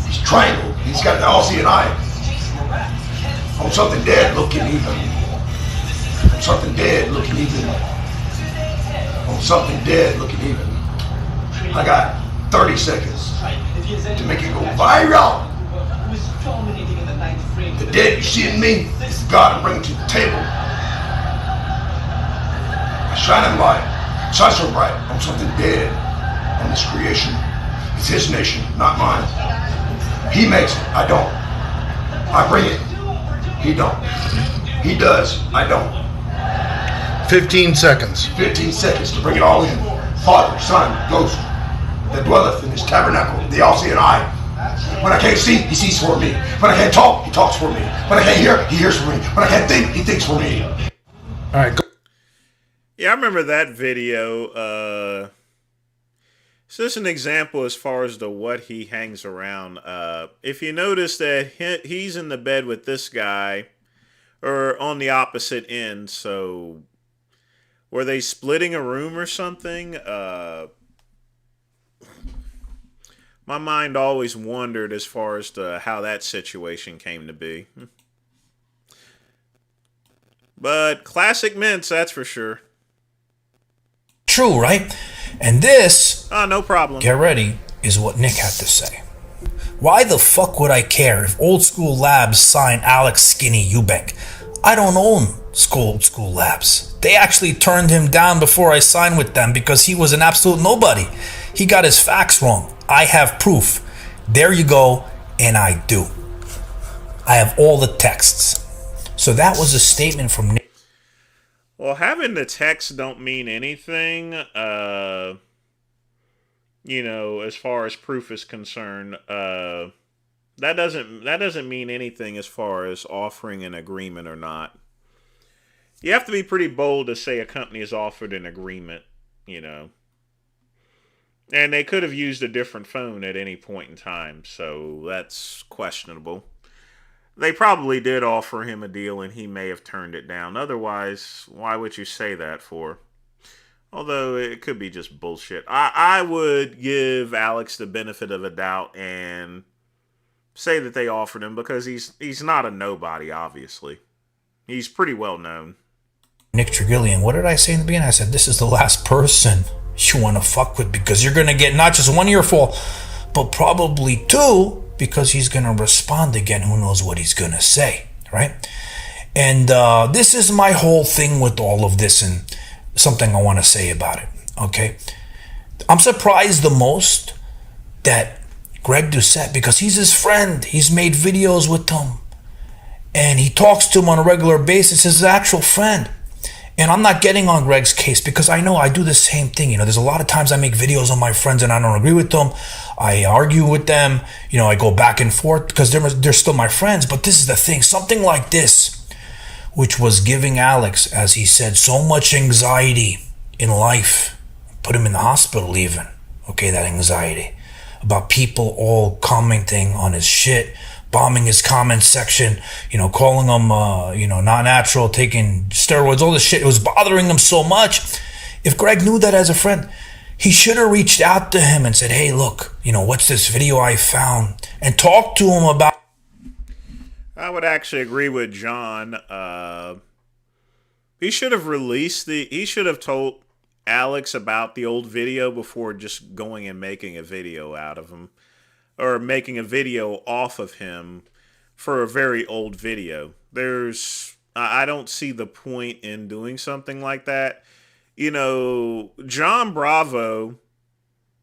He's triangle. He's got the all-seeing eye. On something dead looking even. On something dead looking even. On something dead looking even. I got 30 seconds to make it go viral. The dead you see in me is God and bring it to the table. I shine him light. Shine so bright on something dead on this creation. It's his nation, not mine. He makes it, I don't. I bring it, he don't. He does, I don't. 15 seconds. 15 seconds to bring it all in. Father, Son, Ghost, that dwelleth in this tabernacle, the all-seeing eye. When I can't see, he sees for me. When I can't talk, he talks for me. When I can't hear, he hears for me. When I can't think, he thinks for me. All right, go. Yeah, I remember that video. So this is an example as far as what he hangs around. If you notice that he's in the bed with this guy, or on the opposite end, so were they splitting a room or something? My mind always wondered as far as to how that situation came to be. But classic mints, that's for sure. True, right? And this, no problem. Get ready, is what Nick had to say. Why the fuck would I care if Old School Labs signed Alex Skinny Eubank? I don't own Old School Labs. They actually turned him down before I signed with them because he was an absolute nobody. He got his facts wrong. I have proof. There you go, and I do. I have all the texts. So that was a statement from Nick. Well, having the text don't mean anything, as far as proof is concerned. That doesn't mean anything as far as offering an agreement or not. You have to be pretty bold to say a company has offered an agreement, And they could have used a different phone at any point in time, so that's questionable. They probably did offer him a deal and he may have turned it down. Otherwise, why would you say that for? Although it could be just bullshit. I would give Alex the benefit of a doubt and say that they offered him because he's not a nobody, obviously. He's pretty well known. Nick Trigillian, what did I say in the beginning? I said, this is the last person you want to fuck with because you're going to get not just one earful, but probably two, because he's going to respond again. Who knows what he's going to say, right? And this is my whole thing with all of this and something I want to say about it, okay? I'm surprised the most that Greg Doucette, because he's his friend, he's made videos with him, and he talks to him on a regular basis, his actual friend. And I'm not getting on Greg's case because I know I do the same thing. There's a lot of times I make videos on my friends and I don't agree with them. I argue with them. I go back and forth because they're still my friends. But this is the thing. Something like this, which was giving Alex, as he said, so much anxiety in life. Put him in the hospital even. Okay, that anxiety. About people all commenting on his shit. Bombing his comment section, calling him, not natural, taking steroids, all this shit. It was bothering him so much. If Greg knew that as a friend, he should have reached out to him and said, hey, look, what's this video I found? And talk to him about. I would actually agree with John. He should have he should have told Alex about the old video before just going and making a video out of him. Or making a video off of him for a very old video. I don't see the point in doing something like that. John Bravo,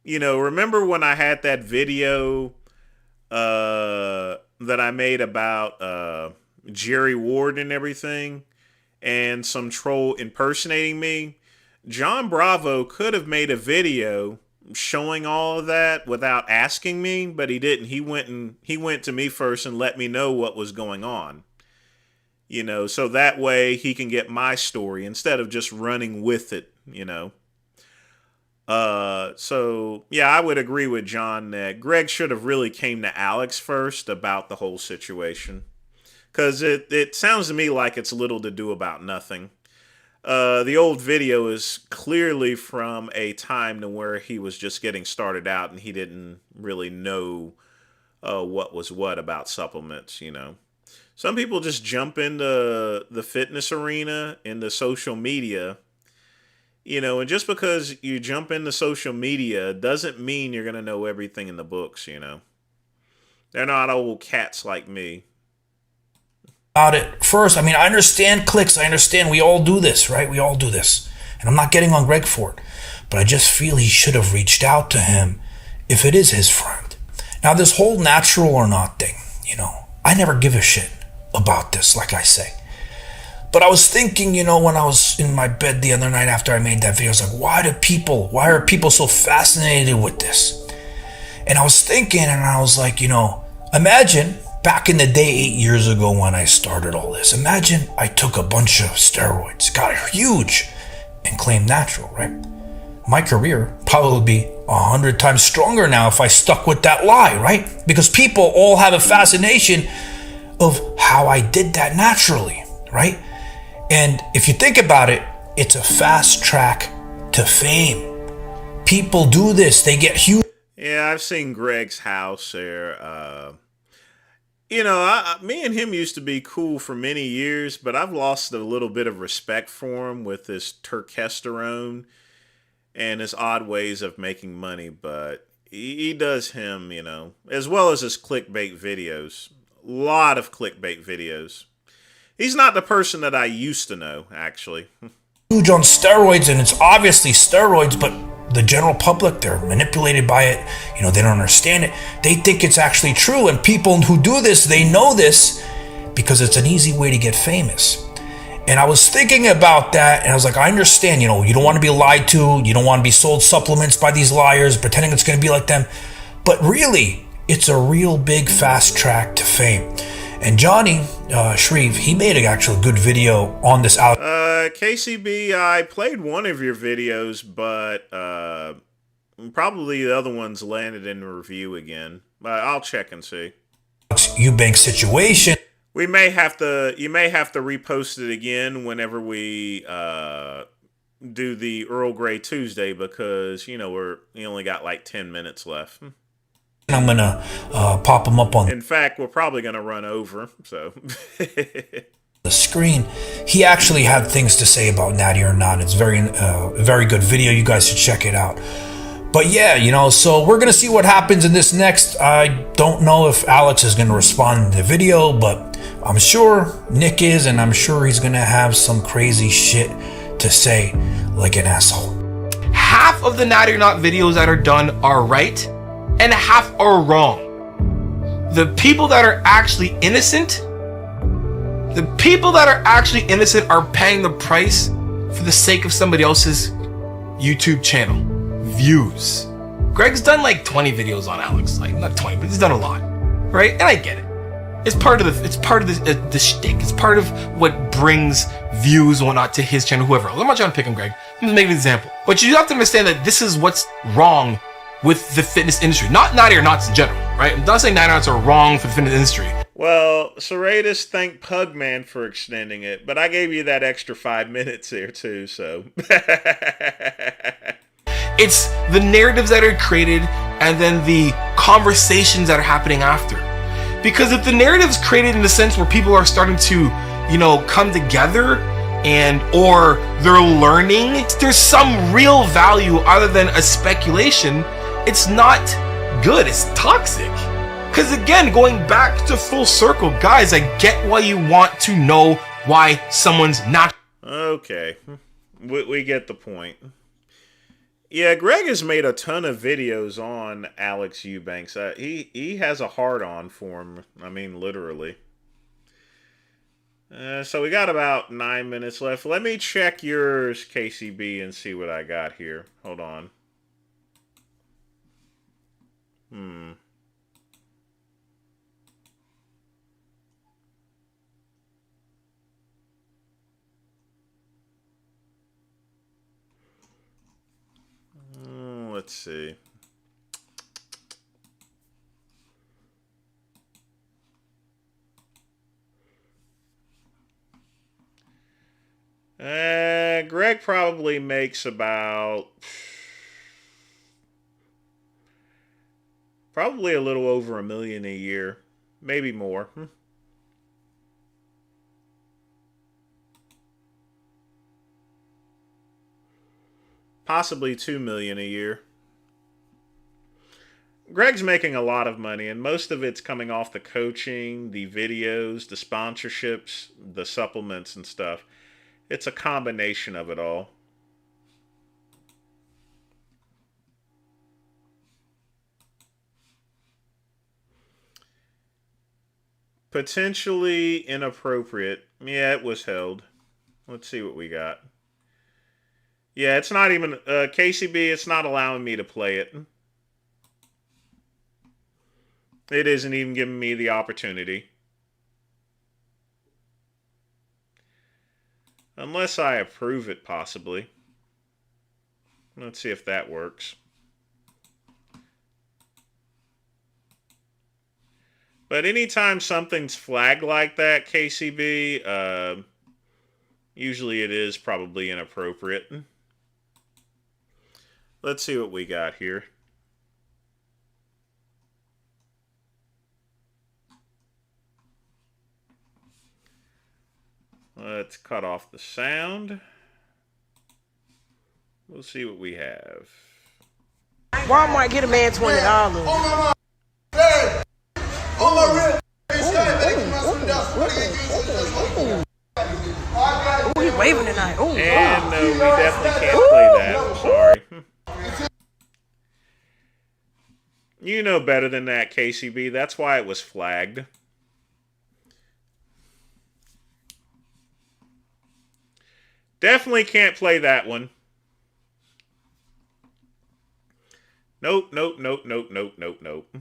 remember when I had that video that I made about Jerry Ward and everything, and some troll impersonating me? John Bravo could have made a video showing all of that without asking me, but he didn't. He went to me first and let me know what was going on. So that way he can get my story instead of just running with it, So yeah, I would agree with John that Greg should have really came to Alex first about the whole situation. Cause it sounds to me like it's little to do about nothing. The old video is clearly from a time to where he was just getting started out and he didn't really know what was what about supplements, you know. Some people just jump into the fitness arena, into social media, you know, and just because you jump into social media doesn't mean you're going to know everything in the books, you know. They're not old cats like me. About it first, I mean, I understand clicks. I understand we all do this, right? We all do this. And I'm not getting on Greg for it. But I just feel he should have reached out to him if it is his friend. Now, this whole natural or not thing, you know, I never give a shit about this, like I say. But I was thinking, you know, when I was in my bed the other night after I made that video, I was like, why are people so fascinated with this? And I was thinking, and I was like, you know, imagine back in the day 8 years ago when I started all this, imagine I took a bunch of steroids, got huge, and claimed natural, right? My career probably would be 100 times stronger now if I stuck with that lie, right? Because people all have a fascination of how I did that naturally, right? And if you think about it, it's a fast track to fame. People do this, they get huge. Yeah, I've seen Greg's house there. You know, me and him used to be cool for many years, but I've lost a little bit of respect for him with this turkesterone and his odd ways of making money. But he does him, you know, as well as his clickbait videos. A lot of clickbait videos. He's not the person that I used to know, actually. Huge on steroids, and it's obviously steroids, but the general public, they're manipulated by it. You know, they don't understand it. They think it's actually true. And people who do this, they know this because it's an easy way to get famous. And I was thinking about that, and I was like, I understand, you know, you don't want to be lied to. You don't want to be sold supplements by these liars, pretending it's going to be like them. But really, it's a real big fast track to fame. And Johnny Shreve, he made an actual good video on this out. KCB, I played one of your videos, but probably the other ones landed in review again. But I'll check and see. Eubank situation. You may have to repost it again whenever we do the Earl Grey Tuesday because, you know, we only got like 10 minutes left. I'm going to pop them up on. In fact, we're probably going to run over, so. The screen. He actually had things to say about Natty or Not. It's very good video. You guys should check it out. But yeah, you know, so we're going to see what happens in this next. I don't know if Alex is going to respond to the video, but I'm sure Nick is, and I'm sure he's going to have some crazy shit to say like an asshole. Half of the Natty or Not videos that are done are right, and half are wrong. The people that are actually innocent are paying the price for the sake of somebody else's YouTube channel. Views. Greg's done like 20 videos on Alex. Like, not 20, but he's done a lot. Right? And I get it. It's part of the shtick. It's part of what brings views and whatnot to his channel, whoever. I'm not trying to pick on Greg. I'm just making an example. But you have to understand that this is what's wrong with the fitness industry. Not Natty or Nots in general, right? I'm not saying Natty or Nots are wrong for the fitness industry. Well, Serratus thanked Pugman for extending it, but I gave you that extra 5 minutes there too, so. It's the narratives that are created and then the conversations that are happening after. Because if the narrative's created in the sense where people are starting to, you know, come together and or they're learning, there's some real value other than a speculation. It's not good. It's toxic. Because again, going back to full circle, guys, I get why you want to know why someone's not. Okay, we get the point. Yeah, Greg has made a ton of videos on Alex Eubanks. He has a hard-on for him. I mean, literally. So we got about 9 minutes left. Let me check yours, KCB, and see what I got here. Hold on. Let's see. Greg probably makes about... Probably a little over $1 million a year. Maybe more. Possibly $2 million a year. Greg's making a lot of money, and most of it's coming off the coaching, the videos, the sponsorships, the supplements and stuff. It's a combination of it all. Potentially inappropriate. Yeah, it was held. Let's see what we got. Yeah, it's not even... KCB, it's not allowing me to play it. It isn't even giving me the opportunity. Unless I approve it, possibly. Let's see if that works. But anytime something's flagged like that, KCB, usually it is probably inappropriate. Let's see what we got here. Let's cut off the sound. We'll see what we have. Walmart get a man $20. Ooh, he waving tonight. Ooh, and no, we definitely can't play that. I'm sorry. You know better than that, KCB. That's why it was flagged. Definitely can't play that one. Nope, nope, nope, nope, nope, nope, nope.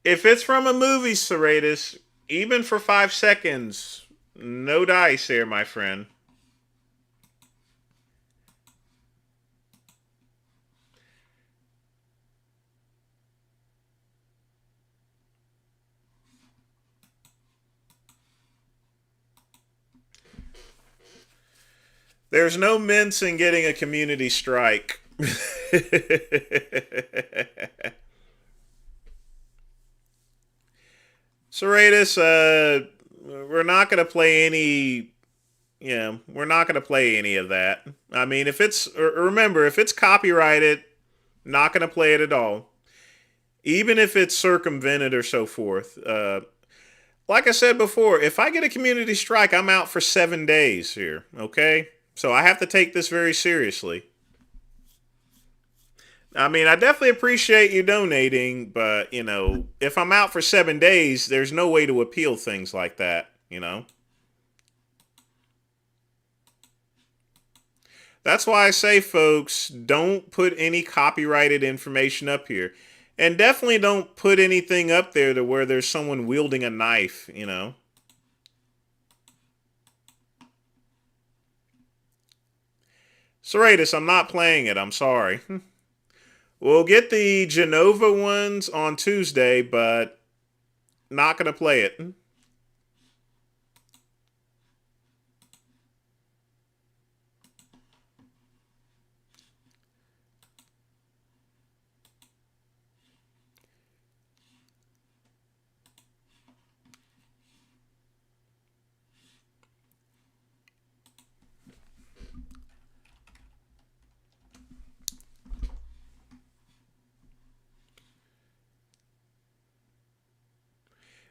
If it's from a movie, Serratus, even for 5 seconds, no dice here, my friend. There's no mince in getting a community strike. Serratus, we're not going to play any... Yeah, we're not going to play any of that. I mean, if it's... Remember, if it's copyrighted, not going to play it at all. Even if it's circumvented or so forth. Like I said before, if I get a community strike, I'm out for 7 days here, okay? So I have to take this very seriously. I mean, I definitely appreciate you donating, but, you know, if I'm out for 7 days, there's no way to appeal things like that, you know? That's why I say, folks, don't put any copyrighted information up here. And definitely don't put anything up there to where there's someone wielding a knife, you know? Serratus, I'm not playing it. I'm sorry. We'll get the Genova ones on Tuesday, but not going to play it.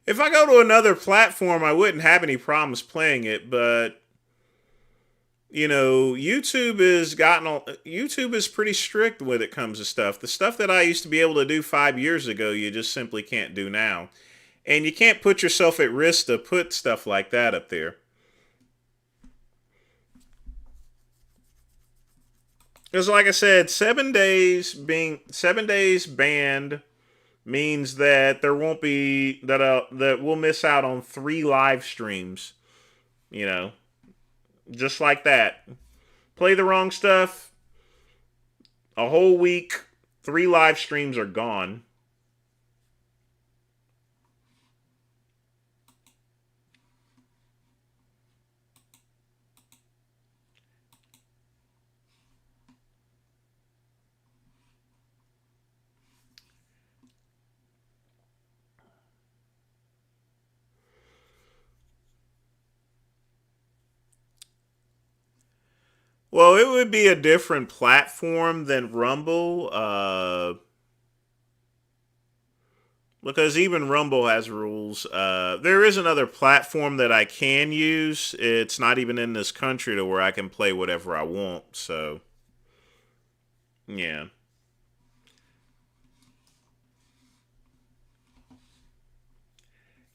If I go to another platform, I wouldn't have any problems playing it, but you know, YouTube is pretty strict when it comes to stuff. The stuff that I used to be able to do 5 years ago, you just simply can't do now. And you can't put yourself at risk to put stuff like that up there. Because like I said, 7 days banned means that there won't be that we'll miss out on 3 live streams, you know, just like that. Play the wrong stuff, a whole week, 3 live streams are gone. Well, it would be a different platform than Rumble, because even Rumble has rules. There is another platform that I can use. It's not even in this country to where I can play whatever I want. So, yeah.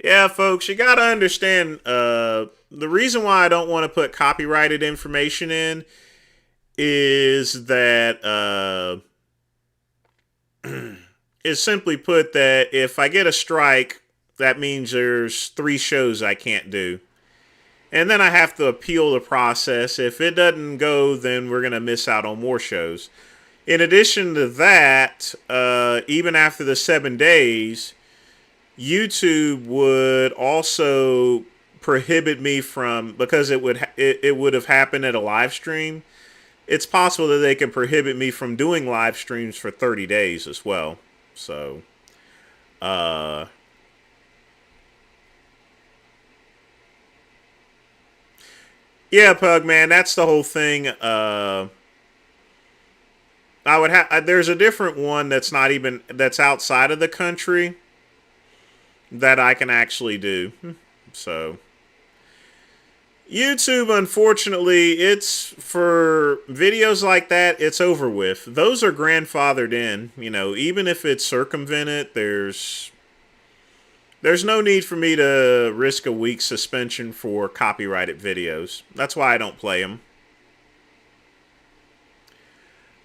Yeah, folks, you got to understand the reason why I don't want to put copyrighted information in is that is simply put that if I get a strike, that means there's 3 shows I can't do. And then I have to appeal the process. If it doesn't go, then we're going to miss out on more shows. In addition to that, even after the 7 days, YouTube would also prohibit me from, because it would have happened at a live stream. It's possible that they can prohibit me from doing live streams for 30 days as well. So, yeah, Pug man, that's the whole thing. I would have. There's a different one that's not even that's outside of the country that I can actually do. So, YouTube, unfortunately, it's for videos like that, it's over with. Those are grandfathered in. You know, even if it's circumvented, there's no need for me to risk a week's suspension for copyrighted videos. That's why I don't play them.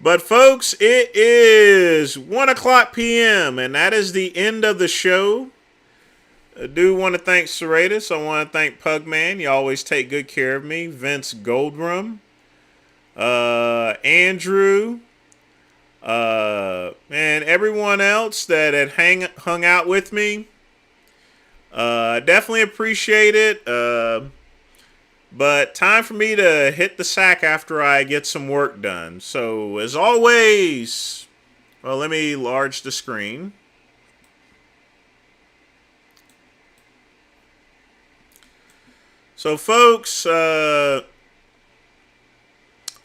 But folks, it is 1:00 p.m. and that is the end of the show. I do want to thank Serratus. I want to thank Pugman. You always take good care of me. Vince Goldrum. Andrew. And everyone else that had hung out with me. Definitely appreciate it. But time for me to hit the sack after I get some work done. So, as always, well, let me enlarge the screen. So, folks, I'm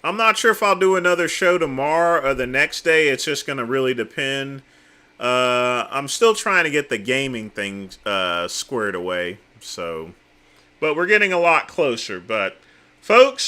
not sure if I'll do another show tomorrow or the next day. It's just going to really depend. I'm still trying to get the gaming thing squared away. So, but we're getting a lot closer. But, folks,